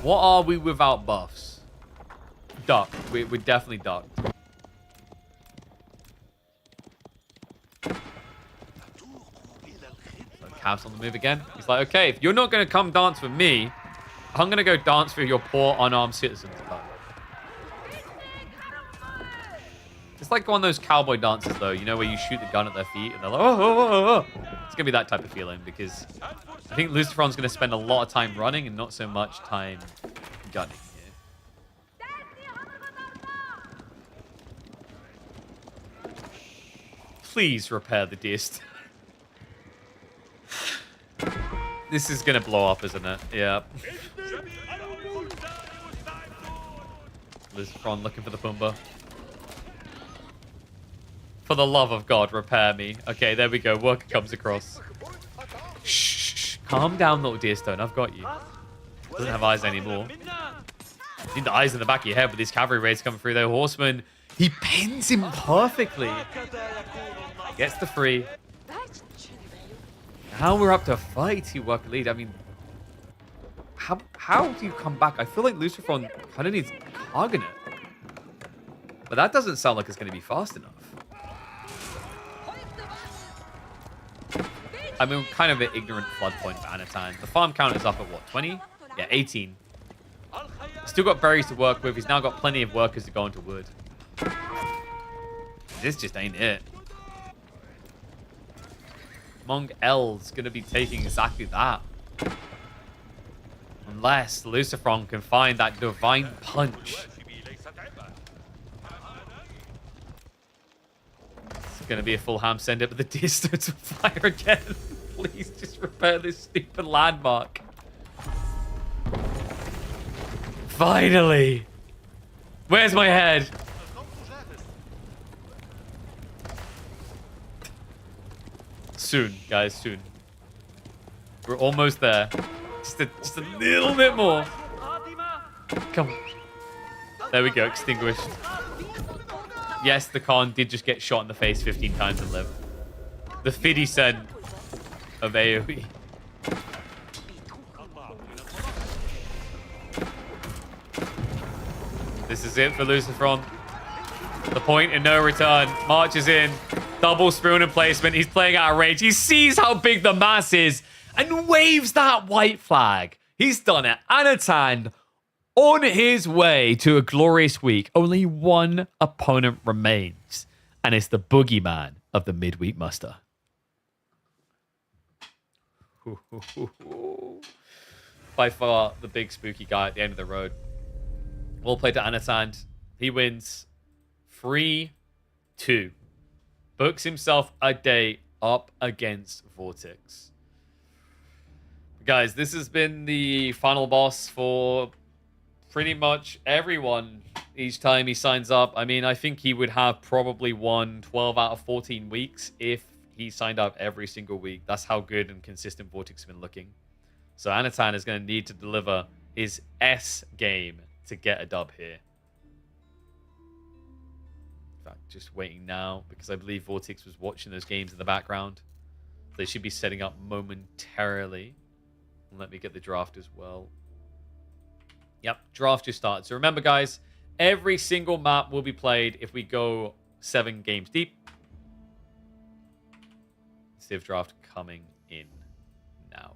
S1: What are we without buffs? Duck. We're definitely duck. Cavs on the move again. He's like, okay, if you're not going to come dance with me, I'm going to go dance with your poor unarmed citizens. It's like one of those cowboy dances, though, you know, where you shoot the gun at their feet and they're like, oh. It's going to be that type of feeling because I think Lucifer's going to spend a lot of time running and not so much time gunning here. Please repair the disc. This is gonna blow up, isn't it? Yeah. Lucifer looking for the Pumbaa. For the love of God, repair me. Okay, there we go. Worker comes across. Shh. Calm down, little deer stone. I've got you. Doesn't have eyes anymore. You need the eyes in the back of your head with these cavalry raids coming through. Though Horseman, he pins him perfectly. Gets the free. Now we're up to 32 worker lead. I mean, how do you come back? I feel like Lucifer kind of needs Cargonet. But that doesn't sound like it's going to be fast enough. I mean, kind of an ignorant flood point for Anatan. The farm count is up at what, 20? Yeah, 18. Still got berries to work with. He's now got plenty of workers to go into wood. This just ain't it. Mong L's going to be taking exactly that. Unless Lucifer can find that divine punch. It's going to be a full ham send up, but the deer starts to fire again. Please just repair this stupid landmark. Finally. Where's my head? Soon, guys, soon. We're almost there. Just a little bit more. Come on. There we go, extinguished. Yes, the Khan did just get shot in the face 15 times and live. The 50% of AoE. This is it for Lucifer. The point in no return. Marches in. Double spoon and placement. He's playing out of range. He sees how big the mass is and waves that white flag. He's done it. Anatan on his way to a glorious week. Only one opponent remains. And it's the boogeyman of the midweek muster. By far the big spooky guy at the end of the road. Well played to Anatan. He wins 3-2. Books himself a day up against Vortix. Guys, this has been the final boss for pretty much everyone each time he signs up. I mean, I think he would have probably won 12 out of 14 weeks if he signed up every single week. That's how good and consistent Vortix has been looking. So Anatan is going to need to deliver his S game to get a dub here. Just waiting now because I believe Vortix was watching those games in the background. They should be setting up momentarily. Let me get the draft as well. Yep, draft just started. So remember, guys, every single map will be played if we go 7 games deep. Civ draft coming in now.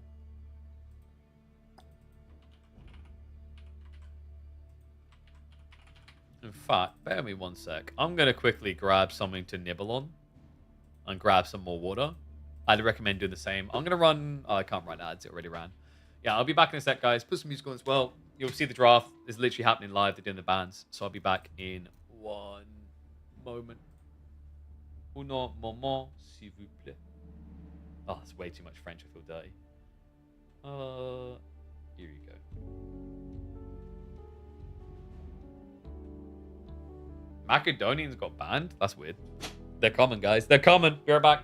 S1: In fact, bear me one sec. I'm going to quickly grab something to nibble on and grab some more water. I'd recommend doing the same. I'm going to run... Oh, I can't run ads. It already ran. Yeah, I'll be back in a sec, guys. Put some music on as well. You'll see the draft is literally happening live. They're doing the bans. So I'll be back in one moment. Un moment, s'il vous plaît. Oh, that's way too much French. I feel dirty. Here you go. Macedonians got banned? That's weird. They're coming, guys. They're coming. Be right back.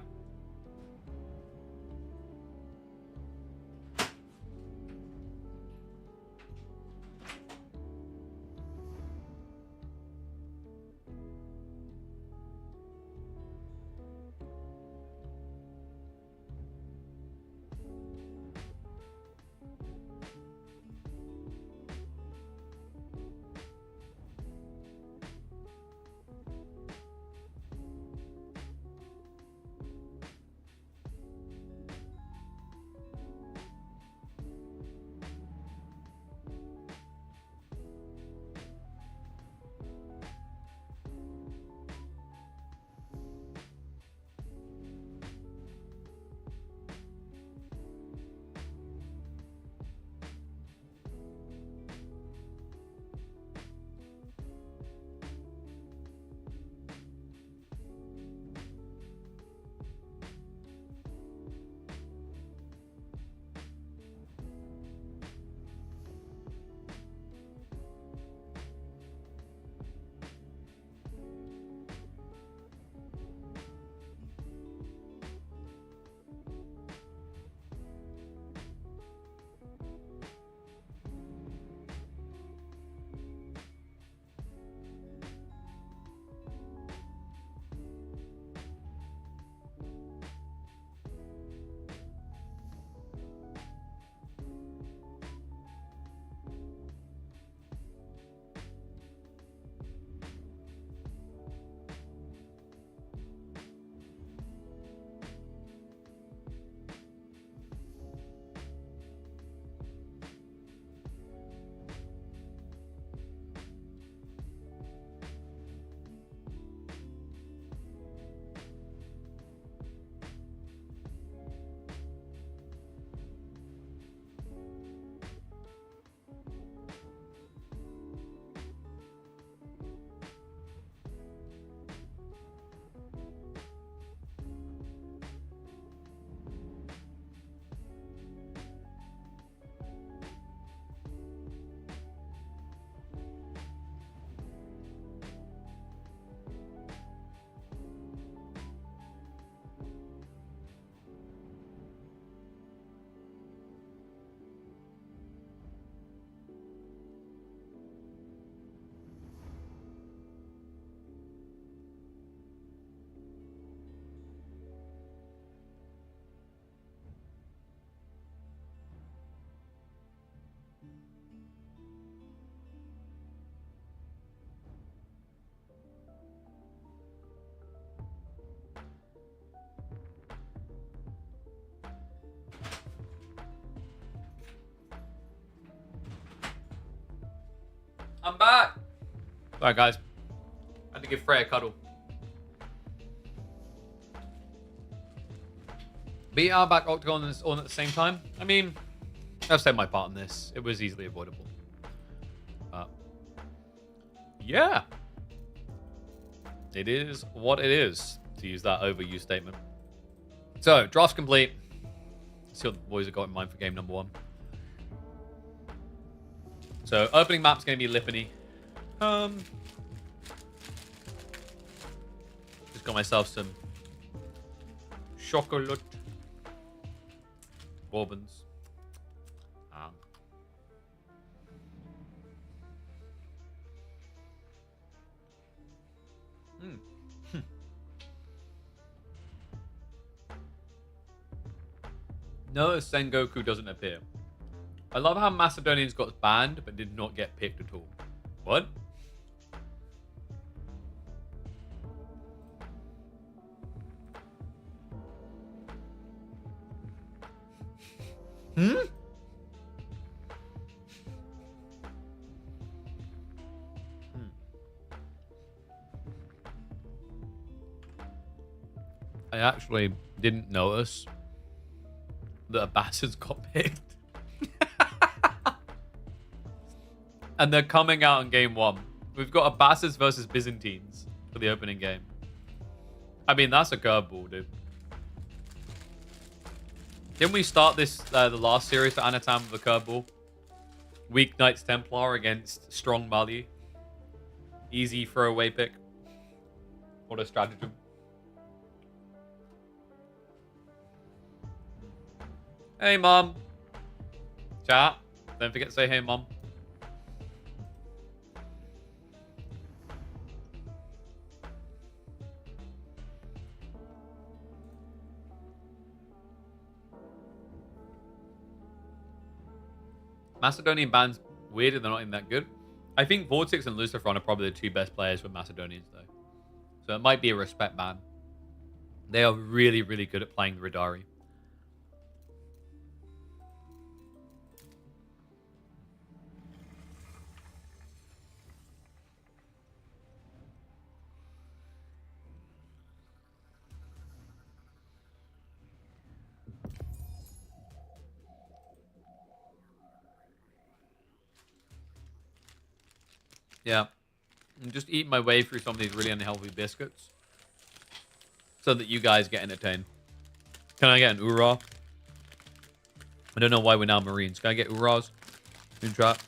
S1: I'm back. Alright, guys. I had to give Freya a cuddle. Beat our back Octagon is on at the same time. I mean, I've said my part in this. It was easily avoidable. Yeah. It is what it is, to use that overused statement. So, draft's complete. Let's see what the boys have got in mind for game number 1. So, opening map's going to be Lippany. Just got myself some chocolate bourbons. No, Sengoku doesn't appear. I love how Macedonians got banned, but did not get picked at all. What? Hmm? I actually didn't notice that a Bastards got picked. And they're coming out in game 1. We've got a Bastards versus Byzantines for the opening game. I mean, that's a curveball, dude. Didn't we start this the last series for Anat with a curveball? Weak Knights Templar against Strong Mali. Easy throwaway pick. What a stratagem. Hey, Mom. Chat. Don't forget to say hey, Mom. Macedonian bands, weird, they're not even that good. I think Vortix and Lucifer are probably the two best players for Macedonians, though. So it might be a respect ban. They are really, really good at playing the Radari. Yeah. I'm just eating my way through some of these really unhealthy biscuits so that you guys get entertained. Can I get an Ura? I don't know why we're now Marines. Can I get Uras in chat?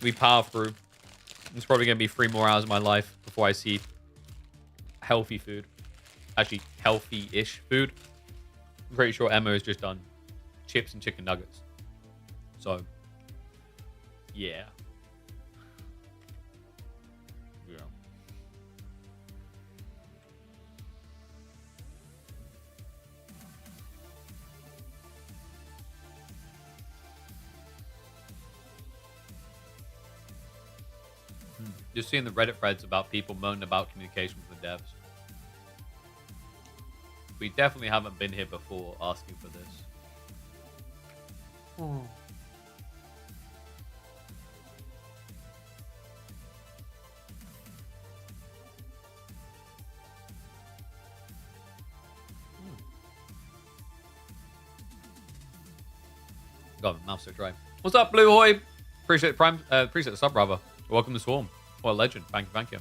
S1: We power through. It's probably going to be 3 more hours of my life before I see healthy food. Actually, healthy-ish food. I'm pretty sure Emma has just done chips and chicken nuggets. So, yeah. Just seeing the Reddit threads about people moaning about communication with the devs. We definitely haven't been here before asking for this. Oh. God, mouth's so dry. What's up, Blue Hoy? Appreciate the prime. Appreciate the sub, brother. Welcome to Swarm. What a legend. Thank you.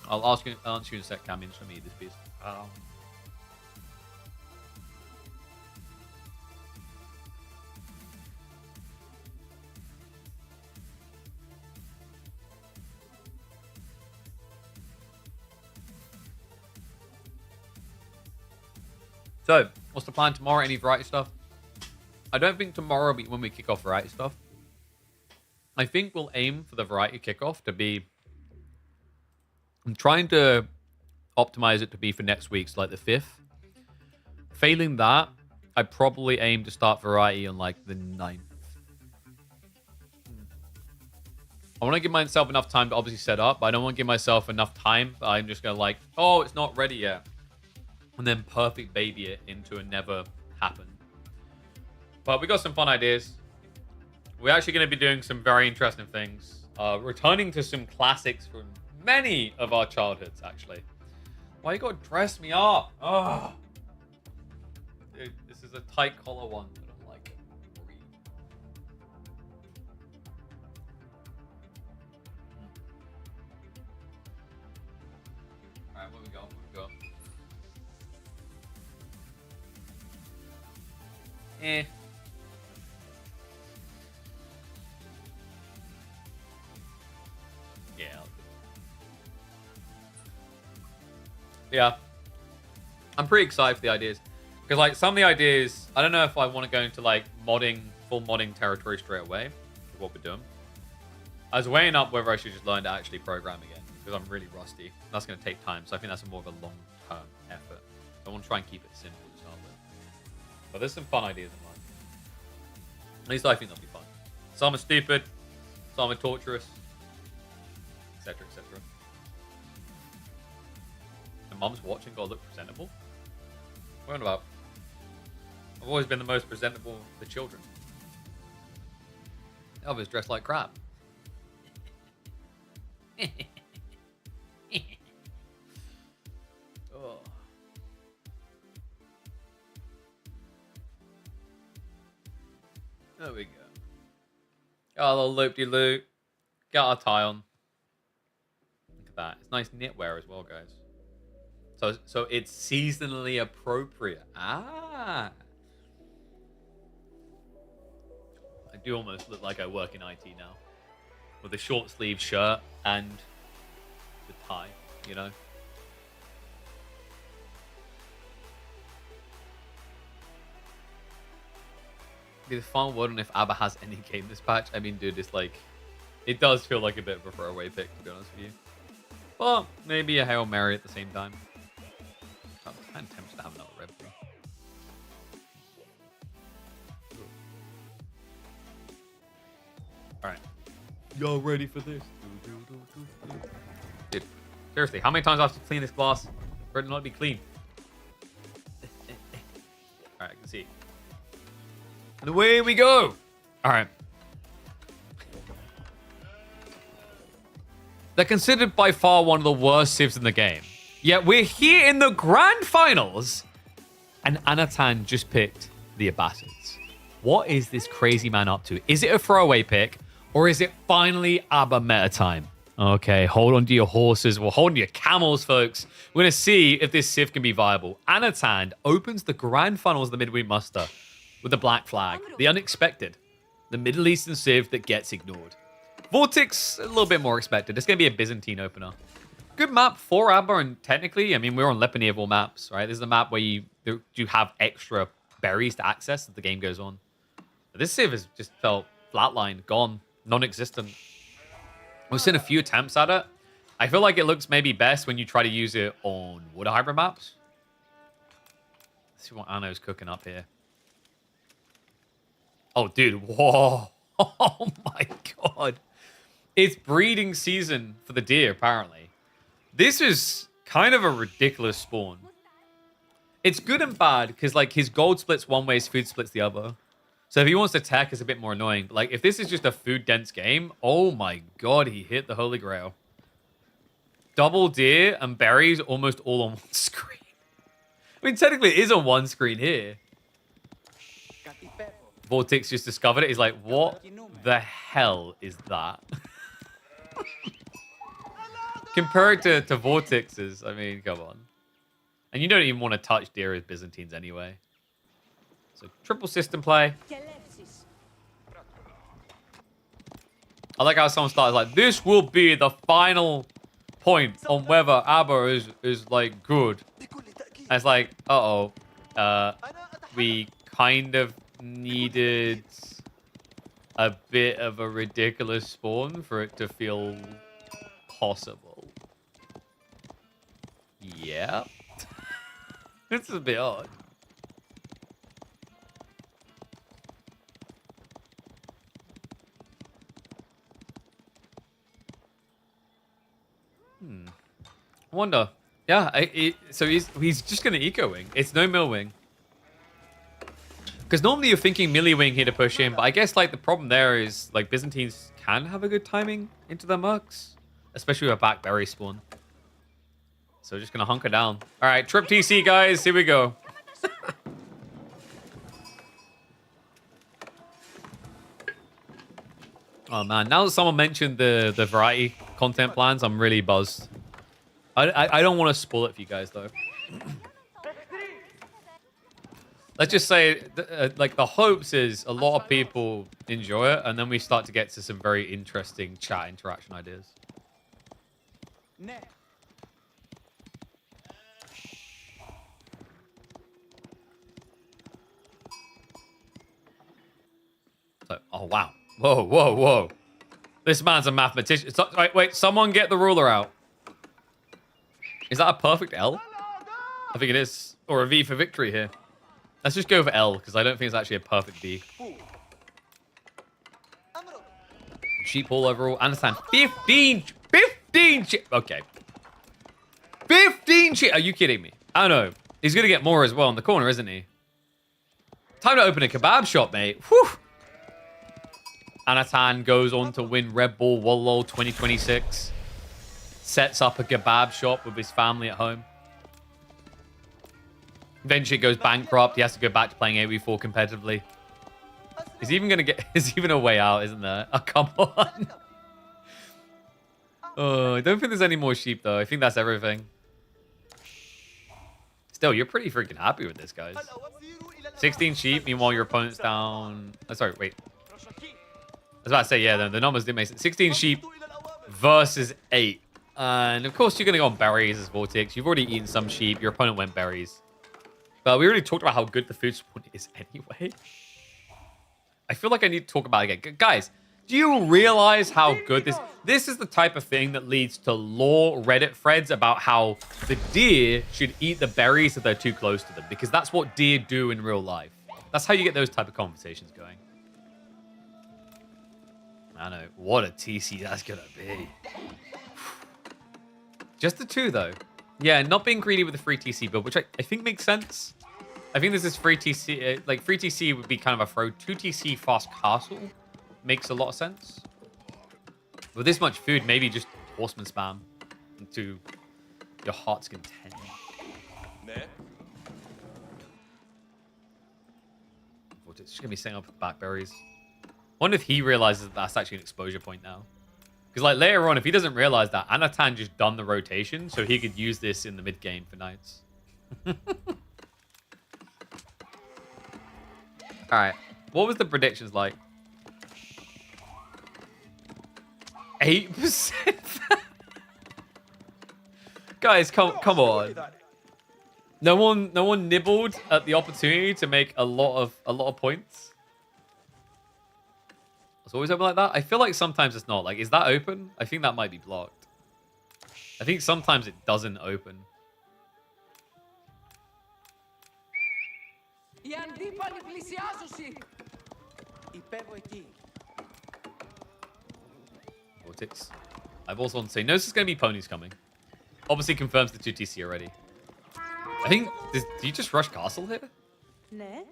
S1: I'll answer you in a sec, Cam. Show me this piece. So, what's the plan tomorrow? Any variety stuff? I don't think tomorrow will be when we kick off variety stuff. I think we'll aim for the variety kickoff to be... I'm trying to optimize it to be for next week's, like the 5th. Failing that, I probably aim to start variety on like the 9th. I want to give myself enough time to obviously set up, but I don't want to give myself enough time that I'm just going to like, oh, it's not ready yet. And then perfect baby it into a never happen. But we got some fun ideas. We're actually going to be doing some very interesting things. Returning to some classics from many of our childhoods, actually. Why you got to dress me up? Oh. Dude, this is a tight collar one. I don't like it. Alright, where we go? Eh. Yeah. I'm pretty excited for the ideas. Because, like, some of the ideas, I don't know if I want to go into, like, full modding territory straight away with what we're doing. I was weighing up whether I should just learn to actually program again. Because I'm really rusty. That's going to take time. So I think that's more of a long-term effort. I want to try and keep it simple to start with. But there's some fun ideas in mind. At least I think they'll be fun. Some are stupid. Some are torturous. Etc, etc. And Mum's watching, gotta look presentable. What are you on about? I've always been the most presentable for children. Others dressed like crap. Oh. There we go. Got a little loop-de-loop. Got our tie on. Look at that. It's nice knitwear as well, guys. So it's seasonally appropriate. Ah. I do almost look like I work in IT now. With a short sleeve shirt and the tie, you know? Be the final word on if ABBA has any game this patch. I mean, dude, it's like... It does feel like a bit of a throwaway pick, to be honest with you. But maybe a Hail Mary at the same time. I'm kind of tempted to have another red blue. Alright. Y'all ready for this? Dude, seriously, how many times do I have to clean this glass for it to not be clean? Alright, I can see. And away we go! Alright. They're considered by far one of the worst civs in the game. Yet we're here in the grand finals, and Anatan just picked the Abbasids. What is this crazy man up to? Is it a throwaway pick, or is it finally ABBA meta time? Okay, hold on to your horses. Well, hold on to your camels, folks. We're going to see if this civ can be viable. Anatan opens the grand finals of the Midweek muster with the black flag. The unexpected. The Middle Eastern civ that gets ignored. Vortix, a little bit more expected. It's going to be a Byzantine opener. Good map for ABBA, and technically, I mean, we're on Leponieval maps, right? This is a map where you have extra berries to access as the game goes on. But this civ has just felt flatlined, gone, non-existent. We've seen a few attempts at it. I feel like it looks maybe best when you try to use it on water hybrid maps. Let's see what Anno's cooking up here. Oh, dude. Whoa. Oh, my God. It's breeding season for the deer, apparently. This is kind of a ridiculous spawn. It's good and bad, because, like, his gold splits one way, his food splits the other. So if he wants to attack, it's a bit more annoying. But, like, if this is just a food-dense game, oh, my God, he hit the Holy Grail. Double deer and berries almost all on one screen. I mean, technically, it is on one screen here. Vortix just discovered it. He's like, what the hell is that? Compare it to Vortix's. I mean, come on. And you don't even want to touch deer as Byzantines anyway. So, triple system play. I like how someone started like, this will be the final point on whether ABBA is like, good. And it's like, uh-oh. We kind of needed a bit of a ridiculous spawn for it to feel possible. Yeah. This is a bit odd. I wonder. Yeah, so he's just going to eco-wing. It's no mill-wing. Because normally you're thinking melee-wing here to push in, but I guess like the problem there is like Byzantines can have a good timing into their mercs. Especially with a back berry spawn. So just going to hunker down. All right, trip TC, guys. Here we go. Oh, man. Now that someone mentioned the variety content plans, I'm really buzzed. I don't want to spoil it for you guys, though. Let's just say, like, the hopes is a lot of people enjoy it, and then we start to get to some very interesting chat interaction ideas. So, oh, wow. Whoa, whoa, whoa. This man's a mathematician. So, wait, someone get the ruler out. Is that a perfect L? I think it is. Or a V for victory here. Let's just go for L, because I don't think it's actually a perfect V. Sheep all overall. Understand. 15 okay. 15 sheep. Are you kidding me? I don't know. He's going to get more as well in the corner, isn't he? Time to open a kebab shop, mate. Whew. Anatan goes on to win Red Bull Wallol 2026. Sets up a kebab shop with his family at home. Eventually goes bankrupt. He has to go back to playing AV4 competitively. Is he even gonna get? Is even a way out? Isn't there? Oh, come on. Oh, I don't think there's any more sheep though. I think that's everything. Still, you're pretty freaking happy with this, guys. 16 sheep. Meanwhile, your opponent's down. Oh, sorry, wait. I was about to say, yeah, the numbers didn't make sense. 16 sheep versus 8. And of course, you're gonna go on berries as Vortix. You've already eaten some sheep. Your opponent went berries. But we already talked about how good the food spawn is anyway. I feel like I need to talk about it again. Guys, do you realize how good this is the type of thing that leads to lore Reddit threads about how the deer should eat the berries if they're too close to them, because that's what deer do in real life. That's how you get those type of conversations going. I know. What a TC that's going to be. Just the 2, though. Yeah, not being greedy with the free TC build, which I think makes sense. I think this is free TC. Like, free TC would be kind of a throw. 2 TC fast castle makes a lot of sense. With this much food, maybe just horseman spam into your heart's content. It's just going to be setting up backberries. Wonder if he realizes that that's actually an exposure point now. Because, like, later on, if he doesn't realize that, Anatan just done the rotation, so he could use this in the mid game for knights. Alright. What was the predictions like? 8%? Guys, come on. No one nibbled at the opportunity to make a lot of points. It's always open like that. I feel like sometimes it's not. Like, is that open? I think that might be blocked. I think sometimes it doesn't open. Vortix. I've also want to say, notice there's going to be ponies coming. Obviously confirms the 2 TC already. I think, do you just rush castle here? No.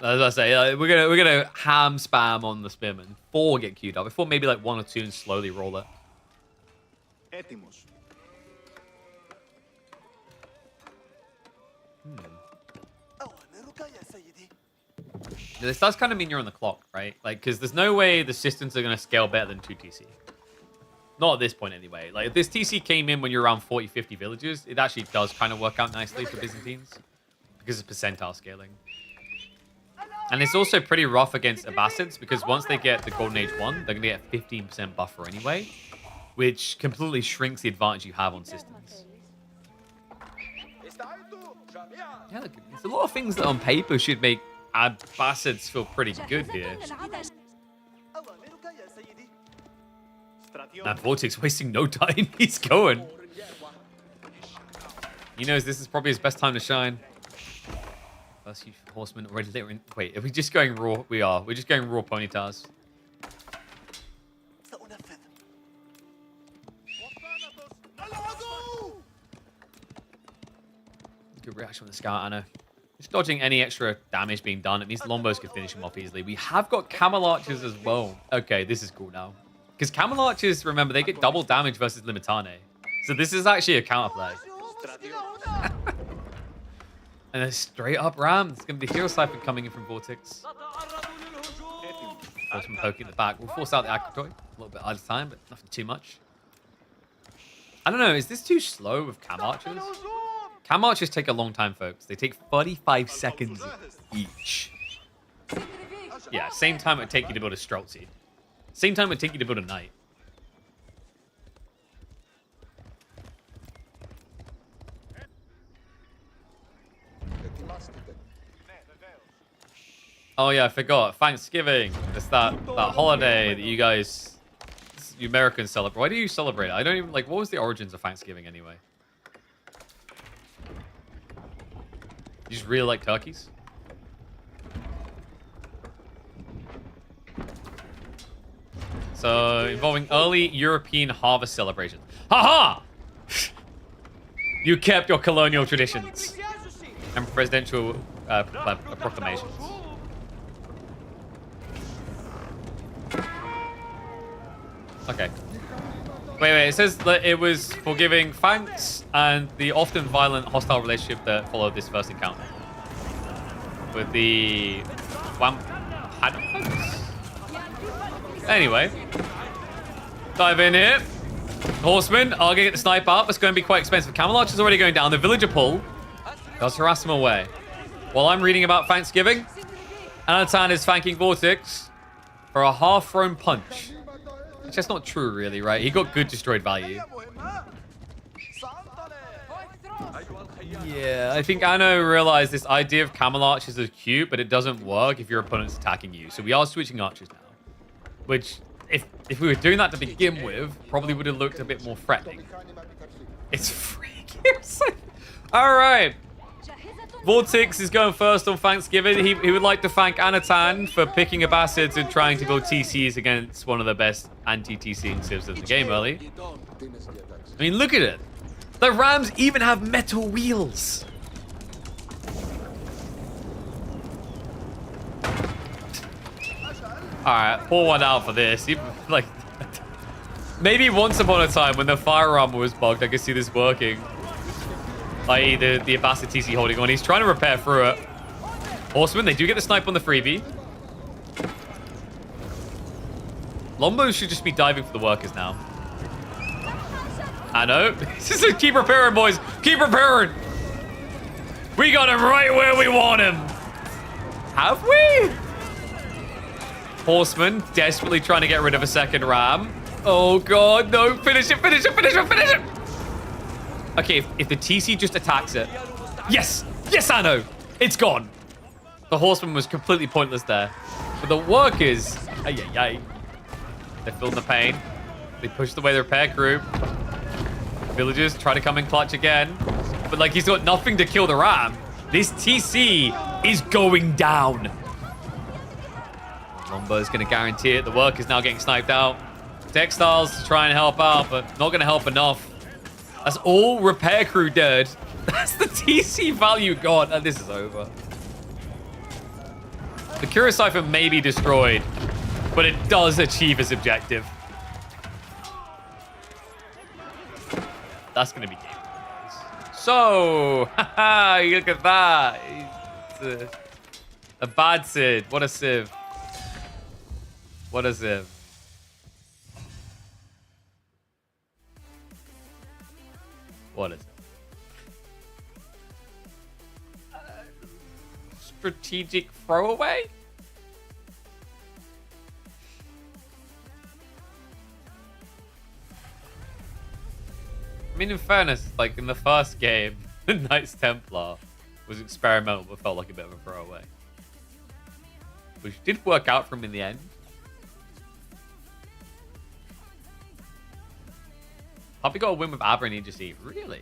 S1: As I say, we're gonna ham spam on the spearman. 4 get queued up. Before maybe like 1 or 2 and slowly roll it. This does kind of mean you're on the clock, right? Like, because there's no way the systems are going to scale better than 2 TC. Not at this point, anyway. Like, if this TC came in when you're around 40, 50 villages, it actually does kind of work out nicely for Byzantines. Because it's percentile scaling. And it's also pretty rough against Abbasids, because once they get the Golden Age 1, they're going to get a 15% buffer anyway. Which completely shrinks the advantage you have on systems. Yeah, look, there's a lot of things that on paper should make Abbasids feel pretty good here. That Vortix wasting no time. He's going. He knows this is probably his best time to shine. First horseman already later in. Wait, are we just going raw? We are. We're just going raw ponytars. Good reaction on the scout, I know. Just dodging any extra damage being done. It means Lombos can finish him off easily. We have got Camel Archers as well. Okay, this is cool now. Because Camel Archers, remember, they get double damage versus Limitane. So this is actually a counterplay. And a straight up ram. It's going to be Hero Siphon coming in from Vortix. Horseman poking the back. We'll force out the Akatoy. A little bit out of time, but nothing too much. I don't know. Is this too slow with Cam Archers? Cam Archers take a long time, folks. They take 35 seconds each. Yeah, same time it would take you to build a Streltsy. Same time it would take you to build a Knight. Oh yeah, I forgot. Thanksgiving. It's that holiday that you guys, you Americans celebrate. Why do you celebrate it? I don't even, like, what was the origins of Thanksgiving anyway? You just really like turkeys? So, involving early European harvest celebrations. Haha! You kept your colonial traditions and presidential proclamations. Okay. Wait. It says that it was forgiving thanks and the often violent hostile relationship that followed this first encounter. With the Wampanos? Anyway. Dive in here. Horsemen are going to get the snipe up. It's going to be quite expensive. Camelot is already going down. The villager pull does harass him away. While I'm reading about Thanksgiving, Anat is thanking Vortix for a half-thrown punch. It's just not true, really, right? He got good destroyed value. Yeah, I think Anno realized this idea of camel archers is cute, but it doesn't work if your opponent's attacking you. So we are switching archers now. Which, if we were doing that to begin with, probably would have looked a bit more threatening. It's freaky. All right. Vortix is going first on Thanksgiving. He would like to thank Anatan for picking a Bastards and trying to build TCs against one of the best anti-TCing civs of the game early. I mean, look at it. The Rams even have metal wheels. Alright, pour one out for this. Like, maybe once upon a time when the fire armor was bugged, I could see this working. I.e. the Bastard TC holding on. He's trying to repair through it. Horsemen, they do get the snipe on the freebie. Lombo should just be diving for the workers now. I know. Just keep repairing, boys. Keep repairing. We got him right where we want him. Have we? Horseman desperately trying to get rid of a second ram. Oh, God. No. Finish it. Finish it. Finish it. Finish it. Okay, if the TC just attacks it. Yes! Yes, I know! It's gone. The horseman was completely pointless there. But the workers, ay. They're feeling the pain. They pushed away the repair crew. Villagers try to come in clutch again. But like, he's got nothing to kill the ram. This TC is going down. Lombo's going to guarantee it. The worker's now getting sniped out. Textiles try and help out, but not going to help enough. That's all repair crew dead. That's the TC value gone. And this is over. The Curious Cipher may be destroyed, but it does achieve its objective. That's going to be game. So, haha, look at that. It's a bad Sid. What a sieve. What a sieve. What is it? Strategic throwaway? I mean, in fairness, like in the first game, the Knights Templar was experimental but felt like a bit of a throwaway. Which did work out for him in the end. Puppy got a win with Abra and Aegis. Really?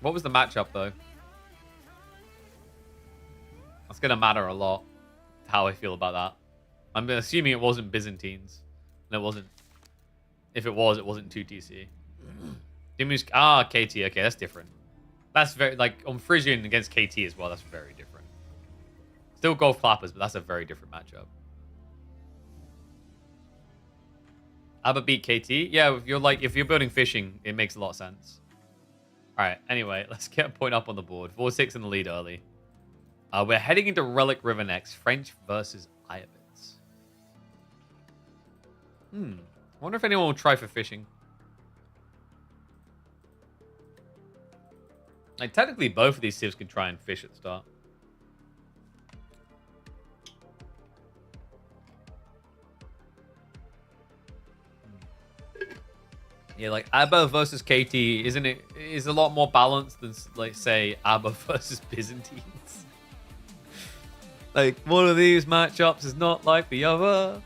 S1: What was the matchup, though? That's going to matter a lot, how I feel about that. I'm assuming it wasn't Byzantines. And it wasn't... If it was, it wasn't 2TC. KT. Okay, that's different. That's very... Like, on Frisian against KT as well, that's very different. Still Gold Flappers, but that's a very different matchup. Abba beat KT? Yeah, if you're building fishing, it makes a lot of sense. Alright, anyway, let's get a point up on the board. 4-6 in the lead early. We're heading into Relic River next. French versus Iowans. I wonder if anyone will try for fishing. Like, technically, both of these civs can try and fish at the start. Yeah, like Abba versus KT, isn't it? Is a lot more balanced than, like, say, Abba versus Byzantines. Like, one of these matchups is not like the other.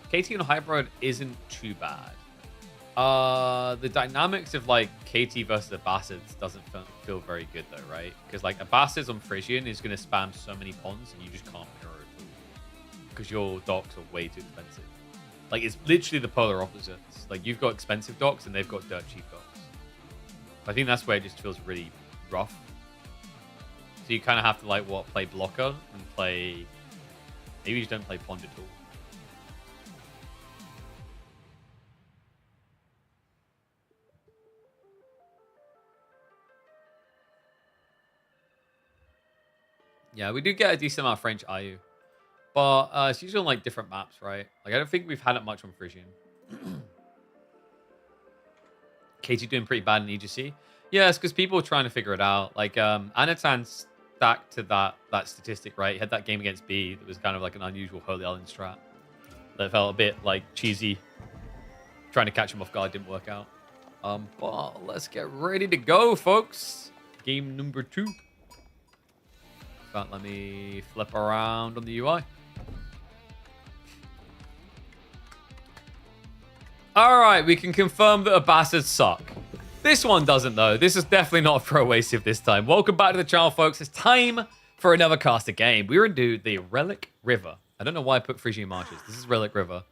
S1: KT on Hybrid isn't too bad. The dynamics of like KT versus the Bastards doesn't feel very good though, right? Because like a Bastards on Frisian is going to spam so many pawns and you just can't mirror it all because your docks are way too expensive. Like, it's literally the polar opposites. Like, you've got expensive docks and they've got dirt cheap docks. I think that's where it just feels really rough. So you kind of have to, like, what, play blocker and play... Maybe you just don't play pond at all. Yeah, we do get a decent amount of French IU. But it's usually on, like, different maps, right? Like, I don't think we've had it much on Frisian. Katie doing pretty bad in EGC. Yeah, it's because people are trying to figure it out. Like, Anatan stacked to that statistic, right? He had that game against B that was kind of like an unusual Holy Island strat. That felt a bit, like, cheesy. Trying to catch him off guard didn't work out. But let's get ready to go, folks. Game number 2. Let me flip around on the UI. All right, we can confirm that Abbassids suck. This one doesn't, though. This is definitely not a pro-wasive this time. Welcome back to the channel, folks. It's time for another caster game. We're into the Relic River. I don't know why I put Frisian Marshes. This is Relic River.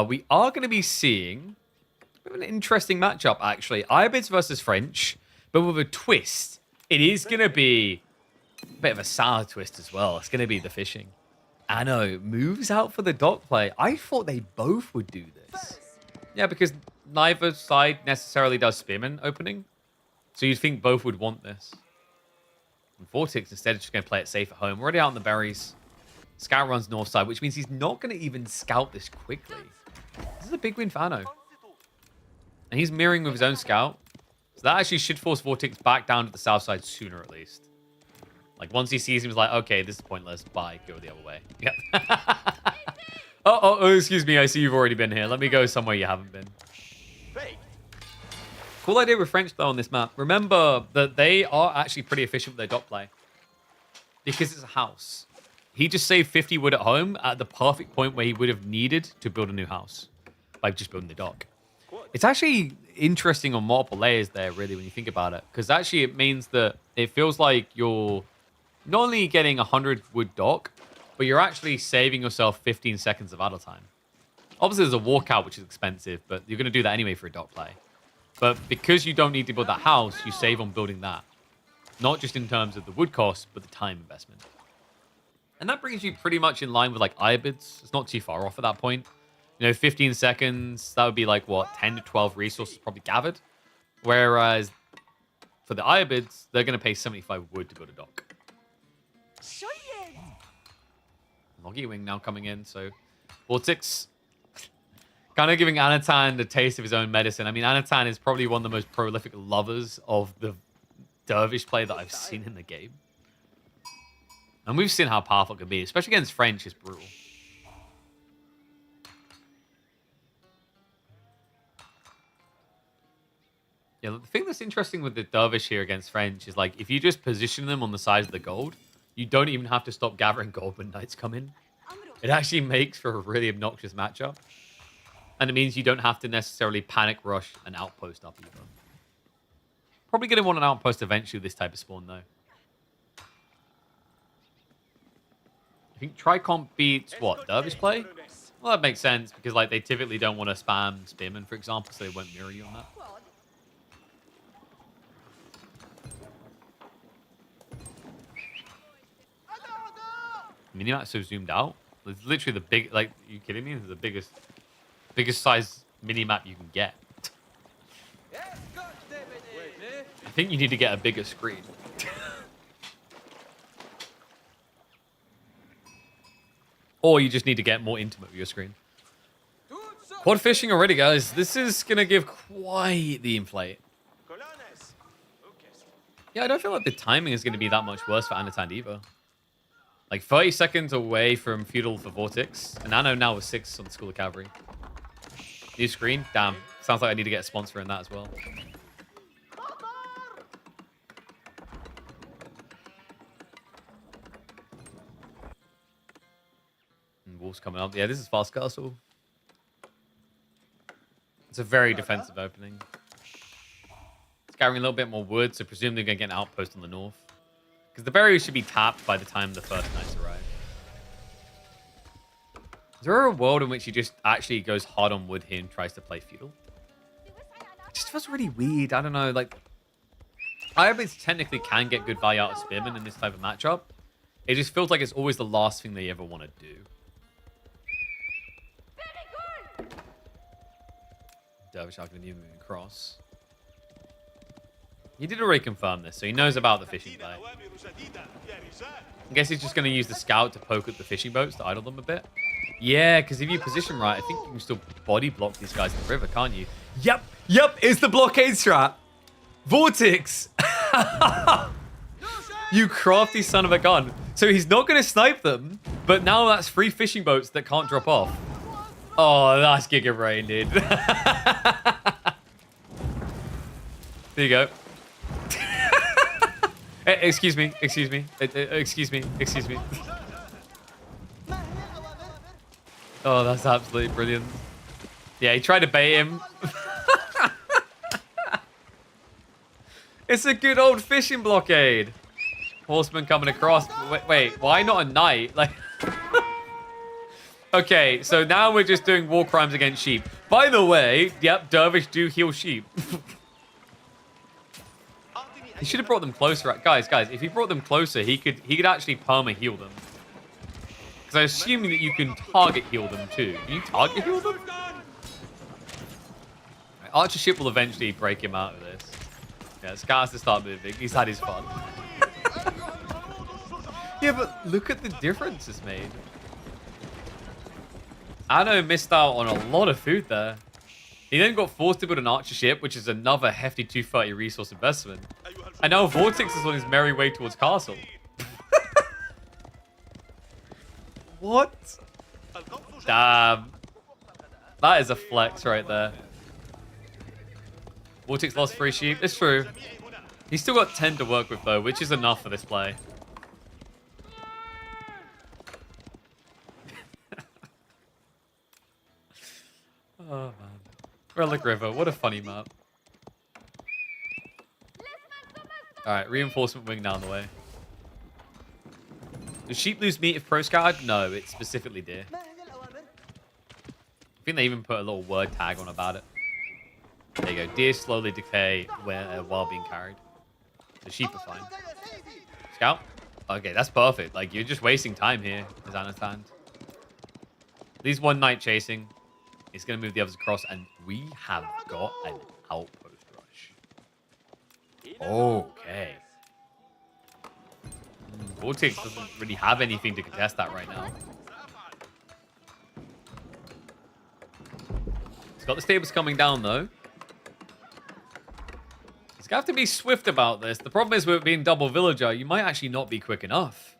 S1: We are going to be seeing a bit of an interesting matchup, actually. Ibids versus French, but with a twist. It is going to be a bit of a sour twist as well. It's going to be the fishing. Anno moves out for the dock play. I thought they both would do this. Yeah, because neither side necessarily does Spearman opening. So you'd think both would want this. And Vortix instead is just going to play it safe at home. We're already out in the berries. Scout runs north side, which means he's not going to even scout this quickly. This is a big win for Anno. And he's mirroring with his own scout. So that actually should force Vortix back down to the south side sooner at least. Like, once he sees him, he's like, okay, this is pointless. Bye. Go the other way. Yep. Oh, excuse me. I see you've already been here. Let me go somewhere you haven't been. Cool idea with French, though, on this map. Remember that they are actually pretty efficient with their dock play. Because it's a house. He just saved 50 wood at home at the perfect point where he would have needed to build a new house. By just building the dock. It's actually interesting on multiple layers there, really, when you think about it. Because actually it means that it feels like you're not only getting 100 wood dock, but you're actually saving yourself 15 seconds of idle time. Obviously, there's a walkout, which is expensive, but you're going to do that anyway for a dock play. But because you don't need to build that house, you save on building that. Not just in terms of the wood cost, but the time investment. And that brings you pretty much in line with, like, Ibids. It's not too far off at that point. You know, 15 seconds, that would be, like, what, 10 to 12 resources probably gathered. Whereas for the Ibids, they're going to pay 75 wood to build a dock. Loggy Wing now coming in, so Vortix kind of giving Anatan the taste of his own medicine. I mean, Anatan is probably one of the most prolific lovers of the Dervish play that I've seen in the game. And we've seen how powerful it can be, especially against French, it's brutal. Yeah, the thing that's interesting with the Dervish here against French is, like, if you just position them on the sides of the gold, you don't even have to stop gathering gold when knights come in. It actually makes for a really obnoxious matchup. And it means you don't have to necessarily panic rush an outpost up either. Probably going to want an outpost eventually with this type of spawn, though. I think Tricomp beats, what, Dervish play? Well, that makes sense, because, like, they typically don't want to spam Spearman, for example, so they won't mirror you on that. Minimap's so zoomed out. It's literally the big, like, are you kidding me? This is the biggest size minimap you can get. I think you need to get a bigger screen. Or you just need to get more intimate with your screen. Quad fishing already, guys. This is going to give quite the inflate. Yeah, I don't feel like the timing is going to be that much worse for Anatan either. Like 30 seconds away from Feudal for Vortix. And Anno now with 6 on the School of Cavalry. New screen? Damn. Sounds like I need to get a sponsor in that as well. And Wolves coming up. Yeah, this is Fast Castle. It's a very defensive opening. It's gathering a little bit more wood, so presumably going to get an outpost on the north. Because the berries should be tapped by the time the first knights arrive. there a world in which he just actually goes hard on wood here and tries to play feudal? It just feels really weird. I don't know. Like, Iobits technically can get good value out of Spearman in this type of matchup. It just feels like it's always the last thing they ever want to do. Dervish are going to be moving across. He did already confirm this, so he knows about the fishing play. I guess he's just going to use the scout to poke at the fishing boats to idle them a bit. Yeah, because if you position right, I think you can still body block these guys in the river, can't you? Yep, it's the blockade strat. Vortix. You crafty son of a gun. So he's not going to snipe them, but now that's 3 fishing boats that can't drop off. Oh, that's Giga Brain, dude. There you go. Excuse me. Oh, that's absolutely brilliant. Yeah, he tried to bait him. It's a good old fishing blockade. Horseman coming across. Wait, why not a knight? Like, okay, so now we're just doing war crimes against sheep. By the way, yep, Dervish do heal sheep. He should have brought them closer. Guys, if he brought them closer, he could actually perma heal them. Because I'm assuming that you can target heal them too. Can you target heal them? Right, Archer ship will eventually break him out of this. Yeah, Scout has to start moving. He's had his fun. Yeah, but look at the difference it's made. Anno missed out on a lot of food there. He then got forced to build an archer ship, which is another hefty 230 resource investment. And now Vortix is on his merry way towards castle. What? Damn. That is a flex right there. Vortix lost 3 sheep. It's true. He's still got 10 to work with, though, which is enough for this play. Oh, man. Relic River. What a funny map. Alright, reinforcement wing down the way. Does sheep lose meat if pro scouted? No, it's specifically deer. I think they even put a little word tag on about it. There you go. Deer slowly decay while being carried. The sheep are fine. Scout? Okay, that's perfect. Like, you're just wasting time here, as Anat. These one knight chasing. He's going to move the others across, and we have got an outpost rush. Okay. Vortix doesn't really have anything to contest that right now. He's got the stables coming down, though. He's going to have to be swift about this. The problem is with being double villager, you might actually not be quick enough.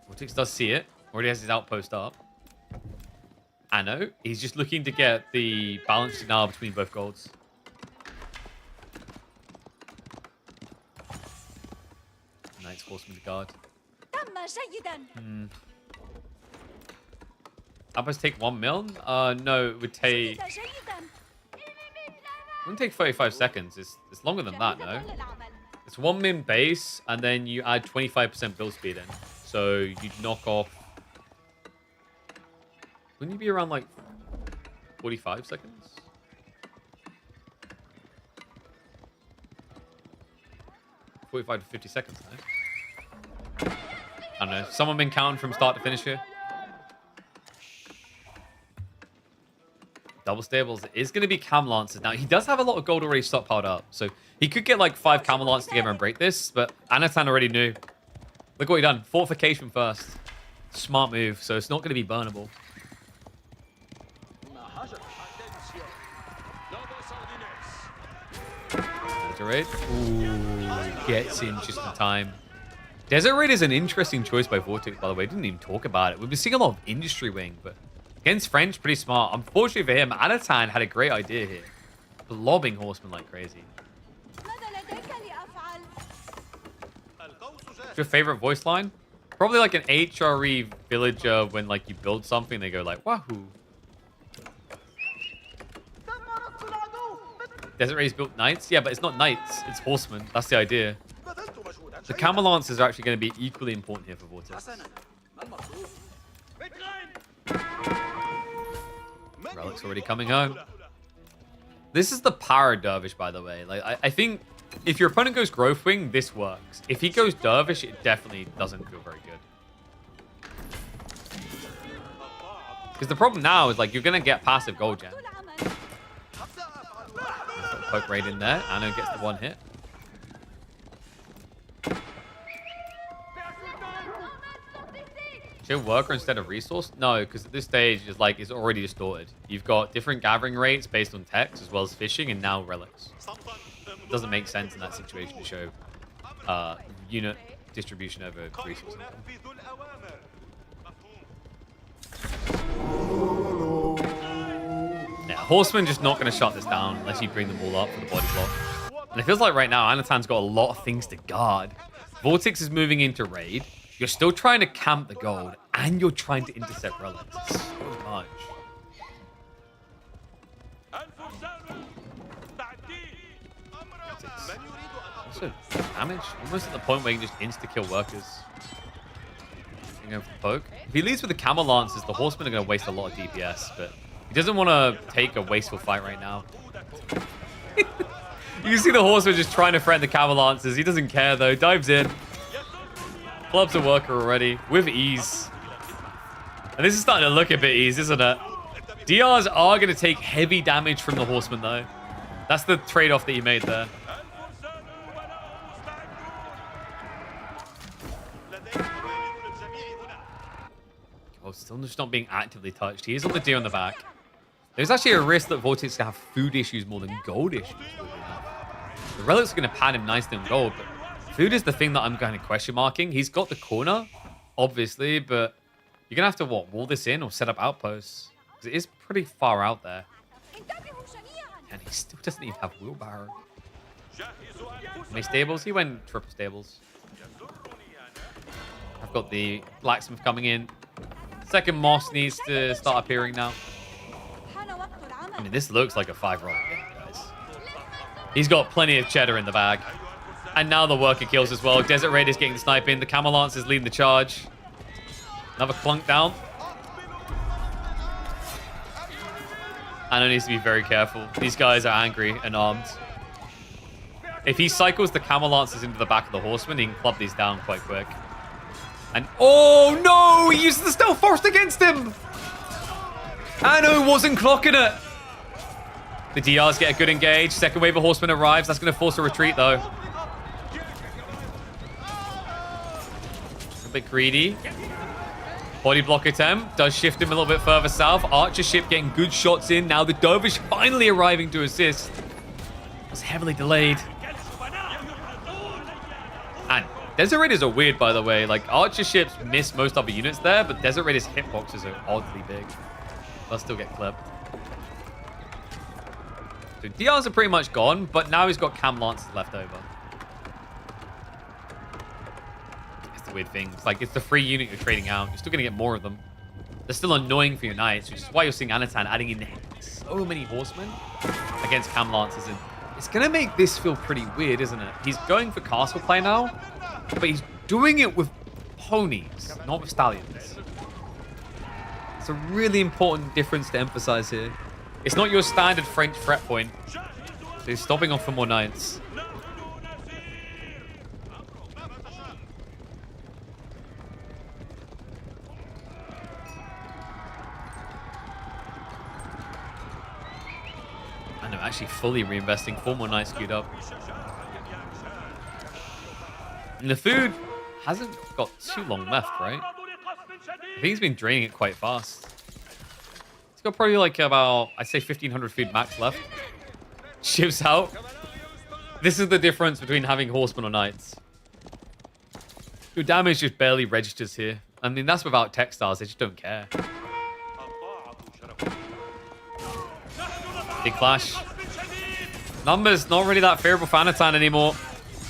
S1: Vortix does see it. Already has his outpost up. Anno, he's just looking to get the balance now between both golds. Knight's horseman to guard. Outpost take 1 mil? No, it would take... It wouldn't take 35 seconds. It's longer than that, no? It's 1 min base, and then you add 25% build speed in. So you'd knock off... Wouldn't you be around, like, 45 seconds? ...45 to 50 seconds, no? I don't know. Someone been counting from start to finish here? Double stables is going to be Cam Lancers. Now, he does have a lot of gold already stockpiled up. So he could get, like, 5 Camel Lancers together and break this. But Anat already knew. Look what he done. Fortification first. Smart move. So it's not going to be burnable. Desert Raid. Ooh, gets in just in time. Desert Raid is an interesting choice by Vortix, by the way. Didn't even talk about it. We've been seeing a lot of Industry Wing, but against French, pretty smart. Unfortunately for him, Anat had a great idea here. Blobbing Horseman like crazy. What's your favorite voice line? Probably like an HRE villager when like you build something, they go like, wahoo. Desert Raid's built knights? Yeah, but it's not knights, it's horsemen. That's the idea. The Camel Lancers are actually going to be equally important here for Vortix. Relic's already coming home. This is the power Dervish, by the way. Like, I think if your opponent goes Growth Wing, this works. If he goes Dervish, it definitely doesn't feel very good. Because the problem now is, like, you're going to get passive gold gem. Poke right in there. Anat gets the one hit. Should worker instead of resource? No, because at this stage is like it's already distorted. You've got different gathering rates based on text as well as fishing, and now relics. It doesn't make sense in that situation to show unit distribution over resource income. Yeah, Horseman just not going to shut this down unless you bring them all up for the body block. And it feels like right now Anatan's got a lot of things to guard. Vortix is moving into raid. You're still trying to camp the gold, and you're trying to intercept relics. It's so much. Also, damage. Almost at the point where you can just insta-kill workers. You know, poke. If he leads with the Camel Lancers, the Horsemen are going to waste a lot of DPS, but he doesn't want to take a wasteful fight right now. You can see the Horseman just trying to threaten the Camel Lancers. He doesn't care, though. Dives in. Clubs a worker already with ease. And this is starting to look a bit easy, isn't it? DRs are going to take heavy damage from the Horseman, though. That's the trade-off that you made there. Oh, still just not being actively touched. He is on the D on the back. There's actually a risk that Vortix can have food issues more than gold issues. The relics are going to pad him nicely on gold, but food is the thing that I'm kind of question marking. He's got the corner, obviously, but you're going to have to, what, wall this in or set up outposts? Because it is pretty far out there. And he still doesn't even have wheelbarrow. How many stables? He went triple stables. I've got the blacksmith coming in. Second Moss needs to start appearing now. I mean, this looks like a 5-roll game, guys. He's got plenty of cheddar in the bag. And now the worker kills as well. Desert Raid is getting the snipe in. The Camel Lance is leading the charge. Another clunk down. Anna needs to be very careful. These guys are angry and armed. If he cycles the Camel Lancers into the back of the Horseman, he can club these down quite quick. And oh no! He used the stealth force against him! Anna wasn't clocking it. The DRs get a good engage. Second wave of Horseman arrives. That's going to force a retreat though. A bit greedy. Body block attempt does shift him a little bit further south. Archer ship getting good shots in. Now the Dervish finally arriving to assist. Was heavily delayed. And Desert Raiders are weird, by the way. Like, Archer ships miss most other units there, but Desert Raiders hitboxes are oddly big. They'll still get clipped. So DRs are pretty much gone, but now he's got Cam Lancers left over. It's the weird thing. It's like, it's the free unit you're trading out. You're still going to get more of them. They're still annoying for your knights, which is why you're seeing Anatan adding in so many horsemen against Cam Lancers. And it's going to make this feel pretty weird, isn't it? He's going for castle play now, but he's doing it with ponies, not with stallions. It's a really important difference to emphasize here. It's not your standard French threat point. So he's stopping off for more knights. And I'm actually fully reinvesting 4 more knights queued up. And the food hasn't got too long left, right? I think he's been draining it quite fast. It's got probably like about, I'd say 1,500 food max left. Ships out. This is the difference between having horsemen or knights. Your damage just barely registers here. I mean, that's without textiles. They just don't care. Big clash. Numbers not really that favorable for Anatan anymore.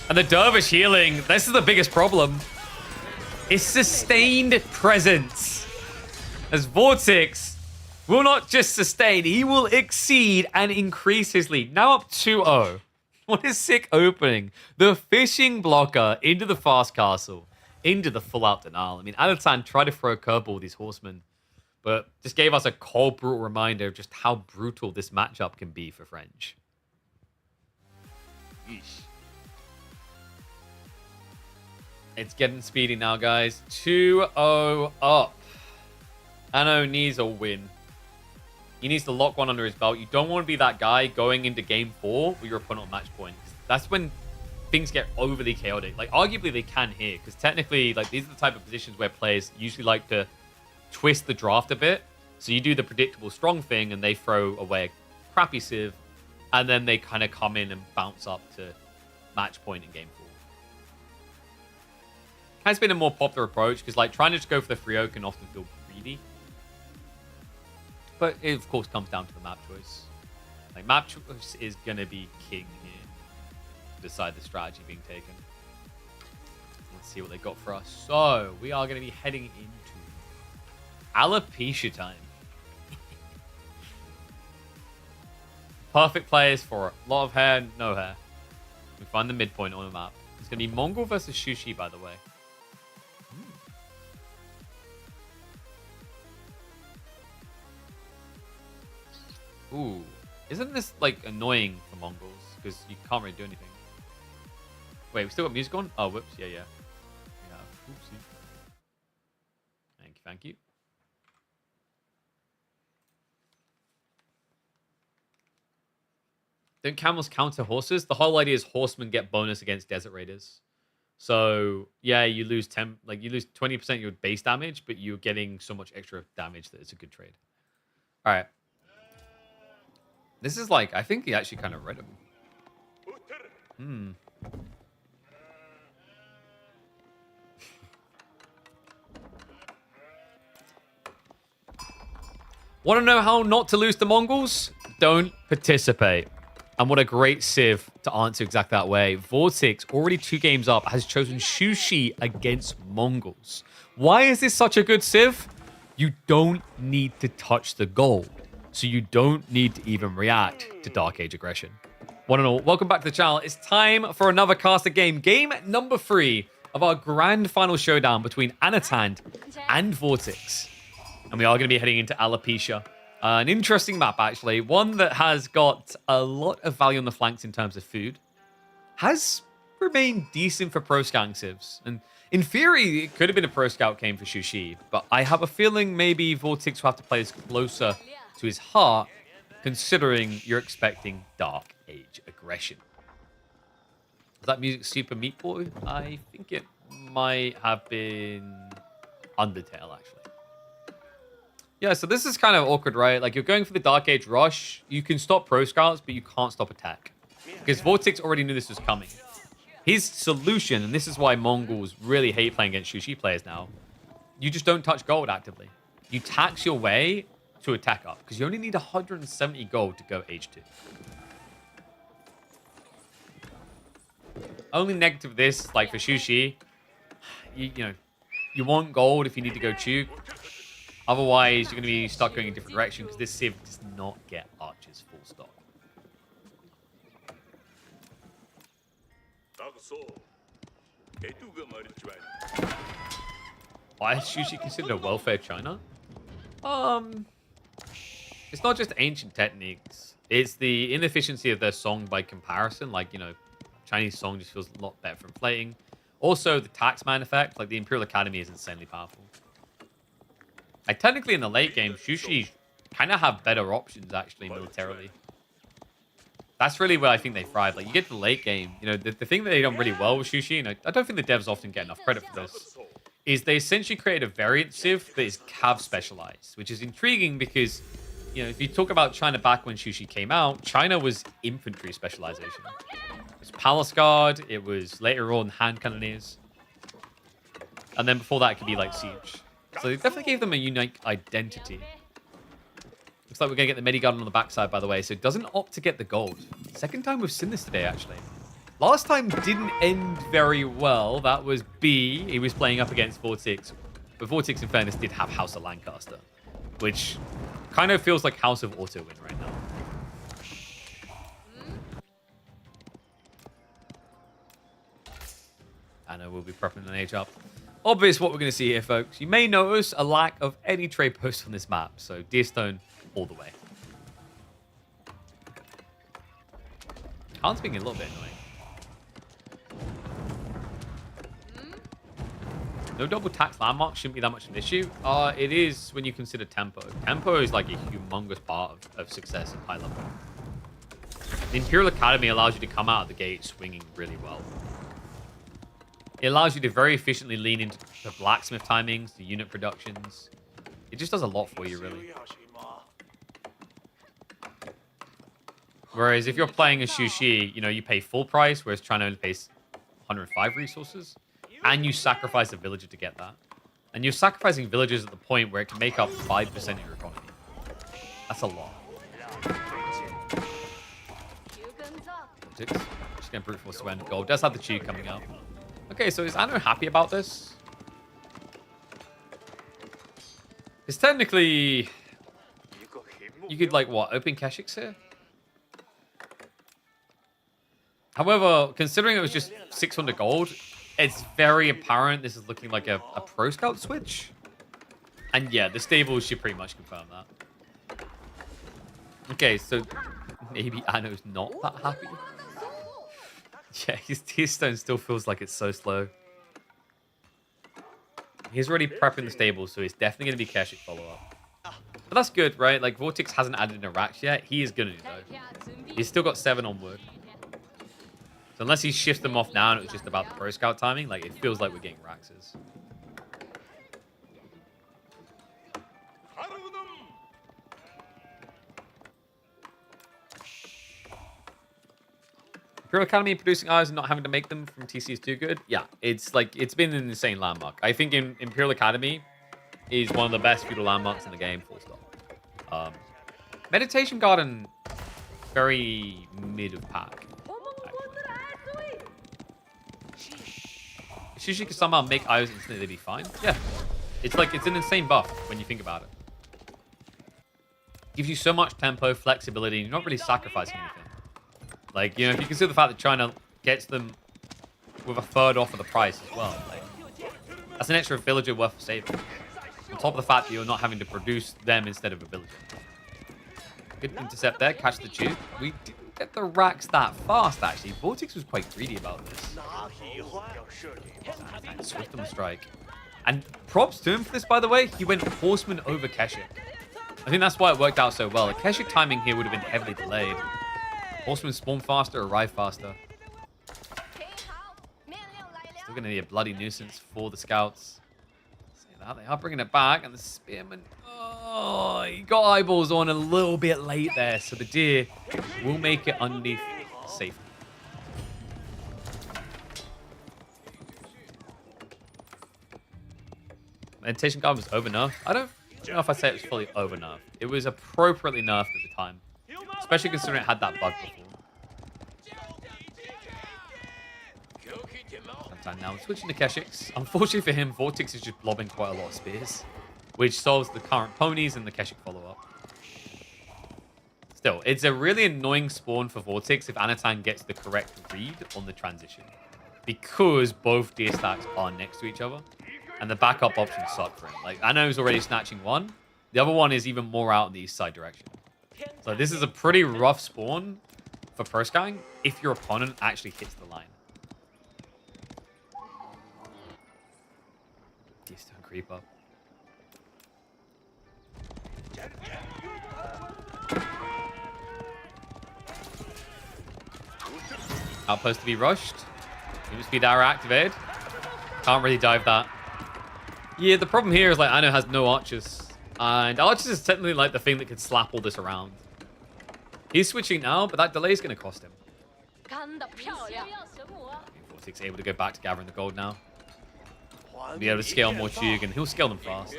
S1: And the Dervish healing, this is the biggest problem. It's sustained presence. As Vortix will not just sustain, he will exceed and increase his lead. Now up 2-0. What a sick opening. The fishing blocker into the fast castle, into the full-out denial. I mean, Anatan tried to throw a curveball with these horsemen, But just gave us a cold, brutal reminder of just how brutal this matchup can be for French. Yeesh. It's getting speedy now, guys. 2-0 up. Anno needs a win. He needs to lock one under his belt. You don't want to be that guy going into game 4 with your opponent on match point. That's when things get overly chaotic. Like, arguably they can here, because technically, like, these are the type of positions where players usually like to twist the draft a bit. So you do the predictable strong thing, and they throw away a crappy civ, and then they kind of come in and bounce up to match point in game 4. Has been a more popular approach, because, like, trying to just go for the 3-0 can often feel greedy. But it, of course, comes down to the map choice. Like, map choice is going to be king here to decide the strategy being taken. Let's see what they got for us. So, we are going to be heading into alopecia time. Perfect players for a lot of hair, no hair. We find the midpoint on the map. It's going to be Mongol versus Shushi, by the way. Ooh. Isn't this, like, annoying for Mongols? Because you can't really do anything. Wait, we still got music on? Oh, whoops. Yeah. Yeah. Oopsie. Thank you. Don't camels counter horses? The whole idea is horsemen get bonus against desert raiders. So, yeah, you lose 20% of your base damage, but you're getting so much extra damage that it's a good trade. All right. This is like, I think he actually kind of read him. Want to know how not to lose to Mongols? Don't participate. And what a great civ to answer exactly that way. Vortix, already 2 games up, has chosen Shushi against Mongols. Why is this such a good civ? You don't need to touch the gold. So you don't need to even react to Dark Age aggression. One and all, welcome back to the channel. It's time for another caster game. Game number 3 of our grand final showdown between Anat and Vortix. And we are going to be heading into alopecia. An interesting map, actually. One that has got a lot of value on the flanks in terms of food. Has remained decent for pro scouting civs. And in theory, it could have been a pro scout game for Shushi. But I have a feeling maybe Vortix will have to play this closer to his heart, considering you're expecting Dark Age aggression. Is that music Super Meat Boy? I think it might have been Undertale, actually. Yeah, so this is kind of awkward, right? Like, you're going for the Dark Age rush. You can stop pro scouts, but you can't stop attack. Because Vortix already knew this was coming. His solution, and this is why Mongols really hate playing against Shushi players now, you just don't touch gold actively. You tax your way to attack up, because you only need 170 gold to go Age 2. Only negative of this, like for Shushi, you know, you want gold if you need to go Chug. Otherwise, you're going to be stuck going in a different direction, because this civ does not get archers full stop. Why is Shushi considered a welfare China? It's not just ancient techniques. It's the inefficiency of their song by comparison. Like, you know, Chinese song just feels a lot better for inflating. Also, the taxman effect. Like, the Imperial Academy is insanely powerful. Like, technically in the late game, Shushi kind of have better options, actually, militarily. That's really where I think they thrive. Like, you get to the late game, you know, the thing that they done really well with Shushi, and I don't think the devs often get enough credit for this, is they essentially created a variant civ that is cav specialized, which is intriguing because, you know, if you talk about China back when Shushi came out, China was infantry specialization. It was palace guard, it was later on hand cannoneers, and then before that it could be like siege. So they definitely gave them a unique identity. Looks like we're going to get the Medigarden on the backside, by the way, so it doesn't opt to get the gold. Second time we've seen this today, actually. Last time didn't end very well. That was B. He was playing up against Vortix. But Vortix, in fairness, did have House of Lancaster, which kind of feels like House of Auto win right now. Anna will be prepping an age up. obvious what we're going to see here, folks. You may notice a lack of any trade posts on this map. So Deerstone all the way. Khan's being a little bit annoying. No double tax landmark shouldn't be that much of an issue. It is when you consider tempo. Tempo is like a humongous part of success at high level. The Imperial Academy allows you to come out of the gate swinging really well. It allows you to very efficiently lean into the blacksmith timings, the unit productions. It just does a lot for you, really. Whereas if you're playing a Shushi, you know, you pay full price, whereas China only pays 105 resources. And you sacrifice a villager to get that. And you're sacrificing villagers at the point where it can make up 5% of your economy. That's a lot. Vortix. Just going to brute force when gold does have the chew coming up. Okay, so is Anno happy about this? Because technically, you could, like, what, open Keshiks here? However, considering it was just 600 gold, it's very apparent this is looking like a pro scout switch. And yeah, the stables should pretty much confirm that. Okay, so maybe Anno's not that happy. Yeah, his Tearstone still feels like it's so slow. He's already prepping the stables, so he's definitely going to be Keshik follow-up. But that's good, right? Like, Vortix hasn't added in Iraq yet. He is going to, though. He's still got 7 on wood. So unless he shifts them off now and it was just about the pro scout timing, like, it feels like we're getting Raxes. Imperial Academy producing eyes and not having to make them from TC is too good. Yeah, it's like, it's been an insane landmark. I think Imperial Academy is one of the best feudal landmarks in the game, full stop. Meditation Garden, very mid of pack. Shushi can somehow make IOs instantly be fine. Yeah. It's like, it's an insane buff when you think about it. Gives you so much tempo, flexibility, and you're not really sacrificing anything. Like, you know, if you consider the fact that China gets them with a third off of the price as well, like, that's an extra villager worth of saving. On top of the fact that you're not having to produce them instead of a villager. Good intercept there, catch the tube. We didn't get the racks that fast, actually. Vortix was quite greedy about this. Swift on the strike. And props to him for this, by the way. He went Horseman over Keshik. I think that's why it worked out so well. The Keshik timing here would have been heavily delayed. Horseman spawn faster, arrive faster. Still going to be a bloody nuisance for the scouts. See that? They are bringing it back. And the spearman... Oh, he got eyeballs on a little bit late there. So the deer will make it underneath safely. Meditation Guard was over nerfed. I don't know if I say it was fully over nerfed. It was appropriately nerfed at the time. Especially considering it had that bug before. Sometime now, switching to Keshiks. Unfortunately for him, Vortix is just lobbing quite a lot of spears, which solves the current ponies and the Keshik follow-up. Still, it's a really annoying spawn for Vortix if Anat gets the correct read on the transition. Because both deer stacks are next to each other. And the backup options suck for him. Like, Anno's already snatching one. The other one is even more out in the east side direction. So this is a pretty rough spawn for pro scouting if your opponent actually hits the line. Just don't creep up. Outpost to be rushed. Movement speed arrow activated. Can't really dive that. Yeah, the problem here is like Anno has no archers. And archers is technically like the thing that could slap all this around. He's switching now, but that delay is going to cost him. Vortix able to go back to gathering the gold now. He'll be able to scale more Chug, and he'll scale them fast.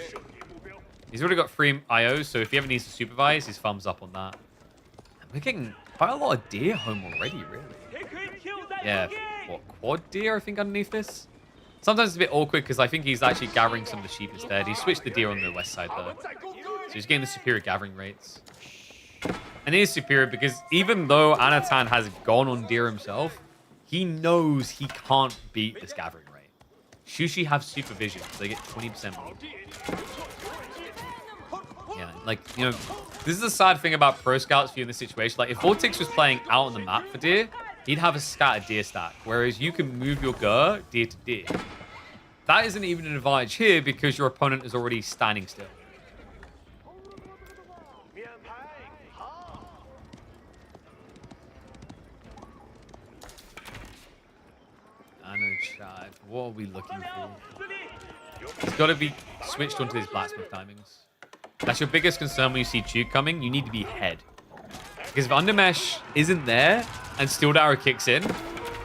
S1: He's already got 3 IOs, so if he ever needs to supervise, his thumbs up on that. And we're getting quite a lot of deer home already, really. Yeah, what, quad deer, I think, underneath this? Sometimes it's a bit awkward because I think he's actually gathering some of the sheep instead. He switched the deer on the west side, though. So he's getting the superior gathering rates. And he is superior because even though Anatan has gone on deer himself, he knows he can't beat this gathering rate. Shushi have supervision, so they get 20% more. Yeah, like, you know, this is the sad thing about pro scouts for you in this situation. Like, if Vortix was playing out on the map for deer, he'd have a scattered deer stack, whereas you can move your Gur deer to deer. That isn't even an advantage here because your opponent is already standing still. Anat, what are we looking for? It's got to be switched onto his blacksmith timings. That's your biggest concern when you see Tube coming. You need to be head. Because if Undermesh isn't there and Steel Arrow kicks in,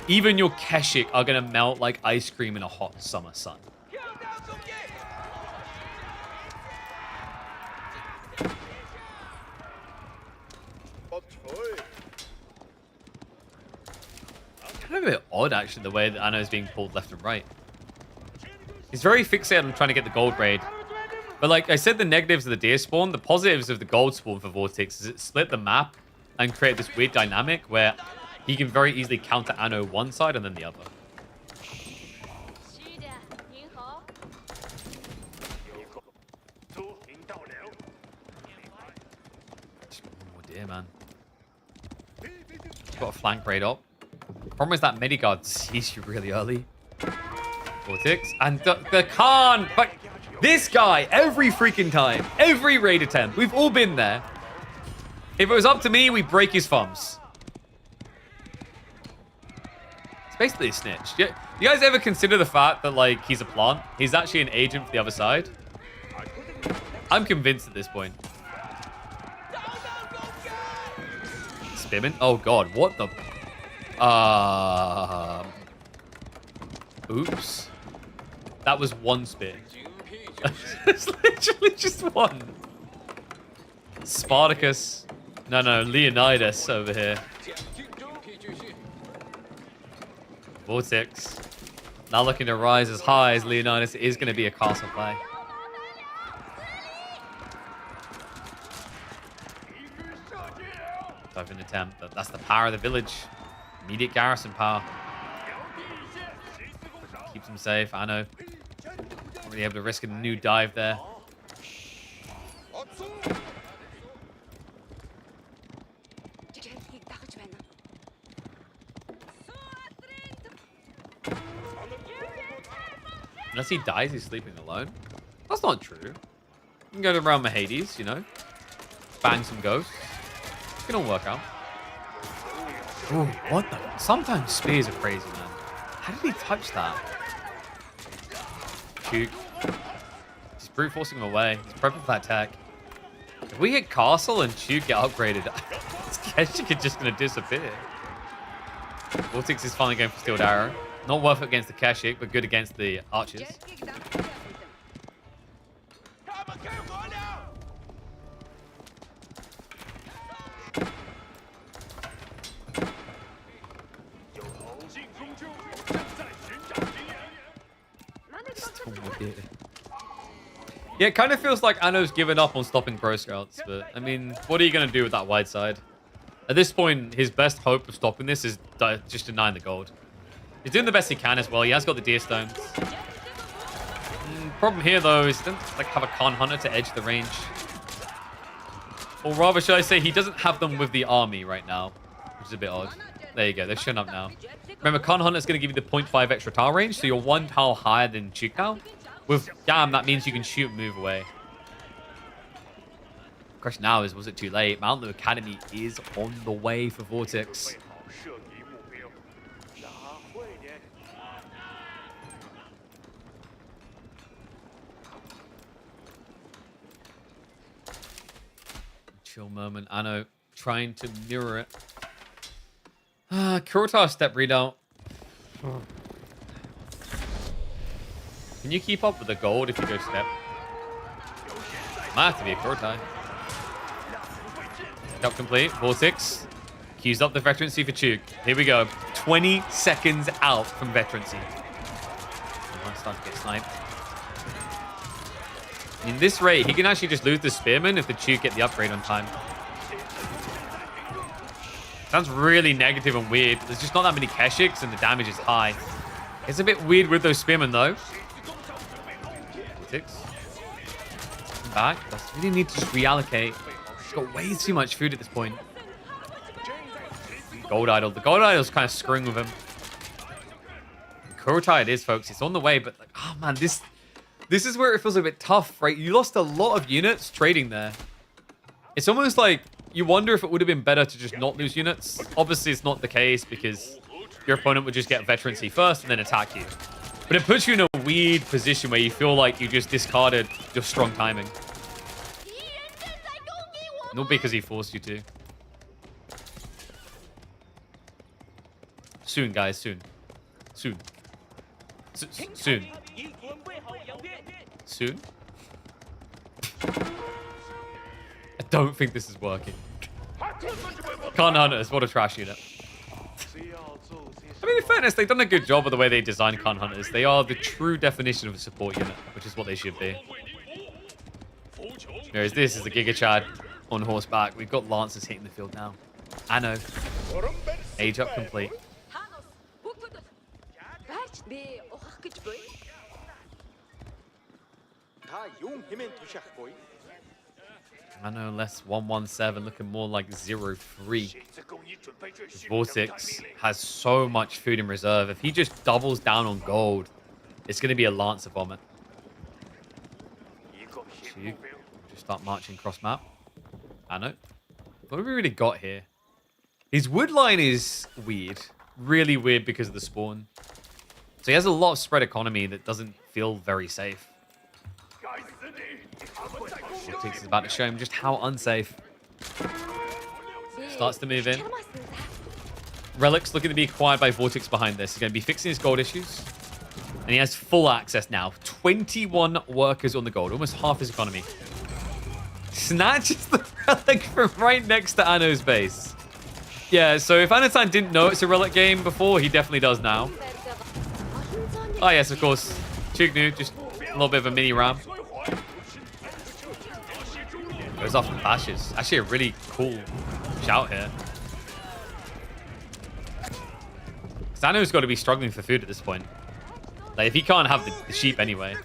S1: even your Keshik are going to melt like ice cream in a hot summer sun. Kind of a bit odd, actually, the way that Anna is being pulled left and right. He's very fixated on trying to get the gold raid. But like I said, the negatives of the deer spawn, the positives of the gold spawn for Vortix is it split the map and create this weird dynamic where he can very easily counter Anno one side and then the other. Oh dear, man. Got a flank raid up. Problem is that Medigard sees you really early. Vortix. And the Khan. But this guy, every freaking time, every raid attempt, we've all been there. If it was up to me, we'd break his thumbs. It's basically a snitch. You guys ever consider the fact that, like, he's a plant? He's actually an agent for the other side? I'm convinced at this point. Spearman? Oh, God. What the... Oops. That was one spear. It's literally just one. Spartacus. No, Leonidas over here. Vortix. Now looking to rise as high as Leonidas. It is going to be a castle play. Dive in attempt. That's the power of the village. Immediate garrison power. Keeps him safe. I know. Not really able to risk a new dive there. Unless he dies, he's sleeping alone. That's not true. You can go to around Hades, you know. Bang some ghosts. It can all work out. Ooh, what the? Sometimes spears are crazy, man. How did he touch that? Juke. He's brute forcing him away. He's prepping for that attack. If we hit Castle and Juke get upgraded, Keshik is just going to disappear. Vortix is finally going for Steel Arrow. Not worth it against the Keshik, but good against the archers. Yeah, it kind of feels like Anno's given up on stopping Pro Scouts, but I mean, what are you going to do with that wide side? At this point, his best hope of stopping this is just denying the gold. He's doing the best he can as well. He has got the deer stones. Problem here, though, is he doesn't like have a Khan Hunter to edge the range. Or rather, should I say, he doesn't have them with the army right now, which is a bit odd. There you go. They're showing up now. Remember, Khan Hunter is going to give you the 0.5 extra tile range, so you're one tile higher than Chikao. With Gam, that means you can shoot and move away. The question now is, was it too late? Mount Academy is on the way for Vortix. Chill moment. Anno trying to mirror it. Kurotar step readout. Can you keep up with the gold if you go step? Might have to be a Kurotai. Step complete. Vortix. Cues up the veterancy for Chuk. Here we go. 20 seconds out from veterancy. Might start to get sniped. In this rate, he can actually just lose the Spearman if the Chuk get the upgrade on time. Sounds really negative and weird. There's just not that many Keshiks and the damage is high. It's a bit weird with those spearmen, though. Vortix. Back. Does really need to just reallocate. He's got way too much food at this point. Gold idol. The gold idol's kind of screwing with him. Kurotai it is, folks. It's on the way, but like, oh man, this is where it feels a bit tough, right? You lost a lot of units trading there. It's almost like you wonder if it would have been better to just not lose units. Obviously, it's not the case because your opponent would just get veterancy first and then attack you. But it puts you in a weird position where you feel like you just discarded your strong timing. Not because he forced you to. Soon, guys, soon. Soon. Soon. Soon? I don't think this is working. Can't Hunters, what a trash unit. I mean, in fairness, they've done a good job of the way they designed Khan Hunters. They are the true definition of a support unit, which is what they should be. Whereas this is the Giga Chad on horseback. We've got Lancers hitting the field now. Anno. Age up complete. Anno less 117, looking more like 0-3. Vortix has so much food in reserve. If he just doubles down on gold, it's going to be a Lancer vomit. Just start marching cross map. Anno. What have we really got here? His wood line is weird. Really weird because of the spawn. So he has a lot of spread economy that doesn't feel very safe. Vortix is about to show him just how unsafe. Starts to move in. Relic's looking to be acquired by Vortix behind this. He's going to be fixing his gold issues. And he has full access now. 21 workers on the gold. Almost half his economy. Snatches the Relic from right next to Anno's base. Yeah, so if Anatan didn't know it's a Relic game before, he definitely does now. Oh, yes, of course. Chugnu, just a little bit of a mini ram. Goes off and bashes. Actually, a really cool shout here. Sano's got to be struggling for food at this point. Like, if he can't have the sheep anyway.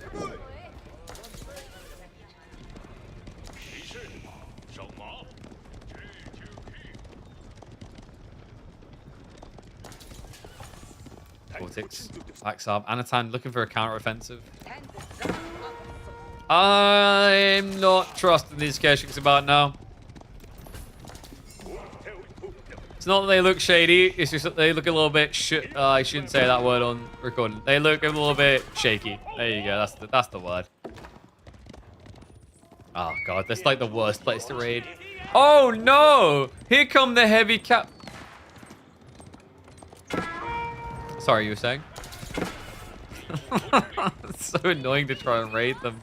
S1: Vortix, back sub. Anatan looking for a counter-offensive. I'm not trusting these Keshik's about now. It's not that they look shady. It's just that they look a little bit I shouldn't say that word on recording. They look a little bit shaky. There you go. That's the word. Oh god, that's like the worst place to raid. Oh no! Here come the heavy cap. Sorry, you were saying? It's so annoying to try and raid them.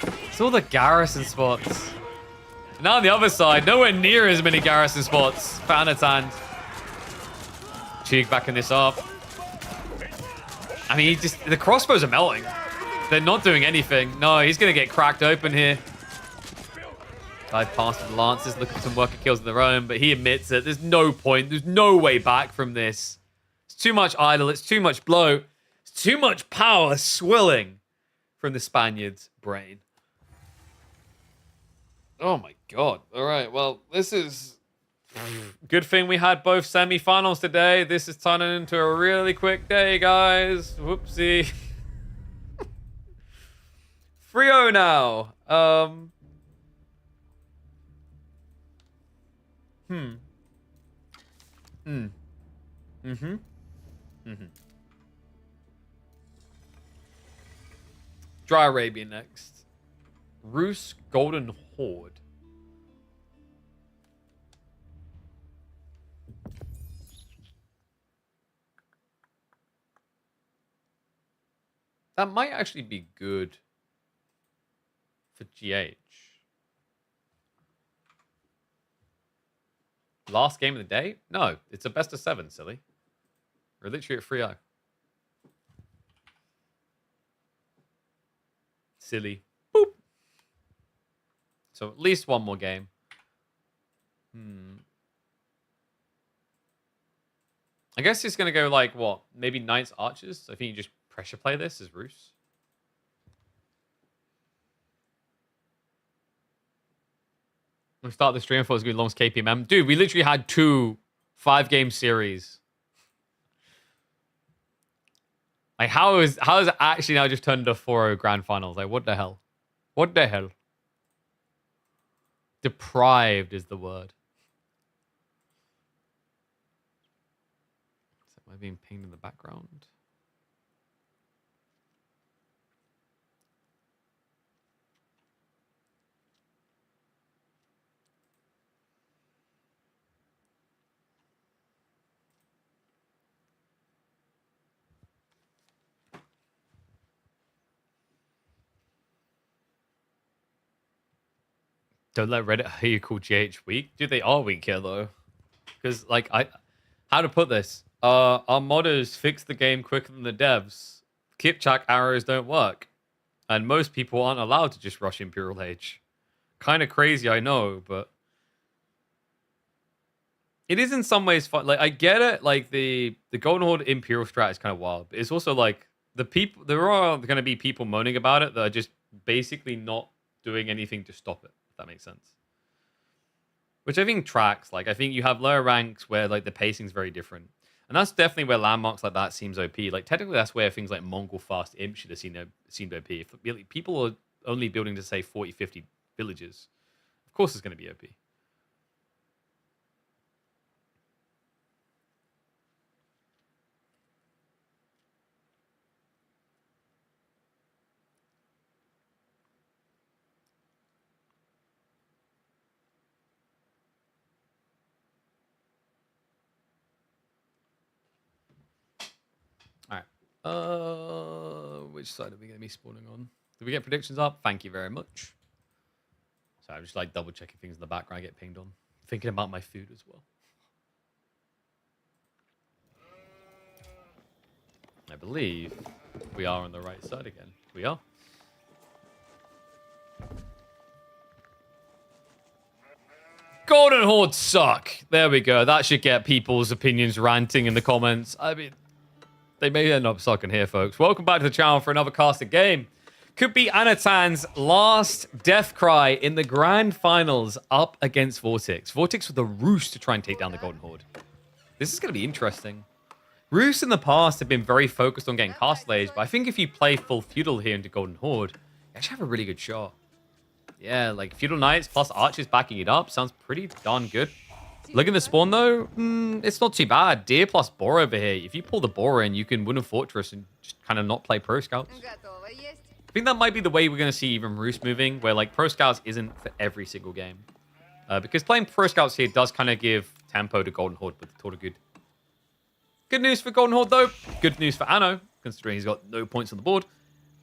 S1: It's all the garrison spots. Now on the other side, nowhere near as many garrison spots for Anatan. Cheek backing this up. I mean, the crossbows are melting. They're not doing anything. No, he's going to get cracked open here. Dive past the Lancers, looking for some worker kills of their own, but he admits that there's no point. There's no way back from this. It's too much idle. It's too much blow. It's too much power swilling from the Spaniard's brain. Oh my god. All right, well, this is... Good thing we had both semi-finals today. This is turning into a really quick day, guys. Whoopsie. 3-0 now. Dry Arabia next. Rus Golden Horde. That might actually be good for GH. Last game of the day? No, it's a best of 7, silly. We're literally at 3-0. Silly. Boop. So at least one more game. I guess it's going to go like, what? Maybe Knights Archers? I think you just pressure play this as Roos. We start the stream. I thought it was going to be long as KPMM. Dude, we literally had 2 5-game series. Like, how is it actually now just turned into 4-0 grand finals? Like, what the hell? What the hell? Deprived is the word. Am I being pinged in the background? Don't let Reddit hear you call GH weak. Dude, they are weak here though. Because like how to put this? Our modders fix the game quicker than the devs. Kipchak arrows don't work. And most people aren't allowed to just rush Imperial Age. Kind of crazy, I know, but it is in some ways fun. Like I get it, like the Golden Horde Imperial strat is kind of wild, but it's also like there are going to be people moaning about it that are just basically not doing anything to stop it. If that makes sense. Which I think tracks. Like I think you have lower ranks where like the pacing's very different. And that's definitely where landmarks like that seems OP. Like technically that's where things like Mongol Fast Imp should have seemed OP. If people are only building to say 40, 50 villages, of course it's going to be OP. Which side are we going to be spawning on? Did we get predictions up? Thank you very much. So I'm just like double checking things in the background I get pinged on. Thinking about my food as well. I believe we are on the right side again. We are. Golden Horde suck. There we go. That should get people's opinions ranting in the comments. I mean, they may end up sucking here, folks. Welcome back to the channel for another casted game. Could be Anatan's last death cry in the grand finals up against Vortix. Vortix with a roost to try and take down the Golden Horde. This is going to be interesting. Roosts in the past have been very focused on getting castle age, but I think if you play full feudal here into Golden Horde, you actually have a really good shot. Yeah, like feudal knights plus archers backing it up sounds pretty darn good. Looking to spawn though, it's not too bad. Deer plus boar over here. If you pull the boar in, you can win a fortress and just kind of not play pro scouts. I think that might be the way we're going to see even Roost moving, where like pro scouts isn't for every single game. Because playing pro scouts here does kind of give tempo to Golden Horde, but it's good. Good news for Golden Horde though. Good news for Anno, considering he's got no points on the board.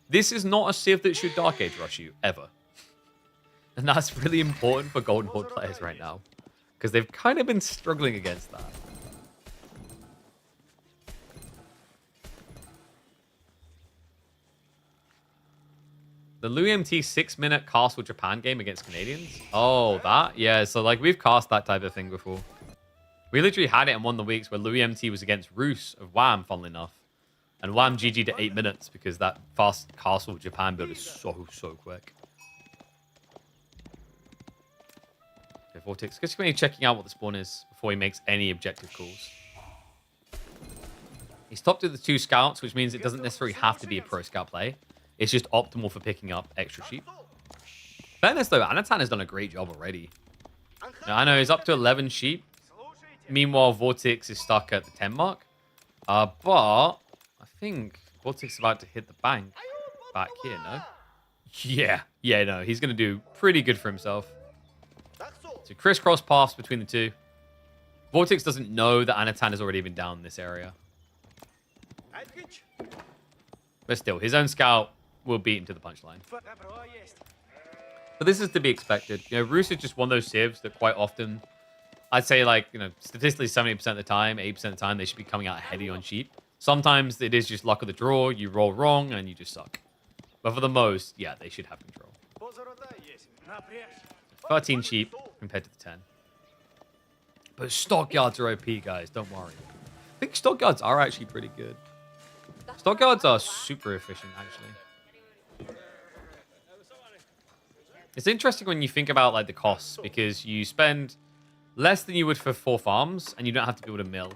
S1: This is not a civ that should Dark Age rush you, ever. And that's really important for Golden Horde players right now. Because they've kind of been struggling against that. The Louis MT 6-minute Castle Japan game against Canadians? Oh, that? Yeah, so like we've cast that type of thing before. We literally had it in one of the weeks where Louis MT was against Roos of Wham, funnily enough. And Wham GG to 8 minutes because that fast Castle Japan build is so quick. Vortix, just maybe checking out what the spawn is before he makes any objective calls. He's topped with the 2 scouts, which means it doesn't necessarily have to be a pro scout play. It's just optimal for picking up extra sheep. Fairness though, Anatan has done a great job already. Now, I know he's up to 11 sheep. Meanwhile, Vortix is stuck at the 10 mark. But I think Vortix is about to hit the bank back here, no? Yeah, no, he's going to do pretty good for himself. So crisscross paths between the two. Vortix doesn't know that Anatan has already been down in this area. But still, his own scout will beat him to the punchline. But this is to be expected. You know, Roos is just one of those civs that quite often, I'd say like, you know, statistically 70% of the time, 80% of the time, they should be coming out ahead of you on sheep. Sometimes it is just luck of the draw. You roll wrong and you just suck. But for the most, yeah, they should have control. 13 sheep compared to the 10. But stockyards are OP, guys. Don't worry. I think stockyards are actually pretty good. Stockyards are super efficient, actually. It's interesting when you think about like the costs because you spend less than you would for 4 farms and you don't have to build a mill.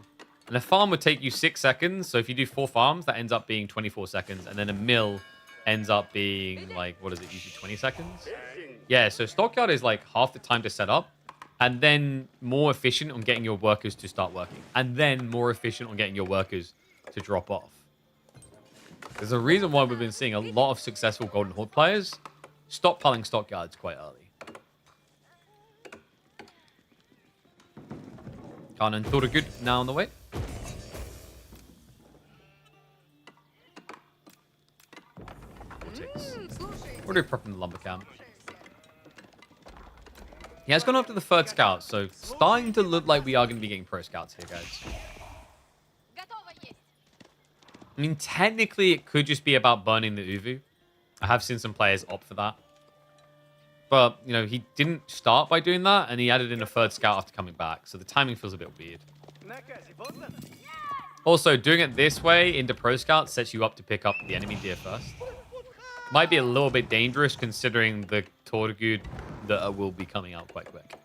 S1: And a farm would take you 6 seconds. So if you do 4 farms, that ends up being 24 seconds. And then a mill ends up being like, what is it, usually 20 seconds? Yeah, so stockyard is like half the time to set up. And then more efficient on getting your workers to start working. And then more efficient on getting your workers to drop off. There's a reason why we've been seeing a lot of successful Golden Horde players stockpiling stockyards quite early. Khan and Thoragud now on the way. Vortix. We're prepping the lumber camp. He has gone up to the 3rd scout, so starting to look like we are going to be getting pro scouts here, guys. I mean, technically, it could just be about burning the Uvu. I have seen some players opt for that. But, you know, he didn't start by doing that, and he added in a 3rd scout after coming back, so the timing feels a bit weird. Also, doing it this way into pro scout sets you up to pick up the enemy deer first. Might be a little bit dangerous considering the Torgud that will be coming out quite quick.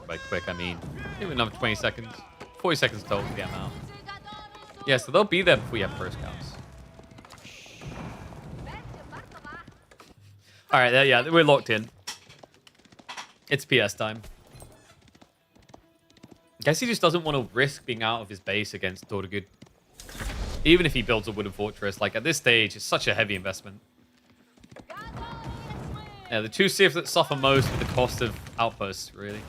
S1: By quick, I mean maybe another 20 seconds. 40 seconds total to get them out. Yeah, so they'll be there before you have pro scouts. All right, yeah, we're locked in. It's PS time. I guess he just doesn't want to risk being out of his base against Torgud. Even if he builds a wooden fortress, like at this stage, it's such a heavy investment. Yeah, the 2 civs that suffer most with the cost of outposts, really.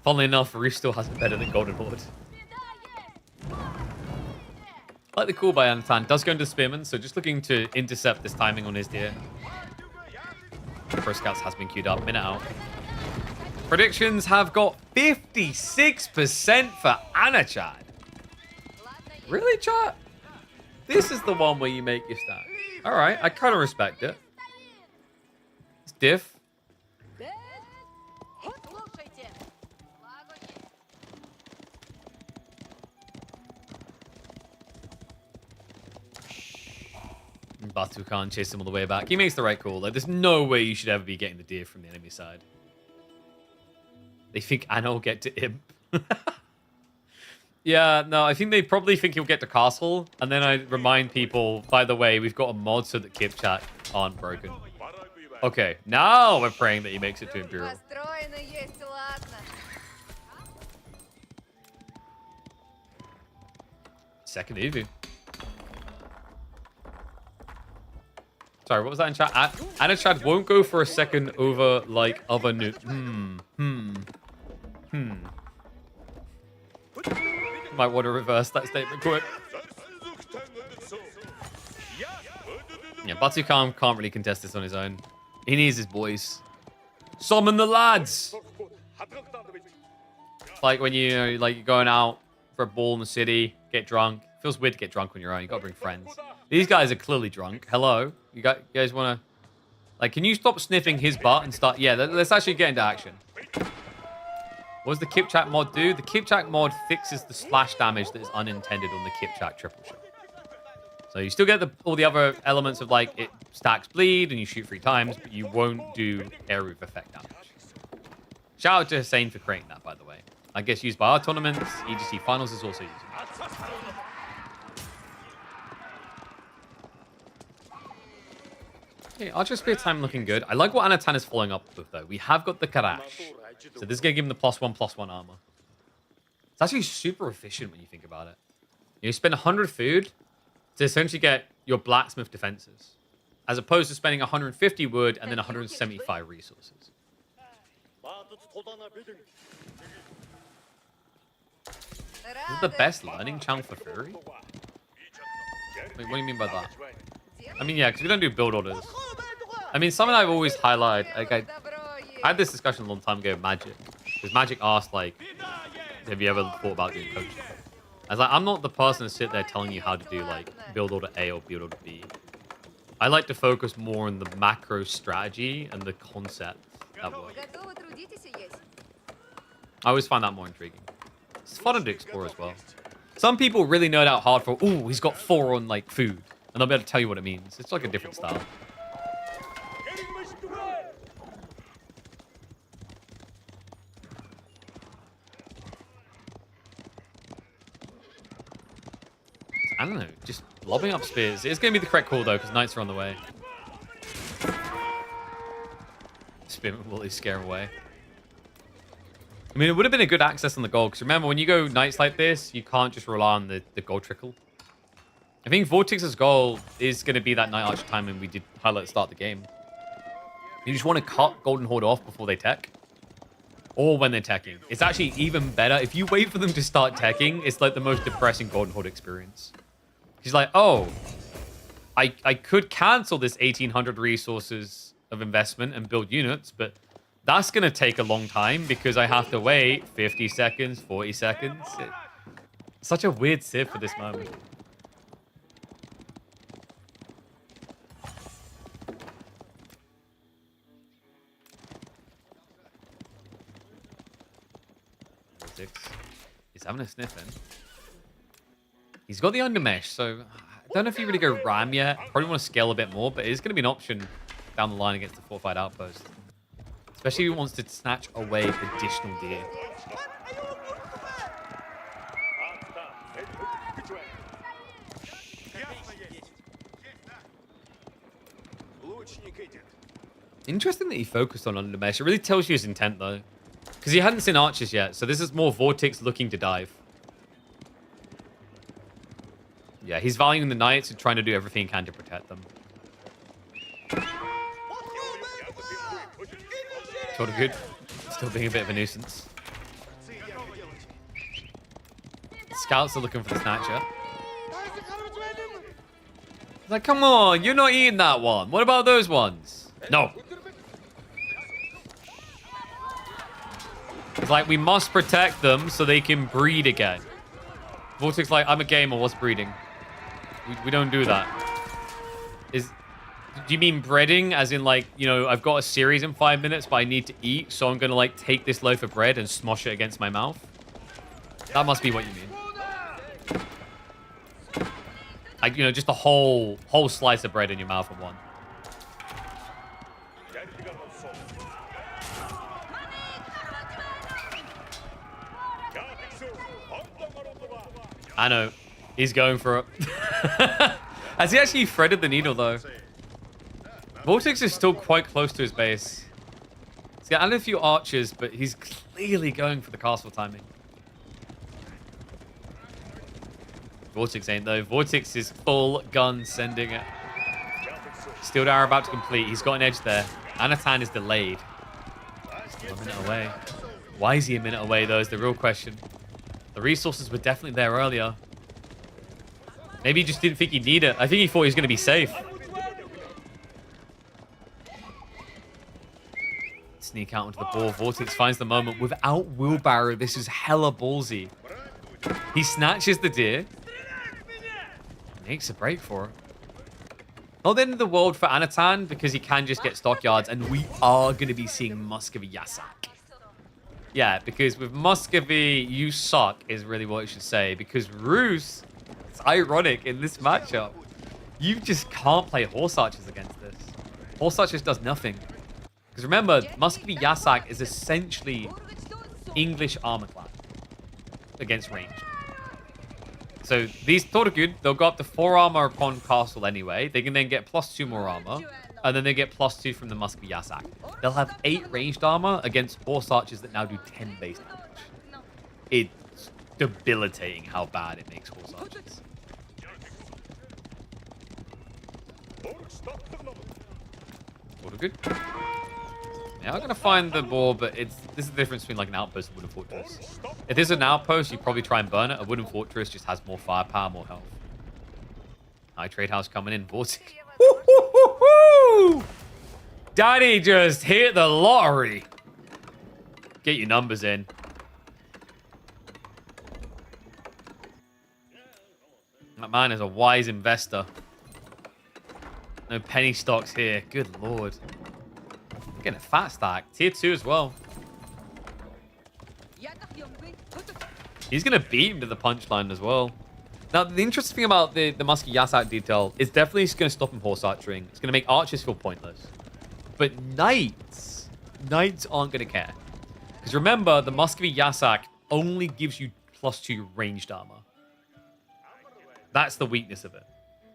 S1: Funnily enough, Reef still has it better than Golden Horde. I like the call by Anat. Does go into Spearman, so just looking to intercept this timing on his deer. Pro Scouts has been queued up, minute out. Predictions have got 56% for Anat. Really, chat? This is the one where you make your stack. All right, I kind of respect it. It's diff. Batu can't chase him all the way back. He makes the right call. Like, there's no way you should ever be getting the deer from the enemy side. They think Anna will get to Imp. Yeah, no, I think they probably think he'll get to Castle. And then I remind people, by the way, we've got a mod so that Kip Chat aren't broken. Okay, now we're praying that he makes it to Imperial. Second Evu. Sorry, what was that in chat? Anat won't go for a second over, like, other new... Might want to reverse that statement quick. Yeah, Batu can't really contest this on his own. He needs his boys. Summon the lads! Like when you're going out for a ball in the city, get drunk. Feels weird to get drunk on your own. You gotta bring friends. These guys are clearly drunk. Hello? You guys wanna... Like, can you stop sniffing his butt and start... Yeah, let's actually get into action. What does the Kipchak mod do? The Kipchak mod fixes the splash damage that is unintended on the Kipchak triple shot. So you still get all the other elements of, like, it stacks bleed and you shoot 3 times, but you won't do air roof effect damage. Shout out to Hussein for creating that, by the way. I guess used by our tournaments. EGC Finals is also using it. Okay, Archer Spear time looking good. I like what Anatan is following up with, though. We have got the Karash. So this is going to give him the +1/+1 armor. It's actually super efficient when you think about it. You spend 100 food to essentially get your blacksmith defenses, as opposed to spending 150 wood and then 175 resources. This is the best learning channel for Fury? Wait, what do you mean by that? I mean, yeah, because we don't do build orders. I mean, something I've always highlighted, like I had this discussion a long time ago with Magic. Because Magic asked, like, have you ever thought about doing coaching? I was like, I'm not the person to sit there telling you how to do, like, build order A or build order B. I like to focus more on the macro strategy and the concept at work. I always find that more intriguing. It's fun to explore as well. Some people really nerd out hard for, ooh, he's got 4 on, like, food. And they'll be able to tell you what it means. It's like a different style. I don't know, just lobbing up spears. It's going to be the correct call, though, because knights are on the way. Spearman will at least scare him away. I mean, it would have been a good access on the gold, because remember, when you go knights like this, you can't just rely on the gold trickle. I think Vortix's goal is going to be that Knight Archer timing we did highlight at the start of the game. You just want to cut Golden Horde off before they tech. Or when they're teching. It's actually even better. If you wait for them to start teching, it's like the most depressing Golden Horde experience. He's like, oh, I could cancel this 1,800 resources of investment and build units, but that's going to take a long time because I have to wait 50 seconds, 40 seconds. Such a weird civ for this moment. He's having a sniff in. He's got the undermesh, so I don't know if you really go ram yet. Probably want to scale a bit more, but it is going to be an option down the line against the fortified outpost. Especially if he wants to snatch away additional deer. Interesting that he focused on undermesh. It really tells you his intent, though. Because he hadn't seen archers yet, so this is more Vortix looking to dive. Yeah, he's valuing the knights and trying to do everything he can to protect them. Sort of good. Still being a bit of a nuisance. Scouts are looking for the snatcher. He's like, come on, you're not eating that one. What about those ones? No. It's like, we must protect them so they can breed again. Vortix like, I'm a gamer, what's breeding? We don't do that. Do you mean breading? As in, like, you know, I've got a series in 5 minutes, but I need to eat, so I'm going to, like, take this loaf of bread and smosh it against my mouth? That must be what you mean. Like, you know, just a whole slice of bread in your mouth at one. I know. He's going for it. Has he actually threaded the needle, though? Vortix is still quite close to his base. He's got added a few archers, but he's clearly going for the castle timing. Vortix ain't, though. Vortix is full gun sending it. Steel arrow about to complete. He's got an edge there. Anat is delayed. Still a minute away. Why is he a minute away, though, is the real question. The resources were definitely there earlier. Maybe he just didn't think he'd need it. I think he thought he was going to be safe. Sneak out onto the ball. Vortix finds the moment without wheelbarrow. This is hella ballsy. He snatches the deer. Makes a break for it. Not the end of the world for Anat because he can just get stockyards, and we are going to be seeing Muscovy Yasak. Yeah, because with Muscovy, you suck is really what it should say. Because Rus, it's ironic in this matchup. You just can't play horse archers against this. Horse archers does nothing. Because remember, Muscovy Yasak is essentially English armor class against ranged. So these Torgud, they'll go up to 4 armor upon castle anyway. They can then get +2 more armor. And then they get +2 from the Muscovy Yasak. They'll have 8 ranged armor against horse archers that now do 10 base damage. It's debilitating how bad it makes horse archers. Good. Yeah, I'm gonna find the ball, but this is the difference between like an outpost and a wooden fortress. If there's an outpost, you probably try and burn it. A wooden fortress just has more firepower, more health. High trade house coming in, Vortix. Daddy just hit the lottery. Get your numbers in. That man is a wise investor. No penny stocks here. Good lord. We're getting a fat stack. Tier 2 as well. He's going to beat him to the punchline as well. Now, the interesting thing about the musky Yasak detail is definitely it's going to stop him horse archering. It's going to make archers feel pointless. But knights aren't going to care. Because remember, the musky Yasak only gives you +2 ranged armor. That's the weakness of it.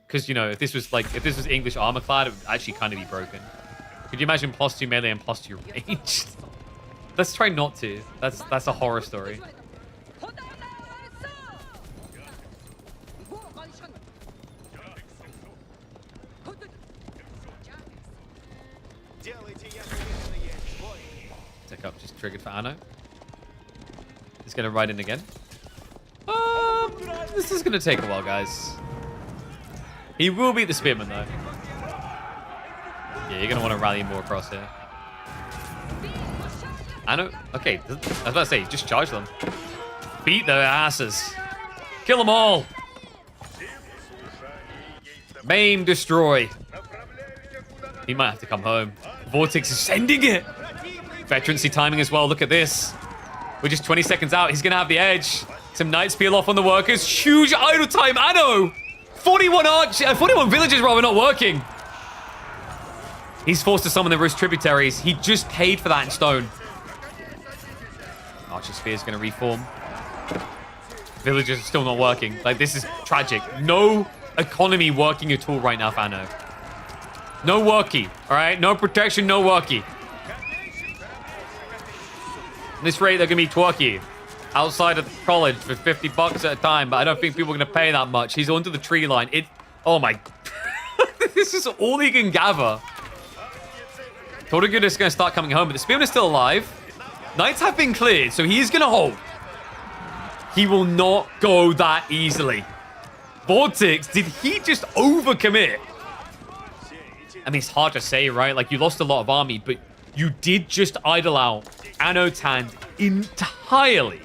S1: Because, you know, if this was English armor clad, it would actually kind of be broken. Could you imagine +2 melee and +2 ranged? Let's try not to. That's a horror story. Take up just triggered for Anat. He's gonna ride in again. This is gonna take a while, guys. He will beat the spearman though. Yeah, you're gonna want to rally more across here. Anat, okay. I was about to say, just charge them. Beat their asses. Kill them all. Maim, destroy. He might have to come home. Vortix is sending it. Veterancy timing as well. Look at this. We're just 20 seconds out. He's going to have the edge. Some knights peel off on the workers. Huge idle time. Anno. 41 villages rather not working. He's forced to summon the Rus tributaries. He just paid for that in stone. Archer Sphere is going to reform. Villagers are still not working. Like, this is tragic. No economy working at all right now for Anno. No worky, all right? No protection, no worky. At this rate, they're going to be twerky outside of the college for 50 bucks at a time, but I don't think people are going to pay that much. He's onto the tree line. Oh my... This is all he can gather. Tortugud is going to start coming home, but the Spearman is still alive. Knights have been cleared, so he's going to hold. He will not go that easily. Vortix, did he just overcommit? I mean, it's hard to say, right? Like, you lost a lot of army, but you did just idle out Anat's hand entirely.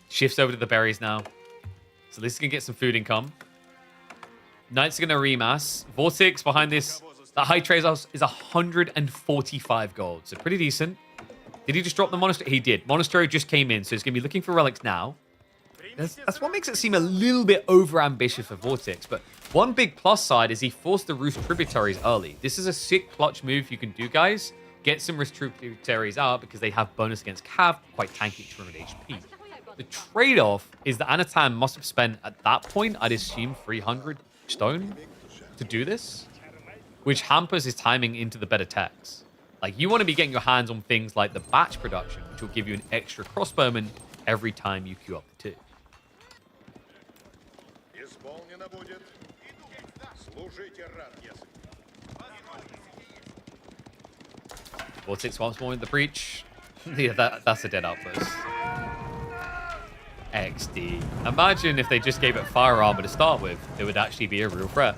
S1: Shifts over to the berries now. So this is going to get some food income. Knights are going to remass. Vortix behind this. The high trade house is 145 gold. So pretty decent. Did he just drop the monastery? He did. Monastery just came in, so he's going to be looking for relics now. That's what makes it seem a little bit over-ambitious for Vortix. But one big plus side is he forced the Rus tributaries early. This is a sick clutch move you can do, guys. Get some Rus tributaries out because they have bonus against Cav, quite tanky, 200 HP. The trade-off is that Anatan must have spent, at that point, I'd assume 300 stone to do this, which hampers his timing into the better techs. Like, you want to be getting your hands on things like the batch production, which will give you an extra crossbowman every time you queue up the 2. Vortix once more in the breach. Yeah, that's a dead outpost. XD. Imagine if they just gave it fire armor to start with. It would actually be a real threat.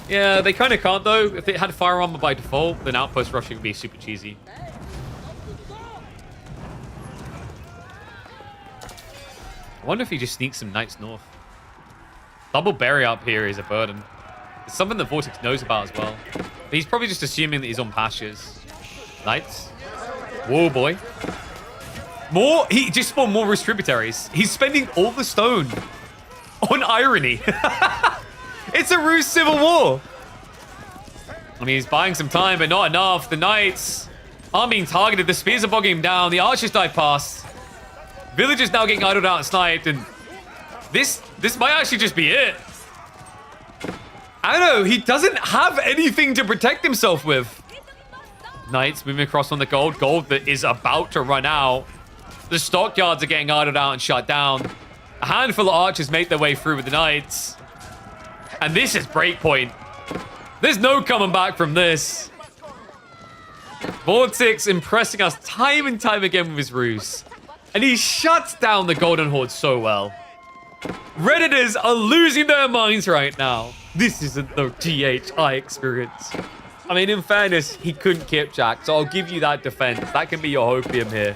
S1: Yeah, they kind of can't, though. If it had fire armor by default, then outpost rushing would be super cheesy. I wonder if he just sneaks some knights north. Double berry up here is a burden. It's something that Vortix knows about as well. But he's probably just assuming that he's on pastures. Knights. Whoa, boy. More? He just spawned more Rus tributaries. He's spending all the stone on irony. It's a Rus civil war. I mean, he's buying some time, but not enough. The knights aren't being targeted. The spears are bogging him down. The archers dive past. Villagers now getting idled out and sniped, and this might actually just be it. I don't know. He doesn't have anything to protect himself with. Knights moving across on the gold. Gold that is about to run out. The stockyards are getting idled out and shut down. A handful of archers make their way through with the knights. And this is breakpoint. There's no coming back from this. Vortix impressing us time and time again with his ruse. And he shuts down the Golden Horde so well. Redditors are losing their minds right now. This isn't the THI experience. I mean, in fairness, he couldn't Kipjack, so I'll give you that defense. That can be your hopium here.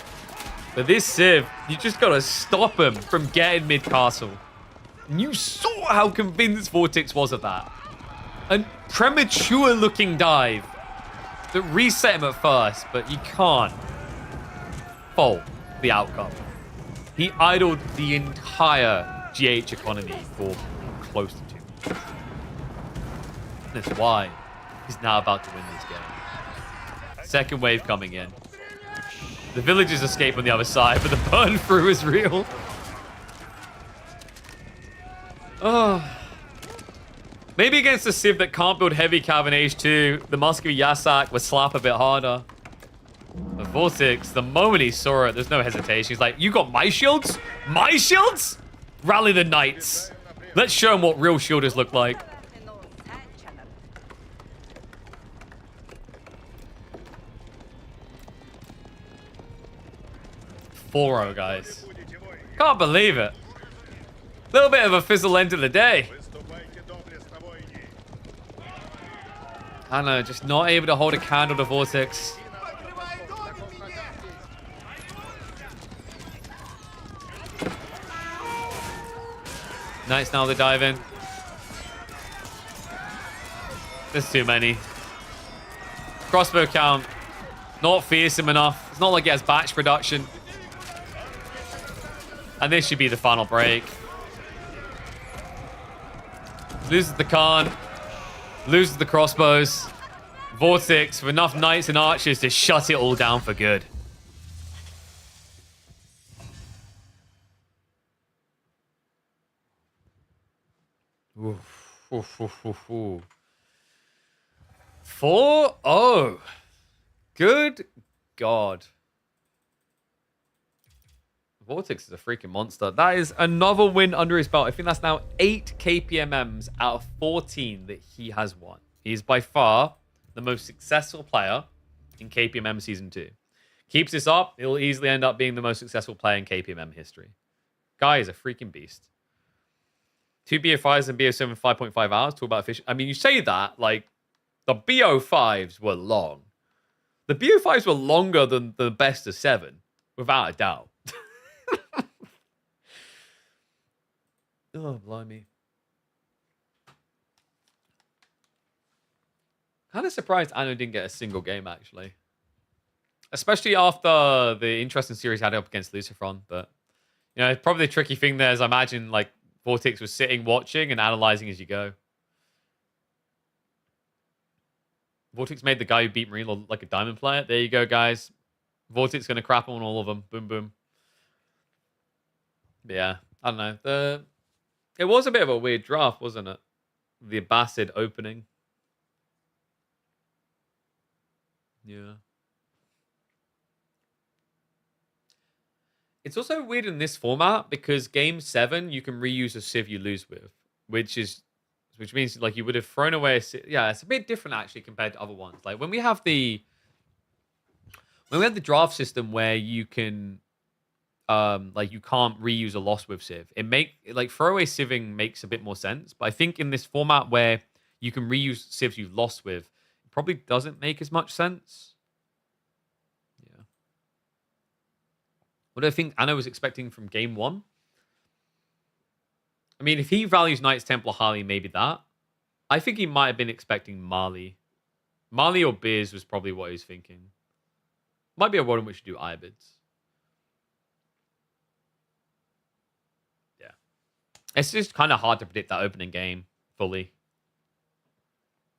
S1: But this Civ, you just gotta stop him from getting mid-castle. And you saw how convinced Vortix was of that. a premature looking dive that reset him at first, but you can't fault the outcome. He idled the entire GH economy for close to 2 minutes. That's why he's now about to win this game. Second wave coming in. The villagers escape on the other side, but the burn through is real. Oh. Maybe against a Civ that can't build heavy cav in H2, the Muscovy Yasak would slap a bit harder. But Vortix, the moment he saw it, there's no hesitation. He's like, you got my shields? My shields? Rally the knights. Let's show them what real shielders look like. 4-0, guys. Can't believe it. Little bit of a fizzle end to the day. I know, just not able to hold a candle to Vortix. Nice, now they dive in. There's too many. Crossbow count, not fearsome enough. It's not like it has batch production. And this should be the final break. Loses the Khan. Loses the crossbows. Vortix with enough knights and archers to shut it all down for good. Oof, oof, oof, oof, oof. 4-0. Good God. Vortix is a freaking monster. That is another win under his belt. I think that's now 8 KPMMs out of 14 that he has won. He's by far the most successful player in KPMM Season 2. Keeps this up, he'll easily end up being the most successful player in KPMM history. Guy is a freaking beast. 2 BO5s and BO7 5.5 hours. Talk about efficient. I mean, you say that, like, the BO5s were long. The BO5s were longer than the best of 7, without a doubt. Oh, blimey. Kind of surprised Anat didn't get a single game, actually. Especially after the interesting series had up against Lucifer. But, you know, probably the tricky thing there is I imagine, like, Vortix was sitting, watching, and analyzing as you go. Vortix made the guy who beat Marine look like a diamond player. There you go, guys. Vortix going to crap on all of them. Boom, boom. But yeah, I don't know. It was a bit of a weird draft, wasn't it? The Abbasid opening. Yeah. It's also weird in this format because game 7 you can reuse a civ you lose with, which means like you would have thrown away a civ. Yeah, it's a bit different actually compared to other ones. Like when we have the draft system where you can like you can't reuse a loss with civ. Throwaway civing makes a bit more sense, but I think in this format where you can reuse civs you've lost with, it probably doesn't make as much sense. Yeah. What do I think Anna was expecting from game 1? I mean, if he values Knights Templar highly, maybe that. I think he might have been expecting Mali. Mali or Beers was probably what he was thinking. Might be a world in which you do Ibids. It's just kind of hard to predict that opening game fully.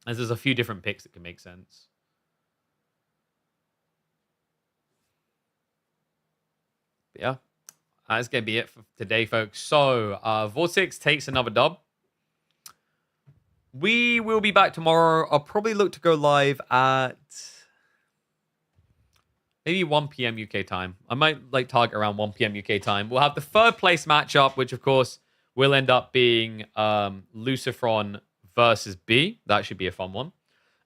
S1: As there's a few different picks that can make sense. But yeah, that's going to be it for today, folks. So, Vortix takes another dub. We will be back tomorrow. I'll probably look to go live at maybe 1 p.m. UK time. I might target around 1 p.m. UK time. We'll have the third place matchup, which of course will end up being Lucifer versus B. That should be a fun one.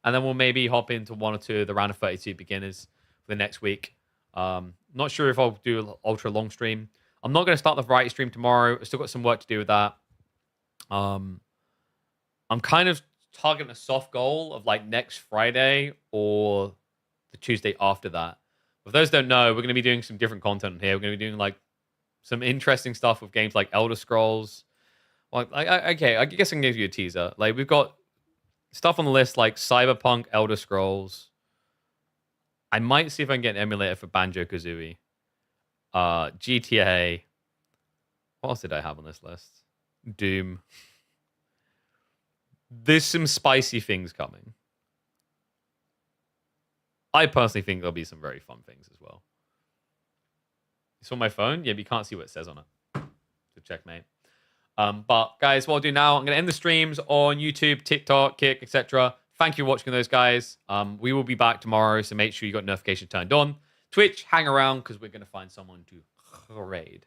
S1: And then we'll maybe hop into 1 or 2 of the round of 32 beginners for the next week. Not sure if I'll do an ultra long stream. I'm not going to start the variety stream tomorrow. I've still got some work to do with that. I'm kind of targeting a soft goal of next Friday or the Tuesday after that. For those who don't know, we're going to be doing some different content here. We're going to be doing some interesting stuff with games like Elder Scrolls. Okay, I guess I can give you a teaser. We've got stuff on the list like Cyberpunk, Elder Scrolls. I might see if I can get an emulator for Banjo-Kazooie. GTA. What else did I have on this list? Doom. There's some spicy things coming. I personally think there'll be some very fun things as well. It's on my phone? Yeah, but you can't see what it says on it. So checkmate. But guys, what I'll do now, I'm going to end the streams on YouTube, TikTok, Kick, etc. Thank you for watching those, guys. We will be back tomorrow, so make sure you got notifications turned on. Twitch, hang around, because we're going to find someone to raid.